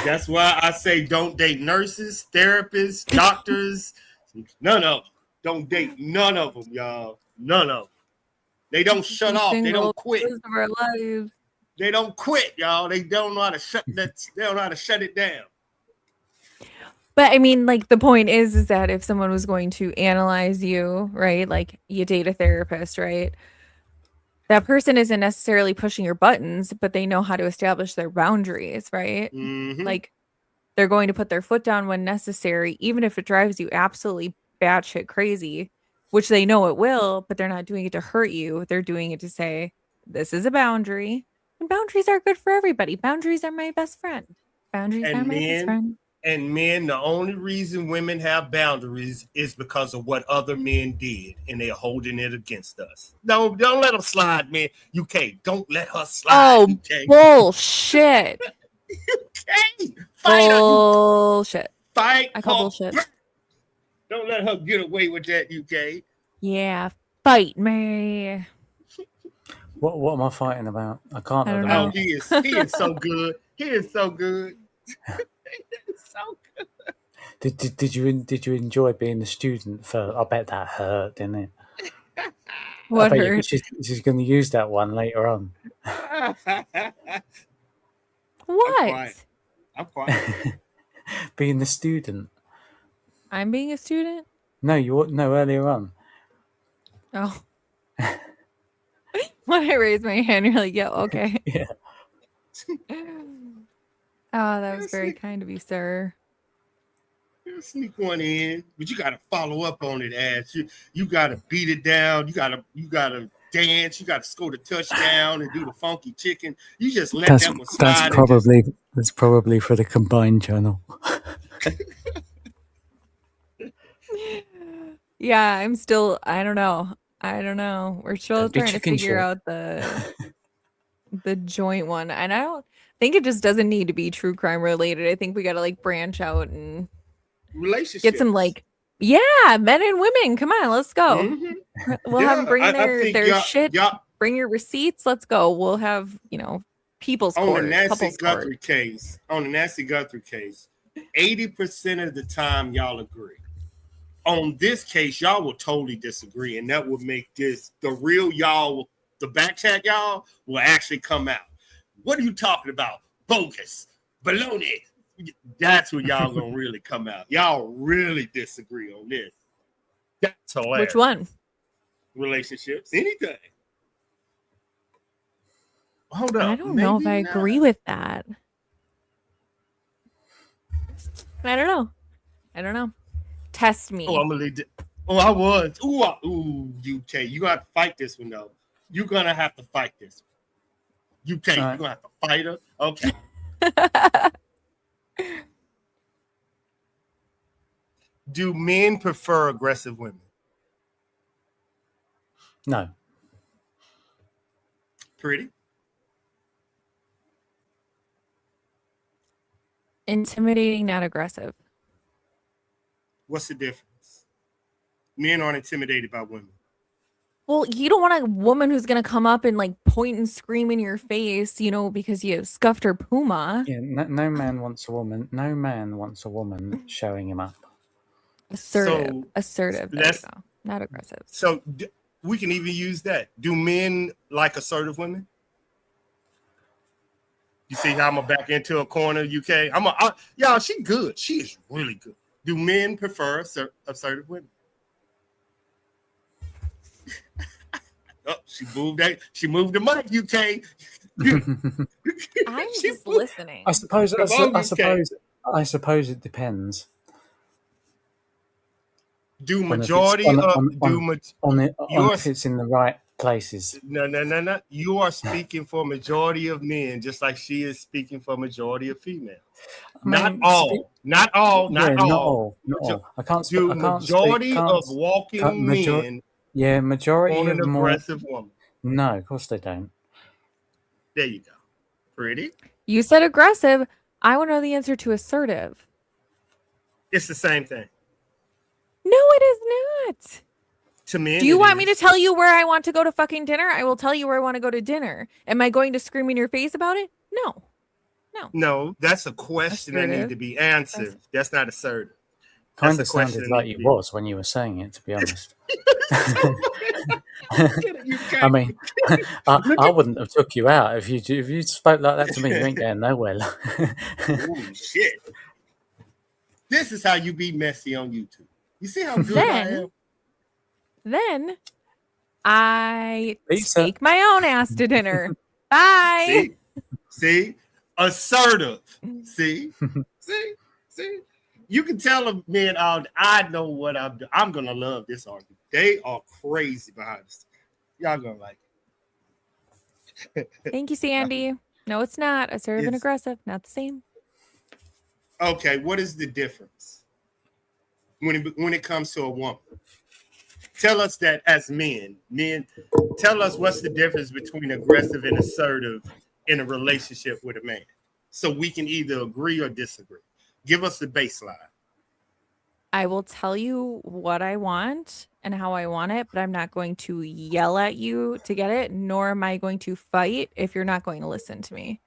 That's why I say don't date nurses, therapists, doctors. None of them. Don't date none of them, y'all. None of them. They don't shut off. They don't quit. They don't quit, y'all. They don't know how to shut that. They don't know how to shut it down. But I mean, like, the point is that if someone was going to analyze you, right? Like, you date a therapist, right? That person isn't necessarily pushing your buttons, but they know how to establish their boundaries, right? Mm-hmm. Like, they're going to put their foot down when necessary, even if it drives you absolutely batshit crazy, which they know it will, but they're not doing it to hurt you. They're doing it to say, this is a boundary. And boundaries are good for everybody. Boundaries are my best friend. Boundaries are my best friend. And men, the only reason women have boundaries is because of what other men did, and they're holding it against us. Don't let them slide, man. UK, don't let her slide. Oh, UK, bullshit. UK, fight her. Bullshit. Fight I call her. bullshit. Don't let her get away with that, UK. Yeah, fight me. What am I fighting about? I can't I at the don't know. Oh, moment. he is so good. He is so good. He is so good. Did you enjoy being the student first? I bet that hurt, didn't it? I What bet hurt? she's going to use that one later on. What? I'm quiet. Being the student. I'm being a student? No, earlier on. Oh. When I raise my hand, you're like, yeah, okay. Yeah. Oh, that was very kind of you, sir. Sneak one in, but you gotta follow up on it, Ash. You gotta beat it down. You gotta dance. You gotta score the touchdown and do the funky chicken. You just let that one slide. That's probably for the combined channel. Yeah, I'm still. I don't know. We're still Don't be trying to chicken figure shit. out the joint one, and I don't think it just doesn't need to be true crime related. I think we got to like branch out and Relationships. get some like, yeah, men and women. Come on, let's go. Mm-hmm. We'll have them bring I their think shit. Bring your receipts. Let's go. We'll have people's on court, the Nancy couples Guthrie court. case. On the Nancy Guthrie case, 80% of the time y'all agree. On this case, y'all will totally disagree, and that would make this the real y'all. The back chat y'all will actually come out. What are you talking about? Bogus, baloney. That's what y'all gonna really come out. Y'all really disagree on this. That's hilarious. Which one? Relationships, anything. Hold up. I don't know if I agree with that. I don't know. Test me. Oh, I'm gonna leave it. Oh, I was. Ooh, UK. You got to fight this one though. You're gonna have to fight this one. UK, you're gonna have to fight her. Okay. Do men prefer aggressive women? No. Pretty. Intimidating, not aggressive. What's the difference? Men aren't intimidated by women. Well, you don't want a woman who's gonna come up and like point and scream in your face, because you scuffed her puma. Yeah, no man wants a woman. No man wants a woman showing him up. Assertive. There you go. Not aggressive. So we can even use that. Do men like assertive women? You see how I'm gonna back into a corner, UK? Y'all, she good. She is really good. Do men prefer assertive women? Oh, she moved the mic, UK. I'm just listening. I suppose it depends. Do majority if it's in the right places. No. You are speaking for majority of men, just like she is speaking for majority of females. Not all. Not all. I can't speak. Majority of walking men. Yeah, majority on an of aggressive woman. No, of course they don't. There you go. Pretty. You said aggressive. I want to know the answer to assertive. It's the same thing. No, it is not. To me, do you want me to tell you where I want to go to fucking dinner? I will tell you where I want to go to dinner. Am I going to scream in your face about it? No, that's a question that needs to be answered. That's not assertive. Kind of sounded like you was when you were saying it, to be honest. I mean, I wouldn't have took you out if you spoke like that to me. You ain't getting nowhere. Oh shit! This is how you be messy on YouTube. You see how good I am. Then I take my own ass to dinner. Bye. See, assertive. See. You can tell them, man, I know what I'm doing. I'm going to love this argument. They are crazy behind this. Y'all going to like it. Thank you, Sandy. No, it's not. Assertive and aggressive. Not the same. Okay, what is the difference when it comes to a woman? Tell us that as men. Tell us what's the difference between aggressive and assertive in a relationship with a man, so we can either agree or disagree. Give us the baseline. I will tell you what I want and how I want it, but I'm not going to yell at you to get it, nor am I going to fight if you're not going to listen to me.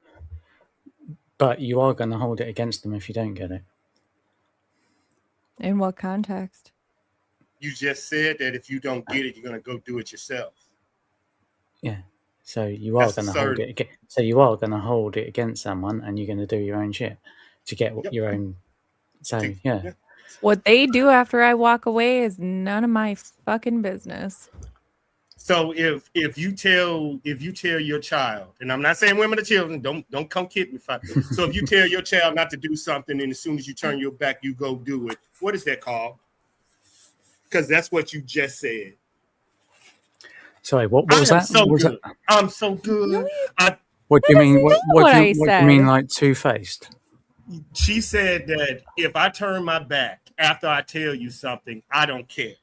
But you are going to hold it against them if you don't get it. In what context? You just said that if you don't get it, you're going to go do it yourself. Yeah. So you are going to hold it. So you are going to hold it against someone, and you're going to do your own shit to get your own. So yeah. What they do after I walk away is none of my fucking business. So if you tell your child, and I'm not saying women or children, don't come kid me. So if you tell your child not to do something, and as soon as you turn your back, you go do it. What is that called? Because that's what you just said. Sorry, what was that? So good. I'm so good. No, what do you mean? What do you mean, said. like two-faced? She said that if I turn my back after I tell you something, I don't care.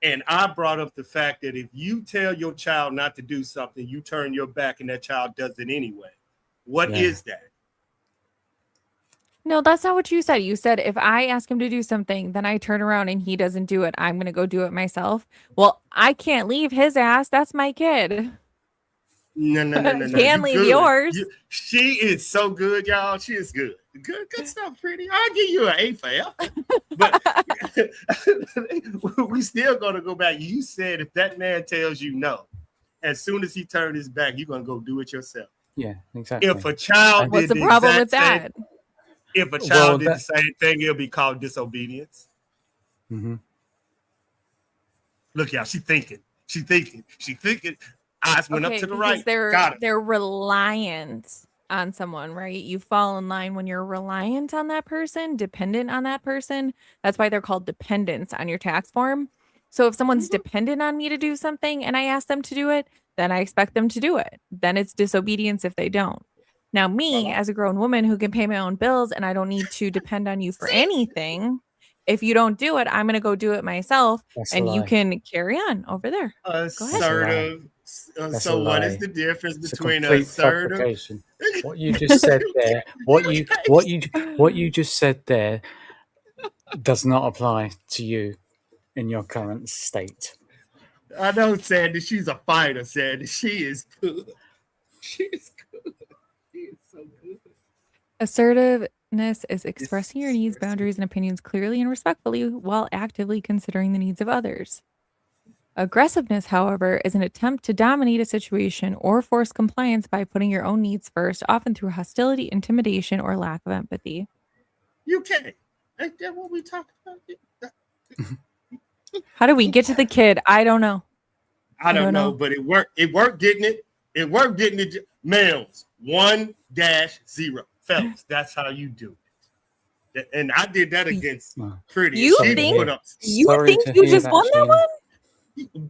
And I brought up the fact that if you tell your child not to do something, you turn your back and that child does it anyway. What is that? No, that's not what you said. You said if I ask him to do something, then I turn around and he doesn't do it, I'm going to go do it myself. Well, I can't leave his ass. That's my kid. No. Can't leave yours. She is so good, y'all. She is good. Good stuff, pretty. I'll give you an A for effort. But we still gonna go back. You said if that man tells you no, as soon as he turns his back, you're gonna go do it yourself. Yeah, exactly. If a child what's the problem with that? If a child did the same thing, it'll be called disobedience. Mm-hmm. Look, y'all, she thinking. Eyes went up to the right. They're reliant on someone, right? You fall in line when you're reliant on that person, dependent on that person. That's why they're called dependents on your tax form. So if someone's dependent on me to do something and I ask them to do it, then I expect them to do it. Then it's disobedience if they don't. Now, me as a grown woman who can pay my own bills and I don't need to depend on you for anything, if you don't do it, I'm going to go do it myself. And you can carry on over there. Assertive. So what is the difference between assertive? What you just said there, what you just said there does not apply to you in your current state. I know, Sandy, she's a fighter, Sandy. She is good. She is good. She is so good. Assertiveness is expressing your needs, boundaries, and opinions clearly and respectfully while actively considering the needs of others. Aggressiveness, however, is an attempt to dominate a situation or force compliance by putting your own needs first, often through hostility, intimidation, or lack of empathy. You can't. Ain't that what we talking about? How do we get to the kid? I don't know. I don't know, but it worked. It worked, didn't it? It worked, didn't it? Males 1-0. Fellas, that's how you do it. And I did that against Pretty. You think you just won that one?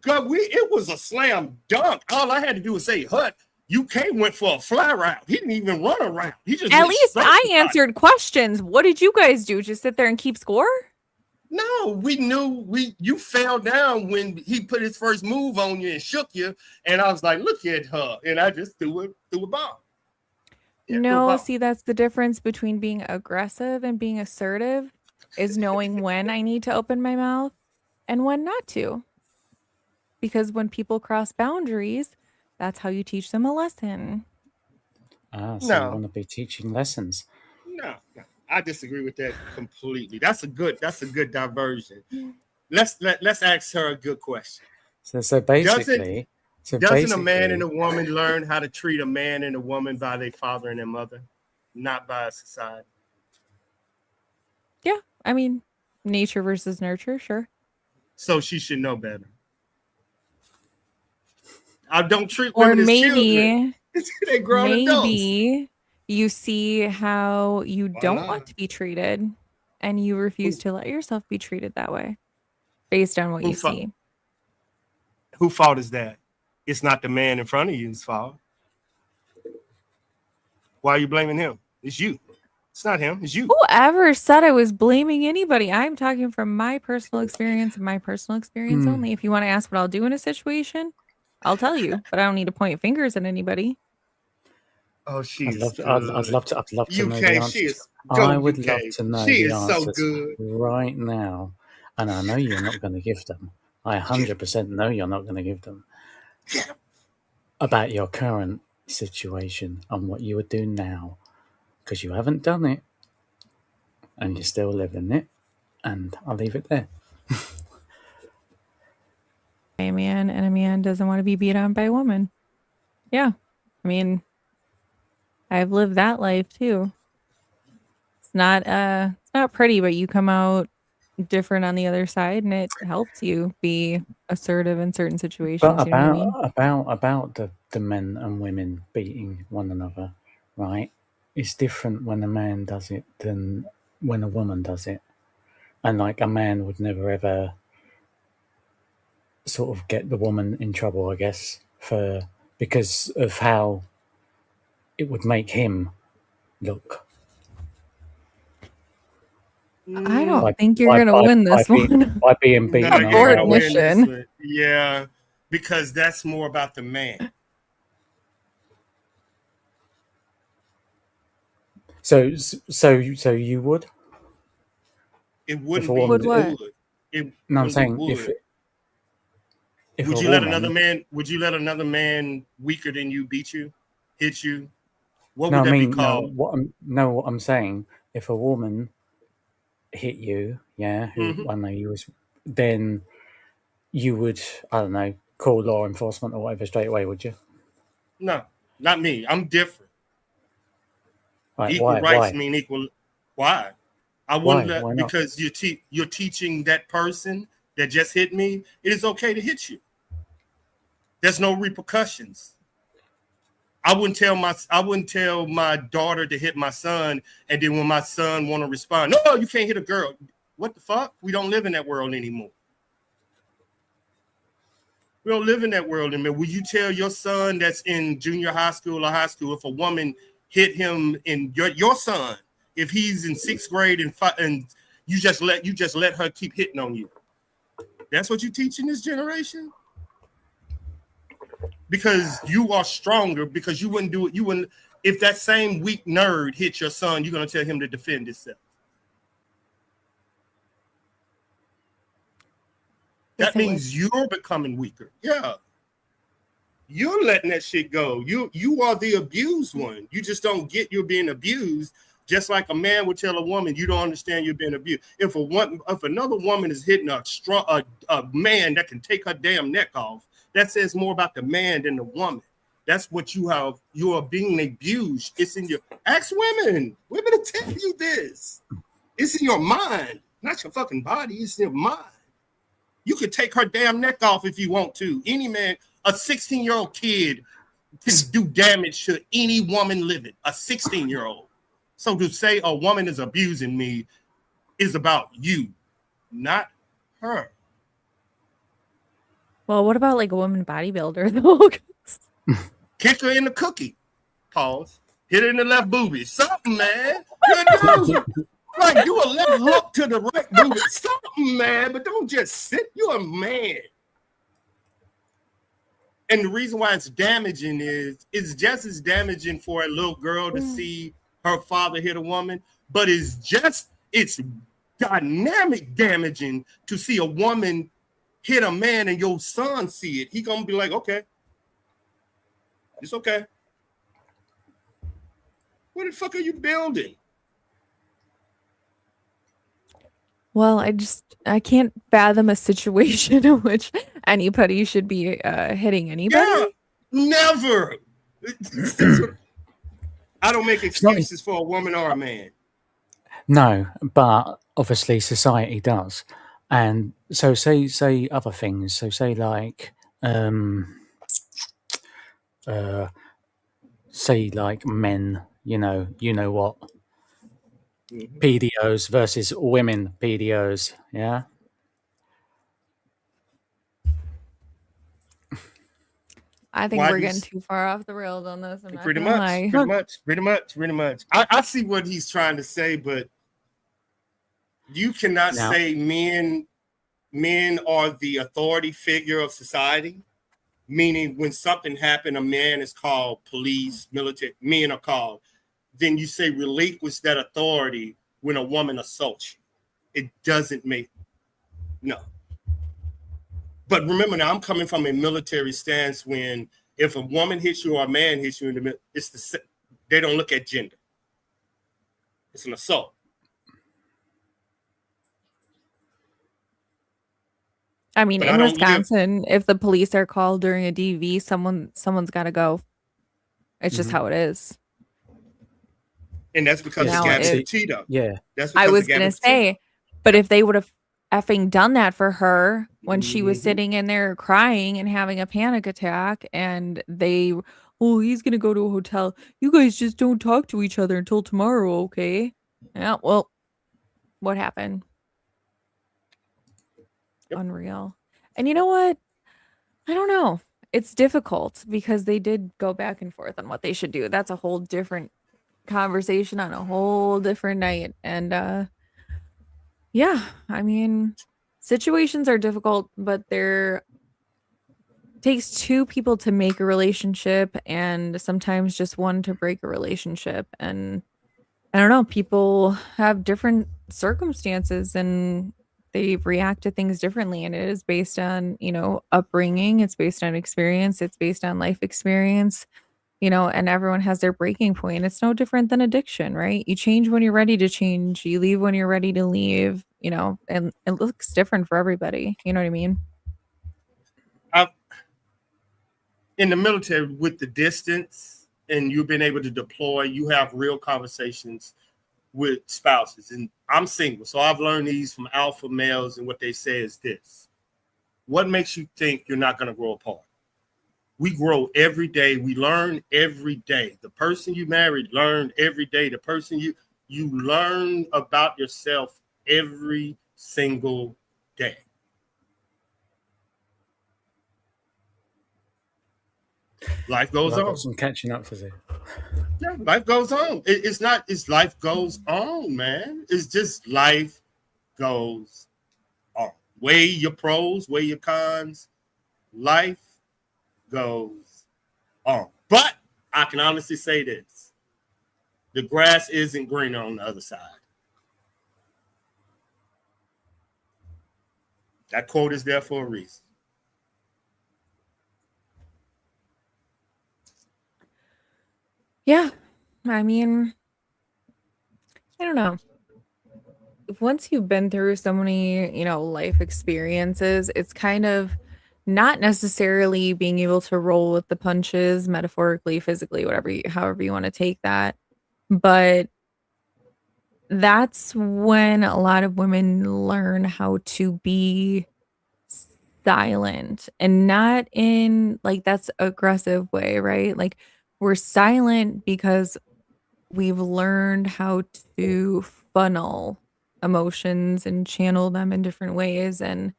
God, it was a slam dunk. All I had to do was say, "Hut." UK went for a fly route. He didn't even run around. He just at least I answered questions. What did you guys do? Just sit there and keep score? No, we knew you fell down when he put his first move on you and shook you. And I was like, look at her. And I just threw a ball. Yeah, no, see, that's the difference between being aggressive and being assertive is knowing when I need to open my mouth and when not to. Because when people cross boundaries, that's how you teach them a lesson. So you want to be teaching lessons? No, I disagree with that completely. That's a good diversion. Let's ask her a good question. So basically, doesn't a man and a woman learn how to treat a man and a woman by their father and their mother, not by society? Yeah, I mean, nature versus nurture, sure. So she should know better. I don't treat women as children. They grown adults. Maybe you see how you don't want to be treated and you refuse to let yourself be treated that way based on what you see. Whose fault is that? It's not the man in front of you's fault. Why are you blaming him? It's you. It's not him. It's you. Whoever said I was blaming anybody? I'm talking from my personal experience and my personal experience only. If you want to ask what I'll do in a situation, I'll tell you, but I don't need to point fingers at anybody. Oh, she's I'd love to know the UK, answers. she is. I Go would UK. love to know She the is so answers good. right now, and I know you're not going to give them. I 100% know you're not going to give them. About your current situation and what you would do now, because you haven't done it, and you're still living it, and I'll leave it there. A man, and a man doesn't want to be beat on by a woman. Yeah. I mean, I've lived that life too. It's not pretty, but you come out different on the other side, and it helps you be assertive in certain situations. But You know what I mean? about the men and women beating one another, right? It's different when a man does it than when a woman does it. And like a man would never ever sort of get the woman in trouble, I guess, because of how it would make him look. I don't By- think you're by- gonna by- win this by being- one. by being beaten No, on you're Abort gonna the win this mission. one. Yeah, because that's more about the man. So you would? It wouldn't a be woman Would what? would. It No, I'm would be saying would. if Would a you let woman, another man? Would you let another man weaker than you beat you, hit you? What no, would I that be mean called? what I'm saying, if a woman hit you, yeah, who I know you was, then you would, I don't know, call law enforcement or whatever straight away, would you? No, not me. I'm different. Right? Equal Why? rights Why? mean equal. Why? I wouldn't Why? let, Why not? because you're teaching that person that just hit me. It is okay to hit you. There's no repercussions. I wouldn't tell my daughter to hit my son, and then when my son want to respond, no, you can't hit a girl. What the fuck? We don't live in that world anymore. We don't live in that world anymore. Will you tell your son that's in junior high school or high school, if a woman hit him in your son, if he's in 6th grade and you just let her keep hitting on you? That's what you teach in this generation? Because you are stronger, because you wouldn't do it. You wouldn't, if that same weak nerd hit your son, you're gonna tell him to defend himself. That means you're becoming weaker. Yeah. You're letting that shit go. You are the abused one. You just don't get you're being abused. Just like a man would tell a woman, you don't understand you're being abused. If another woman is hitting a man that can take her damn neck off, that says more about the man than the woman. That's what you have. You are being abused. It's in your ask women. Women will tell you this. It's in your mind, not your fucking body. It's in your mind. You could take her damn neck off if you want to. Any man, a 16-year-old kid can do damage to any woman living. A 16-year-old. So to say a woman is abusing me is about you, not her. Well, what about like a woman bodybuilder though? Kick her in the cookie. Pause. Hit her in the left boobie. Something, man. Like do a left hook to the right boobie. Something, man. But don't just sit. You're a man. And the reason why it's damaging is it's just as damaging for a little girl to see her father hit a woman, but it's dynamic damaging to see a woman hit a man and your son see it. He gonna be like, okay, it's okay. What the fuck are you building? Well, I can't fathom a situation in which anybody should be hitting anybody. Yeah, never. I don't make excuses for a woman or a man. No, but obviously society does. And so say other things. So say like say like men, you know what? PDOs versus women PDOs, yeah? I think Why we're do you getting too far off the rails on this. I'm not pretty gonna much, lie. pretty much. I see what he's trying to say, but you cannot Now- say men are the authority figure of society. Meaning, when something happened, a man is called police, military. Men are called. Then you say relinquish that authority when a woman assaults you. It doesn't make no. But remember, now I'm coming from a military stance. When if a woman hits you or a man hits you in the middle, they don't look at gender. It's an assault. I mean, But in I don't live. Wisconsin, if the police are called during a DV, someone's got to go. It's just how it is. And that's because Now, of Gabby if- Petito. Yeah. That's I because was of Gabby gonna Petito. say, but if they would have effing done that for her when she was sitting in there crying and having a panic attack, and oh, he's gonna go to a hotel. You guys just don't talk to each other until tomorrow, okay? Yeah, well, what happened? Yep. Unreal. And you know what? I don't know. It's difficult because they did go back and forth on what they should do. That's a whole different conversation on a whole different night. And yeah, I mean, situations are difficult, but there takes two people to make a relationship and sometimes just one to break a relationship. And I don't know, people have different circumstances and they react to things differently. And it is based on, upbringing, it's based on experience, it's based on life experience, and everyone has their breaking point. It's no different than addiction, right? You change when you're ready to change, you leave when you're ready to leave, and it looks different for everybody. You know what I mean? In the military, with the distance and you've been able to deploy, you have real conversations with spouses. And I'm single, so I've learned these from alpha males, and what they say is this: what makes you think you're not going to grow apart? We grow every day. We learn every day. The person you married learned every day. The person you learn about yourself every single day. Life goes Well, I've on. got some catching up to do. Yeah, life goes on. It's life goes on, man. It's just life goes on. Weigh your pros, weigh your cons. Life goes on. But I can honestly say this: the grass isn't greener on the other side. That quote is there for a reason. Yeah. I mean, I don't know. Once you've been through so many, life experiences, it's kind of not necessarily being able to roll with the punches, metaphorically, physically, however you want to take that. But that's when a lot of women learn how to be silent, and not in like that's aggressive way, right? Like, we're silent because we've learned how to funnel emotions and channel them in different ways, and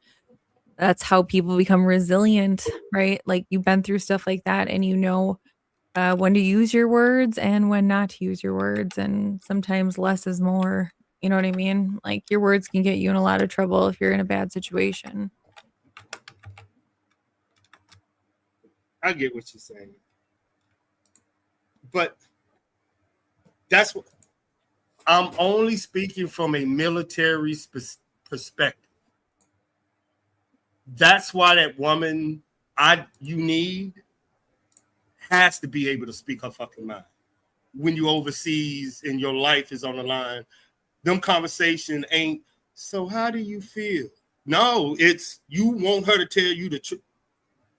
that's how people become resilient, right? Like, you've been through stuff like that, and when to use your words and when not to use your words, and sometimes less is more. You know what I mean? Like, your words can get you in a lot of trouble if you're in a bad situation. I get what you're saying. But that's what I'm only speaking from a military perspective. That's why that woman you need has to be able to speak her fucking mind. When you overseas and your life is on the line, them conversation ain't, so how do you feel? No, it's you want her to tell you the truth.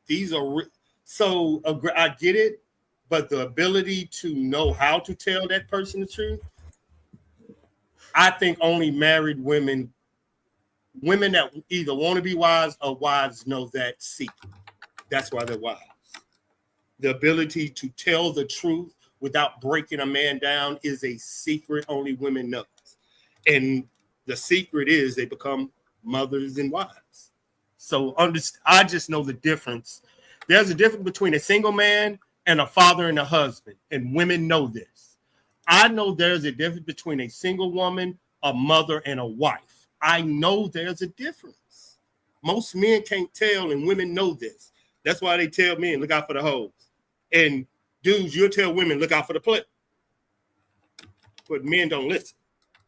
These are so I get it, but the ability to know how to tell that person the truth, I think only married women that either want to be wives or wives know that secret. That's why they're wives. The ability to tell the truth without breaking a man down is a secret only women know. And the secret is they become mothers and wives. So I just know the difference There's a difference between a single man and a father and a husband, and women know this. I know there's a difference between a single woman, a mother, and a wife. I know there's a difference. Most men can't tell, and women know this. That's why they tell men, look out for the hoes. And dudes, you'll tell women, look out for the play. But men don't listen.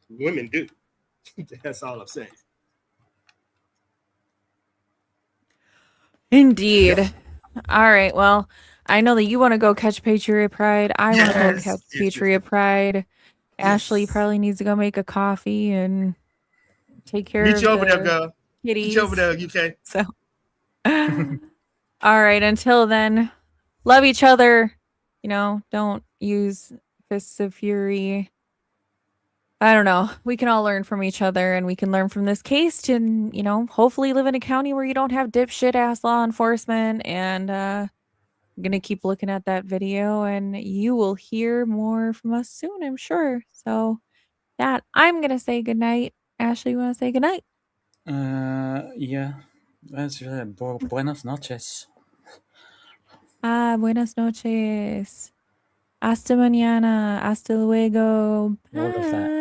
Women do. That's all I'm saying. Indeed. Yep. All right. Well, I know that you want to go catch Patriot Pride. I want to go Yes, catch yes, yes, Patriot Pride. Ashley Yes. probably needs to go make a coffee and take care Meet of you over there, the girl. Meet kitties. you over there, UK. So, all right. Until then, love each other. You know, don't use fists of fury. I don't know. We can all learn from each other, and we can learn from this case to, you know, hopefully live in a county where you don't have dipshit ass law enforcement. And I'm gonna keep looking at that video, and you will hear more from us soon, I'm sure. So that I'm gonna say goodnight. Ashley, you wanna say goodnight? Yeah. That's buenas noches. Buenas noches. Hasta mañana. Hasta luego. All of that.